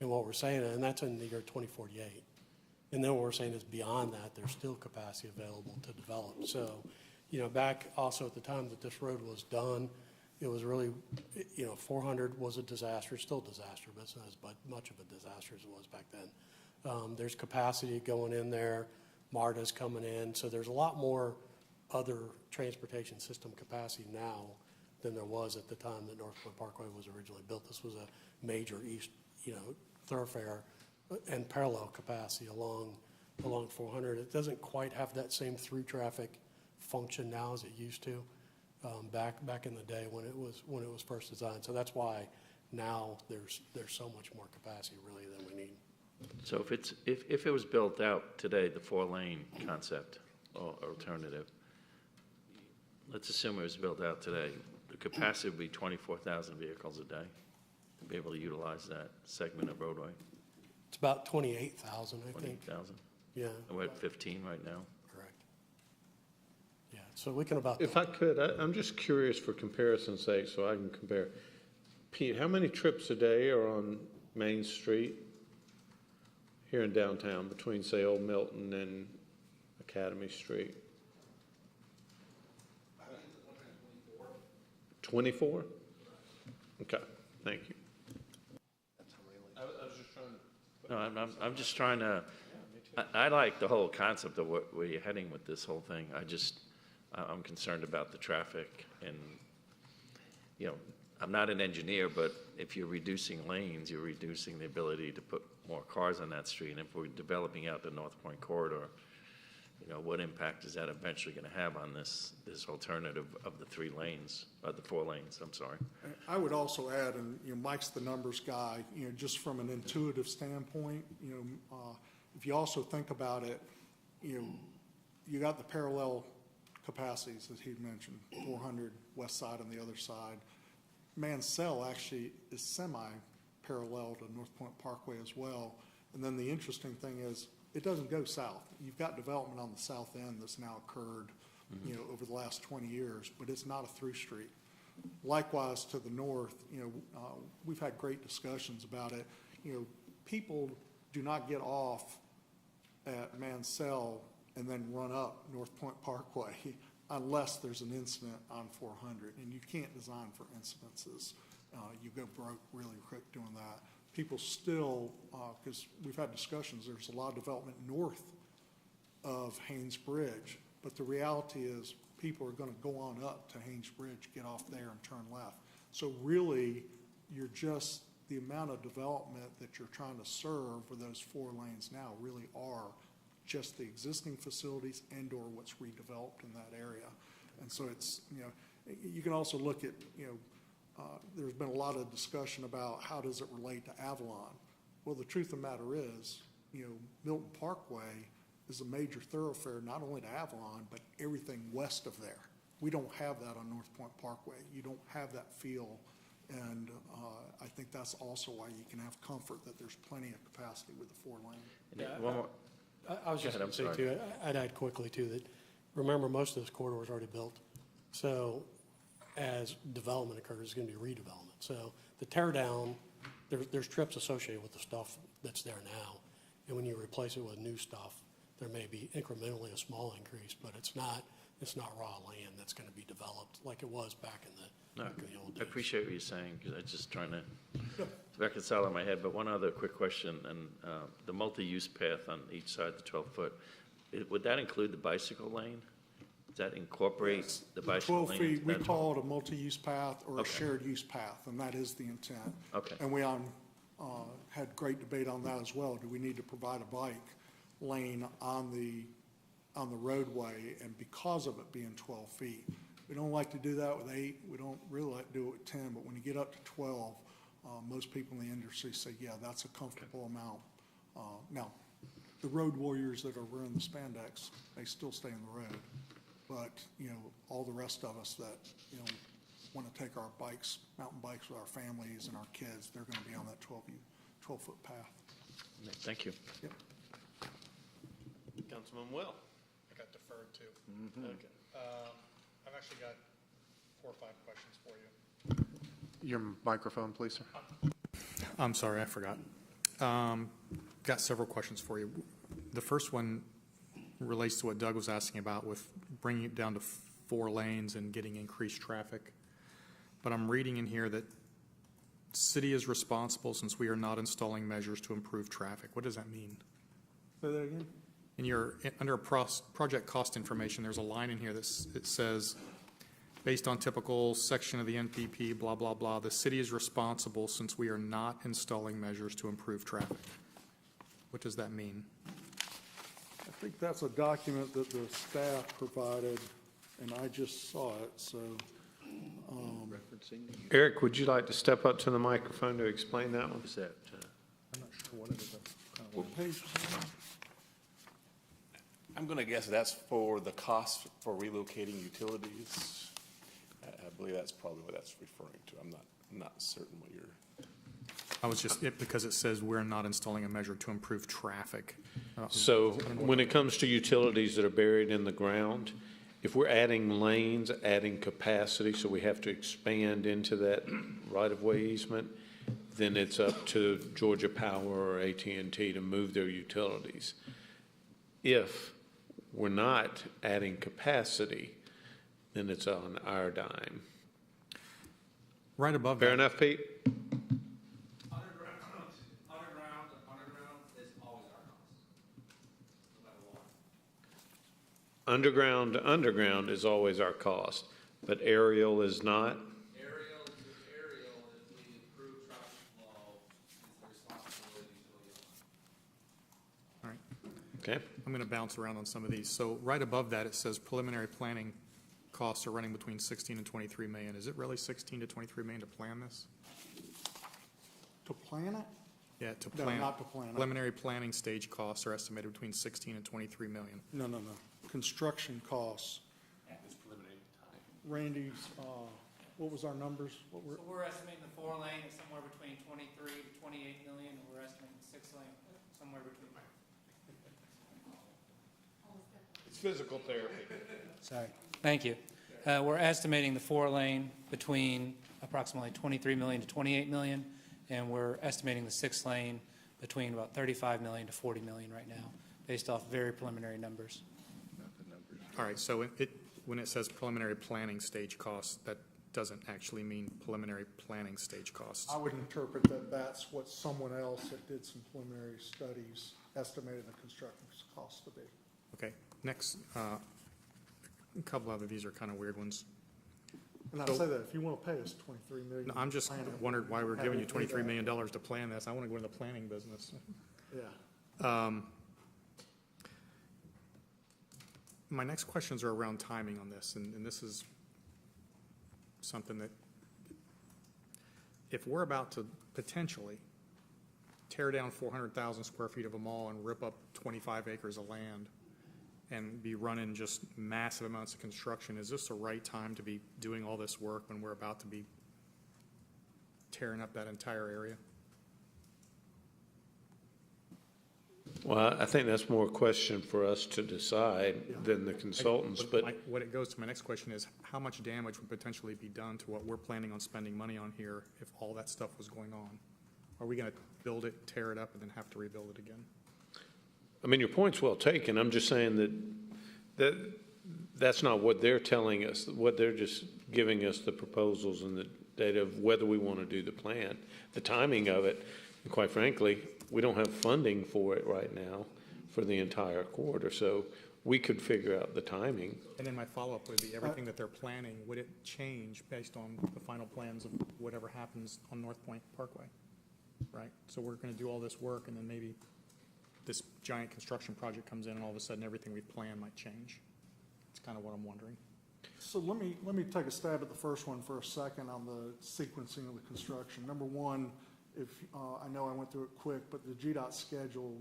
T: And what we're saying, and that's in the year 2048. And then what we're saying is beyond that, there's still capacity available to develop. So, back also at the time that this road was done, it was really, 400 was a disaster, still a disaster, but it's not as much of a disaster as it was back then. There's capacity going in there, MARTA's coming in, so there's a lot more other transportation system capacity now than there was at the time that North Point Parkway was originally built. This was a major east, thoroughfare and parallel capacity along 400. It doesn't quite have that same through traffic function now as it used to. Back in the day when it was first designed. So that's why now there's so much more capacity really than we need.
I: So if it was built out today, the 4-lane concept or alternative, let's assume it was built out today, the capacity would be 24,000 vehicles a day to be able to utilize that segment of roadway.
T: It's about 28,000, I think.
I: 28,000?
T: Yeah.
I: And we're at 15 right now?
T: Correct. Yeah, so we can about.
U: If I could, I'm just curious for comparison's sake, so I can compare. Pete, how many trips a day are on Main Street here in downtown between, say, Old Milton and Academy Street? 24? Okay, thank you.
I: No, I'm just trying to, I like the whole concept of where you're heading with this whole thing. I'm concerned about the traffic and, I'm not an engineer, but if you're reducing lanes, you're reducing the ability to put more cars on that street. And if we're developing out the North Point corridor, what impact is that eventually going to have on this alternative of the 3 lanes, the 4 lanes, I'm sorry.
S: I would also add, and Mike's the numbers guy, just from an intuitive standpoint, if you also think about it, you got the parallel capacities, as he mentioned, 400 west side on the other side. Mansell actually is semi-parallel to North Point Parkway as well. And then the interesting thing is, it doesn't go south. You've got development on the south end that's now occurred, over the last 20 years, but it's not a through street. Likewise, to the north, we've had great discussions about it. People do not get off at Mansell and then run up North Point Parkway. unless there's an incident on 400, and you can't design for incidences. You go broke really quick doing that. People still, because we've had discussions, there's a lot of development north of Haynes Bridge, but the reality is people are going to go on up to Haynes Bridge, get off there and turn left. So really, you're just, the amount of development that you're trying to serve with those 4 lanes now really are just the existing facilities and or what's redeveloped in that area. And so it's, you know, you can also look at, you know, there's been a lot of discussion about how does it relate to Avalon. Well, the truth of the matter is, you know, Milton Parkway is a major thoroughfare, not only to Avalon, but everything west of there. We don't have that on North Point Parkway. You don't have that feel. And I think that's also why you can have comfort that there's plenty of capacity with the 4 lane.
T: Yeah,
I: One more.
T: I was just going to say too, I'd add quickly too that, remember, most of this corridor is already built. So as development occurs, it's going to be redevelopment. So the tear down, there's trips associated with the stuff that's there now. And when you replace it with new stuff, there may be incrementally a small increase, but it's not raw land that's going to be developed like it was back in the old days.
I: I appreciate what you're saying, because I'm just trying to reconcile in my head. But one other quick question, and the multi-use path on each side, the 12-foot, would that include the bicycle lane? Does that incorporate the bicycle lane?
S: 12 feet, we call it a multi-use path or a shared use path, and that is the intent.
I: Okay.
S: And we had great debate on that as well. Do we need to provide a bike lane on the roadway, and because of it being 12 feet? We don't like to do that with 8. We don't really like to do it with 10, but when you get up to 12, most people in the industry say, yeah, that's a comfortable amount. Now, the road warriors that are wearing the spandex, they still stay in the road. But, you know, all the rest of us that, you know, want to take our bikes, mountain bikes with our families and our kids, they're going to be on that 12-foot path.
I: Thank you.
S: Yep.
J: Councilman Will.
O: I got deferred to. Okay. I've actually got 4 or 5 questions for you.
C: Your microphone, please, sir.
O: I'm sorry, I forgot. Got several questions for you. The first one relates to what Doug was asking about with bringing it down to 4 lanes and getting increased traffic. But I'm reading in here that city is responsible since we are not installing measures to improve traffic. What does that mean?
S: Say that again?
O: Under project cost information, there's a line in here that it says, based on typical section of the NPP, blah, blah, blah, the city is responsible since we are not installing measures to improve traffic. What does that mean?
S: I think that's a document that the staff provided, and I just saw it, so.
U: Eric, would you like to step up to the microphone to explain that one?
S: I'm not sure what it is. What page is it on?
A: I'm going to guess that's for the cost for relocating utilities. I believe that's probably what that's referring to. I'm not certain what you're.
O: I was just, because it says we're not installing a measure to improve traffic.
U: So when it comes to utilities that are buried in the ground, if we're adding lanes, adding capacity, so we have to expand into that right-of-way easement, then it's up to Georgia Power or AT&T to move their utilities. If we're not adding capacity, then it's on our dime.
O: Right above
U: Fair enough, Pete? Underground is always our cost, but aerial is not?
N: Aerial, if we improve traffic flow, is the responsibility of the utility.
O: All right.
U: Okay.
O: I'm going to bounce around on some of these. So right above that, it says preliminary planning costs are running between 16 and 23 million. Is it really 16 to 23 million to plan this?
S: To plan it?
O: Yeah, to
S: No,
O: plan.
S: not to plan it.
O: Preliminary planning stage costs are estimated between 16 and 23 million.
S: No. Construction costs.
N: It's preliminary time.
S: Randy's, what was our numbers?
V: So we're estimating the 4 lane is somewhere between 23 to 28 million, and we're estimating the 6 lane somewhere between.
U: It's physical therapy.
V: Sorry. Thank you. We're estimating the 4 lane between approximately 23 million to 28 million, and we're estimating the 6 lane between about 35 million to 40 million right now, based off very preliminary numbers.
O: All right, so when it says preliminary planning stage costs, that doesn't actually mean preliminary planning stage costs.
S: I would interpret that that's what someone else that did some preliminary studies estimated the construction cost to be.
O: Okay, next, a couple of these are kind of weird ones.
S: And I say that, if you want to pay us $23 million.
O: No, I'm just
S: plan it,
O: wondered why we're giving you
S: happy to do
O: $23
S: that.
O: million to plan this. I want to go into the planning business.
S: Yeah.
O: My next questions are around timing on this, and this is something that, if we're about to potentially tear down 400,000 square feet of a mall and rip up 25 acres of land and be running just massive amounts of construction, is this the right time to be doing all this work when we're about to be tearing up that entire area?
U: Well, I think that's more a question for us to decide than the consultants, but
O: What it goes to my next question is, how much damage would potentially be done to what we're planning on spending money on here if all that stuff was going on? Are we going to build it, tear it up, and then have to rebuild it again?
U: I mean, your point's well taken. I'm just saying that's not what they're telling us. What they're just giving us the proposals and the data of whether we want to do the plan, the timing of it. And quite frankly, we don't have funding for it right now for the entire quarter. So we could figure out the timing.
O: And then my follow-up would be, everything that they're planning, would it change based on the final plans of whatever happens on North Point Parkway? Right? So we're going to do all this work, and then maybe this giant construction project comes in, and all of a sudden, everything we've planned might change. It's kind of what I'm wondering.
S: So let me take a stab at the first one for a second on the sequencing of the construction. Number one, if I know I went through it quick, but the GDOT schedule,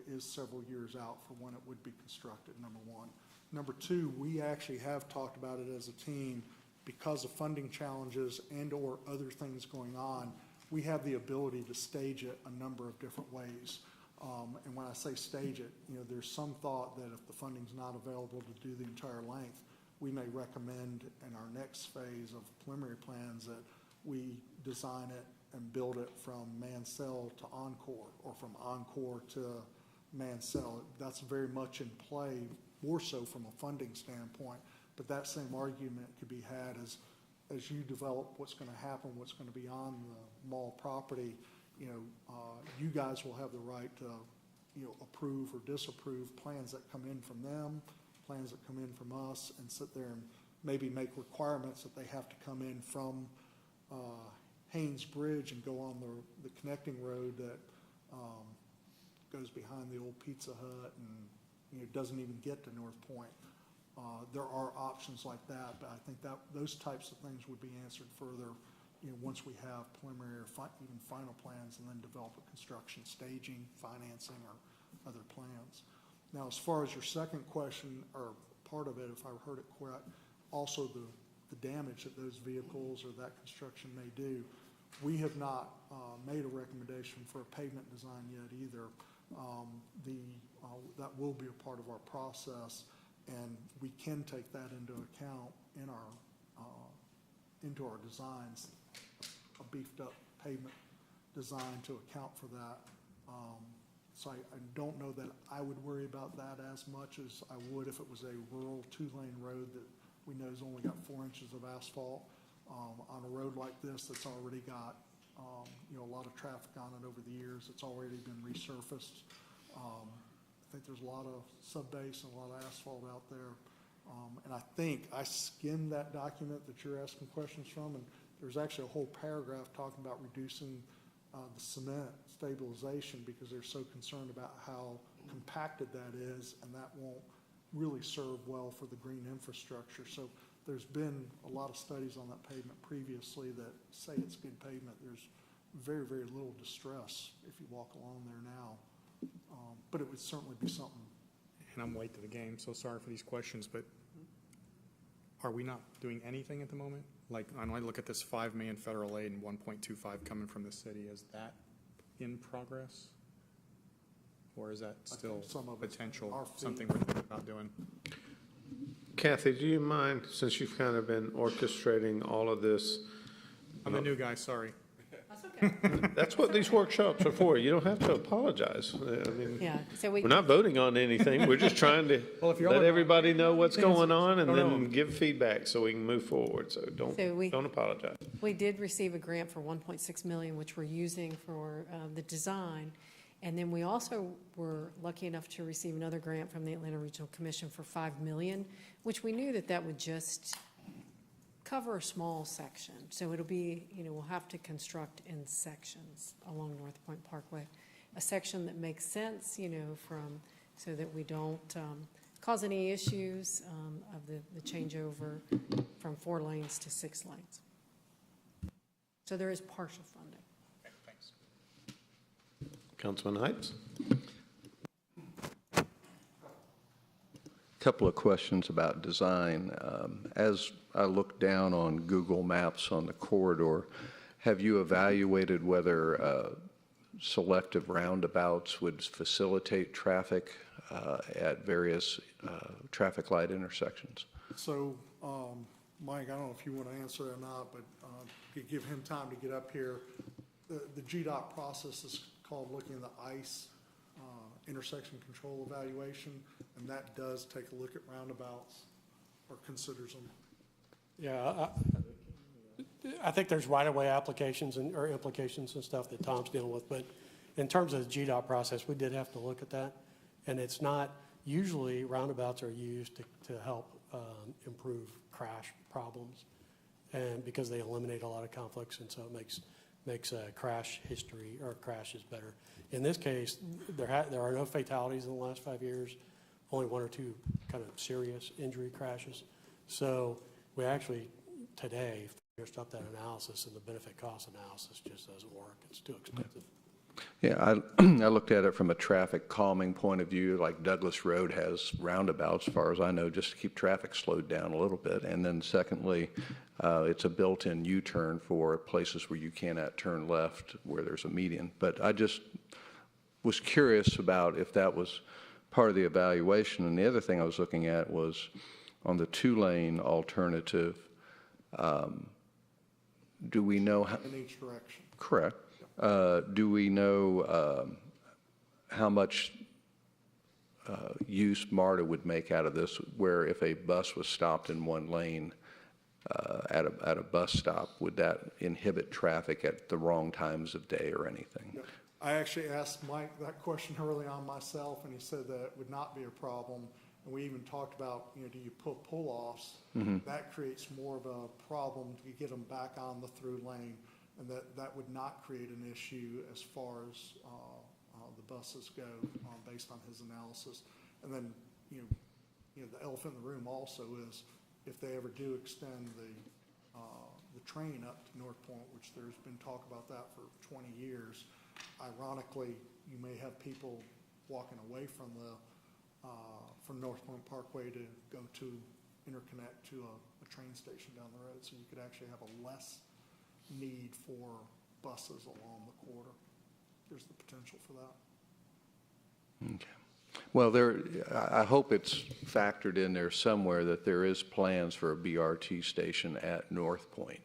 S: is several years out for when it would be constructed, number one. Number two, we actually have talked about it as a team because of funding challenges and or other things going on. We have the ability to stage it a number of different ways. And when I say stage it, there's some thought that if the funding's not available to do the entire length, we may recommend in our next phase of preliminary plans that we design it and build it from Mansell to Encore, or from Encore to Mansell. That's very much in play, more so from a funding standpoint. But that same argument could be had as you develop what's going to happen, what's going to be on the mall property. You guys will have the right to, approve or disapprove plans that come in from them, plans that come in from us, and sit there and maybe make requirements that they have to come in from Haynes Bridge and go on the connecting road that goes behind the old Pizza Hut and doesn't even get to North Point. There are options like that, but I think that those types of things would be answered further once we have preliminary or even final plans, and then develop a construction staging, financing, or other plans. Now, as far as your second question, or part of it, if I heard it correct, also the damage that those vehicles or that construction may do, we have not made a recommendation for a pavement design yet either. That will be a part of our process, and we can take that into account in our designs, a beefed up pavement design to account for that. So I don't know that I would worry about that as much as I would if it was a rural 2-lane road that we know has only got 4 inches of asphalt. On a road like this that's already got a lot of traffic on it over the years, it's already been resurfaced. I think there's a lot of subbase and a lot of asphalt out there. And I think I skimmed that document that you're asking questions from, and there's actually a whole paragraph talking about reducing the cement stabilization because they're so concerned about how compacted that is, and that won't really serve well for the green infrastructure. So there's been a lot of studies on that pavement previously that say it's good pavement. There's very, very little distress if you walk along there now. But it would certainly be something.
O: And I'm late to the game, so sorry for these questions, but are we not doing anything at the moment? Like, I know I look at this $5 million federal aid and 1.25 coming from the city. Is that in progress? Or is that still potential, something we're thinking about doing?
U: Kathy, do you mind, since you've kind of been orchestrating all of this?
O: I'm the new guy, sorry.
E: That's
U: That's what these workshops are for. You don't have to apologize. I mean,
E: Yeah, so we.
U: we're not voting on anything. We're just trying to
O: Well, if you're
U: let
O: only-
U: everybody know what's going on and
O: No, no.
U: then give feedback so we can move forward. So don't apologize.
E: We did receive a grant for 1.6 million, which we're using for the design. And then we also were lucky enough to receive another grant from the Atlanta Regional Commission for 5 million, which we knew that that would just cover a small section. So it'll be, we'll have to construct in sections along North Point Parkway. A section that makes sense, so that we don't cause any issues of the changeover from 4 lanes to 6 lanes. So there is partial funding.
U: Councilman Heights?
D: Couple of questions about design. As I look down on Google Maps on the corridor, have you evaluated whether selective roundabouts would facilitate traffic at various traffic light intersections?
S: So, Mike, I don't know if you want to answer or not, but to give him time to get up here, the GDOT process is called looking at the ICE intersection control evaluation, and that does take a look at roundabouts or considers them.
T: Yeah, I think there's right-of-way applications or implications and stuff that Tom's dealing with, but in terms of the GDOT process, we did have to look at that. And it's not, usually roundabouts are used to help improve crash problems, and because they eliminate a lot of conflicts, and so it makes crash history or crashes better. In this case, there are no fatalities in the last 5 years, only 1 or 2 kind of serious injury crashes. So we actually today finished up that analysis, and the benefit cost analysis just doesn't work. It's too expensive.
D: Yeah, I looked at it from a traffic calming point of view. Like Douglas Road has roundabouts, as far as I know, just to keep traffic slowed down a little bit. And then secondly, it's a built-in U-turn for places where you cannot turn left where there's a median. But I just was curious about if that was part of the evaluation. And the other thing I was looking at was on the 2-lane alternative, do we know how?
S: In each direction.
D: Correct. Do we know how much use MARTA would make out of this, where if a bus was stopped in 1 lane at a bus stop, would that inhibit traffic at the wrong times of day or anything?
S: Yeah. I actually asked Mike that question early on myself, and he said that it would not be a problem. And we even talked about, do you put pull-offs?
D: Mm-hmm.
S: That creates more of a problem to get them back on the through lane. And that would not create an issue as far as the buses go, based on his analysis. And then, the elephant in the room also is if they ever do extend the train up to North Point, which there's been talk about that for 20 years. Ironically, you may have people walking away from from North Point Parkway to go to interconnect to a train station down the road. So you could actually have a less need for buses along the corridor. There's the potential for that.
D: Okay. Well, I hope it's factored in there somewhere that there is plans for a BRT station at North Point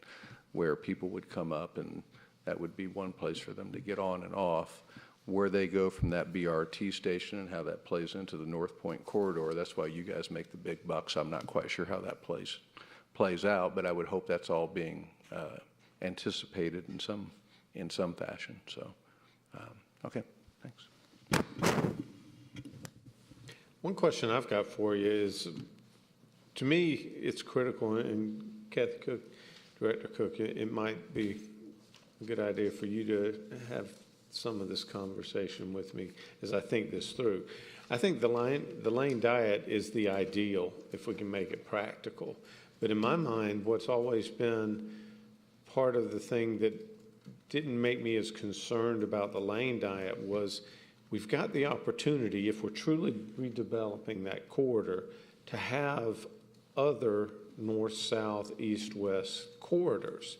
D: where people would come up, and that would be one place for them to get on and off. Where they go from that BRT station and how that plays into the North Point corridor, that's why you guys make the big bucks. I'm not quite sure how that plays out, but I would hope that's all being anticipated in some fashion. So, okay, thanks.
U: One question I've got for you is, to me, it's critical, and Kathy Cook, Director Cook, it might be a good idea for you to have some of this conversation with me as I think this through. I think the lane diet is the ideal if we can make it practical. But in my mind, what's always been part of the thing that didn't make me as concerned about the lane diet was we've got the opportunity, if we're truly redeveloping that corridor, to have other north, south, east, west corridors.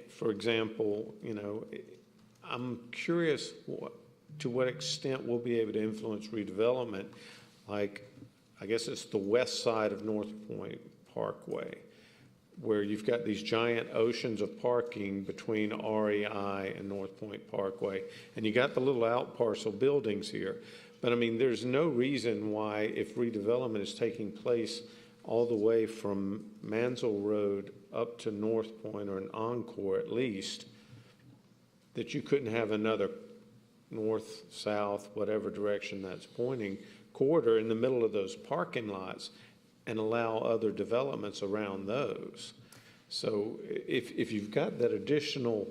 U: For example, I'm curious to what extent we'll be able to influence redevelopment, like, I guess it's the west side of North Point Parkway. where you've got these giant oceans of parking between REI and North Point Parkway, and you got the little out parcel buildings here. But I mean, there's no reason why, if redevelopment is taking place all the way from Mansell Road up to North Point, or an Encore at least, that you couldn't have another north, south, whatever direction that's pointing, corridor in the middle of those parking lots and allow other developments around those. So if you've got that additional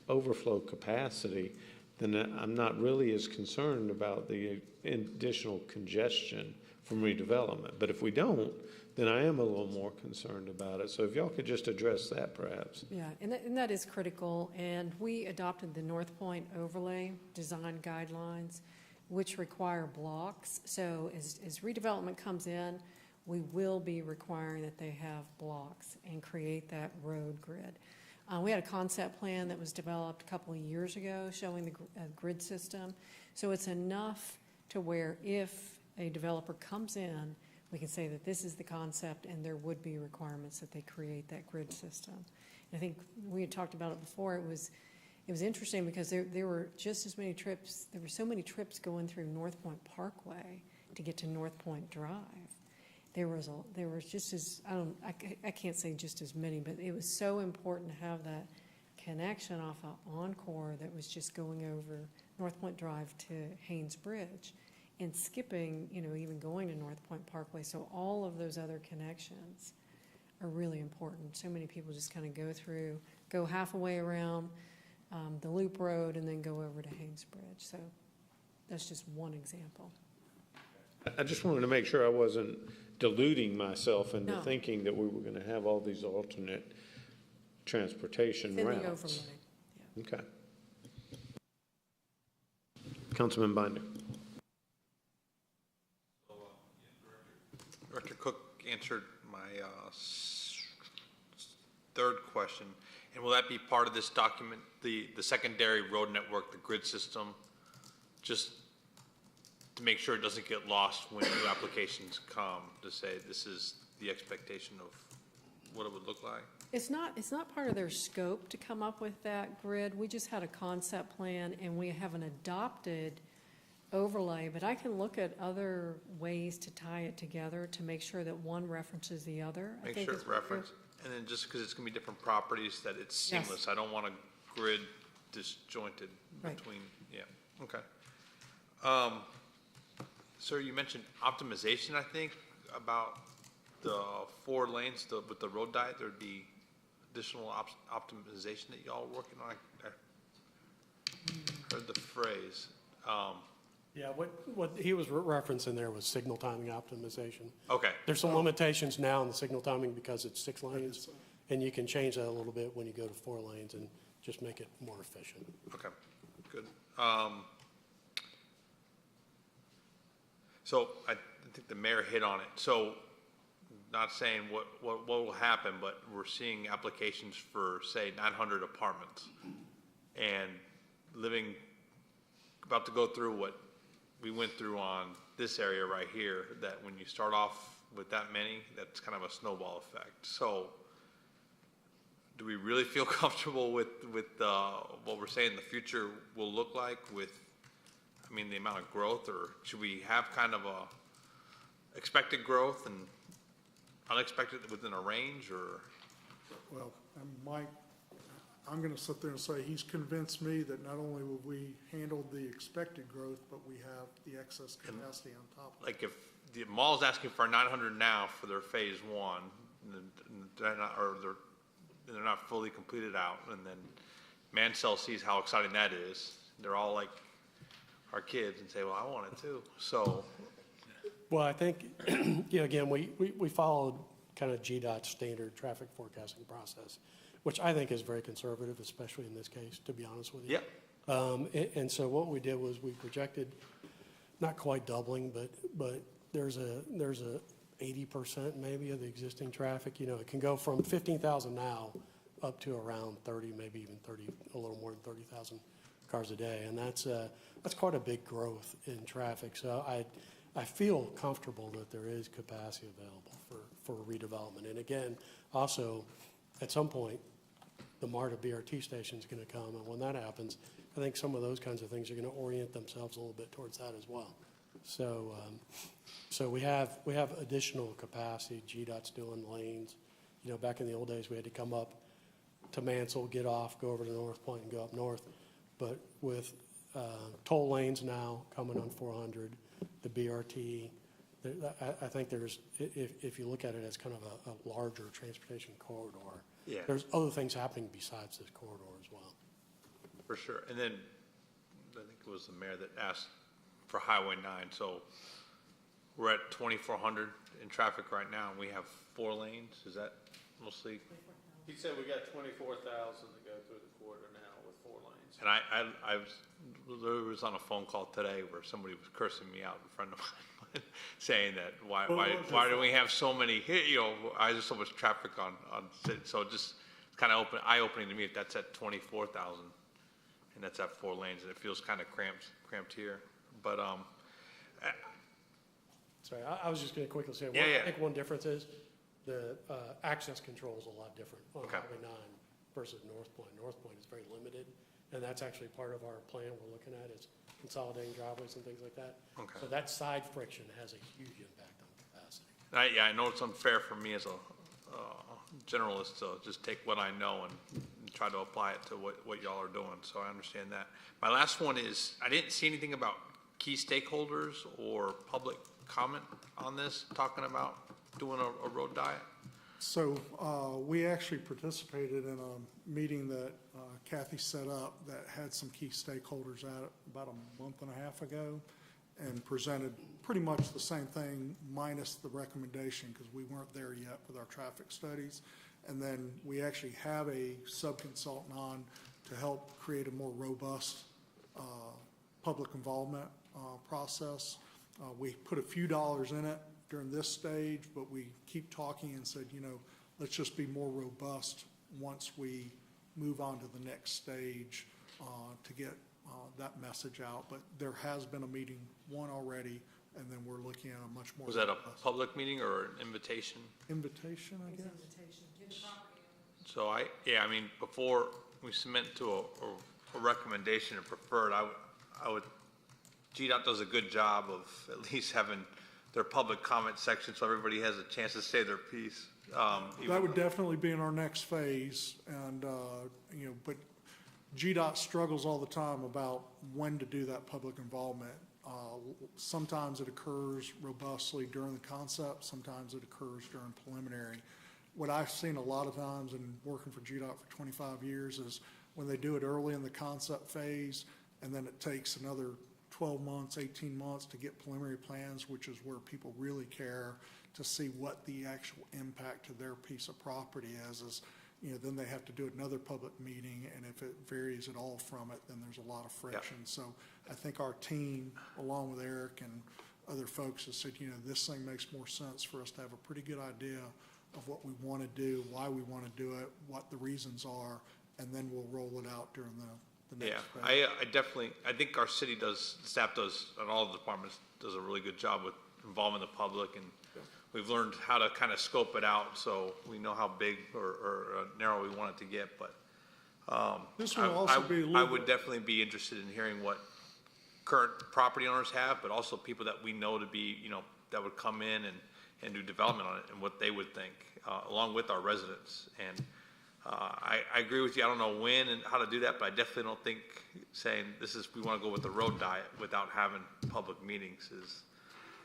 U: overflow capacity, then I'm not really as concerned about the additional congestion from redevelopment. But if we don't, then I am a little more concerned about it. So if y'all could just address that perhaps.
E: Yeah, and that is critical, and we adopted the North Point overlay design guidelines, which require blocks. So as redevelopment comes in, we will be requiring that they have blocks and create that road grid. We had a concept plan that was developed a couple of years ago showing the grid system. So it's enough to where if a developer comes in, we can say that this is the concept and there would be requirements that they create that grid system. And I think we had talked about it before. It was interesting because there were just as many trips, there were so many trips going through North Point Parkway to get to North Point Drive. There was just as, I can't say just as many, but it was so important to have that connection off of Encore that was just going over North Point Drive to Haynes Bridge and skipping, even going to North Point Parkway. So all of those other connections are really important. So many people just kind of go half a way around the loop road and then go over to Haynes Bridge. So that's just one example.
U: I just wanted to make sure I wasn't deluding myself into
E: No.
U: thinking that we were going to have all these alternate transportation
E: In the
U: routes.
E: overlay. Yeah.
U: Okay. Councilman Binder.
J: Director Cook answered my third question. And will that be part of this document, the secondary road network, the grid system, just to make sure it doesn't get lost when new applications come, to say this is the expectation of what it would look like?
E: It's not part of their scope to come up with that grid. We just had a concept plan and we have an adopted overlay, but I can look at other ways to tie it together to make sure that one references the other.
J: Make sure it's referenced, and then just because it's going to be different properties, that it's seamless.
E: Yes.
J: I don't want a grid disjointed
E: Right.
J: between, yeah, okay. Sir, you mentioned optimization, I think, about the 4 lanes with the road diet. There'd be additional optimization that y'all are working on. I heard the phrase.
T: Yeah, what he was referencing there was signal timing optimization.
J: Okay.
T: There's some limitations now in the signal timing because it's 6 lanes, and you can change that a little bit when you go to 4 lanes and just make it more efficient.
J: Okay, good. So I think the mayor hit on it. So not saying what will happen, but we're seeing applications for, say, 900 apartments and about to go through what we went through on this area right here, that when you start off with that many, that's kind of a snowball effect. So do we really feel comfortable with what we're saying the future will look like with, the amount of growth, or should we have kind of a expected growth and unexpected within a range, or?
F: Well, and Mike, I'm going to sit there and say he's convinced me that not only will we handle the expected growth, but we have the excess capacity on top of it.
J: Like if the mall's asking for 900 now for their phase 1, and they're not fully completed out, and then Mansell sees how exciting that is, they're all like our kids and say, well, I want it too. So.
T: Well, I think, again, we followed kind of GDOT's standard traffic forecasting process, which I think is very conservative, especially in this case, to be honest with you.
J: Yep.
T: And so what we did was we projected, not quite doubling, but there's a 80% maybe of the existing traffic. It can go from 15,000 now up to around 30, maybe even 30, a little more than 30,000 cars a day, and that's quite a big growth in traffic. So I feel comfortable that there is capacity available for redevelopment. And again, also, at some point, the MARTA BRT station is going to come, and when that happens, I think some of those kinds of things are going to orient themselves a little bit towards that as well. So, so we have additional capacity. GDOT's doing lanes. You know, back in the old days, we had to come up to Mansell, get off, go over to North Point, and go up north. But with toll lanes now coming on 400, the BRT, I think there's, if you look at it as kind of a larger transportation corridor,
J: Yeah.
T: there's other things happening besides this corridor as well.
J: For sure. And then, I think it was the mayor that asked for Highway 9. So we're at 2,400 in traffic right now, and we have 4 lanes. Is that mostly?
U: He said we got 24,000 to go through the quarter now with 4 lanes.
J: And I was on a phone call today where somebody was cursing me out, a friend of mine, saying that why do we have so many, I have so much traffic on, so just kind of eye-opening to me if that's at 24,000 and that's at 4 lanes, and it feels kind of cramped here. But,
T: Sorry, I was just going to quickly say, I think one difference is the access control is a lot different on Highway 9 versus North Point. North Point is very limited, and that's actually part of our plan we're looking at is consolidating driveways and things like that.
J: Okay.
T: So that side friction has a huge impact on capacity.
J: I know it's unfair for me as a generalist to just take what I know and try to apply it to what y'all are doing, so I understand that. My last one is, I didn't see anything about key stakeholders or public comment on this, talking about doing a road diet.
F: So we actually participated in a meeting that Kathy set up that had some key stakeholders at it about a month and a half ago and presented pretty much the same thing minus the recommendation because we weren't there yet with our traffic studies. And then we actually have a sub-consultant on to help create a more robust public involvement process. We put a few dollars in it during this stage, but we keep talking and said, let's just be more robust once we move on to the next stage to get that message out. But there has been a meeting, one already, and then we're looking at a much more.
J: Was that a public meeting or an invitation?
F: Invitation, I guess.
J: So I mean, before we submit to a recommendation or preferred, I would, GDOT does a good job of at least having their public comment section so everybody has a chance to say their piece.
F: That would definitely be in our next phase, and, but GDOT struggles all the time about when to do that public involvement. Sometimes it occurs robustly during the concept, sometimes it occurs during preliminary. What I've seen a lot of times in working for GDOT for 25 years is when they do it early in the concept phase, and then it takes another 12 months, 18 months to get preliminary plans, which is where people really care to see what the actual impact to their piece of property is then they have to do another public meeting, and if it varies at all from it, then there's a lot of friction. Yeah. So I think our team, along with Eric and other folks, has said, this thing makes more sense for us to have a pretty good idea of what we want to do, why we want to do it, what the reasons are, and then we'll roll it out during the next phase.
J: I think our city does, staff does, and all the departments does a really good job with involving the public, and we've learned how to kind of scope it out so we know how big or narrow we want it to get. But
F: this will also be a little
J: I would definitely be interested in hearing what current property owners have, but also people that we know to be, that would come in and do development on it and what they would think, along with our residents. And I agree with you. I don't know when and how to do that, but I definitely don't think saying we want to go with the road diet without having public meetings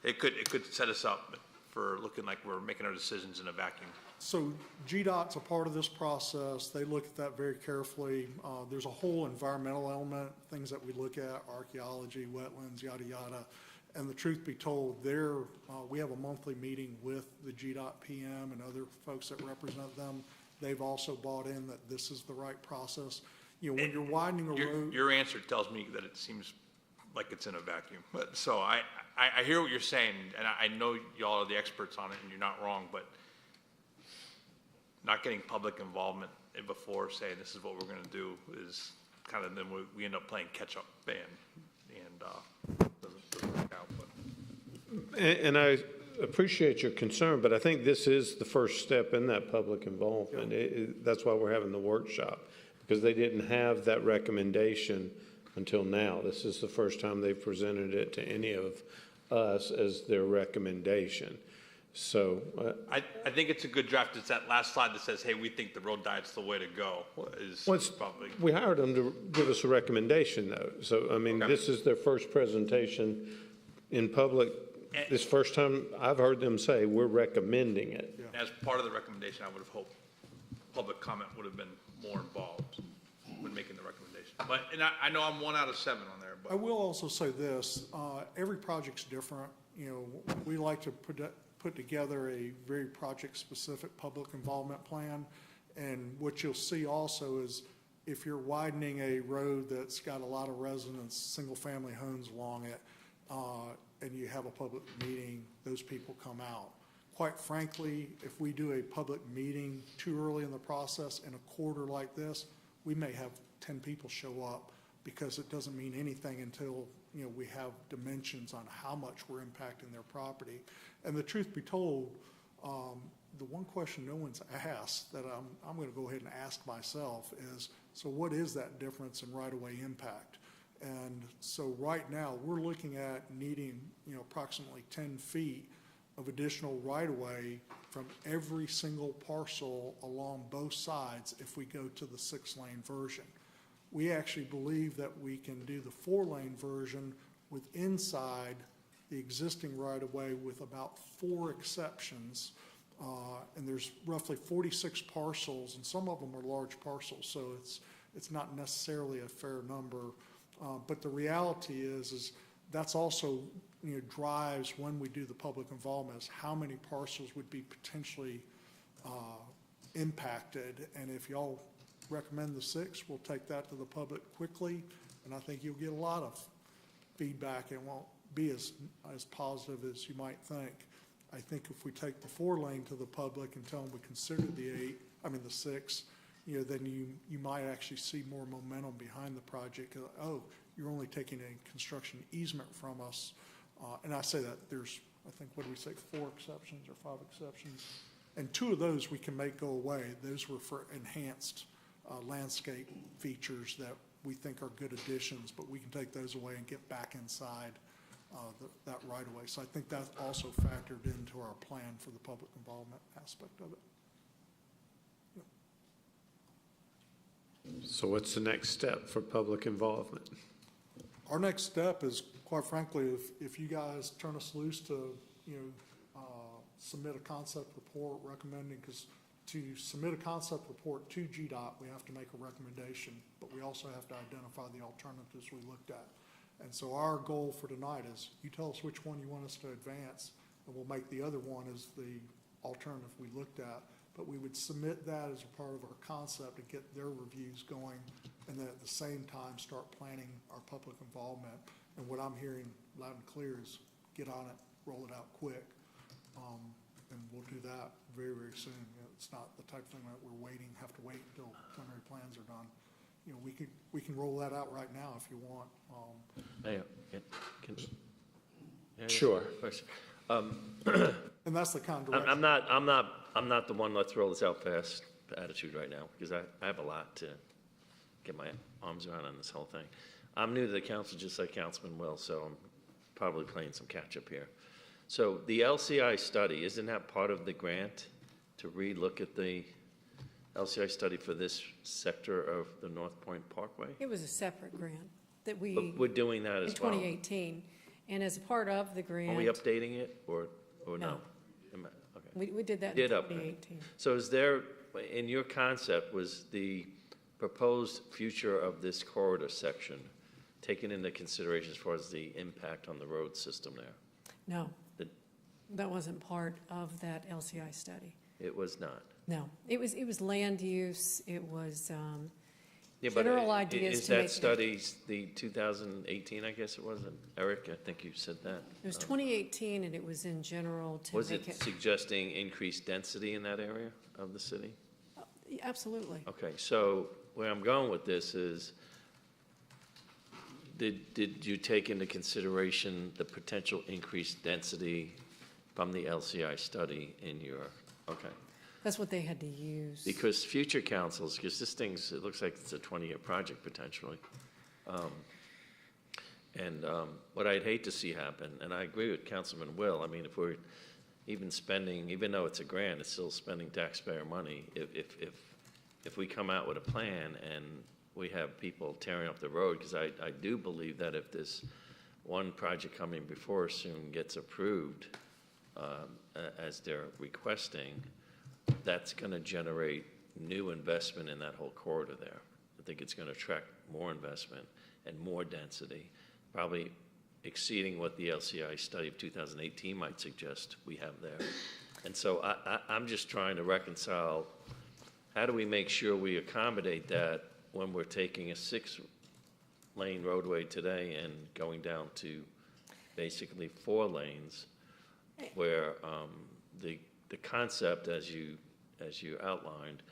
J: it could set us up for looking like we're making our decisions in a vacuum.
F: So GDOT's a part of this process. They look at that very carefully. There's a whole environmental element, things that we look at, archaeology, wetlands, yada, yada. And the truth be told, we have a monthly meeting with the GDOT PM and other folks that represent them. They've also bought in that this is the right process. When you're widening a road.
J: Your answer tells me that it seems like it's in a vacuum. But so I hear what you're saying, and I know y'all are the experts on it, and you're not wrong, but not getting public involvement before saying this is what we're going to do is kind of, then we end up playing catch up and doesn't work out. But.
U: And I appreciate your concern, but I think this is the first step in that public involvement. That's why we're having the workshop, because they didn't have that recommendation until now. This is the first time they've presented it to any of us as their recommendation. So,
J: I think it's a good draft. It's that last slide that says, hey, we think the road diet's the way to go, is probably.
U: we hired them to give us a recommendation, though. So, I mean, this is their first presentation in public. This first time I've heard them say, we're recommending it.
J: As part of the recommendation, I would have hoped public comment would have been more involved when making the recommendation. But, and I know I'm 1 out of 7 on there, but.
F: I will also say this, every project's different. You know, we like to put together a very project-specific public involvement plan. And what you'll see also is if you're widening a road that's got a lot of residents, single-family homes along it, and you have a public meeting, those people come out. Quite frankly, if we do a public meeting too early in the process in a quarter like this, we may have 10 people show up because it doesn't mean anything until, you know, we have dimensions on how much we're impacting their property. And the truth be told, the one question no one's asked that I'm going to go ahead and ask myself is, so what is that difference in right-of-way impact? And so right now, we're looking at needing, you know, approximately 10 feet of additional right-of-way from every single parcel along both sides if we go to the 6-lane version. We actually believe that we can do the 4-lane version with inside the existing right-of-way with about 4 exceptions. And there's roughly 46 parcels, and some of them are large parcels, so it's not necessarily a fair number. But the reality is that's also, you know, drives when we do the public involvement is how many parcels would be potentially impacted. And if y'all recommend the 6, we'll take that to the public quickly, and I think you'll get a lot of feedback. It won't be as positive as you might think. I think if we take the 4-lane to the public and tell them we consider the 6, you know, then you might actually see more momentum behind the project. Oh, you're only taking a construction easement from us. And I say that there's, I think, what do we say, 4 exceptions or 5 exceptions? And 2 of those we can make go away. Those were for enhanced landscape features that we think are good additions, but we can take those away and get back inside that right away. So I think that's also factored into our plan for the public involvement aspect of it.
U: So what's the next step for public involvement?
F: Our next step is, quite frankly, if you guys turn us loose to, you know, submit a concept report recommending, because to submit a concept report to GDOT, we have to make a recommendation, but we also have to identify the alternatives we looked at. And so our goal for tonight is you tell us which one you want us to advance, and we'll make the other one as the alternative we looked at. But we would submit that as a part of our concept and get their reviews going, and then at the same time start planning our public involvement. And what I'm hearing loud and clear is get on it, roll it out quick, and we'll do that very, very soon. You know, it's not the type of thing that we're have to wait until preliminary plans are done. You know, we can roll that out right now if you want.
U: Sure.
I: Question.
F: And that's the kind of direction.
I: I'm not the one, let's roll this out fast attitude right now, because I have a lot to get my arms around on this whole thing. I'm new to the council, just like Councilman Will, so I'm probably playing some catch-up here. So the LCI study, isn't that part of the grant to re-look at the LCI study for this sector of the North Point Parkway?
E: It was a separate grant that
I: But we're doing that as well.
E: in 2018. And as a part of the grant.
I: Are we updating it, or no?
E: No.
I: Okay.
E: We did that in
I: Did update.
E: 2018.
I: So is there, in your concept, was the proposed future of this corridor section taken into consideration as far as the impact on the road system there?
E: No, that wasn't part of that LCI study.
I: It was not?
E: No, it was land use, it was
I: Yeah, but
E: general ideas
I: is
E: to make.
I: that study the 2018, I guess it was? Eric, I think you said that.
E: It was 2018, and it was in general to
I: Was
E: make
I: it suggesting increased density in that area of the city?
E: Absolutely.
I: Okay, so where I'm going with this is, did you take into consideration the potential increased density from the LCI study in your, okay.
E: That's what they had to use.
I: Because future councils, because this thing's, it looks like it's a 20-year project potentially. What I'd hate to see happen, and I agree with Councilman Will, I mean, if we're even spending, even though it's a grant, it's still spending taxpayer money. If we come out with a plan and we have people tearing up the road, because I do believe that if this one project coming before us soon gets approved, as they're requesting, that's going to generate new investment in that whole corridor there. I think it's going to attract more investment and more density, probably exceeding what the LCI study of 2018 might suggest we have there. And so I'm just trying to reconcile, how do we make sure we accommodate that when we're taking a 6-lane roadway today and going down to basically 4 lanes, where the concept, as you outlined,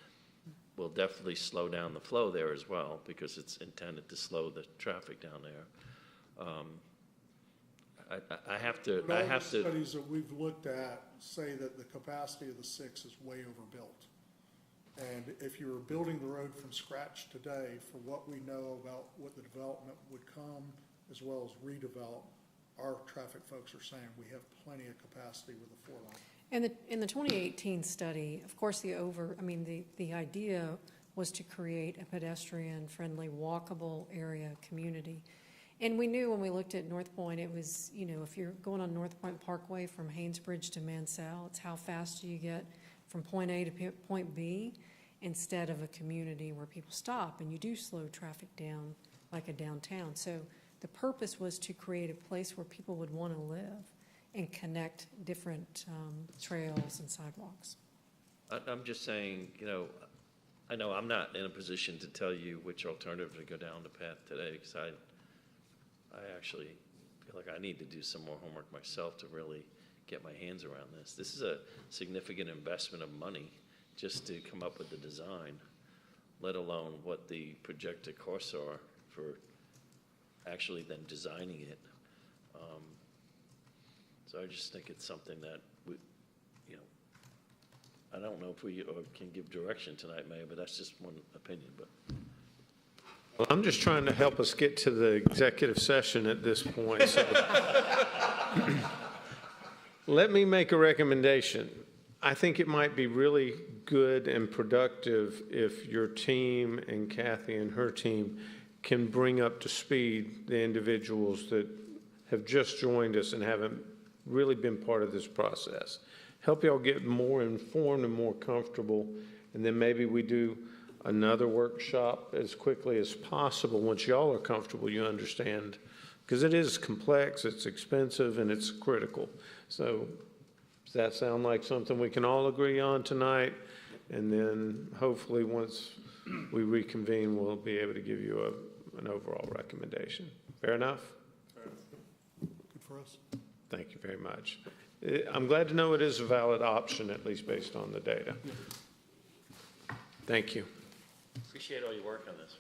I: will definitely slow down the flow there as well, because it's intended to slow the traffic down there. I have to.
F: But all the studies that we've looked at say that the capacity of the 6 is way overbuilt. And if you were building the road from scratch today, for what we know about what the development would come, as well as redevelop, our traffic folks are saying we have plenty of capacity with a 4-lane.
E: And in the 2018 study, of course, the idea was to create a pedestrian-friendly, walkable area community. And we knew when we looked at North Point, it was, if you're going on North Point Parkway from Haynesbridge to Mansell, it's how fast do you get from point A to point B, instead of a community where people stop and you do slow traffic down like a downtown. So the purpose was to create a place where people would want to live and connect different trails and sidewalks.
I: I'm just saying, I know I'm not in a position to tell you which alternative to go down the path today, because I actually feel like I need to do some more homework myself to really get my hands around this. This is a significant investment of money just to come up with the design, let alone what the projected costs are for actually then designing it. So I just think it's something that we, I don't know if we can give direction tonight, Mayor, but that's just one opinion. But
U: Well, I'm just trying to help us get to the executive session at this point. So let me make a recommendation. I think it might be really good and productive if your team and Kathy and her team can bring up to speed the individuals that have just joined us and haven't really been part of this process. Help y'all get more informed and more comfortable, and then maybe we do another workshop as quickly as possible once y'all are comfortable, you understand, because it is complex, it's expensive, and it's critical. So does that sound like something we can all agree on tonight? And then hopefully once we reconvene, we'll be able to give you an overall recommendation. Fair enough?
F: Good for us.
U: Thank you very much. I'm glad to know it is a valid option, at least based on the data. Thank you.
I: appreciate all your work on this.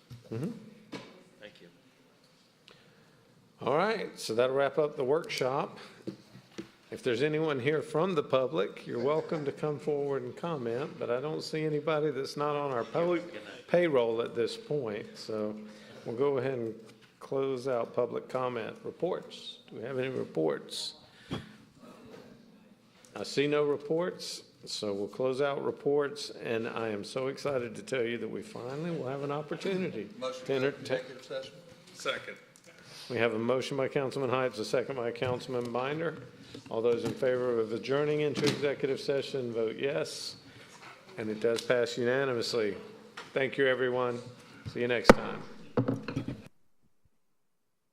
I: Thank you.
U: All right, so that'll wrap up the workshop. If there's anyone here from the public, you're welcome to come forward and comment, but I don't see anybody that's not on our payroll at this point. So we'll go ahead and close out public comment. Reports. Do we have any reports? I see no reports, so we'll close out reports, and I am so excited to tell you that we finally will have an opportunity to
S: Executive session.
J: Second.
U: We have a motion by Councilman Heights, a second by Councilman Binder. All those in favor of adjourning into executive session, vote yes. And it does pass unanimously. Thank you, everyone. See you next time.